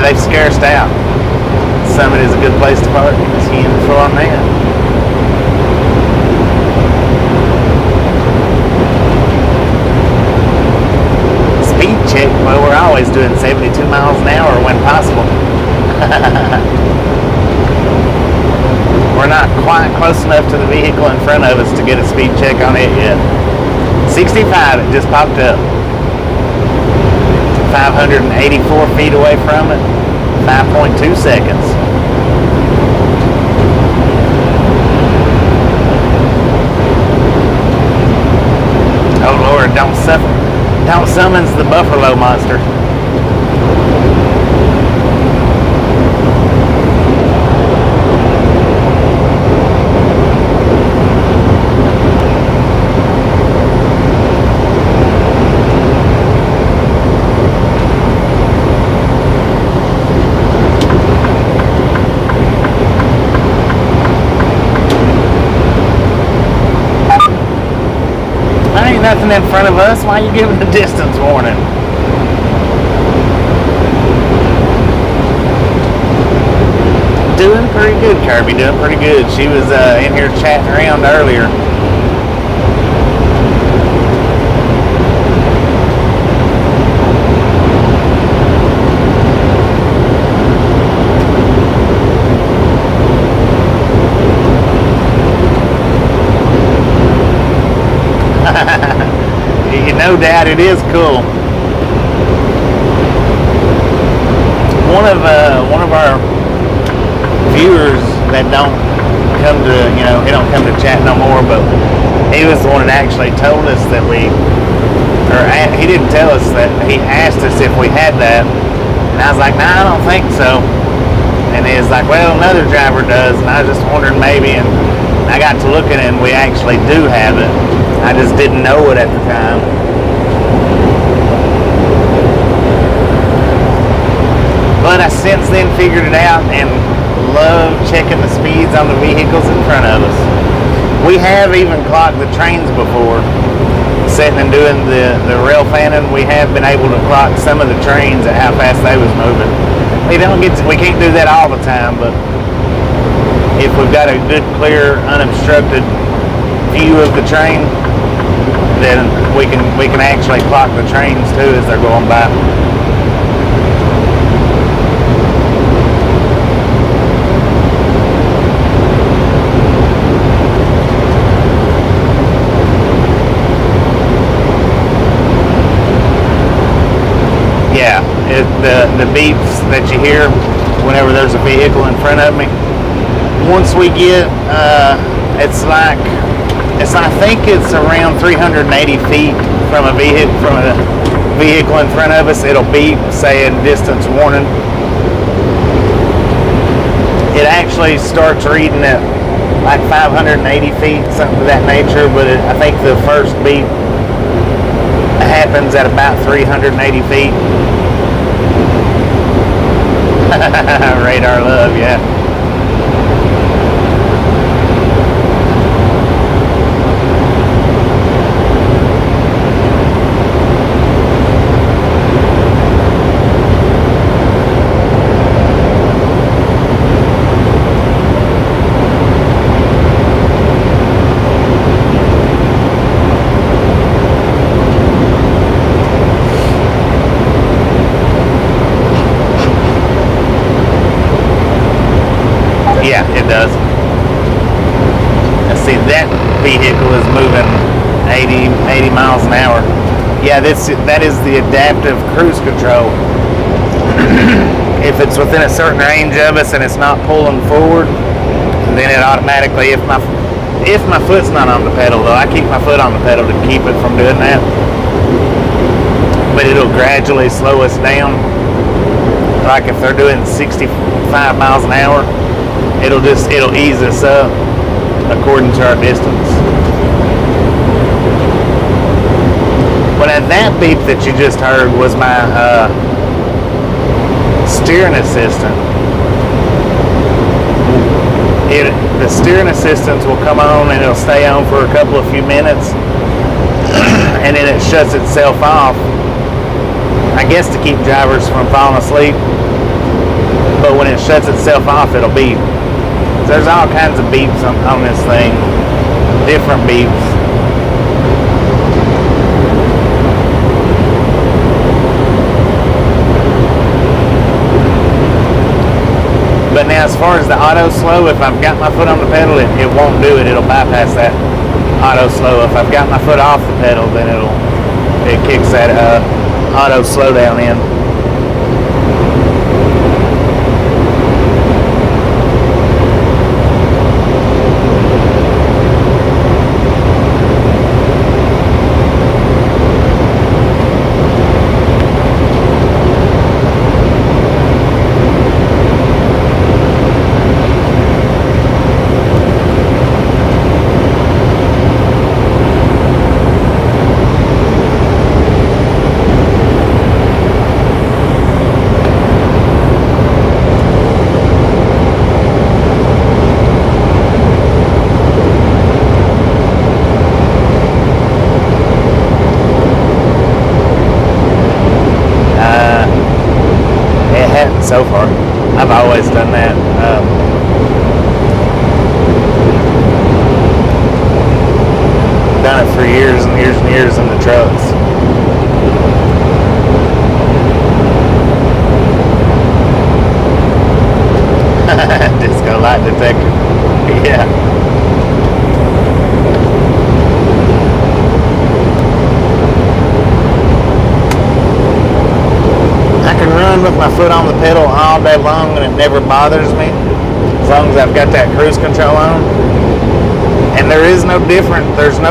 They've scarced out. Summit is a good place to park. See you in the on that. Speed check. Well, we're always doing 72 miles an hour when possible. We're not quite close enough to the vehicle in front of us to get a speed check on it yet. 65, it just popped up. 584 feet away from it, 5.2 seconds. Oh Lord, don't summons the buffalo monster. Nothing in front of us. Why are you giving the distance warning? Doing pretty good, Kirby. Doing pretty good. She was in here chatting around earlier. No doubt it is cool. One of our viewers that don't come to, he don't come to chat no more, but he was the one that actually told us that he didn't tell us that, he asked us if we had that, and I was like, nah, I don't think so. And he was like, well, another driver does, and I was just wondering maybe, and I got to looking and we actually do have it. I just didn't know it at the time. But I since then figured it out and love checking the speeds on the vehicles in front of us. We have even clocked the trains before. Sitting and doing the rail fanning, we have been able to clock some of the trains at how fast they was moving. We can't do that all the time, but if we've got a good, clear, unobstructed view of the train, then we can actually clock the trains too as they're going by. Yeah, the beeps that you hear whenever there's a vehicle in front of me. Once we get, I think it's around 380 feet from a vehicle, from vehicle in front of us, it'll beep saying distance warning. It actually starts reading at like 580 feet, something of that nature, but I think the first beep happens at about 380 feet. Radar love, yeah. Yeah, it does. Now see, that vehicle is moving 80 miles an hour. Yeah, that is the adaptive cruise control. If it's within a certain range of us and it's not pulling forward, then it automatically, if my foot's not on the pedal, though, I keep my foot on the pedal to keep it from doing that. But it'll gradually slow us down. Like if they're doing 65 miles an hour, it'll ease us up according to our distance. But that beep that you just heard was my steering assistant. The steering assistance will come on and it'll stay on for a couple of few minutes, and then it shuts itself off, I guess to keep drivers from falling asleep. But when it shuts itself off, it'll beep. There's all kinds of beeps on this thing, different beeps. But now as far as the auto slow, if I've got my foot on the pedal, it won't do it. It'll bypass that auto slow. If I've got my foot off the pedal, then it kicks that auto slow down in. So far, I've always done that. Done it for years and years and years in the trucks. Disco light detector. Yeah. With my foot on the pedal all day long and it never bothers me as long as I've got that cruise control on. And there's no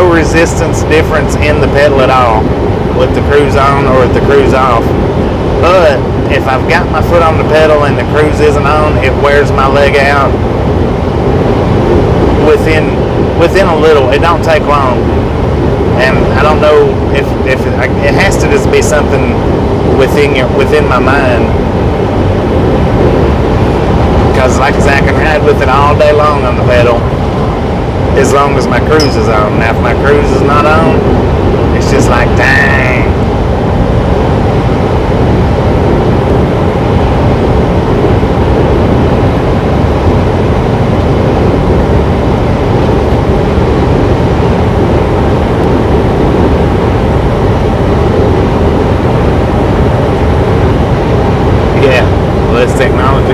resistance difference in the pedal at all with the cruise on or with the cruise off. But if I've got my foot on the pedal and the cruise isn't on, it wears my leg out within a little. It don't take long. And I don't know if it has to just be something within my mind, because like I said, I can ride with it all day long on the pedal as long as my cruise is on. Now if my cruise is not on, it's just like, dang. This technology.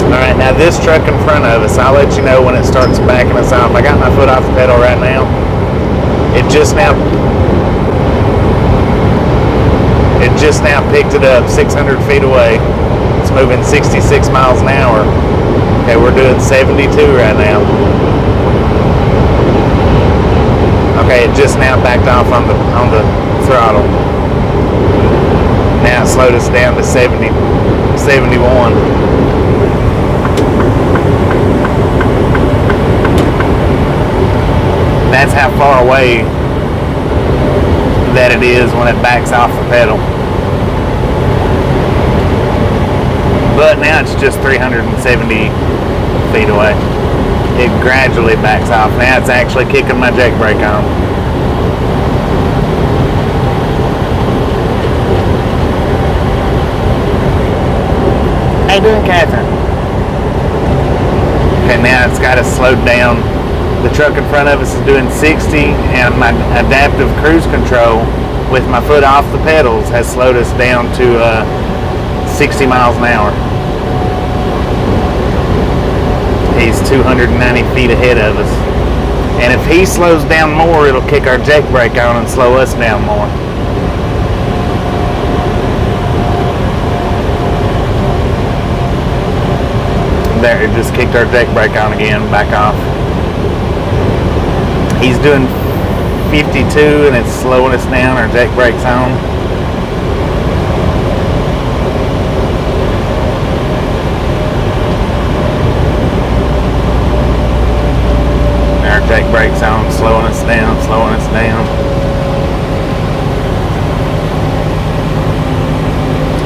All right, now this truck in front of us, I'll let you know when it starts backing us off. I got my foot off the pedal right now. It just now picked it up 600 feet away. It's moving 66 miles an hour. Okay, we're doing 72 right now. Okay, it just now backed off on the throttle. Now it slowed us down to 71. That's how far away that it is when it backs off the pedal. But now it's just 370 feet away. It gradually backs off. Now it's actually kicking my jake brake on. How you doing, Catherine? Okay, now it's got us slowed down. The truck in front of us is doing 60, and my adaptive cruise control with my foot off the pedals has slowed us down to 60 miles an hour. He's 290 feet ahead of us. And if he slows down more, it'll kick our jake brake on and slow us down more. There, it just kicked our jake brake on again, back off. He's doing 52 and it's slowing us down, our jake brake's on. Our jake brake's on, slowing us down, slowing us down.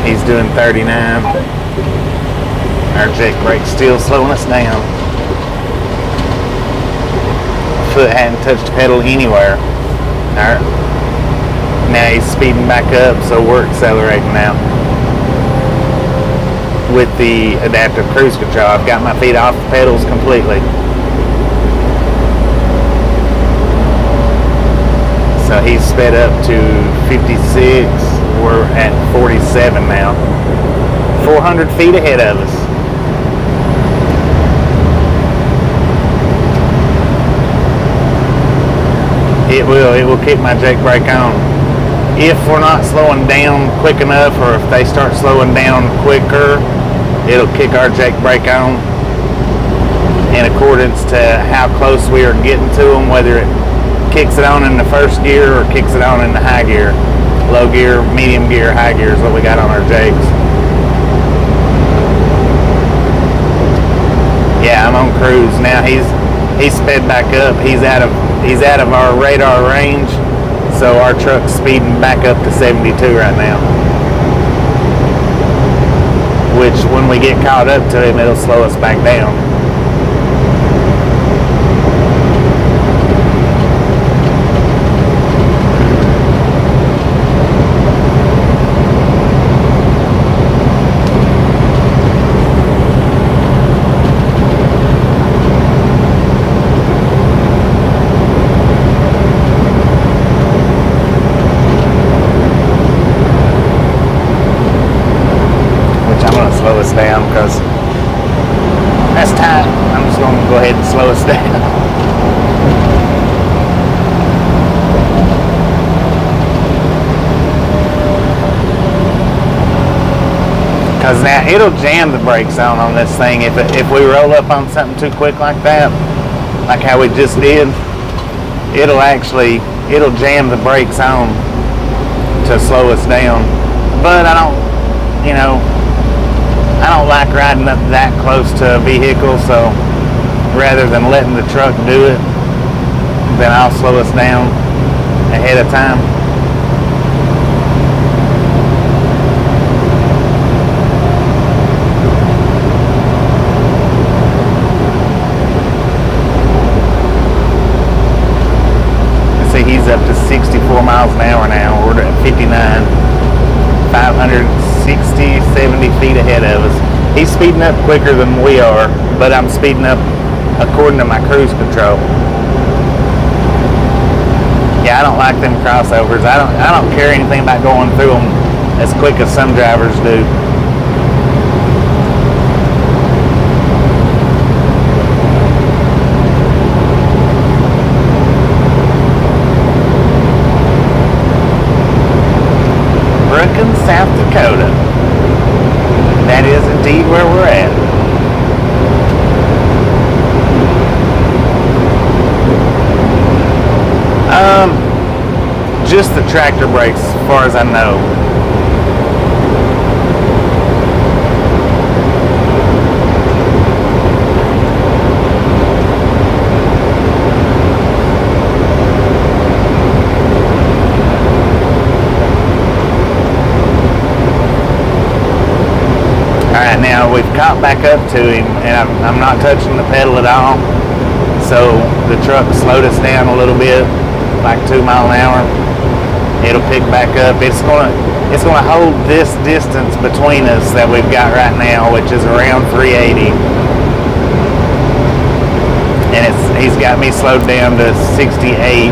He's doing 39. Our jake brake's still slowing us down. Foot hadn't touched the pedal anywhere. Now he's speeding back up, so we're accelerating now. With the adaptive cruise control, I've got my feet off the pedals completely. So he's sped up to 56. We're at 47 now. 400 feet ahead of us. It will kick my jake brake on. If we're not slowing down quick enough, or if they start slowing down quicker, it'll kick our jake brake on in accordance to how close we are getting to them, whether it kicks it on in the first gear or kicks it on in the high gear. Low gear, medium gear, high gear is what we got on our jakes. Yeah, I'm on cruise now. He's sped back up. He's out of our radar range, so our truck's speeding back up to 72 right now. Which, when we get caught up to him, it'll slow us back down. Slow us down because that's tight. I'm just going to go ahead and slow us down. Because now it'll jam the brakes on this thing if we roll up on something too quick like that, like how we just did. It'll jam the brakes on to slow us down. But I don't like riding up that close to a vehicle, so rather than letting the truck do it, then I'll slow us down ahead of time. Let's see, he's up to 64 miles an hour now. We're at 59, 560, 70 feet ahead of us. He's speeding up quicker than we are, but I'm speeding up according to my cruise control. Yeah, I don't like them crossovers. I don't care anything about going through them as quick as some drivers do. just the tractor brakes, as far as I know. Alright, now we've caught back up to him, and I'm not touching the pedal at all. So the truck slowed us down a little bit, like 2 miles an hour. It'll pick back up. It's gonna hold this distance between us that we've got right now, which is around 380. And he's got me slowed down to 68.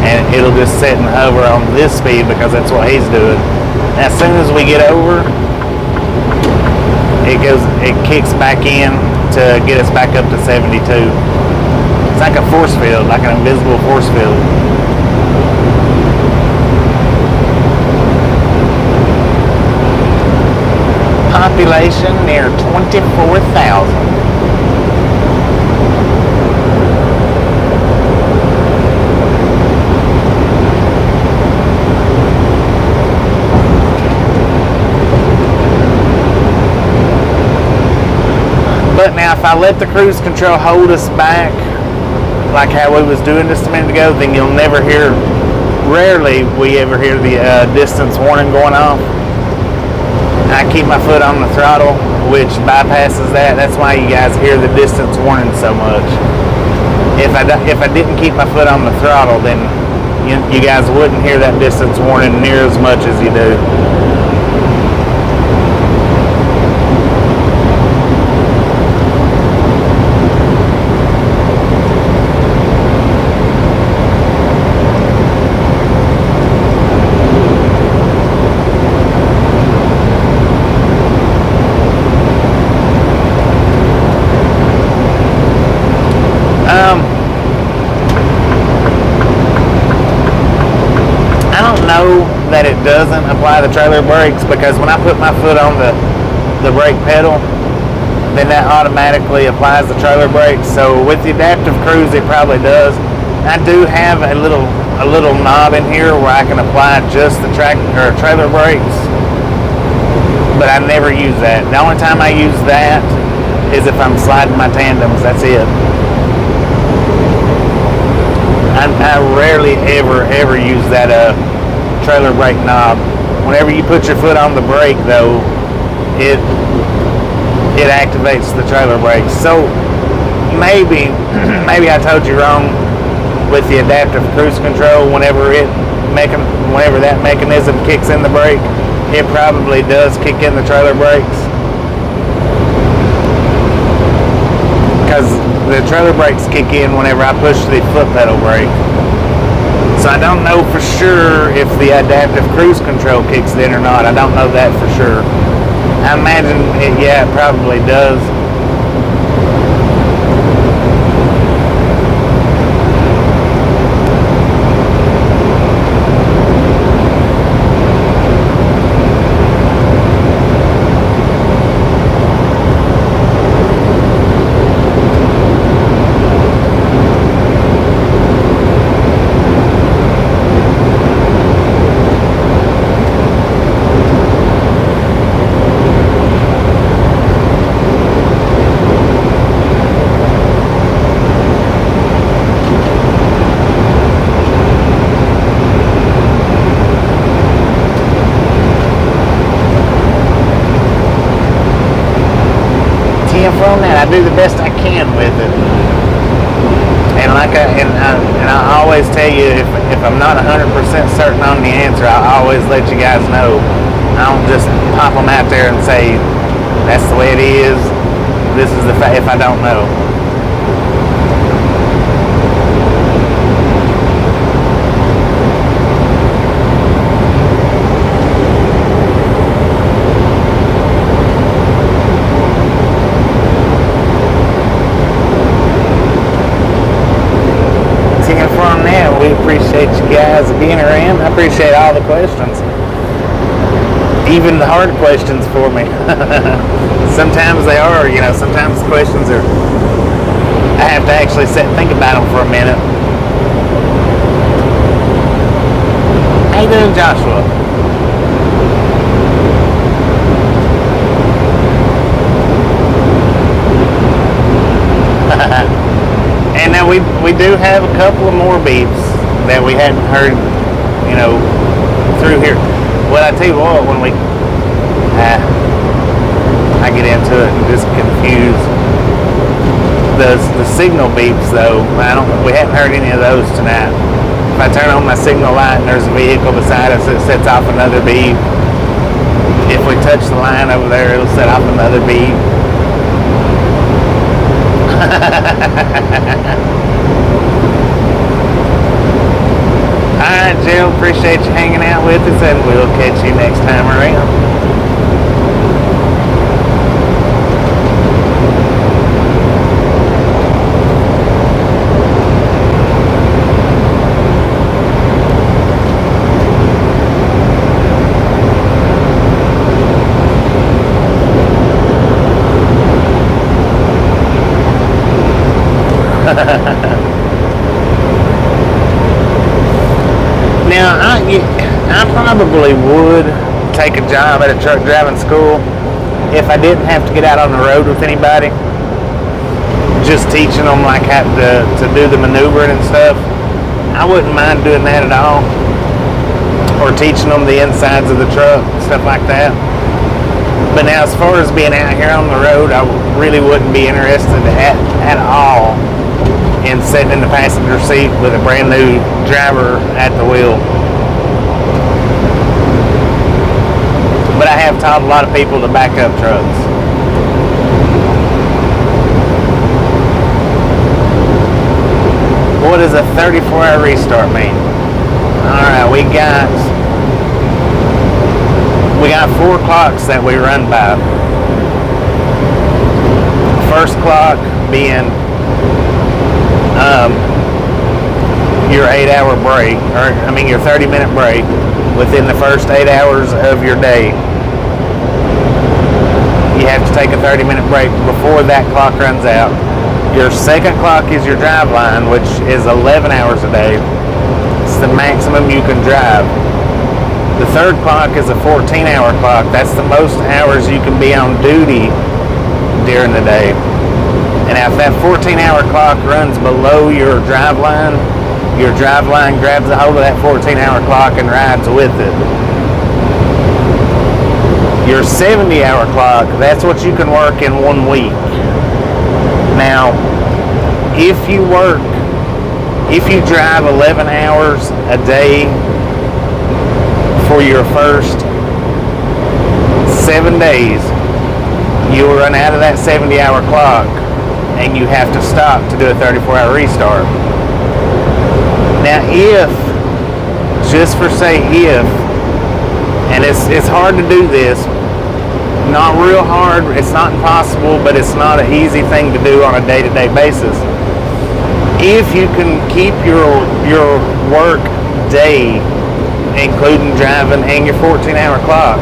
And it'll just sit and hover on this speed because that's what he's doing. As soon as we get over, it kicks back in to get us back up to 72. It's like a force field, like an invisible force field. Population near 24,000. But now if I let the cruise control hold us back, like how we was doing just a minute ago, then you'll never hear, rarely we ever hear the distance warning going off. I keep my foot on the throttle, which bypasses that. That's why you guys hear the distance warning so much. If I didn't keep my foot on the throttle, then you guys wouldn't hear that distance warning near as much as you do. That it doesn't apply the trailer brakes, because when I put my foot on the brake pedal, then that automatically applies the trailer brakes. So with the adaptive cruise, it probably does. I do have a little knob in here where I can apply just the trailer brakes, but I never use that. The only time I use that is if I'm sliding my tandems. That's it. I rarely ever use that trailer brake knob. Whenever you put your foot on the brake, though, it activates the trailer brakes. So maybe I told you wrong with the adaptive cruise control. Whenever that mechanism kicks in the brake, it probably does kick in the trailer brakes, because the trailer brakes kick in whenever I push the foot pedal brake. So I don't know for sure if the adaptive cruise control kicks in or not. I don't know that for sure. I imagine it probably does. From that, I do the best I can with it, and I always tell you, if I'm not 100% certain on the answer, I always let you guys know. I don't just pop them out there and say that's the way it is. This is the fact. If I don't know. We appreciate you guys being around. I appreciate all the questions, even the hard questions for me. Sometimes they are, sometimes the questions are, I have to actually sit and think about them for a minute. How you doing, Joshua? And now we do have a couple of more beeps that we hadn't heard, you know, through here. Well, I tell you what, when I get into it and just confused. The signal beeps though, we haven't heard any of those tonight. If I turn on my signal light and there's a vehicle beside us, it sets off another beep. If we touch the line over there, it'll set off another beep. Alright, Jill, appreciate you hanging out with us, and we'll catch you next time around. Now, I probably would take a job at a truck driving school if I didn't have to get out on the road with anybody. Just teaching them like how to do the maneuvering and stuff. I wouldn't mind doing that at all. Or teaching them the insides of the truck, stuff like that. But now, as far as being out here on the road, I really wouldn't be interested at all in sitting in the passenger seat with a brand new driver at the wheel. But I have taught a lot of people to back up trucks. What does a 34-hour restart mean? Alright, we got 4 clocks that we run by. First clock being your 8-hour break, your 30-minute break within the first 8 hours of your day. You have to take a 30-minute break before that clock runs out. Your second clock is your drive line, which is 11 hours a day. It's the maximum you can drive. The third clock is a 14-hour clock. That's the most hours you can be on duty during the day. And if that 14-hour clock runs below your drive line grabs a hold of that 14-hour clock and rides with it. Your 70-hour clock, that's what you can work in 1 week. Now, if you drive 11 hours a day for your first 7 days, you will run out of that 70-hour clock and you have to stop to do a 34-hour restart. Now, and it's hard to do this, not real hard, it's not impossible, but it's not an easy thing to do on a day-to-day basis. If you can keep your work day, including driving and your 14-hour clock,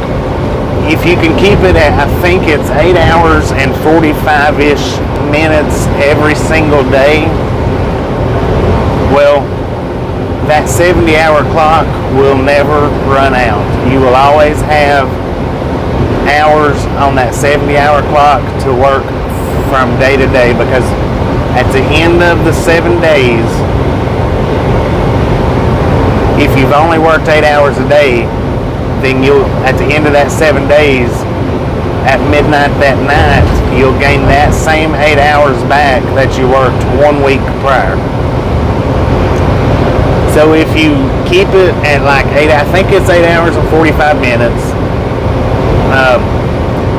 if you can keep it at, I think it's 8 hours and 45-ish minutes every single day, well, that 70-hour clock will never run out. You will always have hours on that 70-hour clock to work from day to day, because at the end of the 7 days, if you've only worked 8 hours a day, then at the end of that 7 days, at midnight that night, you'll gain that same 8 hours back that you worked 1 week prior. So if you keep it at like I think it's 8 hours and 45 minutes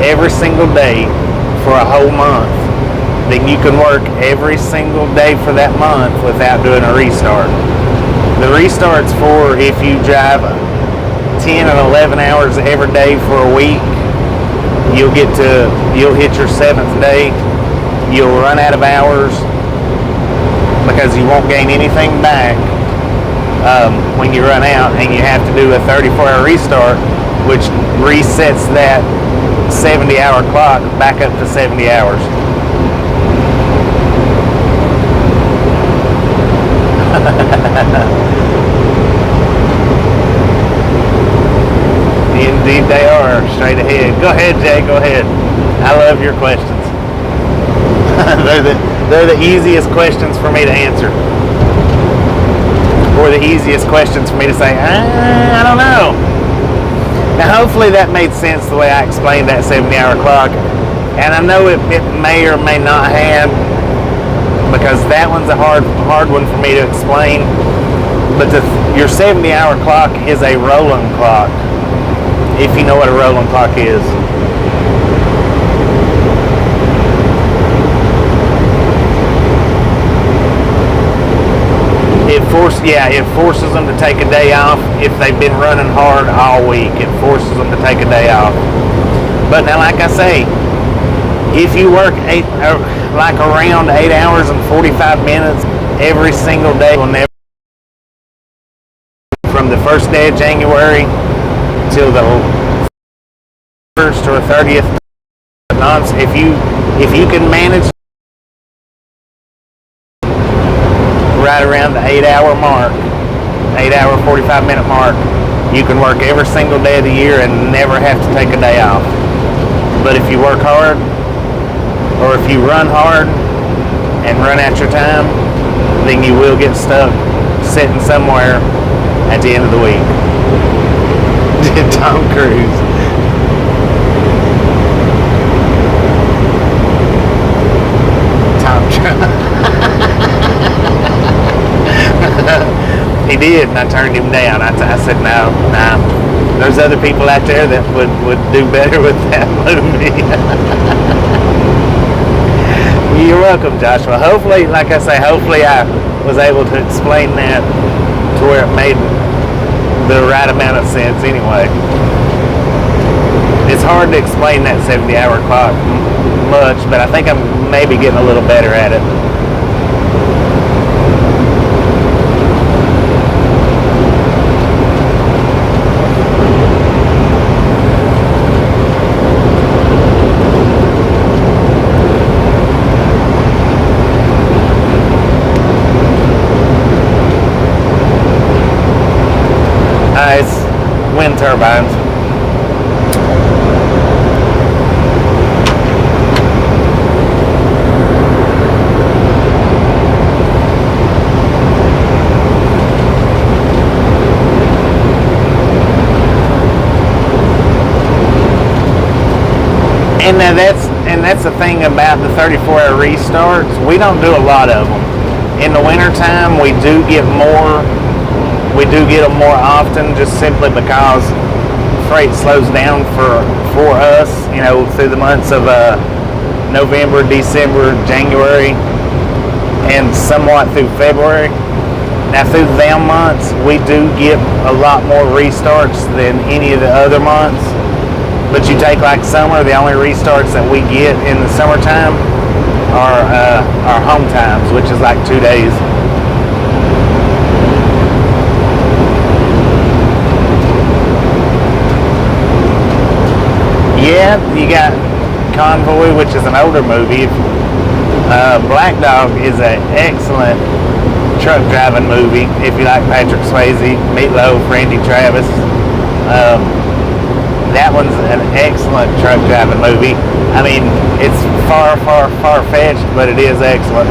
every single day for a whole month, then you can work every single day for that month without doing a restart. The restart's for if you drive 10 and 11 hours every day for a week, you'll hit your 7th day, you'll run out of hours because you won't gain anything back when you run out, and you have to do a 34-hour restart, which resets that 70-hour clock back up to 70 hours. straight ahead. Go ahead, Jay, go ahead. I love your questions. they're the easiest questions for me to answer. Or the easiest questions for me to say, I don't know. Now, hopefully that made sense the way I explained that 70-hour clock. And I know it may or may not have, because that one's a hard one for me to explain. But your 70-hour clock is a rolling clock, if you know what a rolling clock is. It forces them to take a day off if they've been running hard all week. It forces them to take a day off. But now, like I say, if you work around 8 hours and 45 minutes every single day, will never, from the first day of January till the 1st or 30th, if you can manage right around the 8-hour mark, 8-hour 45-minute mark, you can work every single day of the year and never have to take a day off. But if you work hard, or if you run hard and run out your time, then you will get stuck sitting somewhere at the end of the week. Tom Cruise. He did, and I turned him down. I said, no, nah. There's other people out there that would do better with that movie. You're welcome, Joshua. Hopefully, like I say, hopefully I was able to explain that to where it made the right amount of sense anyway. It's hard to explain that 70-hour clock much, but I think I'm maybe getting a little better at it. It's wind turbines. And that's the thing about the 34-hour restarts. We don't do a lot of them. In the wintertime, we do get more. We do get them more often, just simply because freight slows down for us, you know, through the months of November, December, January, and somewhat through February. Now, through them months, we do get a lot more restarts than any of the other months. But you take like summer, the only restarts that we get in the summertime are our home times, which is like 2 days. Yeah, you got Convoy, which is an older movie. Black Dog is an excellent truck driving movie. If you like Patrick Swayze, Meatloaf, Randy Travis, that one's an excellent truck driving movie. I mean, it's far-fetched, but it is excellent.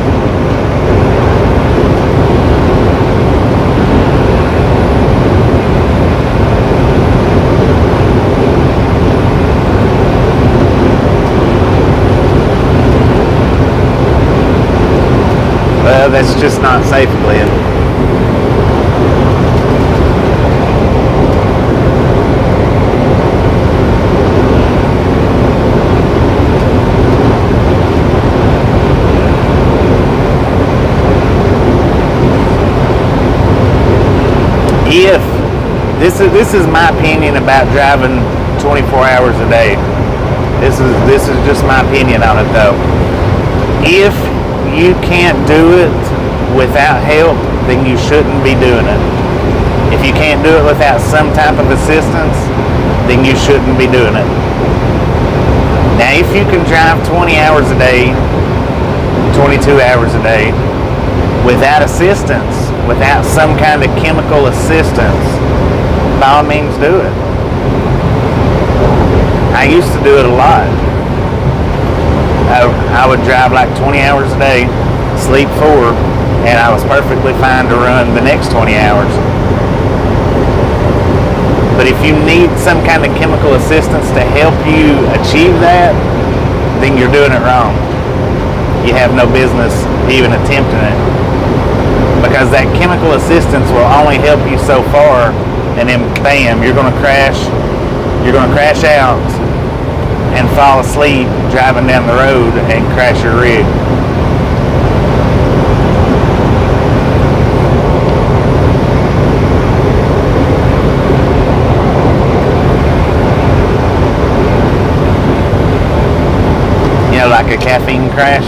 Well, that's just not safe, Glenn. If this is my opinion about driving 24 hours a day. This is just my opinion on it, though. If you can't do it without help, then you shouldn't be doing it. If you can't do it without some type of assistance, then you shouldn't be doing it. Now, if you can drive 20 hours a day, 22 hours a day, without assistance, without some kind of chemical assistance, by all means do it. I used to do it a lot. I would drive like 20 hours a day, sleep 4, and I was perfectly fine to run the next 20 hours. But if you need some kind of chemical assistance to help you achieve that, then you're doing it wrong. You have no business even attempting it. Because that chemical assistance will only help you so far, and then bam, you're gonna crash out and fall asleep driving down the road and crash your rig. You know, like a caffeine crash.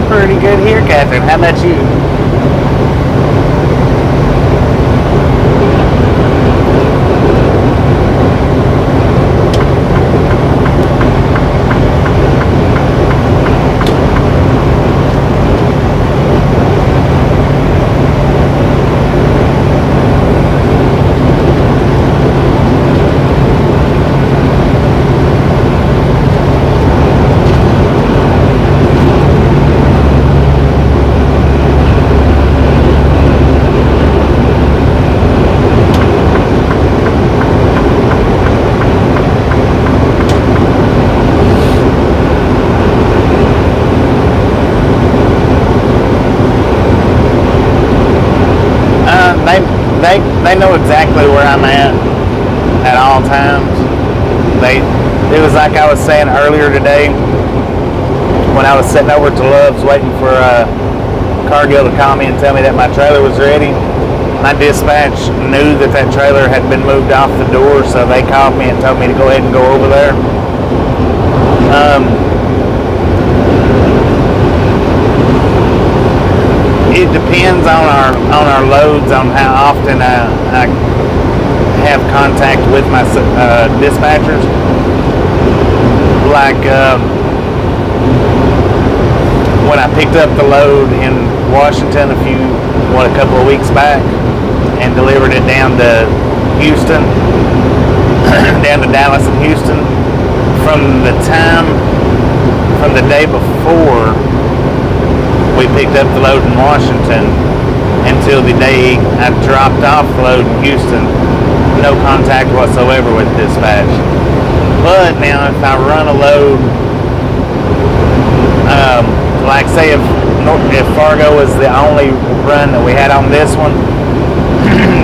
Pretty good here, Catherine. How about you? They know exactly where I'm at all times. It was like I was saying earlier today when I was sitting over to Love's waiting for Cargill to call me and tell me that my trailer was ready. My dispatch knew that trailer had been moved off the door, so they called me and told me to go ahead and go over there. It depends on our loads, on how often I have contact with my dispatchers. Like when I picked up the load in Washington a couple of weeks back and delivered it down to Houston, down to Dallas and Houston, from the day before we picked up the load in Washington until the day I dropped off the load in Houston, no contact whatsoever with dispatch. But now if I run a load, like say if Fargo was the only run that we had on this one,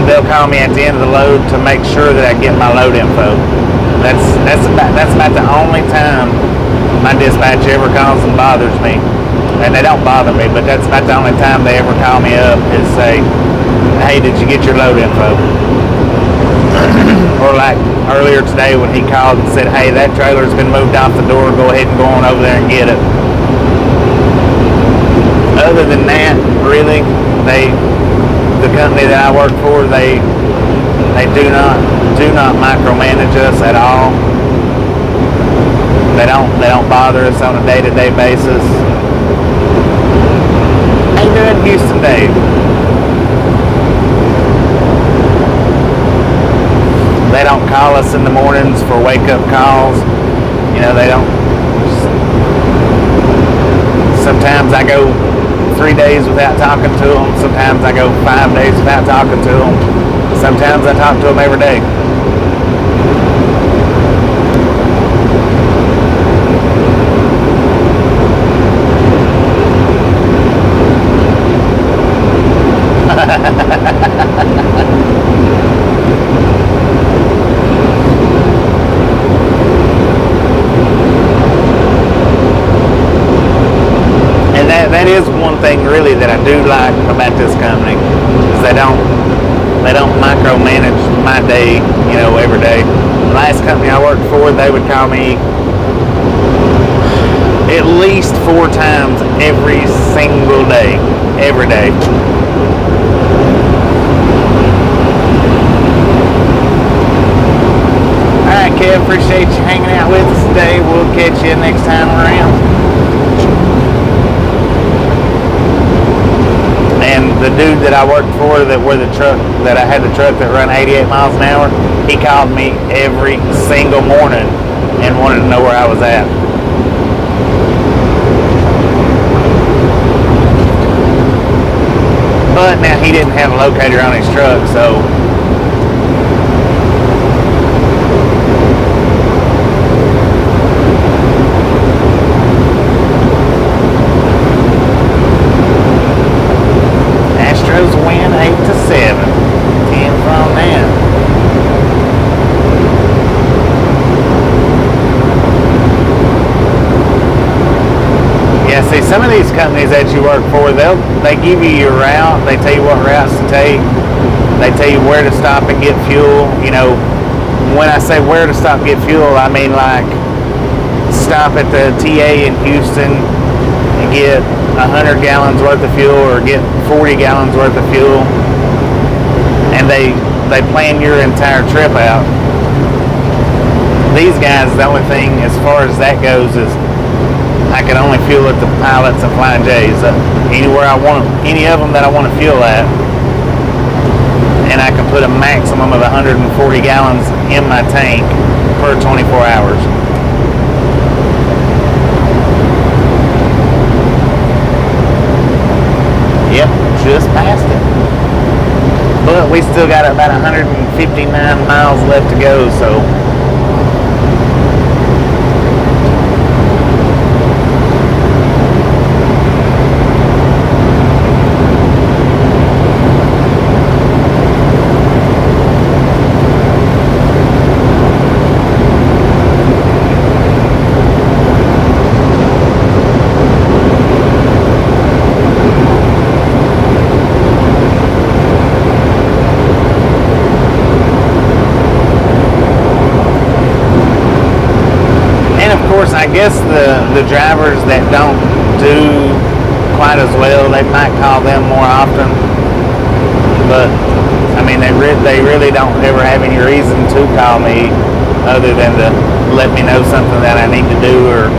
they'll call me at the end of the load to make sure that I get my load info. That's about the only time my dispatch ever calls and bothers me. And they don't bother me, but that's about the only time they ever call me up is say, hey, did you get your load info? Or like earlier today when he called and said, hey, that trailer's been moved off the door, go ahead and go on over there and get it. Other than that, really, the company that I work for, they do not micromanage us at all. They don't bother us on a day-to-day basis. How you doing, Houston Dave? They don't call us in the mornings for wake-up calls. You know, they don't. Sometimes I go 3 days without talking to them. Sometimes I go 5 days without talking to them. Sometimes I talk to them every day. And that is one thing really that I do like about this company, is they don't micromanage my day, every day. The last company I worked for, they would call me at least 4 times every single day, every day. Alright, Kev, appreciate you hanging out with us today. We'll catch you next time around. And the dude that I worked for, that I had the truck that run 88 miles an hour, he called me every single morning and wanted to know where I was at. But now he didn't have a locator on his truck, so Astros win 8-7. 10 from that. Yeah, see, some of these companies that you work for, they give you your route. They tell you what routes to take. They tell you where to stop and get fuel. When I say where to stop and get fuel, I mean like stop at the TA in Houston and get 100 gallons worth of fuel, or get 40 gallons worth of fuel, and they plan your entire trip out. These guys, the only thing as far as that goes is I can only fuel at the Pilots and Flying J's. Anywhere I want, any of them that I want to fuel at, and I can put a maximum of 140 gallons in my tank per 24 hours. Yep, just passed it. But we still got about 159 miles left to go, so. I guess the drivers that don't do quite as well, they might call them more often, but I mean they really don't ever have any reason to call me other than to let me know something that I need to do or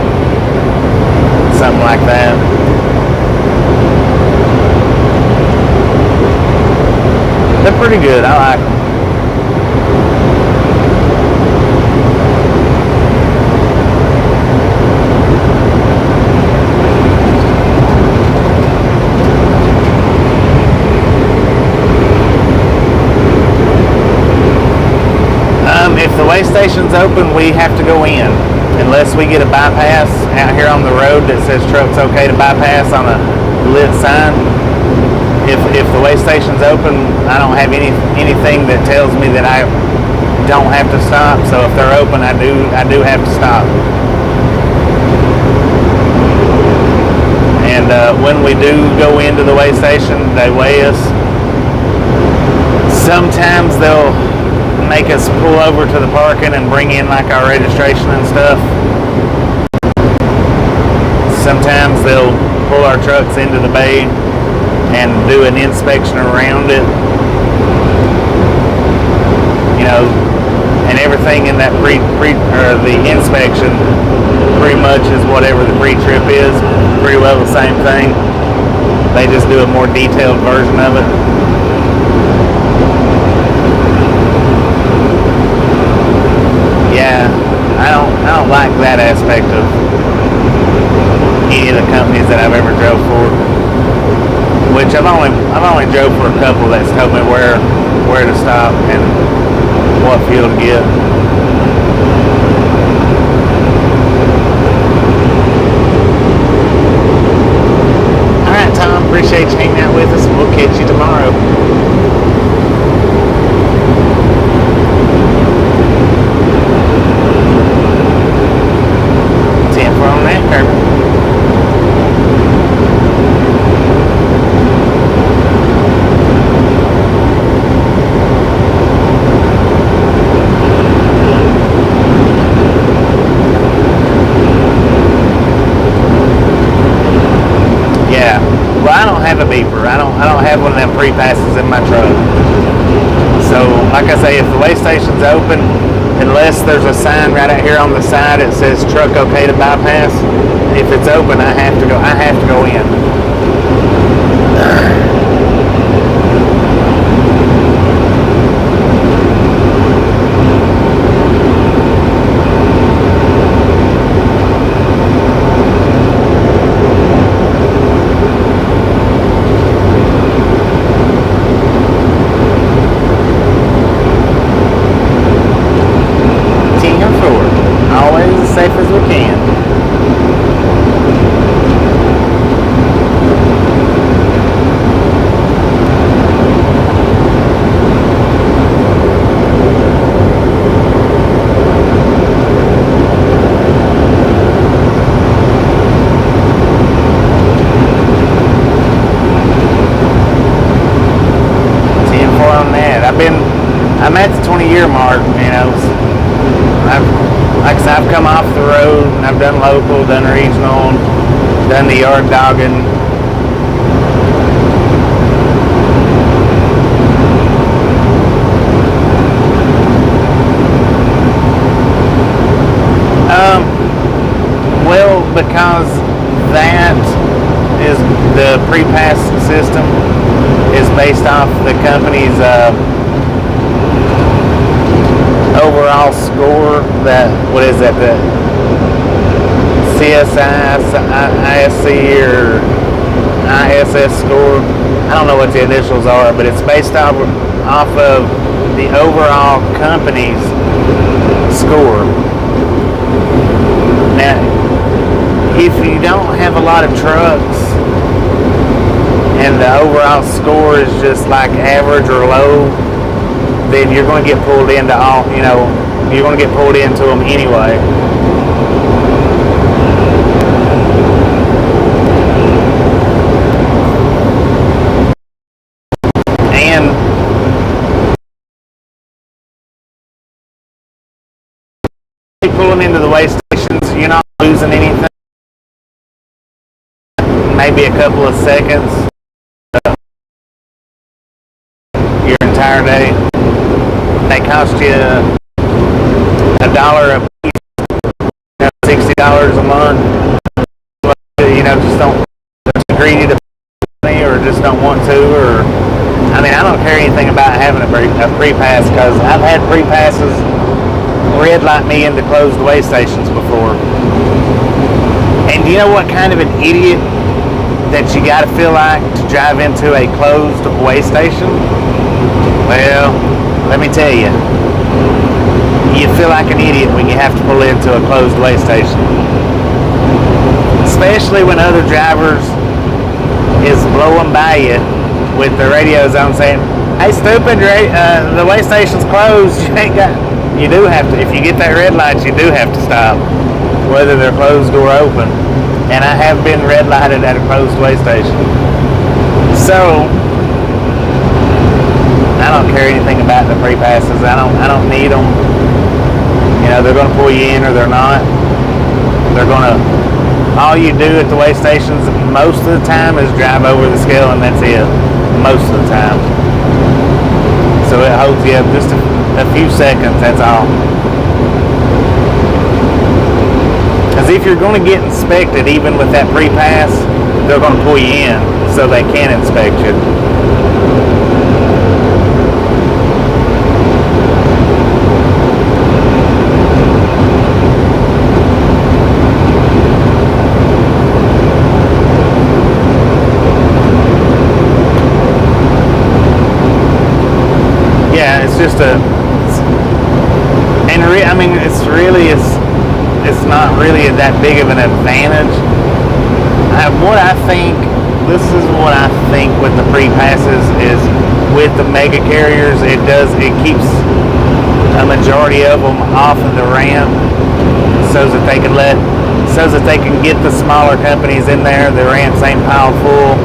something like that. They're pretty good. I like them. If the way station's open, we have to go in unless we get a bypass out here on the road that says truck's okay to bypass on a lit sign. If the way station's open, I don't have anything that tells me that I don't have to stop. So if they're open, I do have to stop. And when we do go into the way station, they weigh us. Sometimes they'll make us pull over to the parking and bring in like our registration and stuff. Sometimes they'll pull our trucks into the bay and do an inspection around it. And everything in that the inspection pretty much is whatever the pre-trip is. Pretty well the same thing. They just do a more detailed version of it. Yeah, I don't like that aspect of any of the companies that I've ever drove for. Which I've only drove for a couple that's told me where where to stop and what fuel to get. Alright, Tom, appreciate you hanging out with us. We'll catch you tomorrow. 10-4 on that, Kirby. Well, I don't have a beeper. I don't have one of them pre-passes in my truck. So, like I say, if the weigh station's open, unless there's a sign right out here on the side that says truck okay to bypass, if it's open, I have to go in. Safe as we can. I'm at the 20-year mark, you know. Like I said, I've come off the road and I've done local, done regional, done the yard dogging. Well, because that is the pre-pass system is based off the company's overall score. That, what is that, the CSI, ISC or ISS score? I don't know what the initials are, but it's based off of the overall company's score. Now, if you don't have a lot of trucks and the overall score is just like average or low, then you're going to get pulled into all, you know, you're going to get pulled into them anyway. And pulling into the weigh stations, you're not losing anything. Maybe a couple of seconds your entire day. They cost you $1 a piece, $60 a month. You know, just don't be greedy to pay or just don't want to. Or I mean, I don't care anything about having a pre-pass because I've had pre-passes red light me into closed weigh stations before. And do you know what kind of an idiot that you got to feel like to drive into a closed weigh station? Well, let me tell you, you feel like an idiot when you have to pull into a closed weigh station. Especially when other drivers is blowing by you with their radios on saying, "Hey stupid, the weigh station's closed, you do have to, if you get that red light, you do have to stop, whether they're closed or open." And I have been red lighted at a closed weigh station. So I don't care anything about the pre-passes. I don't need them. You know, they're going to pull you in or they're not. They're going to, all you do at the weigh stations most of the time is drive over the scale, and that's it. Most of the time. So it holds you up just a few seconds, that's all. Because if you're going to get inspected, even with that pre-pass, they're going to pull you in so they can inspect you. just a, I mean, it's not really that big of an advantage. This is what I think with the free passes is with the mega carriers, it keeps a majority of them off of the ramp so that they can get the smaller companies in there. The ramps ain't piled full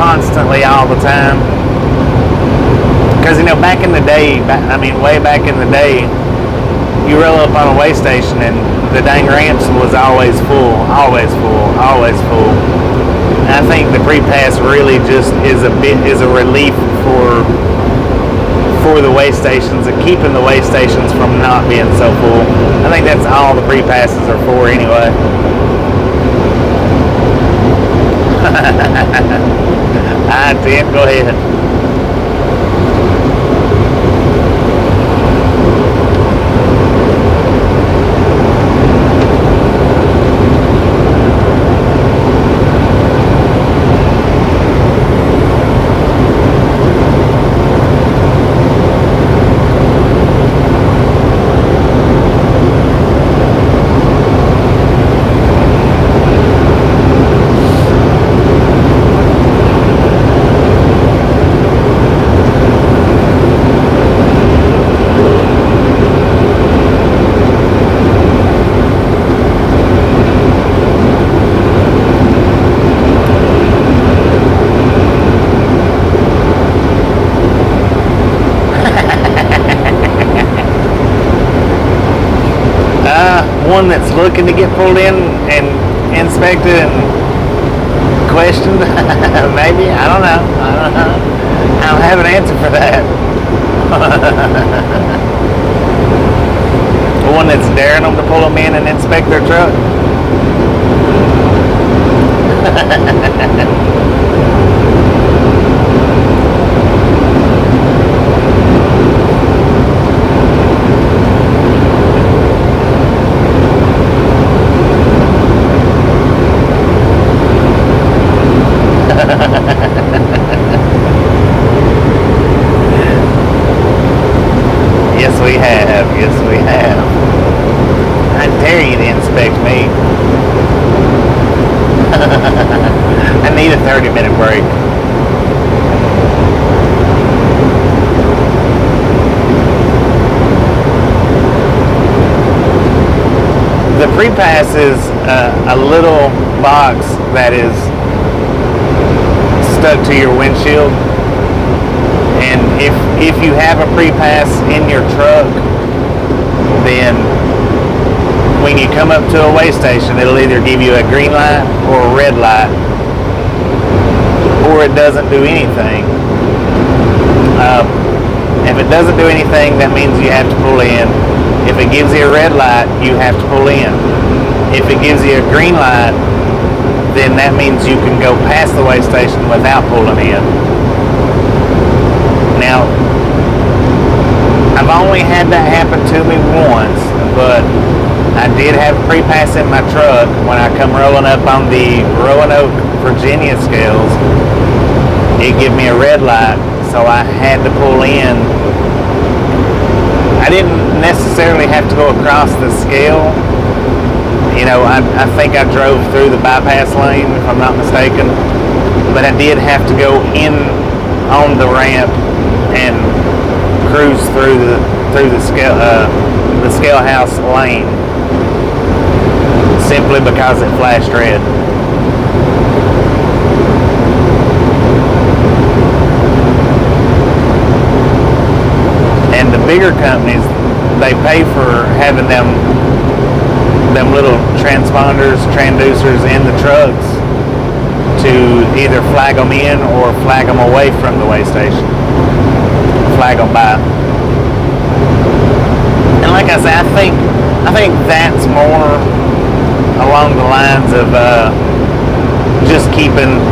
constantly all the time. Because, back in the day, way back in the day, you roll up on a way station and the dang ramps was always full, always full, always full. And I think the free pass really just is a relief for the way stations and keeping the way stations from not being so full. I think that's all the free passes are for anyway. Alright, Tim, go ahead. One that's looking to get pulled in and inspected and questioned. Maybe, I don't know. I don't have an answer for that. One that's daring them to pull them in and inspect their truck. Yes, we have. I dare you to inspect me. I need a 30-minute break. The free pass is a little box that is stuck to your windshield. And if you have a free pass in your truck, then when you come up to a way station, it'll either give you a green light or a red light, or it doesn't do anything. If it doesn't do anything, that means you have to pull in. If it gives you a red light, you have to pull in. If it gives you a green light, then that means you can go past the way station without pulling in. Now, I've only had that happen to me once, but I did have a free pass in my truck when I come rolling up on the Roanoke, Virginia scales. It gave me a red light, so I had to pull in. I didn't necessarily have to go across the scale. I think I drove through the bypass lane, if I'm not mistaken, but I did have to go in on the ramp and cruise through the scale house lane simply because it flashed red. And the bigger companies, they pay for having them little transponders, transducers in the trucks to either flag them in or flag them away from the way station. Flag them by. And like I said, I think that's more along the lines of just keeping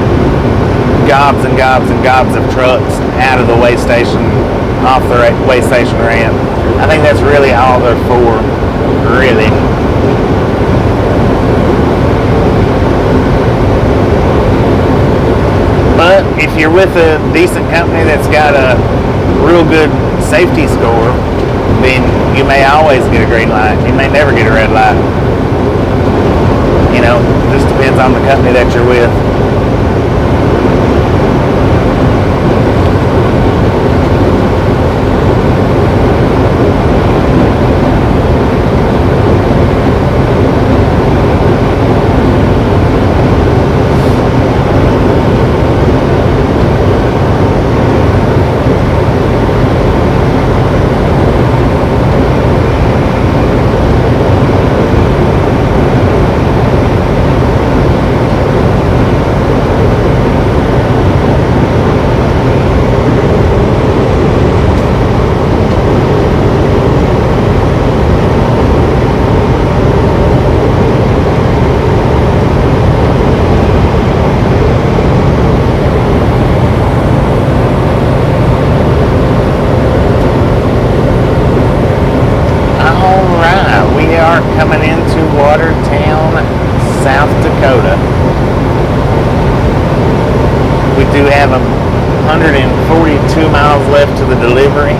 gobs and gobs and gobs of trucks out of the way station, off the way station ramp. I think that's really all they're for, really. But if you're with a decent company that's got a real good safety score, then you may always get a green light. You may never get a red light. You know, just depends on the company that you're with. Coming into Watertown, South Dakota. We do have 142 miles left to the delivery.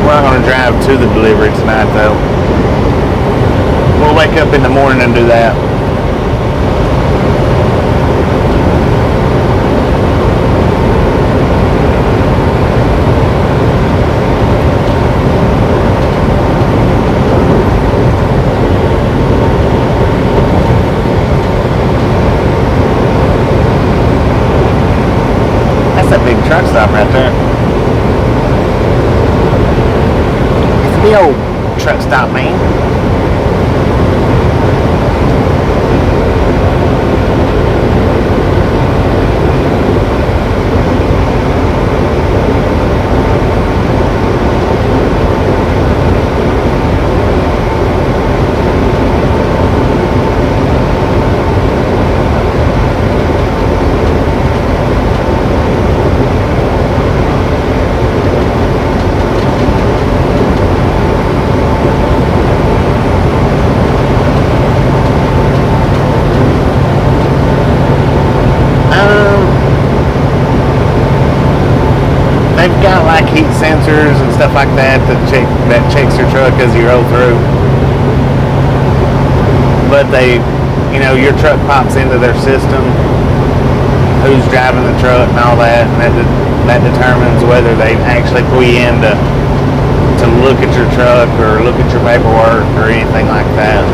We're not going to drive to the delivery tonight, though. We'll wake up in the morning and do that. Truck stop right there. It's the old truck stop, man. They've got like heat sensors and stuff like that checks your truck as you roll through. But they, you know, your truck pops into their system, who's driving the truck and all that, and that determines whether they actually pull you in to look at your truck or look at your paperwork or anything like that.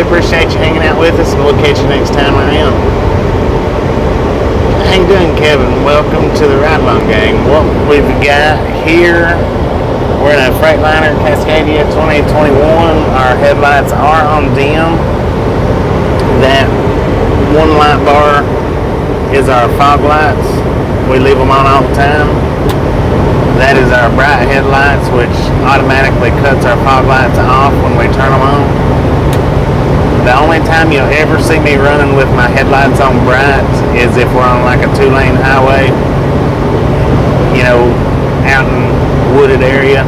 appreciate you hanging out with us, and we'll catch you next time around. How you doing, Kevin? Welcome to the Ride Along Gang. What we've got here, we're in a Freightliner Cascadia 2021. Our headlights are on dim. That one light bar is our fog lights. We leave them on all the time. That is our bright headlights, which automatically cuts our fog lights off when we turn them on. The only time you'll ever see me running with my headlights on bright is if we're on like a 2-lane highway, you know, out in wooded area,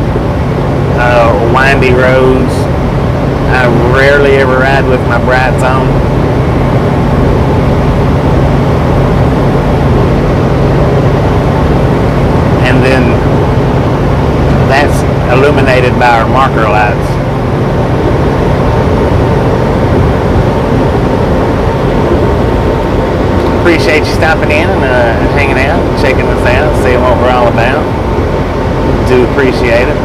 windy roads. I rarely ever ride with my brights on. And then that's illuminated by our marker lights. Appreciate you stopping in and hanging out, checking us out, seeing what we're all about. Do appreciate it.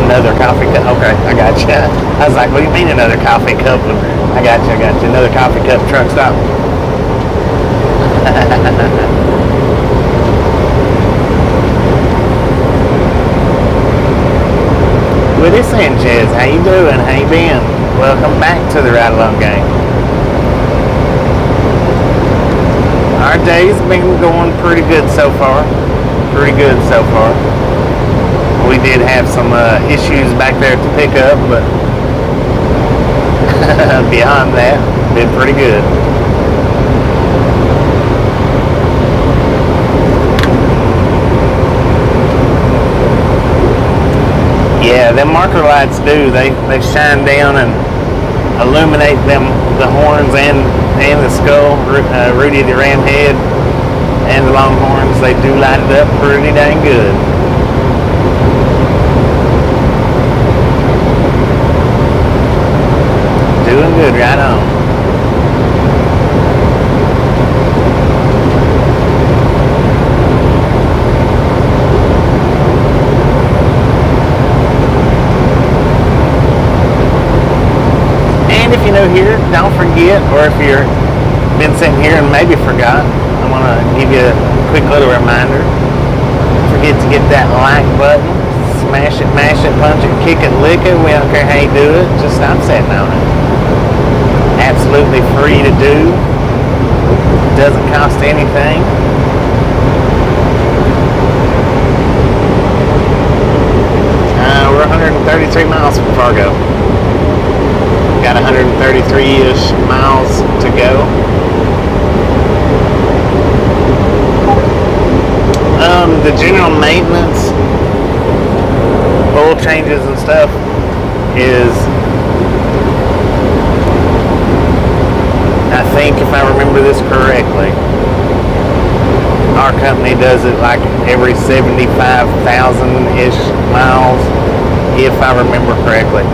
Another coffee cup. Okay, I got you. I was like, what do you mean another coffee cup? I got you. Another coffee cup truck stop. Woody Sanchez, how you doing? How you been? Welcome back to the Ride Along Gang. Our day's been going pretty good so far. We did have some issues back there to pick up, but beyond that, been pretty good. Yeah, them marker lights do. They shine down and illuminate the horns and the skull. Rudy the Ram head and the Longhorns, they do light it up pretty dang good. Doing good, right on. And if you're new here, don't forget, or if you've been sitting here and maybe forgot, I want to give you a quick little reminder. Don't forget to get that like button. Smash it, mash it, punch it, kick it, lick it. We don't care how you do it. Just stop sitting on it. Absolutely free to do. Doesn't cost anything. We're 133 miles from Fargo. Got 133-ish miles to go. The general maintenance, oil changes and stuff is, I think if I remember this correctly, our company does it like every 75,000-ish miles, if I remember correctly.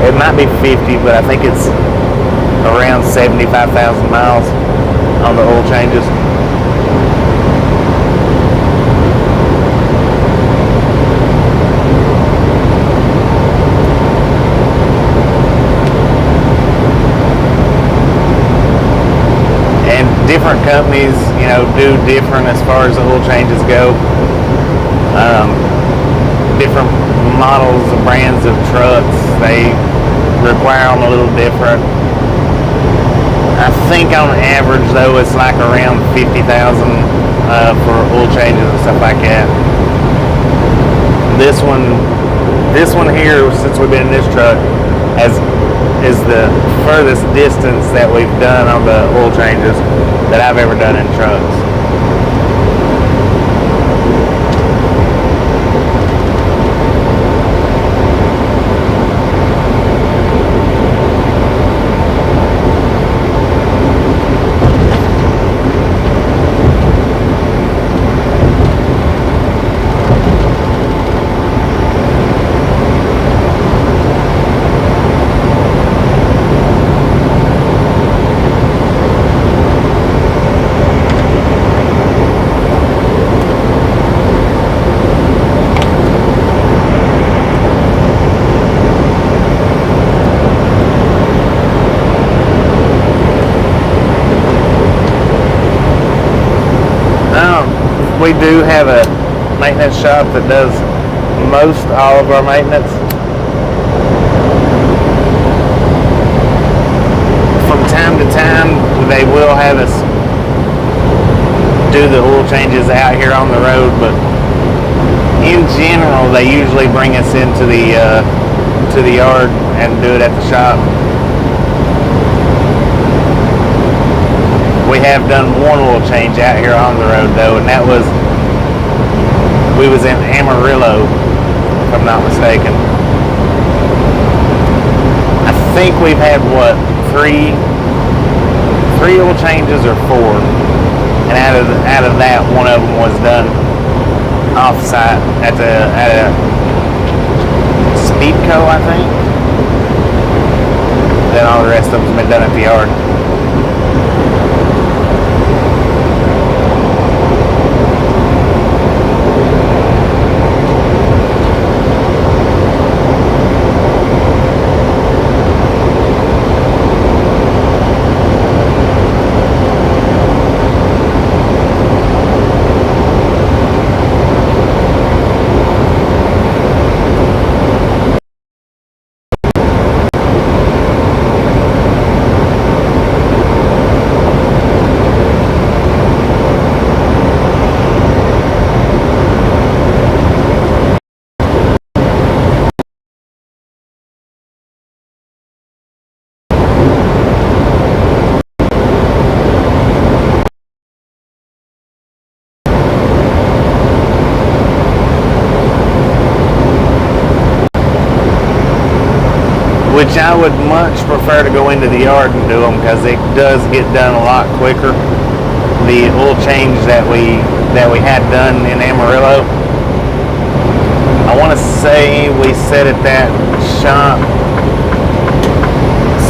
It might be 50, but I think it's around 75,000 miles on the oil changes. Different companies, you know, do different as far as the oil changes go. Different models and brands of trucks, they require them a little different. I think on average, though, it's like around 50,000 for oil changes and stuff like that. This one here, since we've been in this truck, is the furthest distance that we've done on the oil changes that I've ever done in trucks. we do have a maintenance shop that does most all of our maintenance. From time to time, they will have us do the oil changes out here on the road, but in general, they usually bring us into the to the yard and do it at the shop. We have done one oil change out here on the road though, and that was, we was in Amarillo, if I'm not mistaken. I think we've had what, three oil changes or four, and out of that, one of them was done off site at a Speedco, I think. Then all the rest of them's been done at the yard. Which I would much prefer to go into the yard and do them, because it does get done a lot quicker. The oil change that we had done in Amarillo, I want to say we set at that shop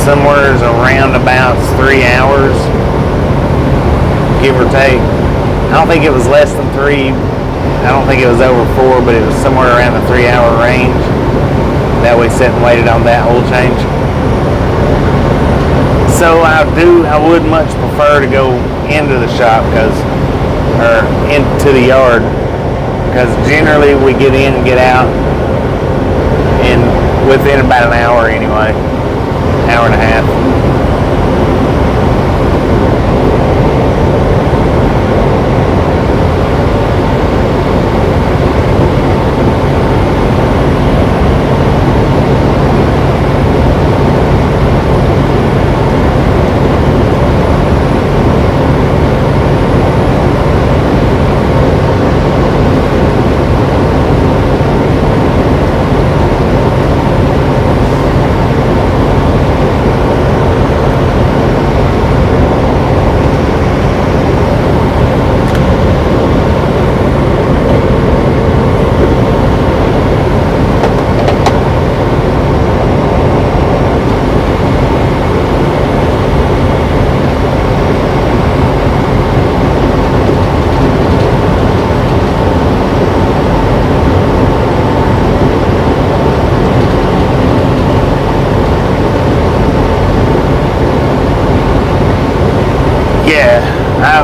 somewhere around about 3 hours, give or take. I don't think it was less than 3. I don't think it was over 4, but it was somewhere around the 3-hour range that we sat and waited on that oil change. So I would much prefer to go into the shop, or into the yard, because generally we get in and get out within about an hour anyway, hour and a half.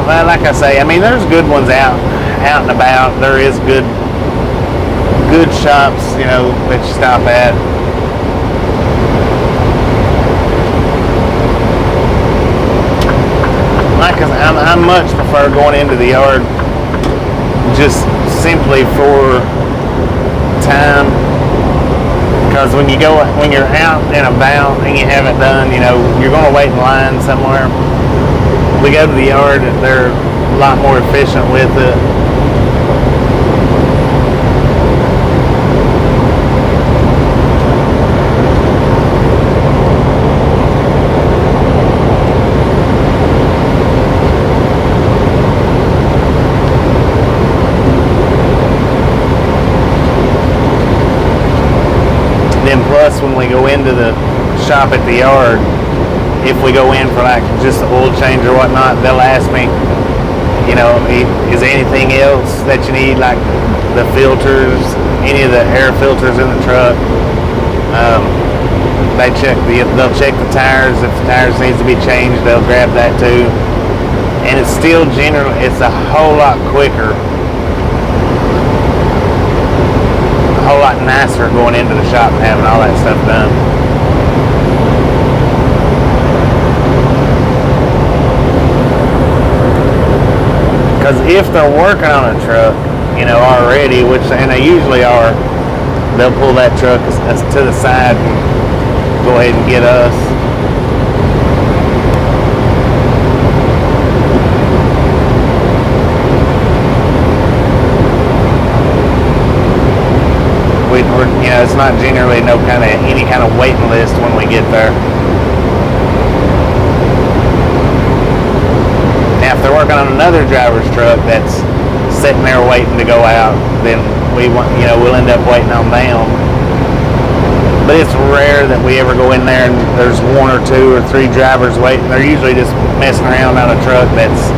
Like I say, I mean, there's good ones out and about. There is good shops, that you stop at. Like I much prefer going into the yard just simply for time, because when you're out and about and you haven't done, you're going to wait in line somewhere. We go to the yard and they're a lot more efficient with it. Then plus when we go into the shop at the yard, if we go in for like just the oil change or whatnot, they'll ask me, is there anything else that you need, like the filters, any of the air filters in the truck. They'll check the tires. If the tires needs to be changed, they'll grab that too. And it's still it's a whole lot quicker whole lot nicer going into the shop and having all that stuff done. Because if they're working on a truck, already, and they usually are, they'll pull that truck to the side and go ahead and get us. It's not generally any kind of waiting list when we get there. Now, if they're working on another driver's truck that's sitting there waiting to go out, then we'll end up waiting on them. But it's rare that we ever go in there and there's 1 or 2 or 3 drivers waiting. They're usually just messing around on a truck that's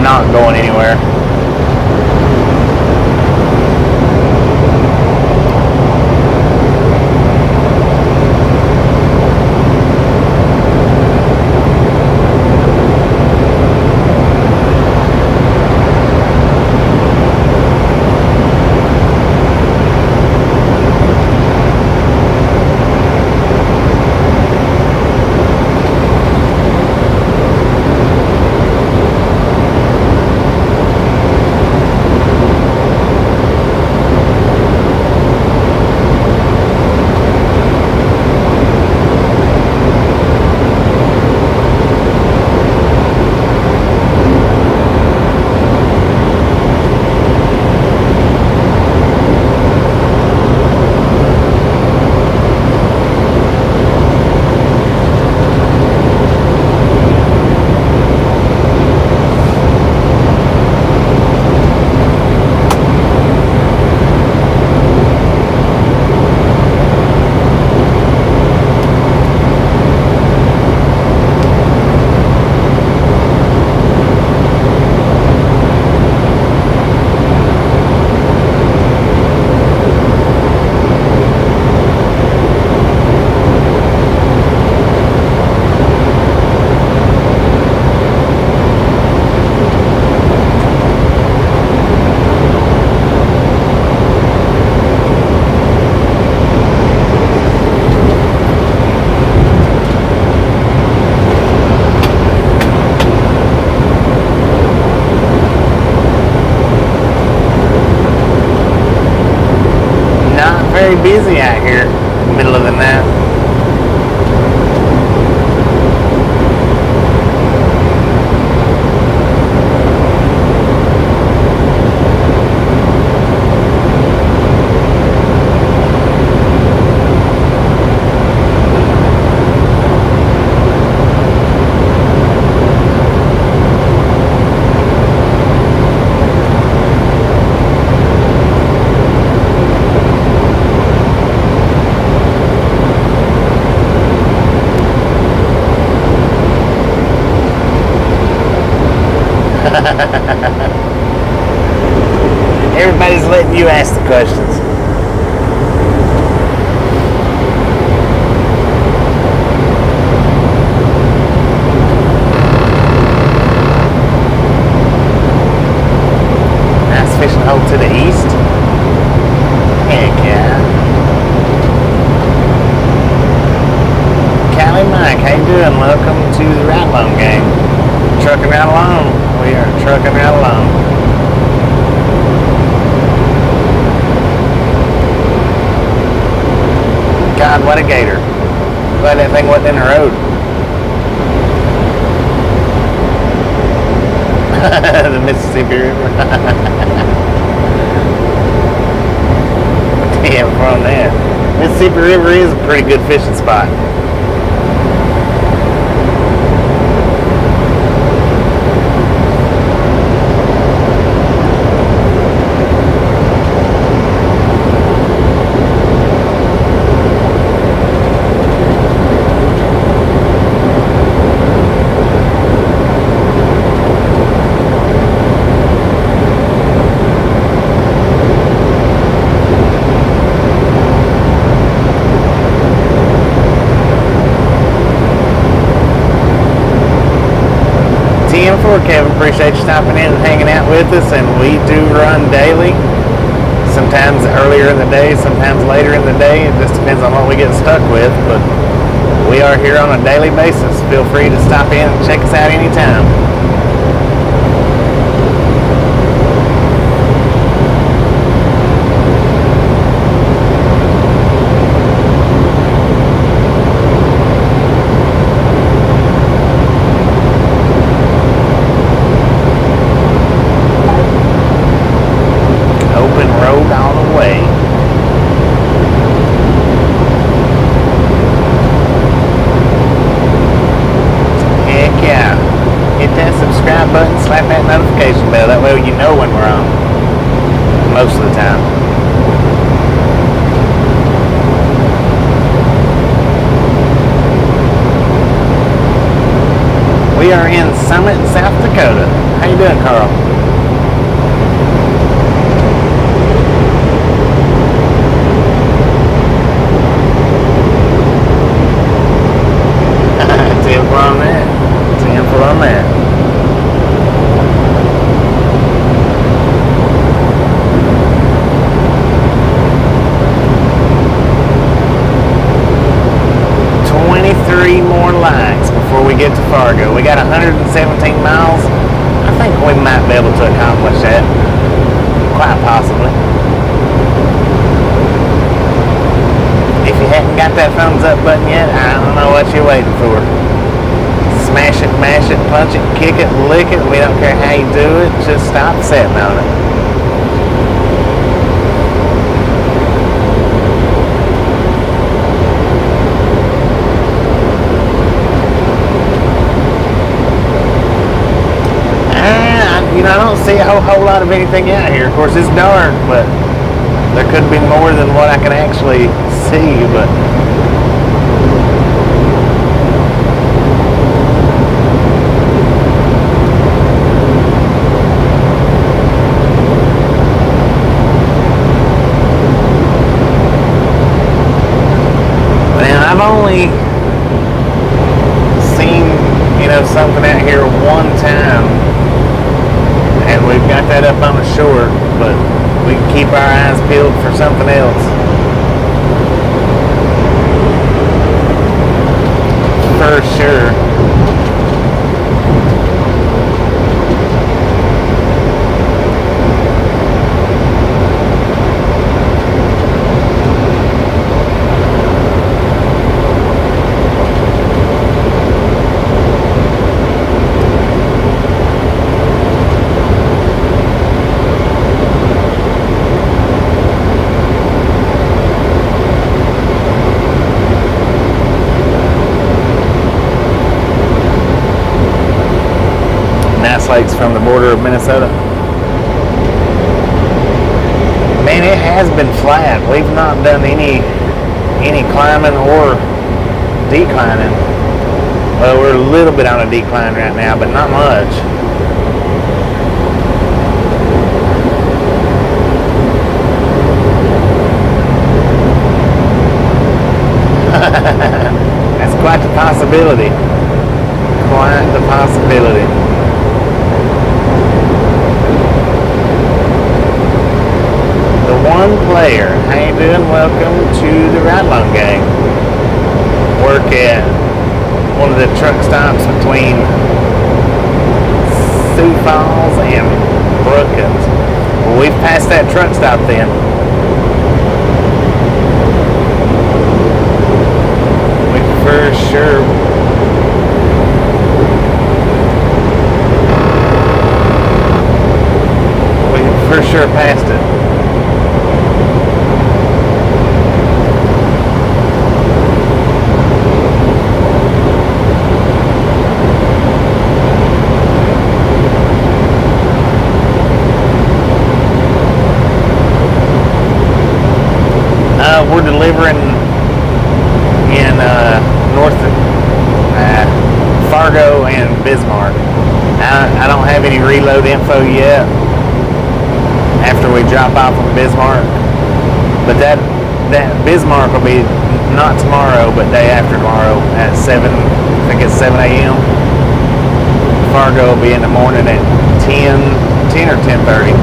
not going anywhere. Very busy out here in the middle of the night. Everybody's letting you ask the questions. Nice fishing hole to the east. Heck yeah. Callie Mike, how you doing? Welcome to the Right Along Gang. Trucking right along. We are trucking right along. God, what a gator. Glad that thing wasn't in the road. The Mississippi River. Damn, from there. Mississippi River is a pretty good fishing spot. TM4 Kevin, appreciate you stopping in and hanging out with us, and we do run daily, Sometimes earlier in the day, sometimes later in the day. It just depends on what we get stuck with. But we are here on a daily basis. Feel free to stop in and check us out anytime. Open road all the way. Heck yeah. Hit that subscribe button, slap that notification bell. That way you know when we're on. Most of the time. We are in Summit, South Dakota. How you doing, Carl? On that. 10 foot on that. More likes before we get to Fargo. We got 117 miles. I think we might be able to accomplish that. Quite possibly. If you haven't got that thumbs up button yet, I don't know what you're waiting for. Smash it, mash it, punch it, kick it, lick it. We don't care how you do it. Just stop sitting on it. I don't see a whole lot of anything out here. Of course, it's dark, but there could be more than what I can actually see. But I've only seen, something out here one time, and we've got that up on the shore, but we can keep our eyes peeled for something else. For sure. Lakes from the border of Minnesota. Man, it has been flat. We've not done any climbing or declining. Well, we're a little bit on a decline right now, but not much. That's quite the possibility. Quite the possibility. One player. How you doing? Welcome to the Ride Along Gang. Work at one of the truck stops between Sioux Falls and Brookins. Well, we've passed that truck stop then. We for sure. We for sure passed it. We're delivering in north Fargo and Bismarck. I don't have any reload info yet after we drop off in Bismarck, but that Bismarck will be not tomorrow, but day after tomorrow at 7. I think it's 7 a.m. Fargo will be in the morning at 10 or 10:30.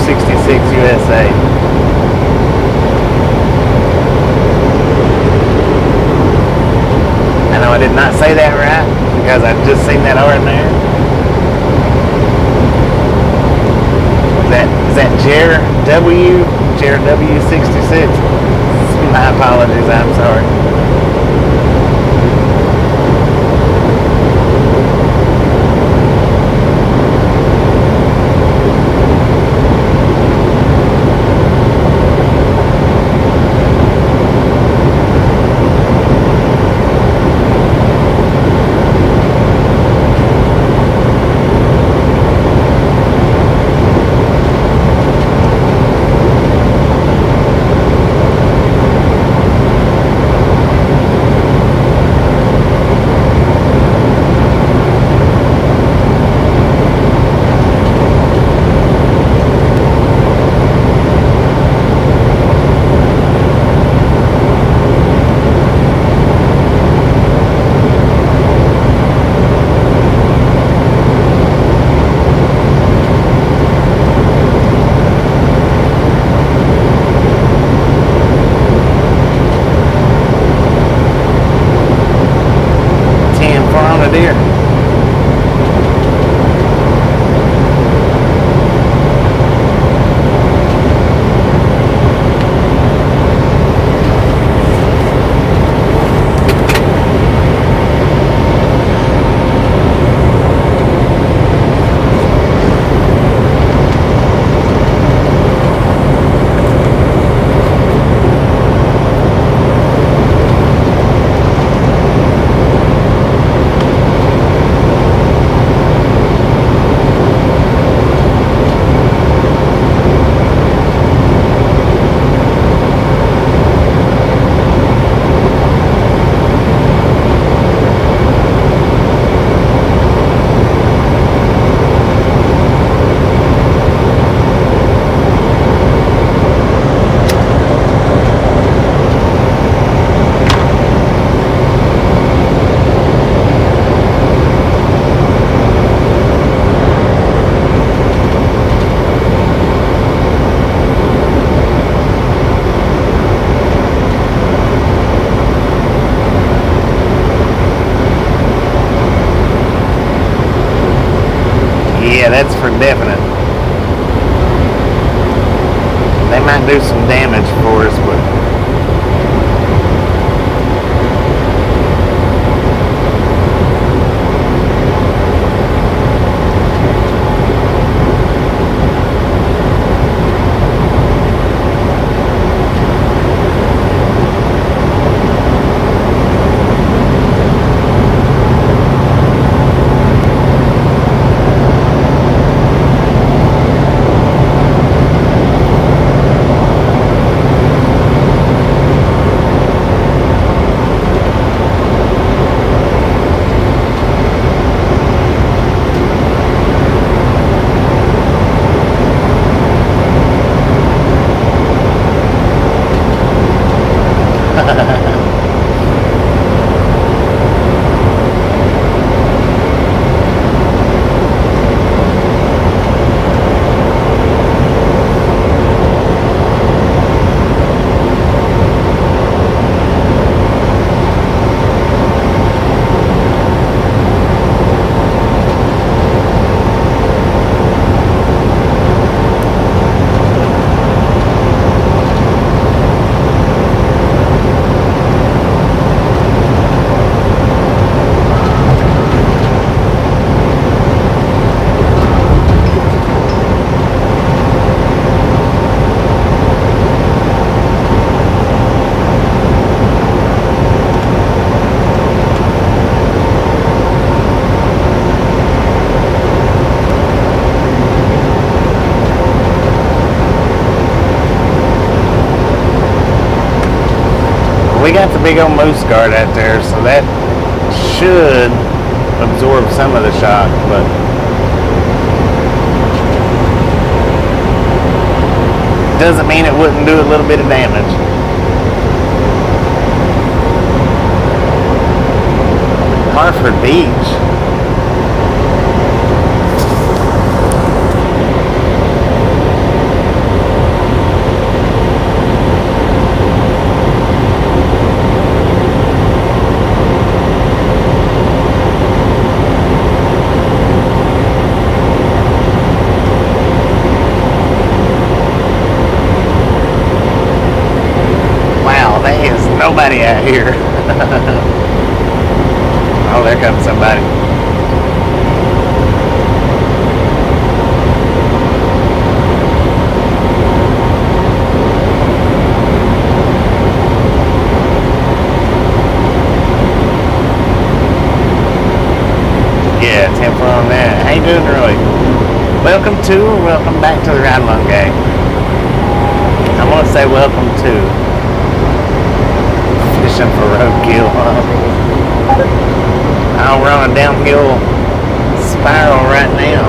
W66 USA. I know I did not say that right because I just seen that R in there. Is that Jer W66? My apologies, I'm sorry. Deer. Yeah, that's for definite. They might do some damage for us, but we got the big old moose guard out there, so that should absorb some of the shock, but doesn't mean it wouldn't do a little bit of damage. Hartford Beach. at here. Oh, there comes somebody. Yeah, 10 for on that. How you doing, Roy? Welcome to or welcome back to the Ride Along Gang? I want to say welcome to. Fishing for roadkill, huh? We're on a downhill spiral right now.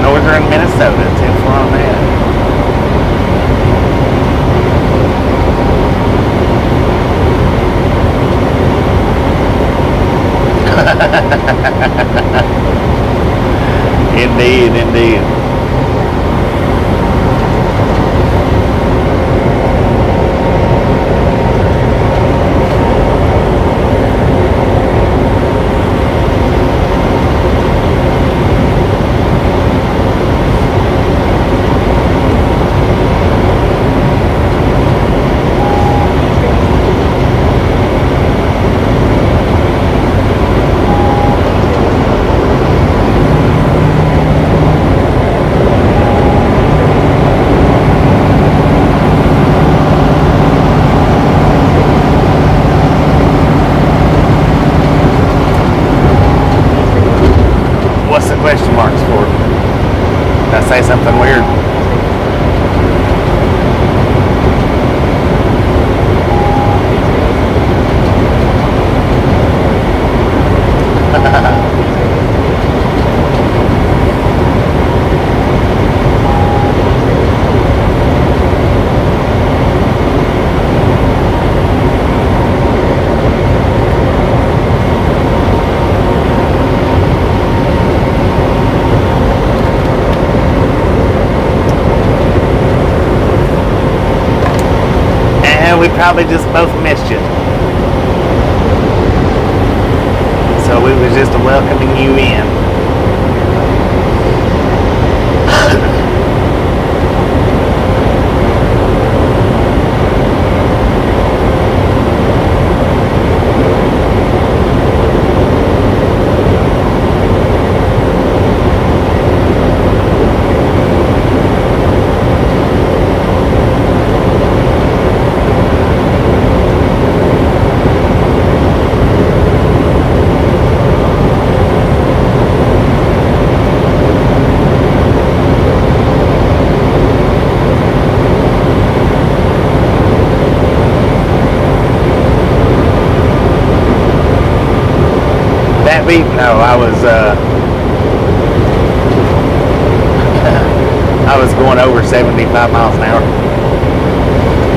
Northern Minnesota, 10 for on that. Indeed, indeed. Question marks for? Did I say something weird? We probably just both missed you. So we was just welcoming you in. No, I was going over 75 miles an hour.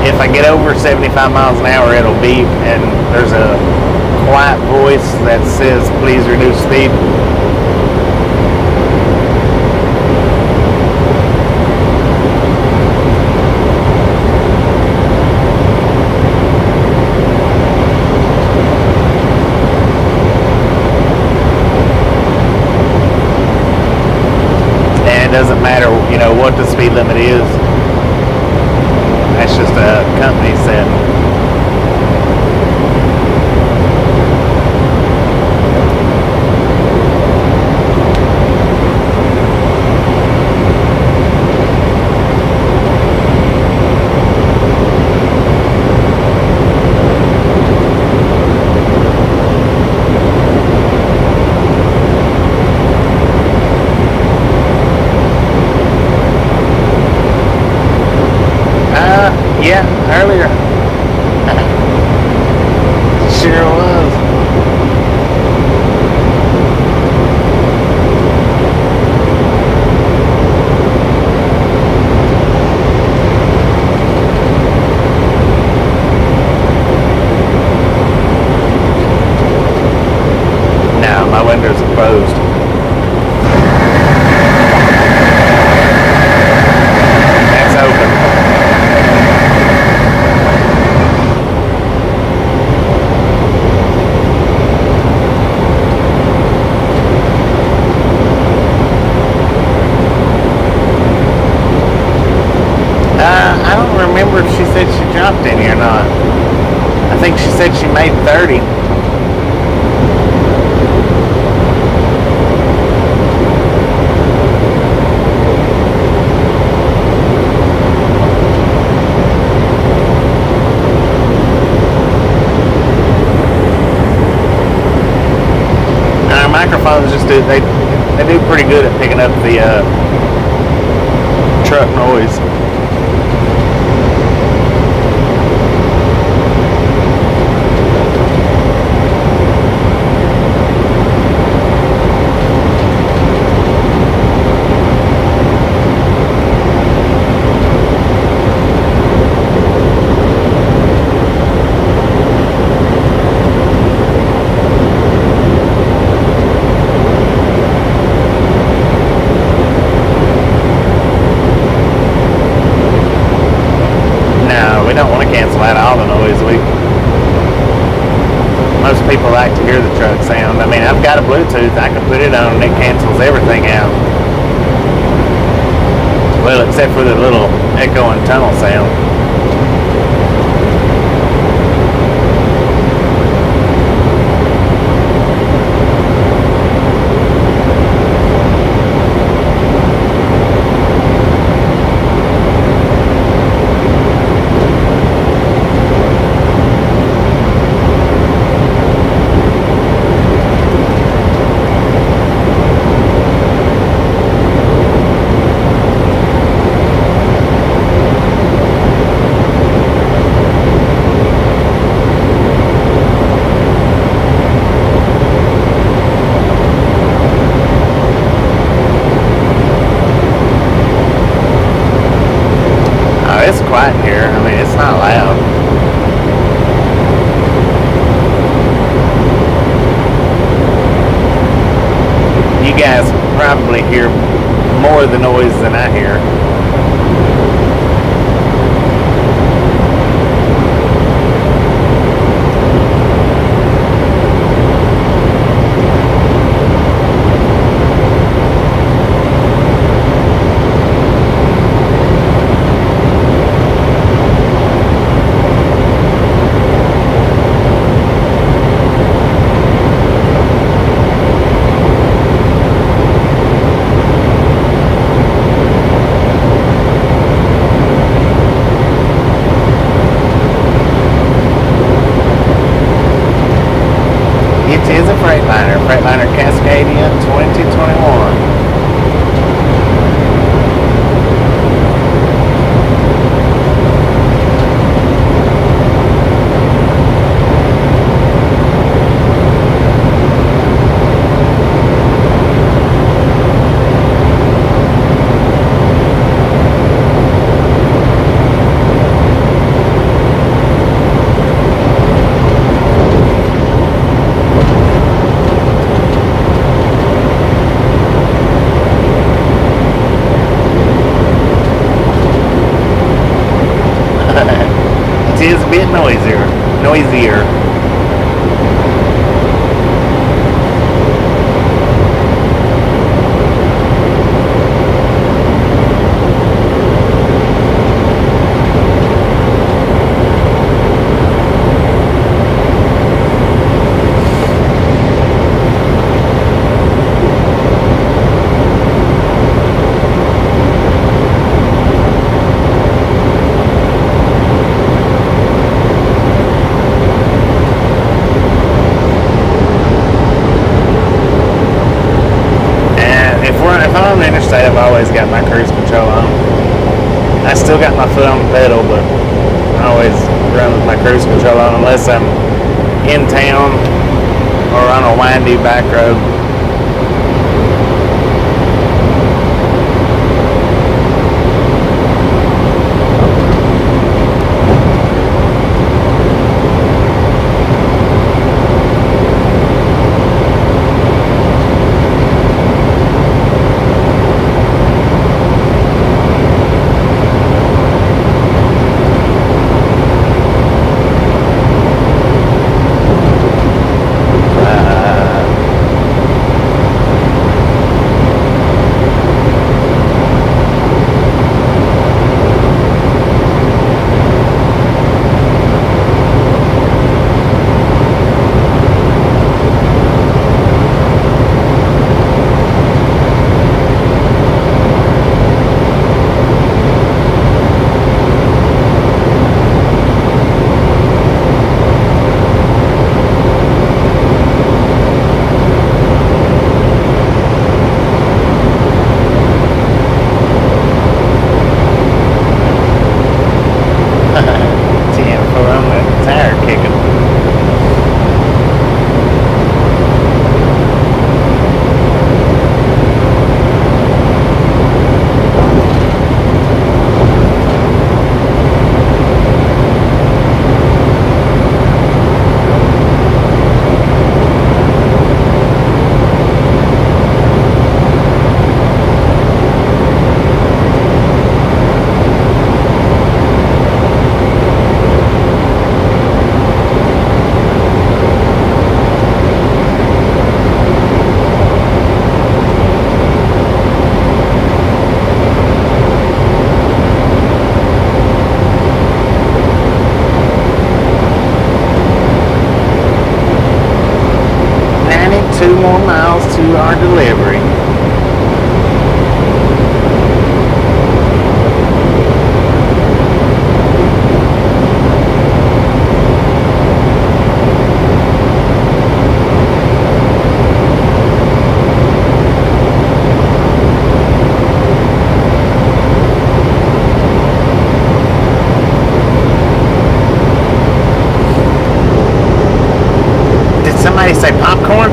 If I get over 75 miles an hour, it'll beep, and there's a quiet voice that says, please reduce speed. It doesn't matter, what the speed limit is. That's just a company setting. Yeah, earlier. Sure was. No, my windows are closed. That's open. phones just do they do pretty good at picking up the truck noise. We don't want to cancel out all the noise. Most people like to hear the truck sound. I mean, I've got a Bluetooth. I can put it on and it cancels everything out. Well, except for the little echo and tunnel sound. It's quiet here. I mean, it's not loud. You guys probably hear more of the noise than I hear. Freightliner Cascadia 2021. It is a bit noisier. If I'm on the interstate, I've always got my cruise control on. I still got my foot on the pedal, but I always run with my cruise control on unless I'm in town or on a windy back road. 2 more miles to our delivery. Somebody say popcorn?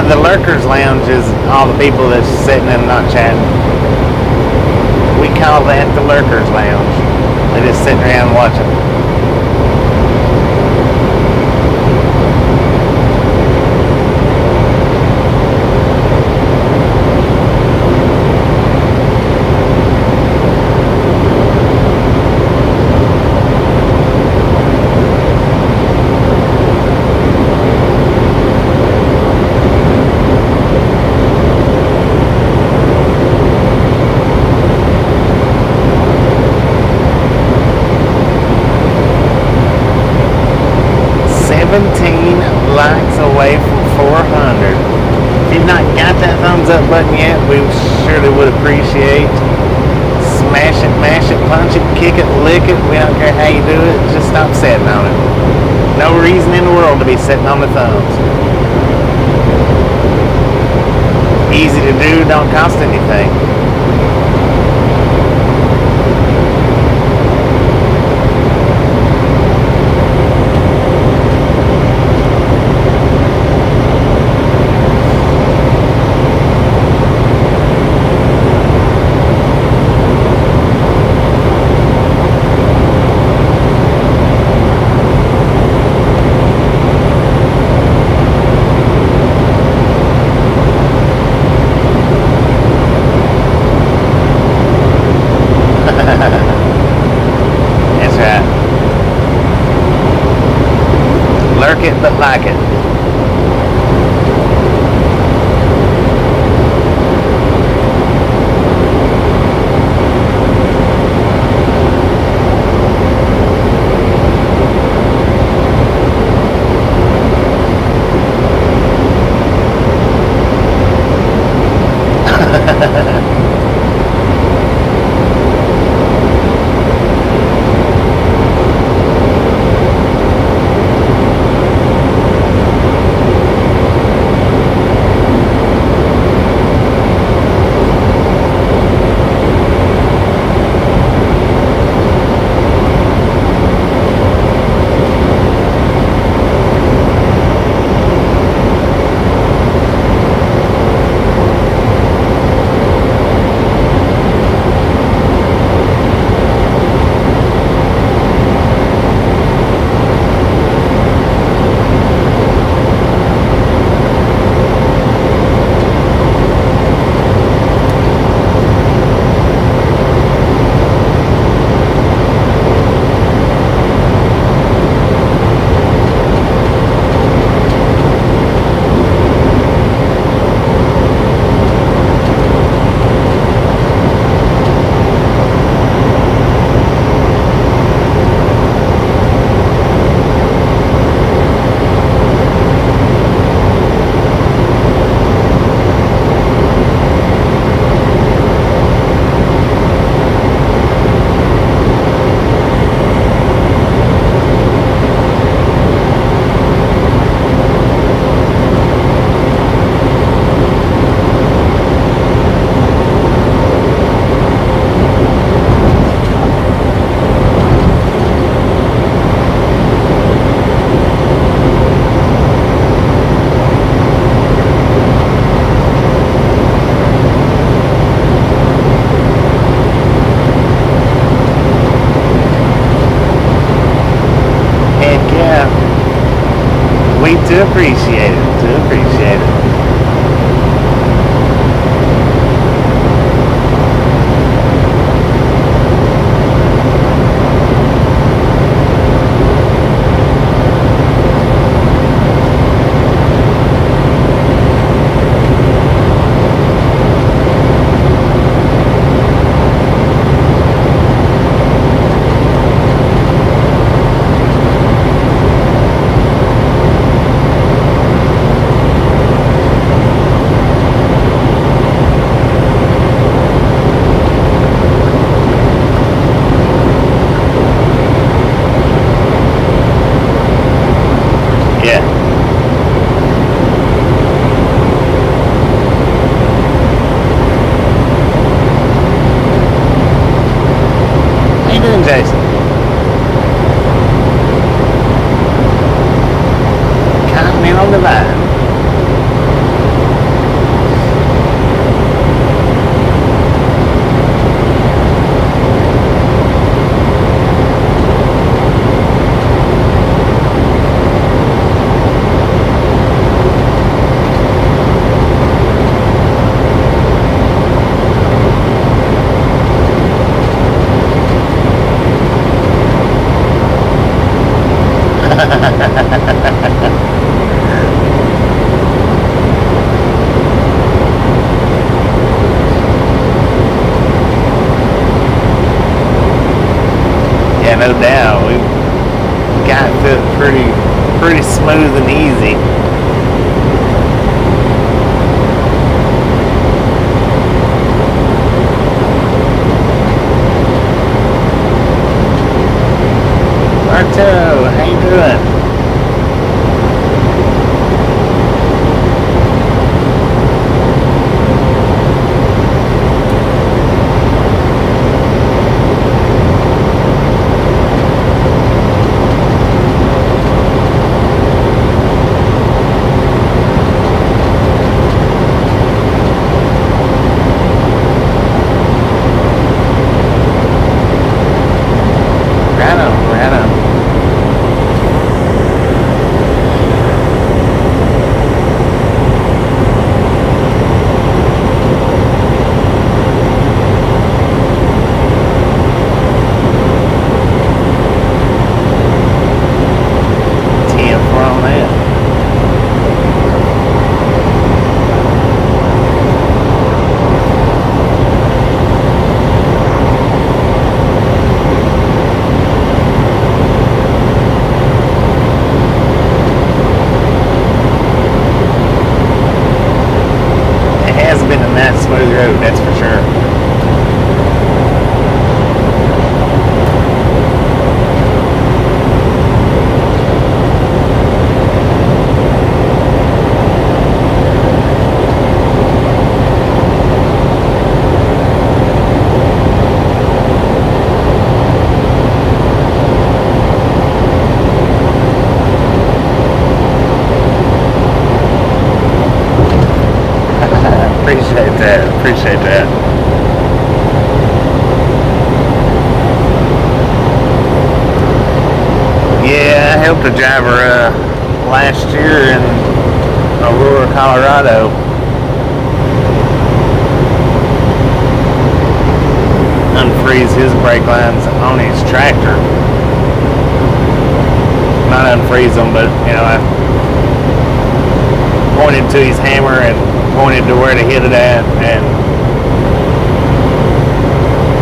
The Lurkers Lounge is all the people that's sitting and not chatting. We call that the Lurkers Lounge. They just sitting around watching. Likes away from 400. If you've not got that thumbs up button yet, we surely would appreciate. Smash it, mash it, punch it, kick it, lick it. We don't care how you do it. Just stop sitting on it. No reason in the world to be sitting on the thumbs. Easy to do, don't cost anything. That's right. Lurk it, but like it. To appreciate it, to appreciate it. no doubt. We got it pretty smooth and easy. Marto, how you doing? That's for sure. Appreciate that. Yeah, I helped a driver last year in Aurora, Colorado. Unfreeze his brake lines on his tractor. Not unfreeze them, but I pointed to his hammer and pointed to where to hit it at and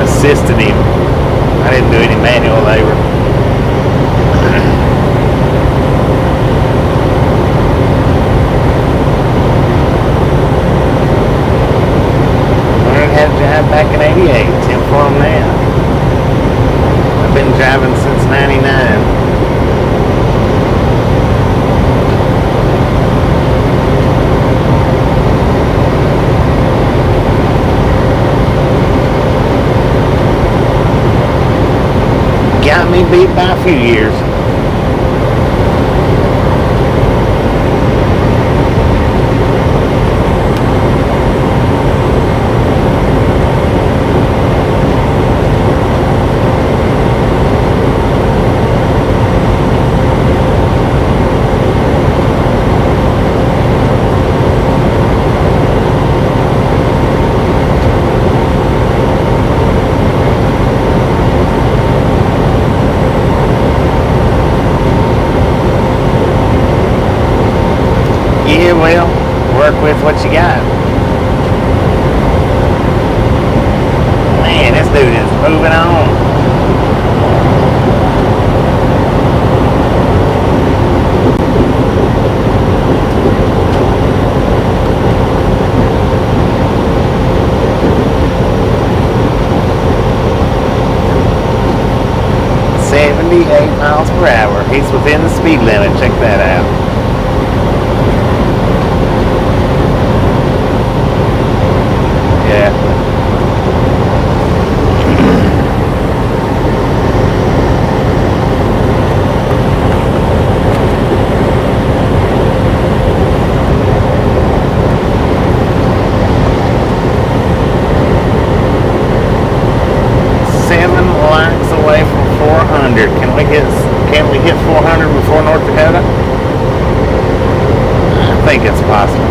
assisted him. I didn't do any manual labor. Learned how to drive back in '88. Tim for him now. I've been driving since '99. Got me beat by a few years. Well, work with what you got. Man, this dude is moving on. .78 miles per hour. He's within the speed limit. Check that out. Can we hit 400 before North Dakota? I think it's possible.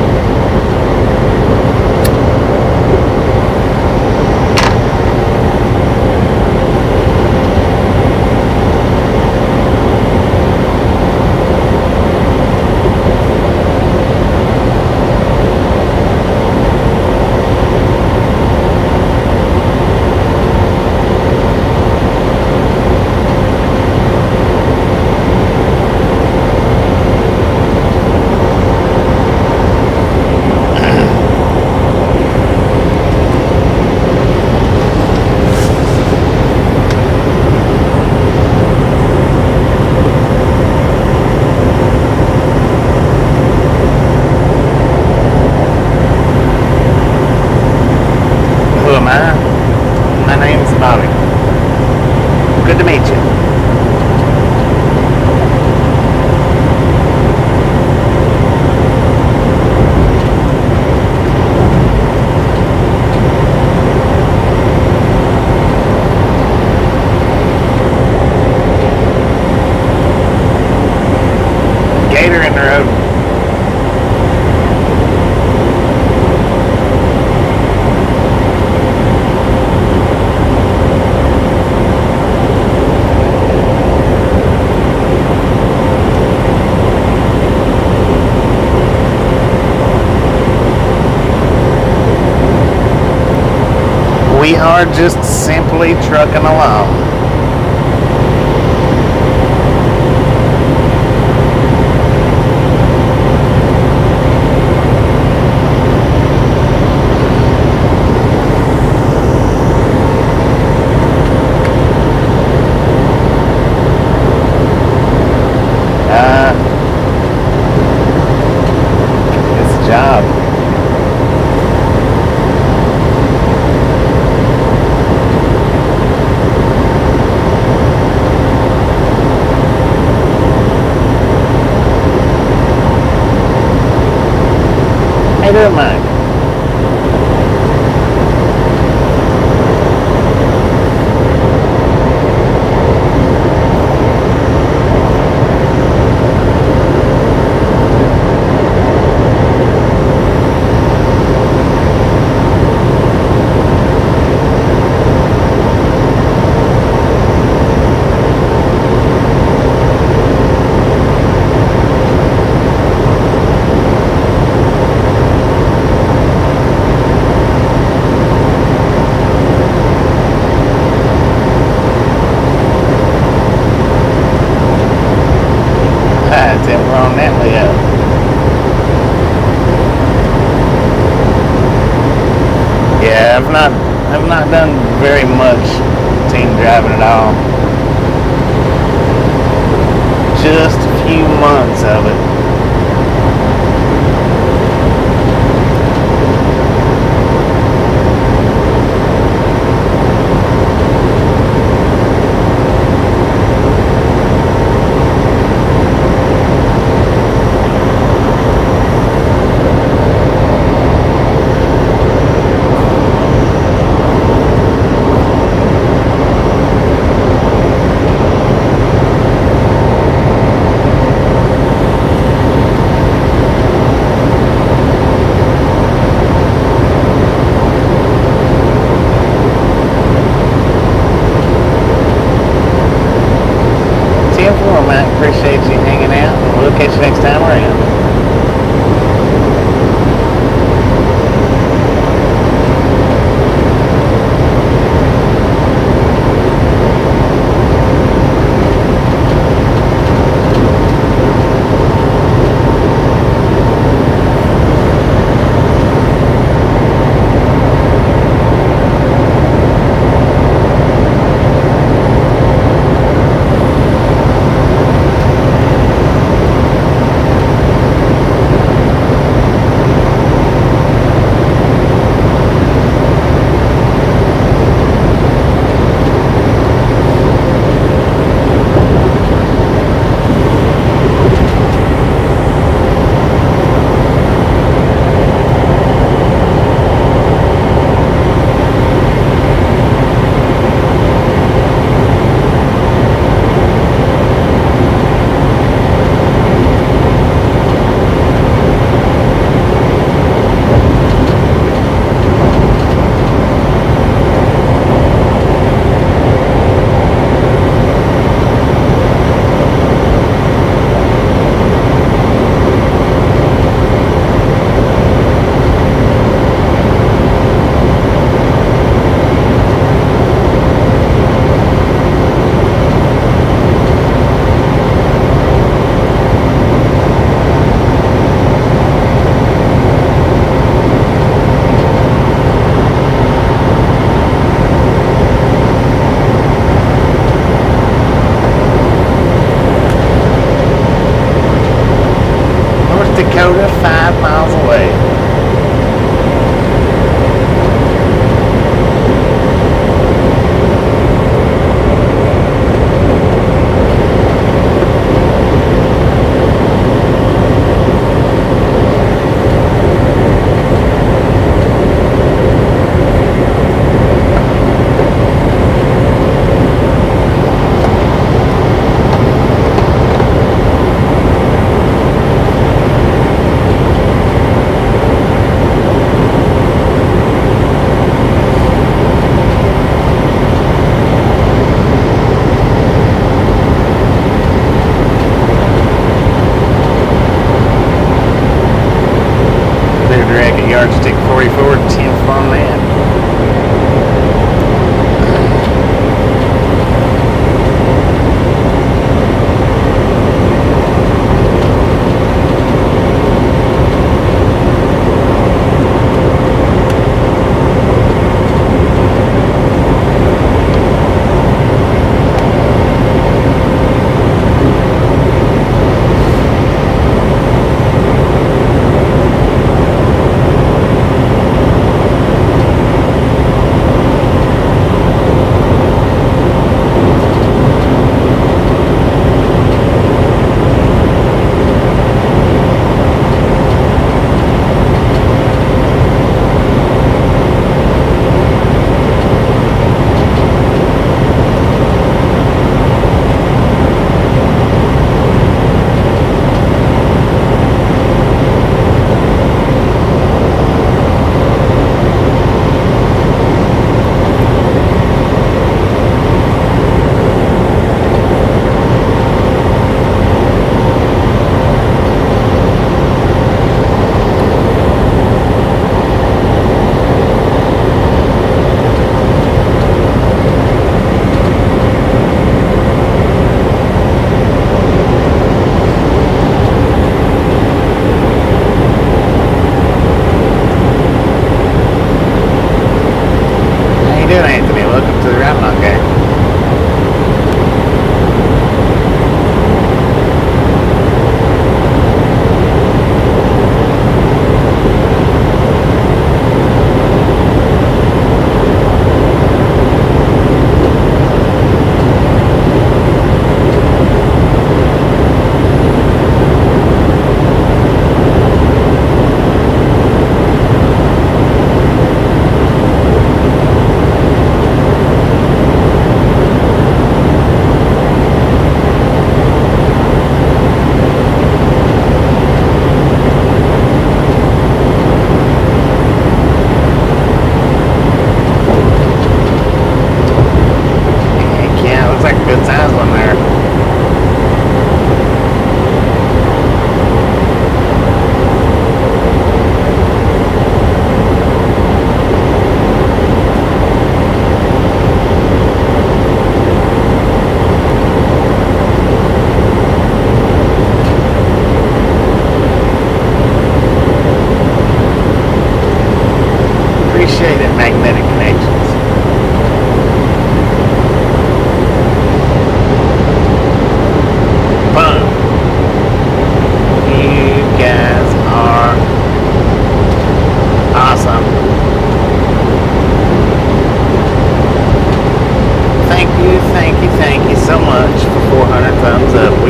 We are just simply trucking along. It's a job. How you doing, Mike? Tim, we're on that layout. Yeah, I've not done very much team driving at all. Just a few months of it. Appreciate you hanging out, and we'll catch you next time around.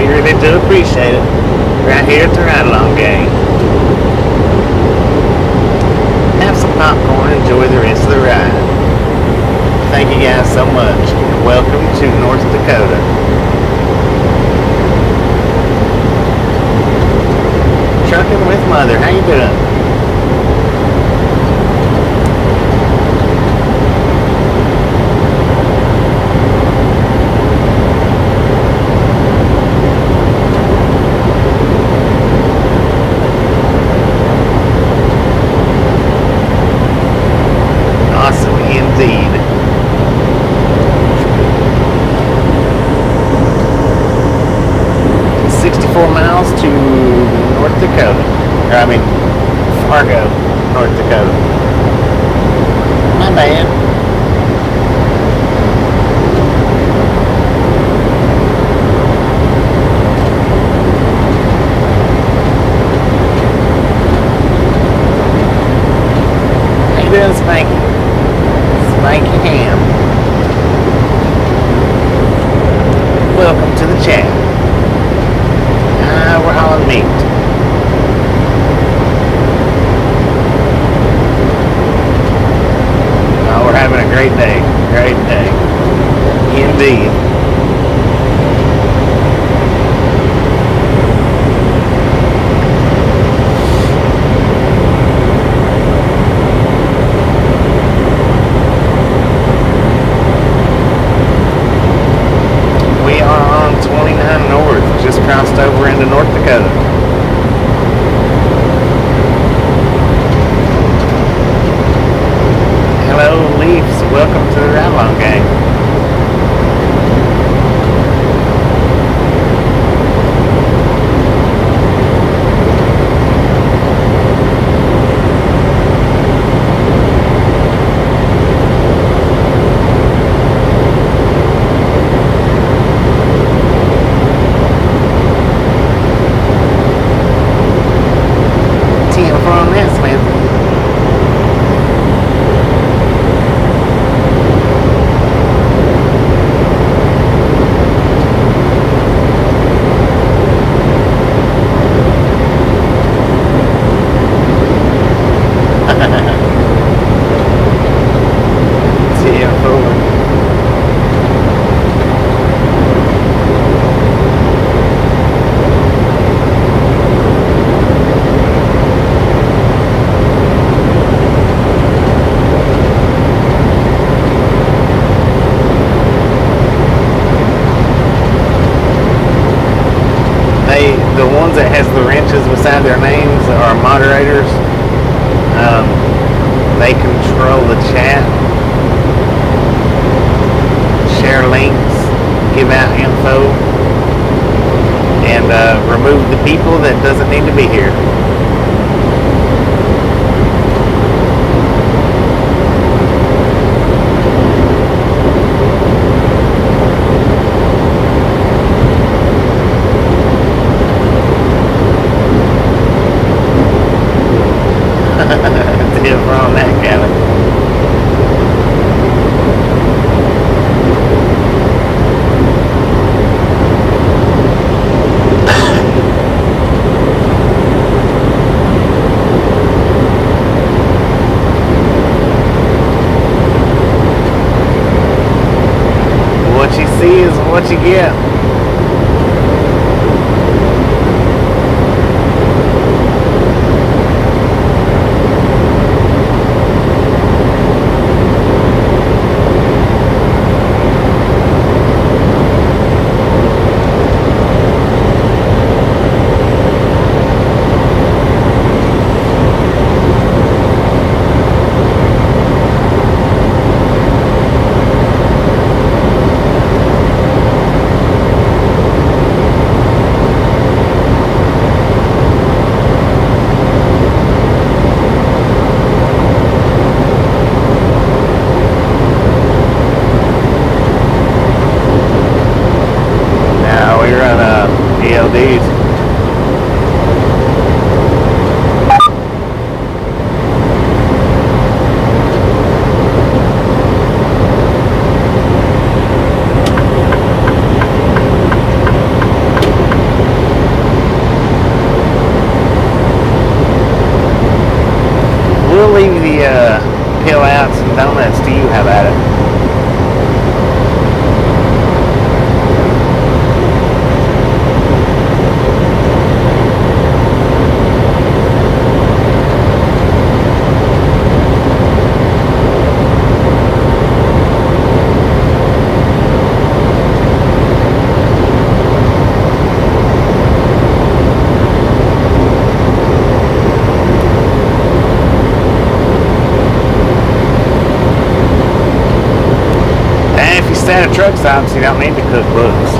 We really do appreciate it. Right here at the Ride Along Gang. Have some popcorn, enjoy the rest of the ride. Thank you guys so much. Welcome to North Dakota. Trucking with Mother, how you doing? Awesome indeed. Miles to North Dakota. Or, I mean, Fargo, North Dakota. My bad. How you doing, Spanky? Spanky Ham. Welcome to the chat. We're hauling meat. Oh, we're having a great day. Great day. Indeed. We are on 29 North, just crossed over into North Dakota. Hello, Leafs. Welcome to the Ride Along Gang. The ones that has the wrenches beside their names are moderators. They control the chat, share links, give out info, and remove the people that doesn't need to be here. We're on that, Kevin. What you see is what you get. truck stops, you don't need to cook books.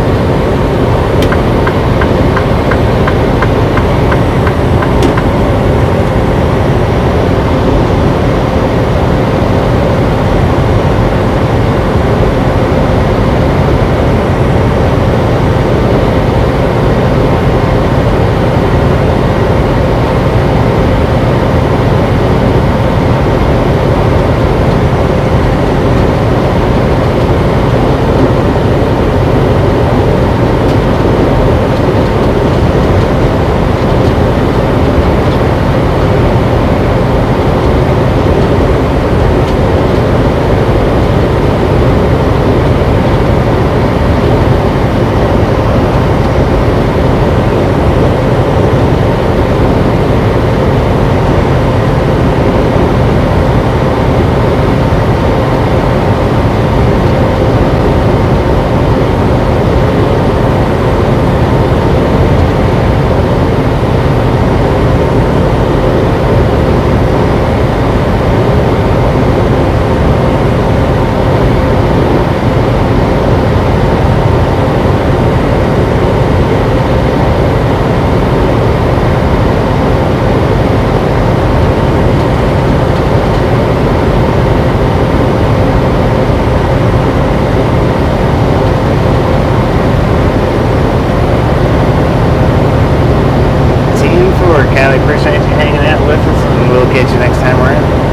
Appreciate you hanging out with us, and we'll catch you next time around.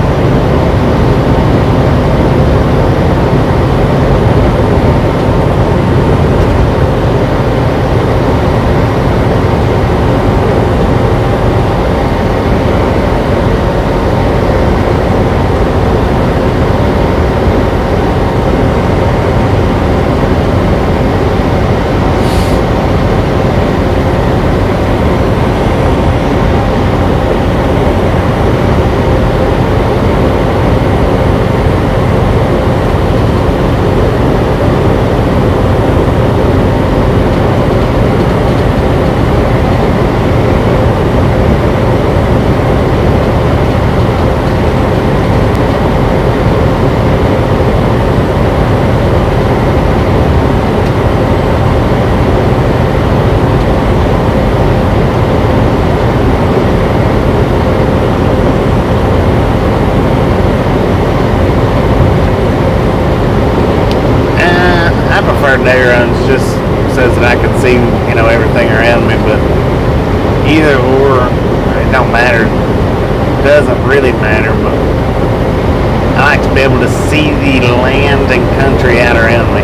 Day runs just says that I can see, everything around me, but either or, it don't matter. It doesn't really matter, but I like to be able to see the land and country out around me.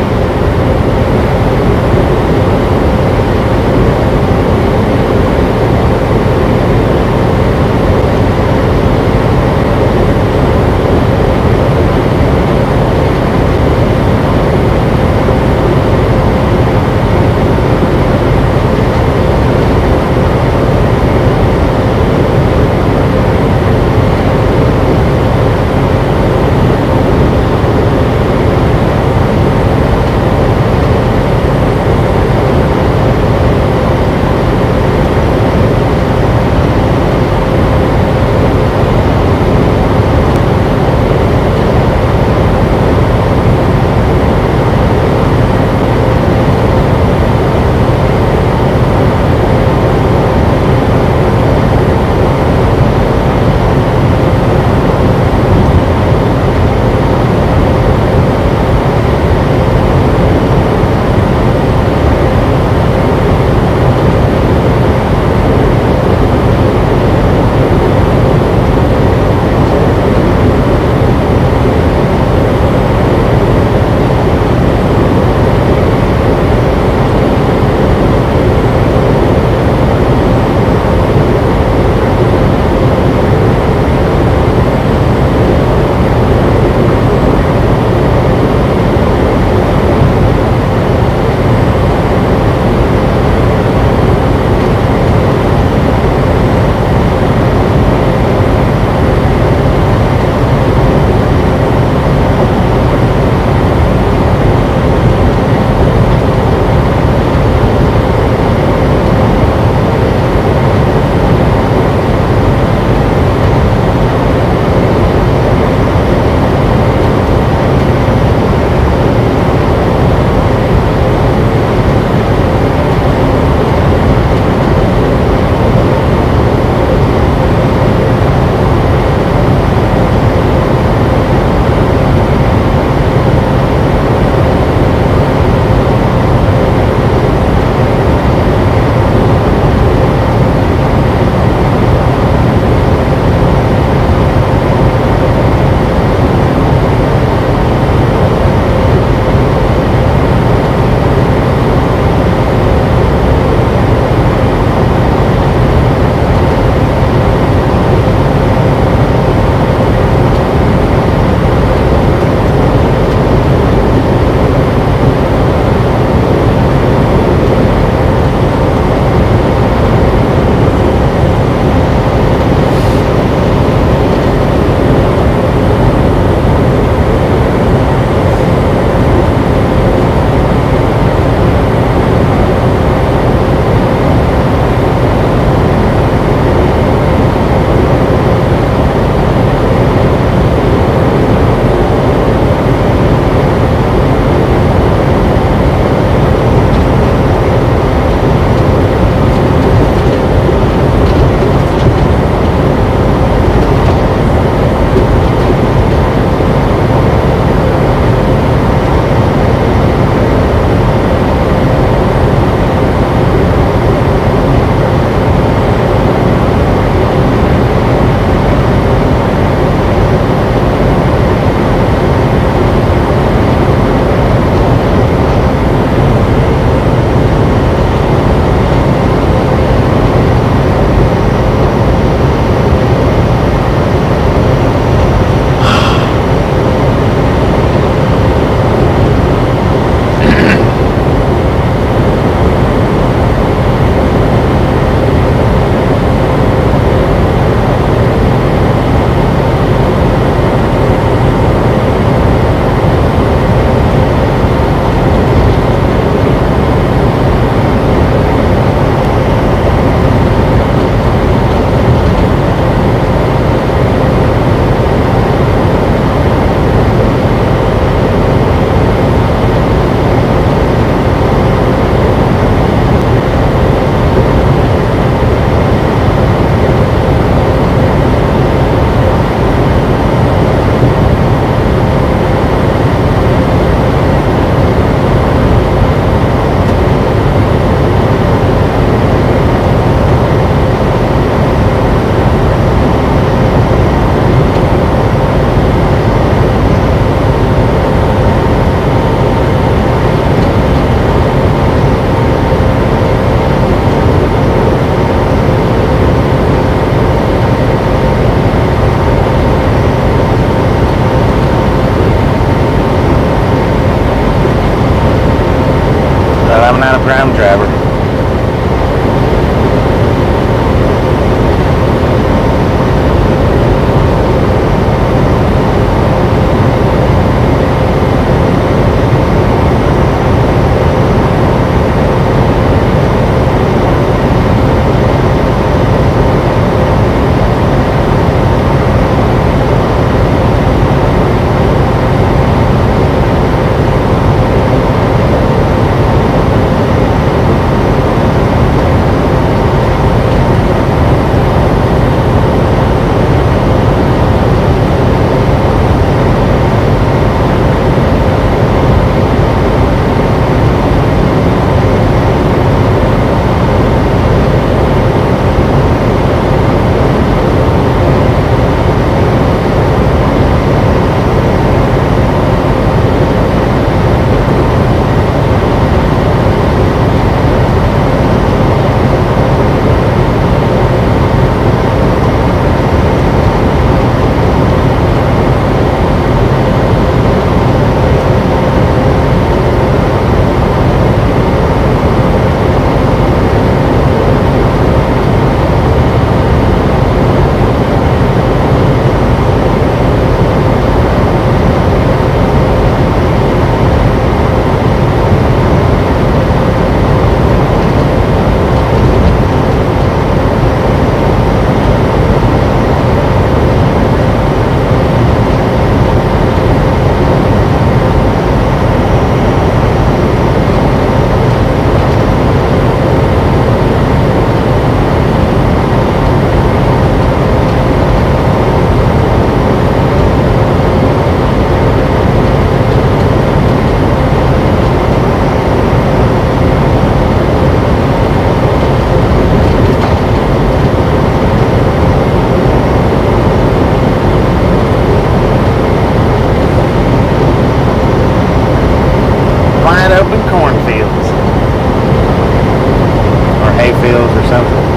hay fields or something.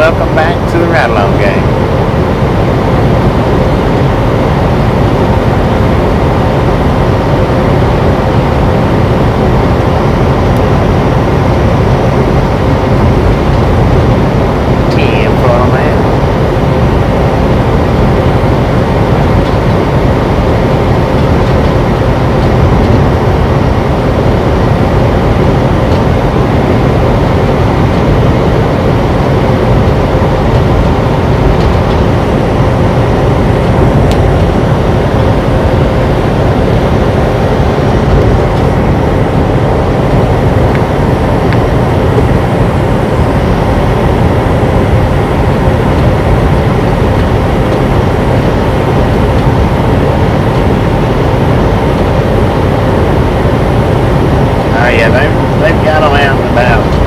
Welcome back to the Ride Along Gang. They've got them out and about.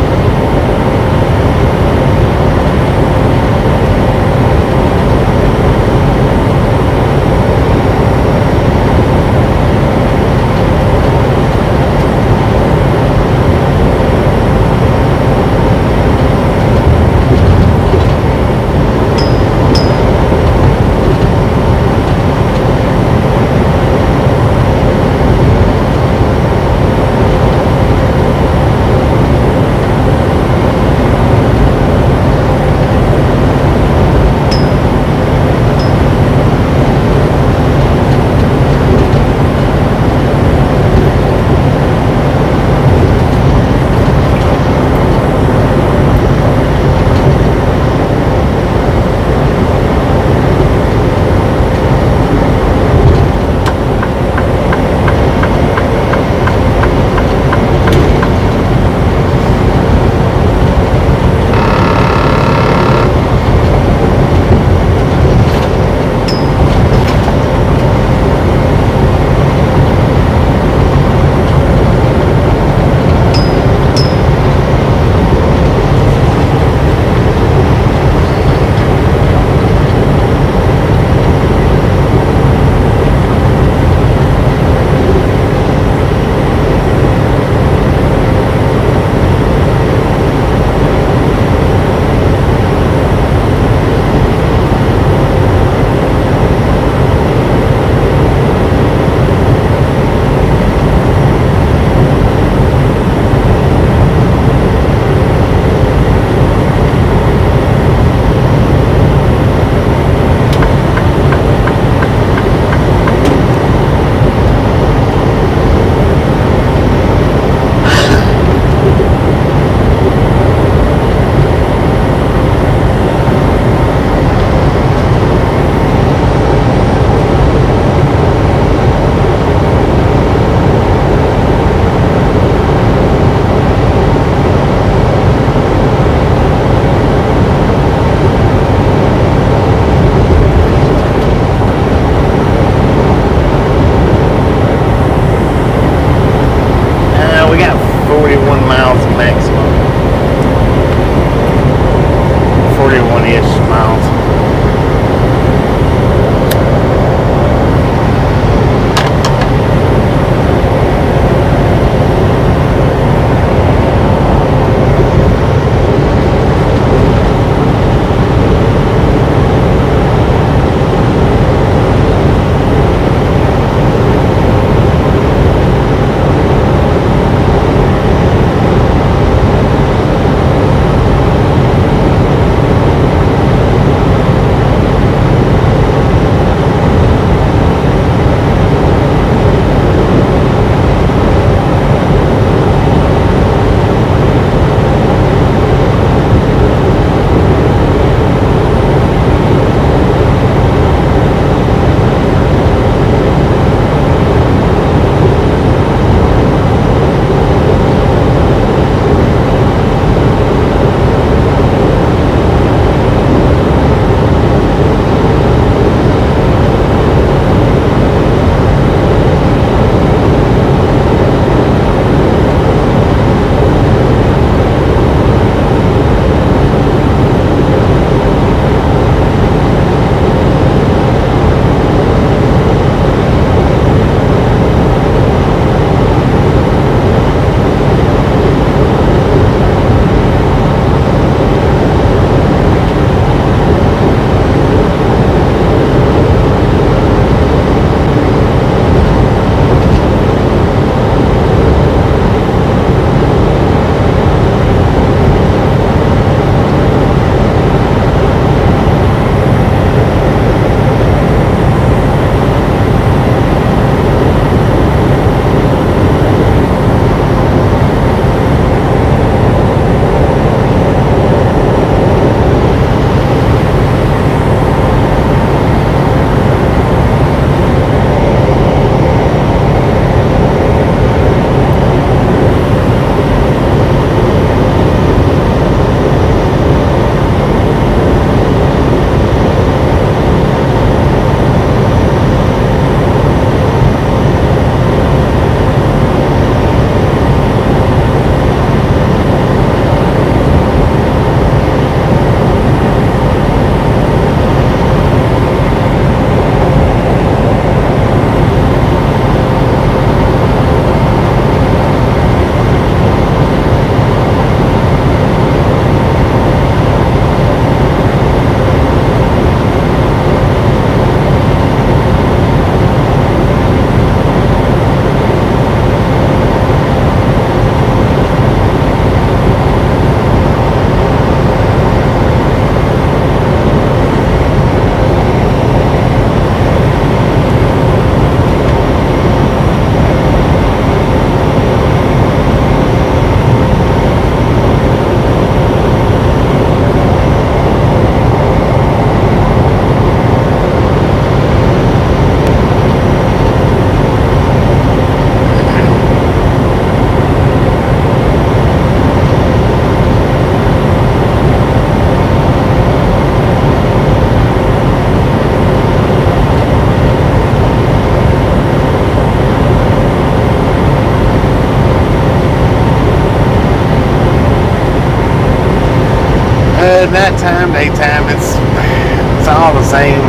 good nighttime, daytime, it's all the same.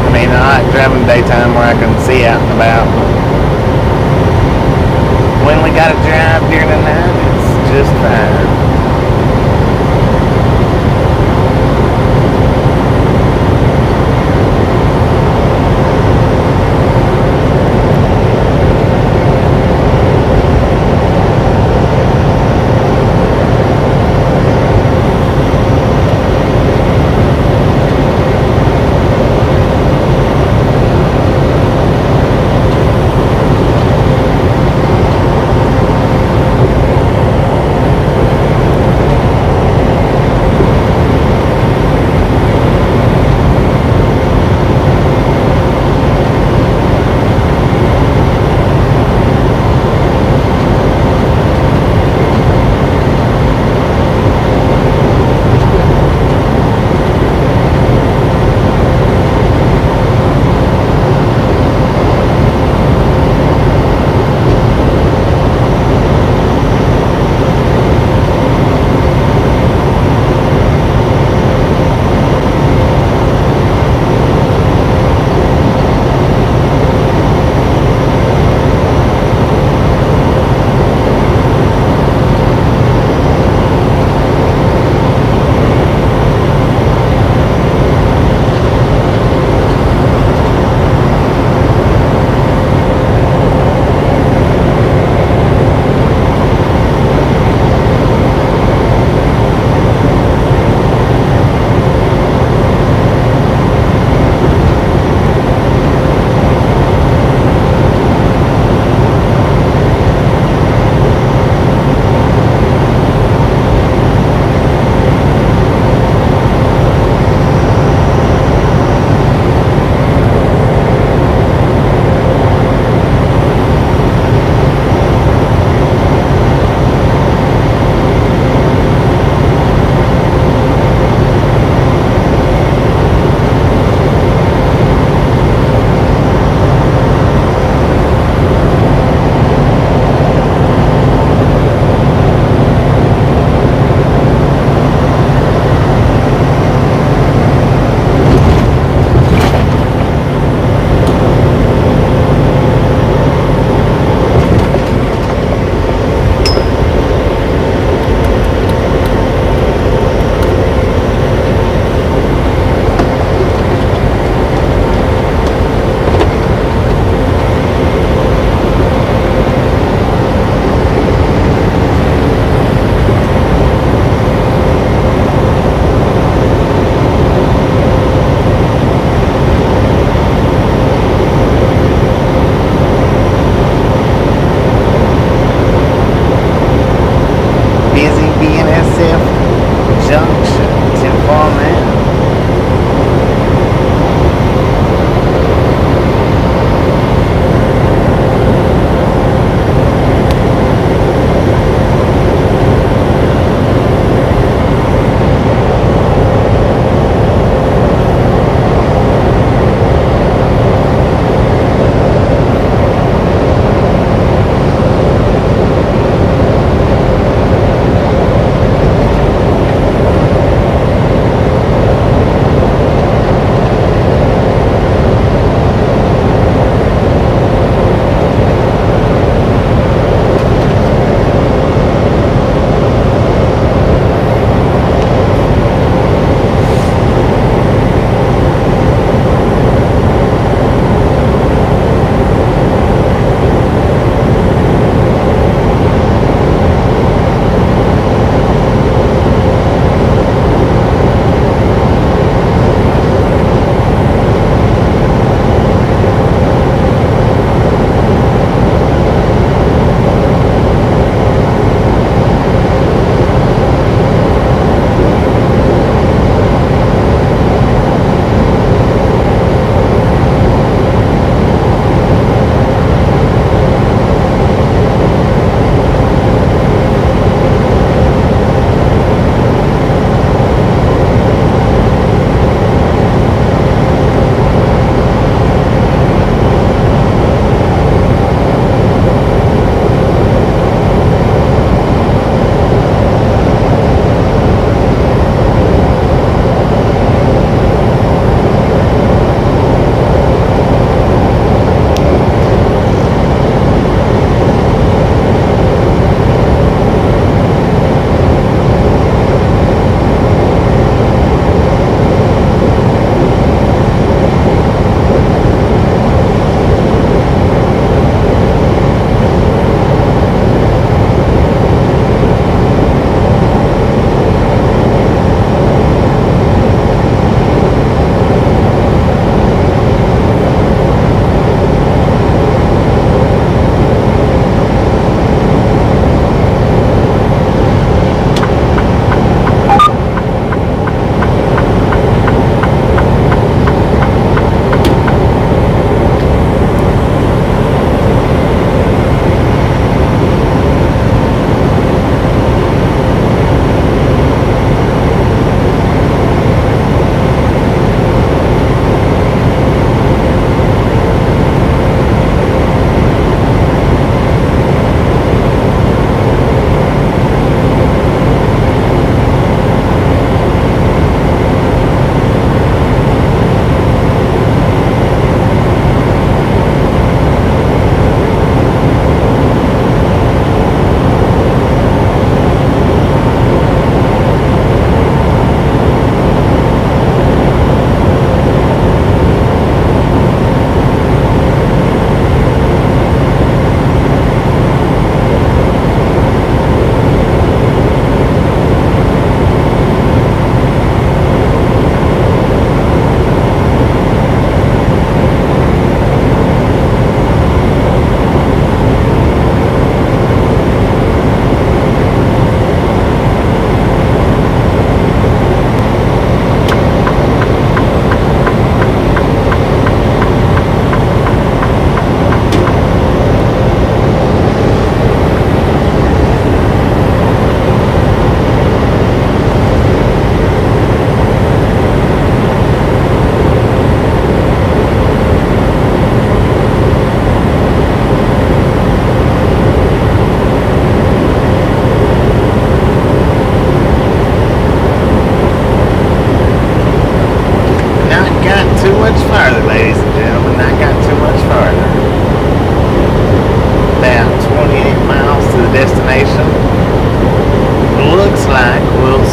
I mean, I like driving daytime where I can see out and about. When we gotta drive during the night, it's just fine.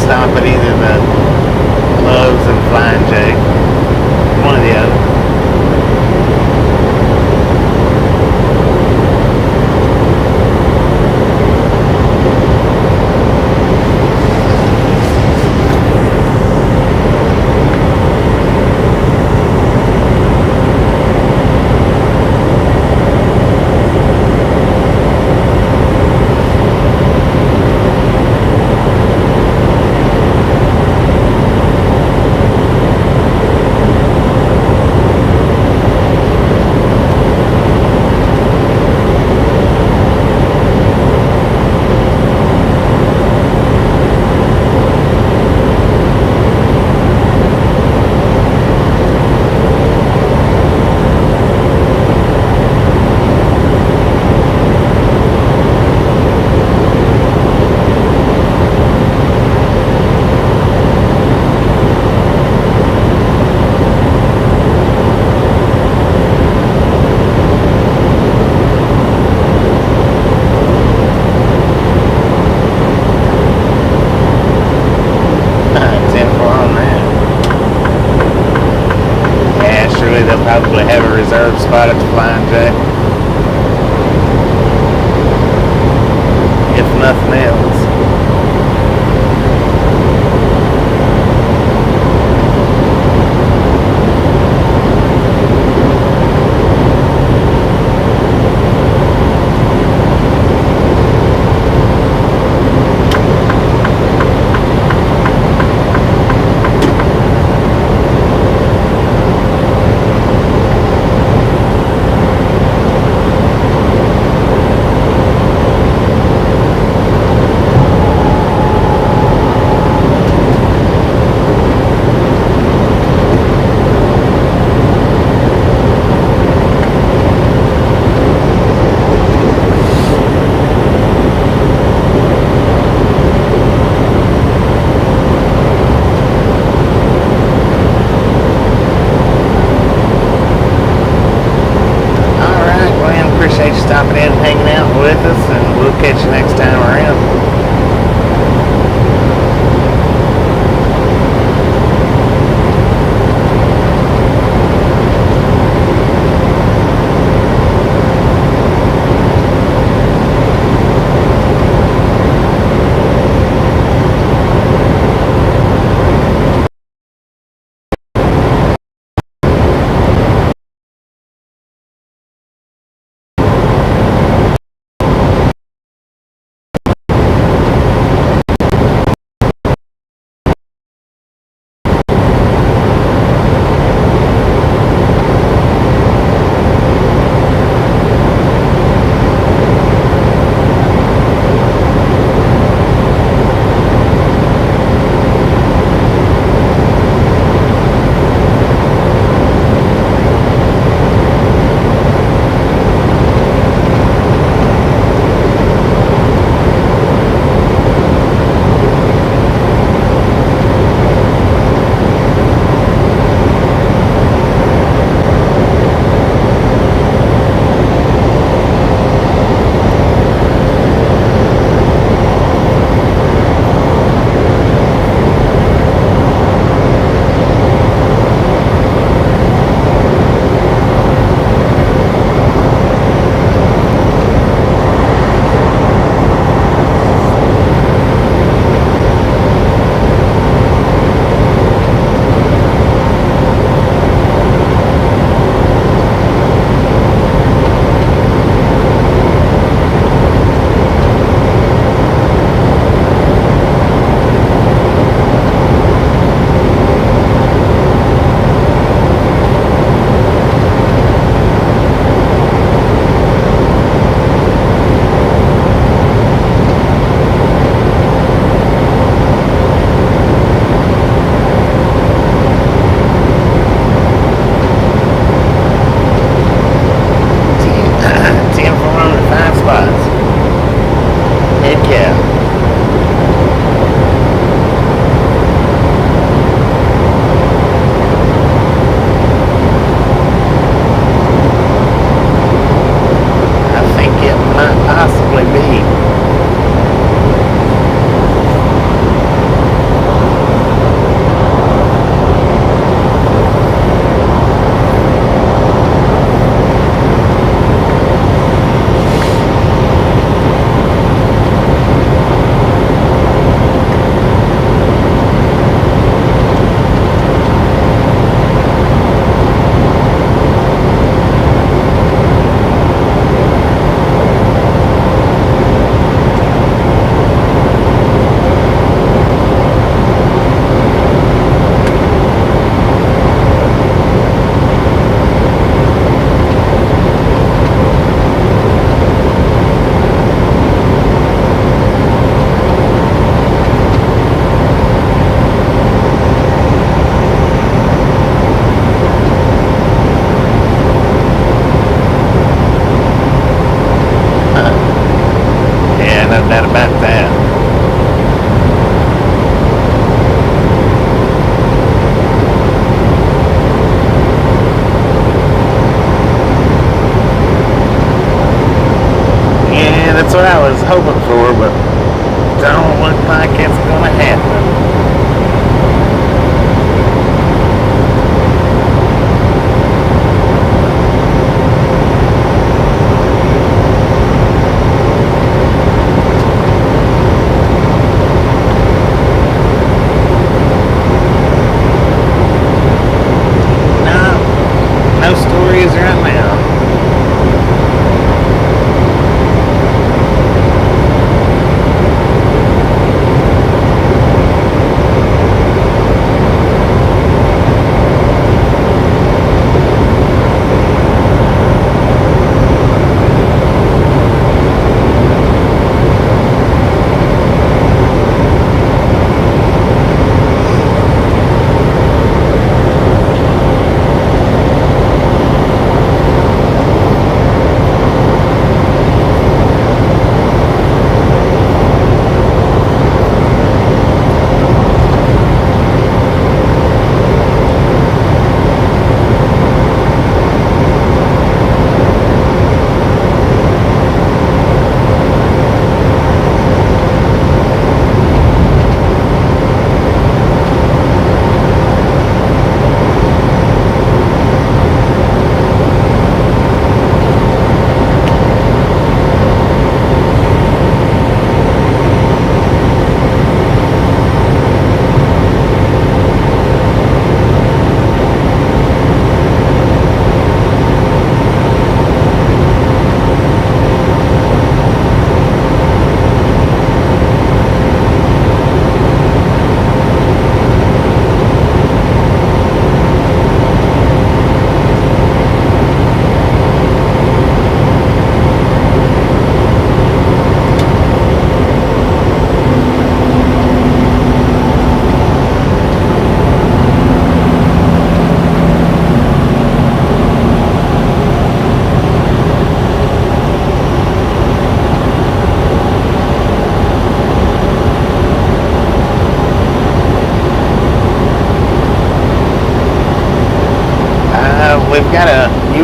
stop at either the Loves and Flying J. One or the other.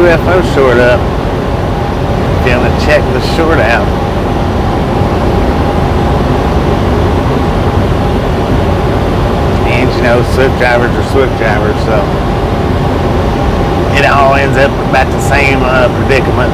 UFO short up. Gonna check the short out. And you know, swift drivers are swift drivers, so it all ends up about the same predicament.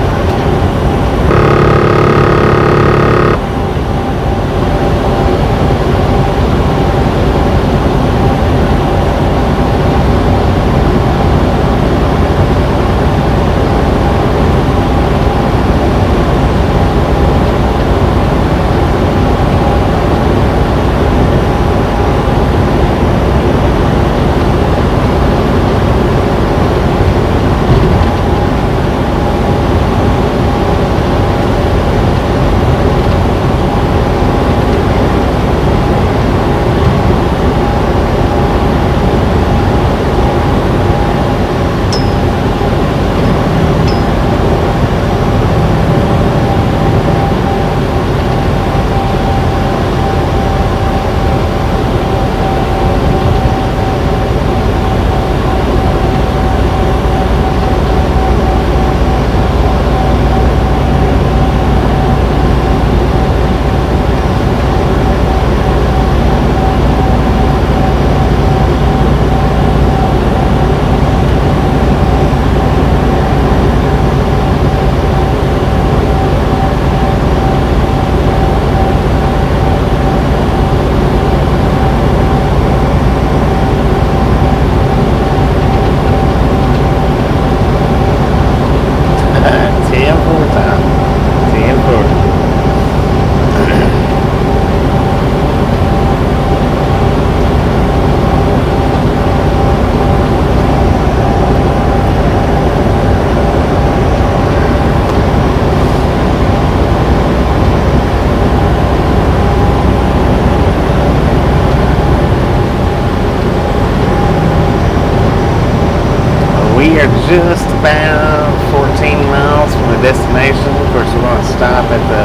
We are just about 14 miles from the destination. Of course, we're going to stop at the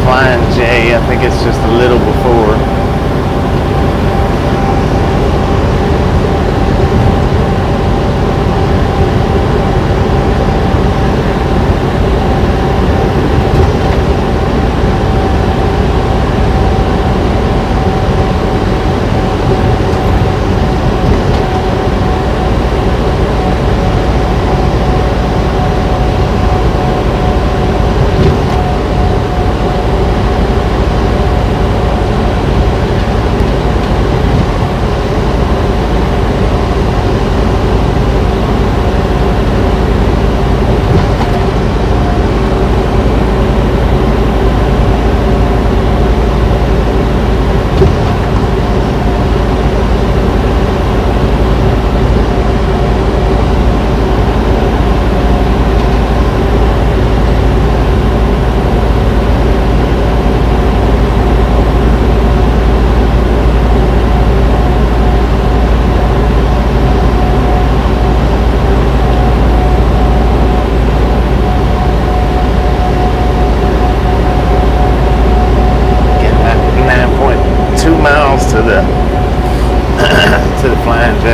Flying J. I think it's just a little before. To the Flying J.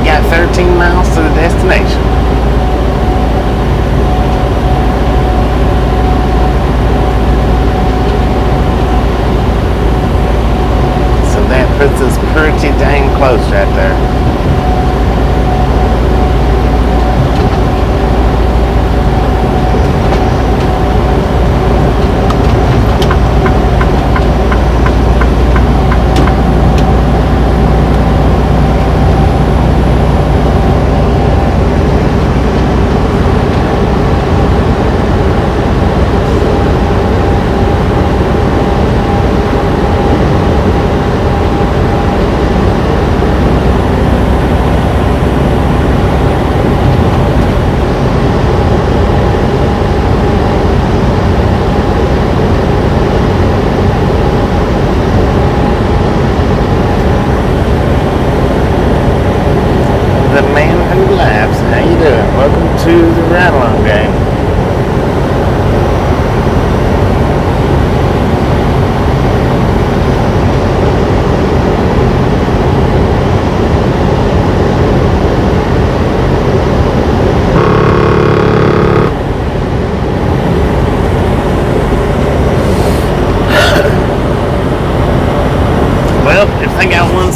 Got 13 miles to the destination. So that puts us pretty dang close right there.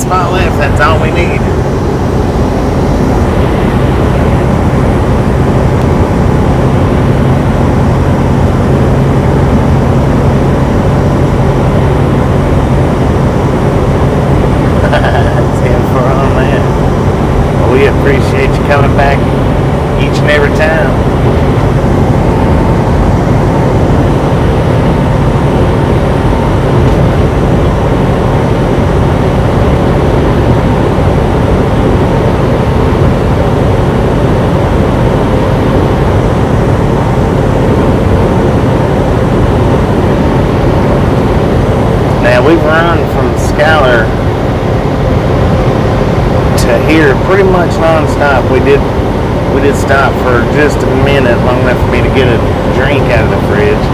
spot left. That's all we need. We appreciate you coming back each and every time. Now we've run from Schuyler to here pretty much non-stop. We did stop for just a minute, long enough for me to get a drink out of the fridge.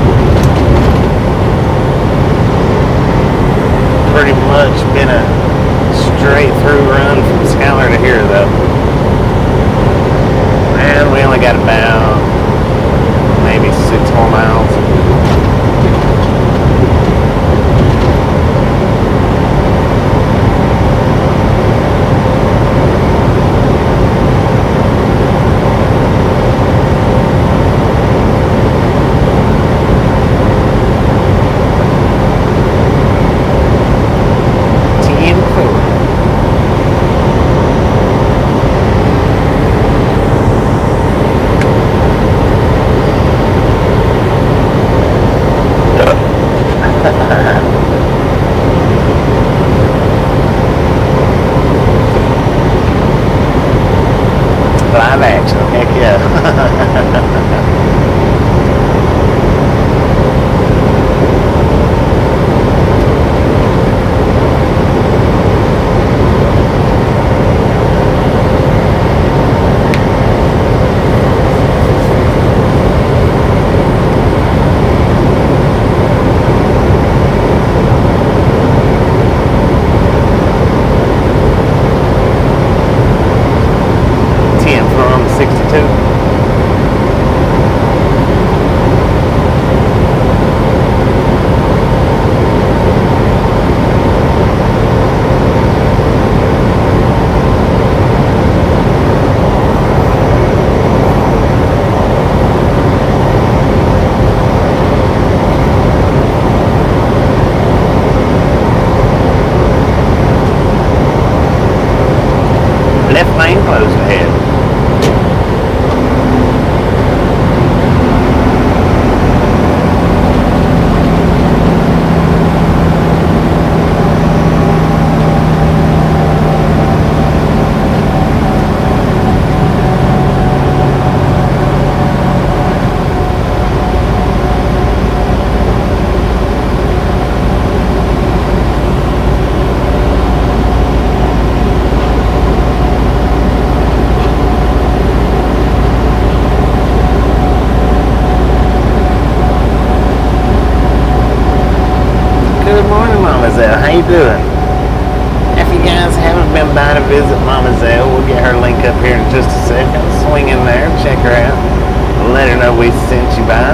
Pretty much been a straight through run from Schuyler to here though. And we only got about maybe 6 more miles. Live action, heck yeah. Left lane closed ahead. How you doing? If you guys haven't been by to visit Mama Zell, we'll get her link up here in just a second. Swing in there, check her out, let her know we sent you by.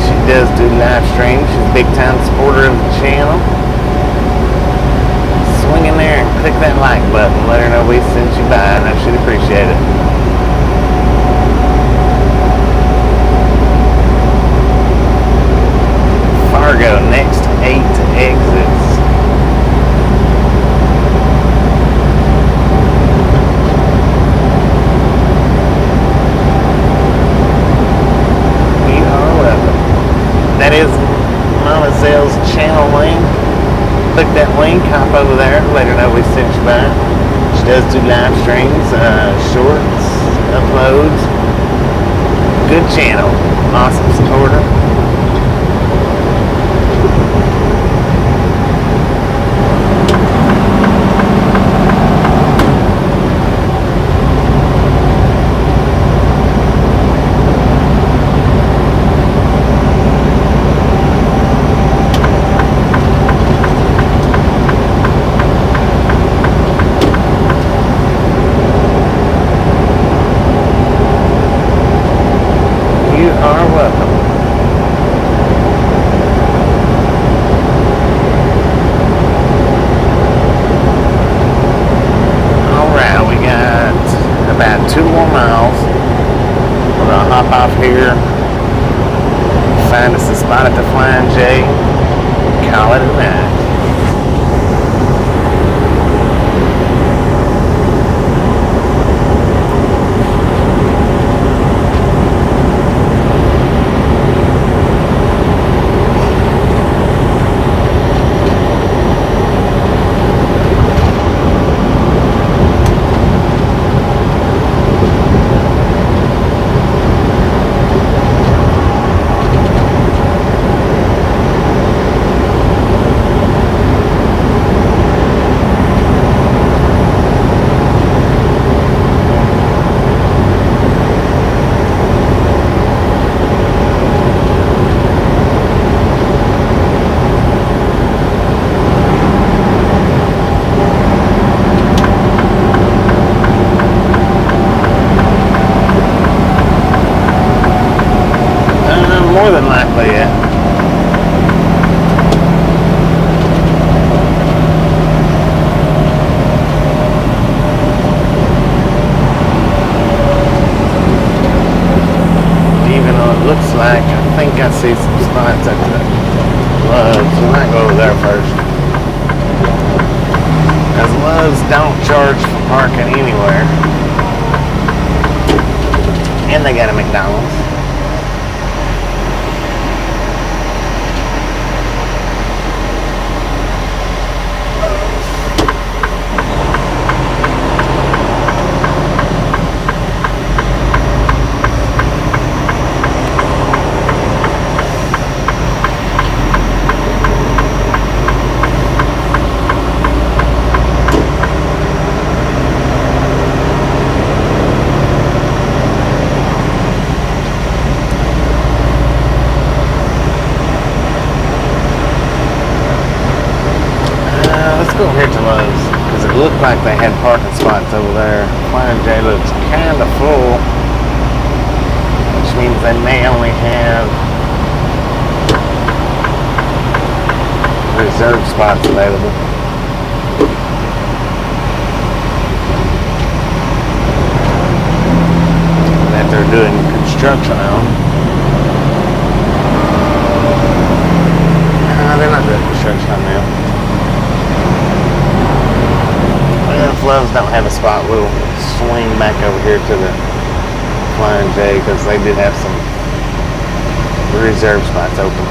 She does do live streams. She's a big time supporter of the channel. Swing in there and click that like button, let her know we sent you by. I know she'd appreciate it. Fargo, next 8 exits. You are welcome. That is Mama Zell's channel link. Click that link, hop over there, let her know we sent you by. She does do live streams, shorts, uploads. Good channel. Awesome supporter. You are welcome. day, call it a night. More than likely, yeah. Even though it looks like, I think I see some spots at the Loves. We might go over there first. As Loves don't charge for parking anywhere. And they got a McDonald's. Let's go here to Lowe's, because it looked like they had parking spots over there. Flying J looks kind of full, which means they may only have reserved spots available. That they're doing construction on. No, they're not doing construction on them. If Loves don't have a spot, we'll swing back over here to the Flying J, because they did have some reserve spots open.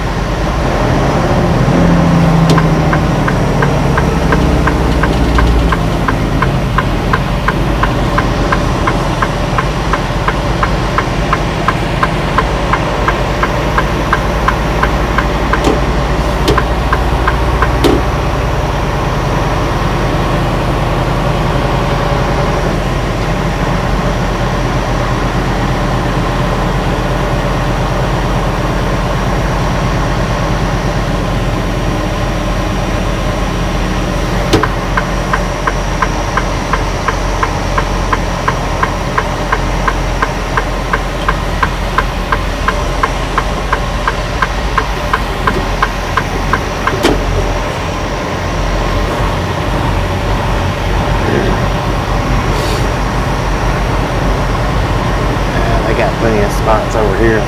Plenty of spots over here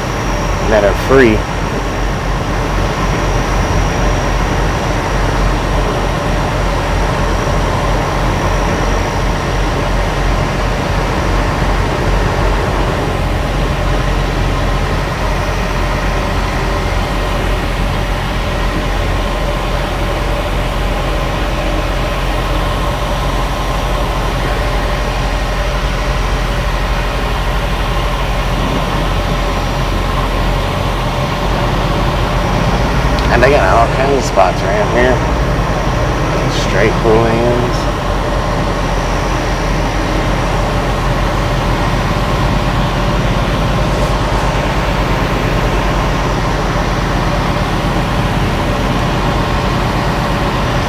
that are free. And they got all kinds of spots around here. Straight pull-ins.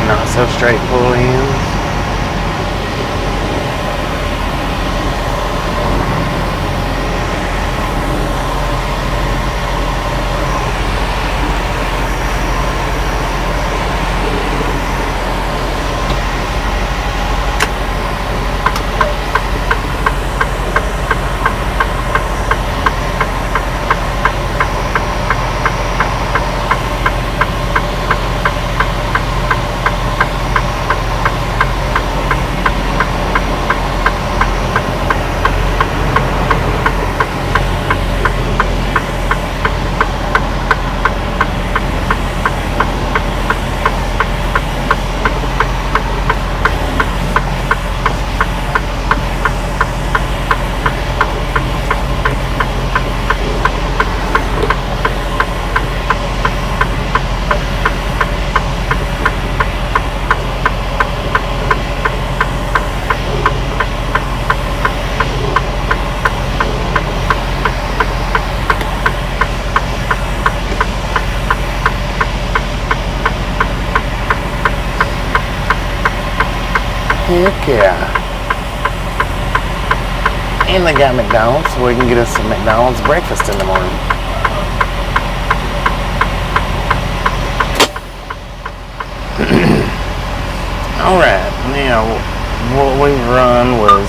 Not so straight pull-ins. Heck yeah. And they got McDonald's, so we can get us some McDonald's breakfast in the morning. Alright, now what we run was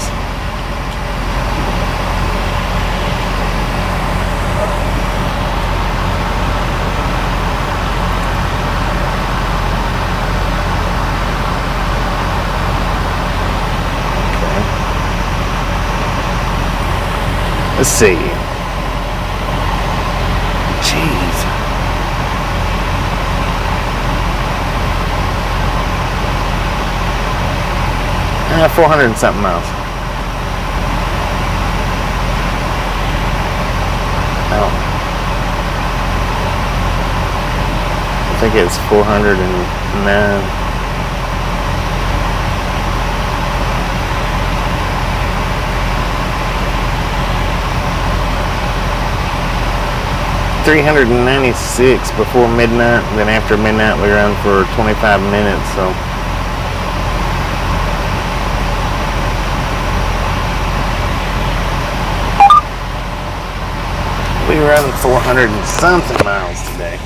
let's see. Jeez. Uh, 400 and something miles. Oh. I think it's 409. 396 before midnight, and then after midnight we run for 25 minutes, so we run 400 and something miles today.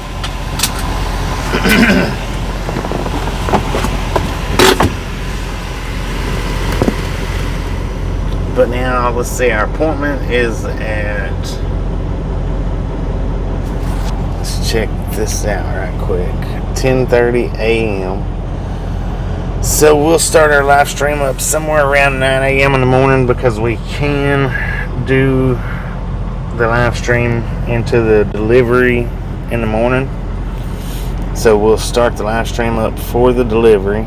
But now let's see, our appointment is at, check this out right quick, 10:30 a.m. So we'll start our live stream up somewhere around 9 a.m. in the morning, because we can do the live stream into the delivery in the morning. So we'll start the live stream up for the delivery.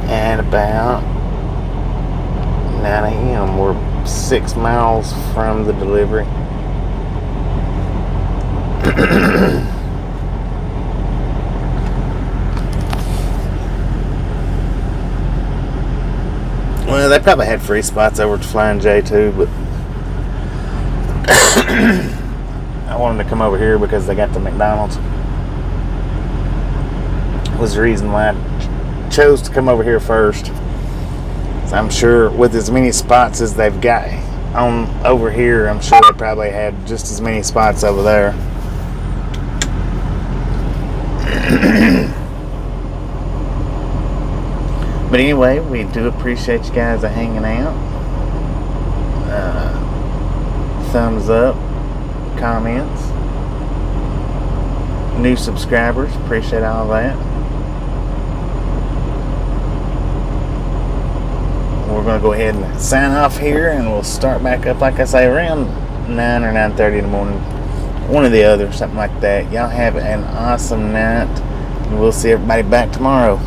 At about 9 a.m. We're 6 miles from the delivery. Well, they probably had free spots over at Flying J too, but I wanted to come over here because they got the McDonald's. Was the reason why I chose to come over here first. So I'm sure with as many spots as they've got on over here, I'm sure they probably had just as many spots over there. But anyway, we do appreciate you guys hanging out. Thumbs up, comments, new subscribers, appreciate all that. We're going to go ahead and sign off here, and we'll start back up, like I say, around 9 or 9:30 in the morning. One or the other, something like that. Y'all have an awesome night, and we'll see everybody back tomorrow.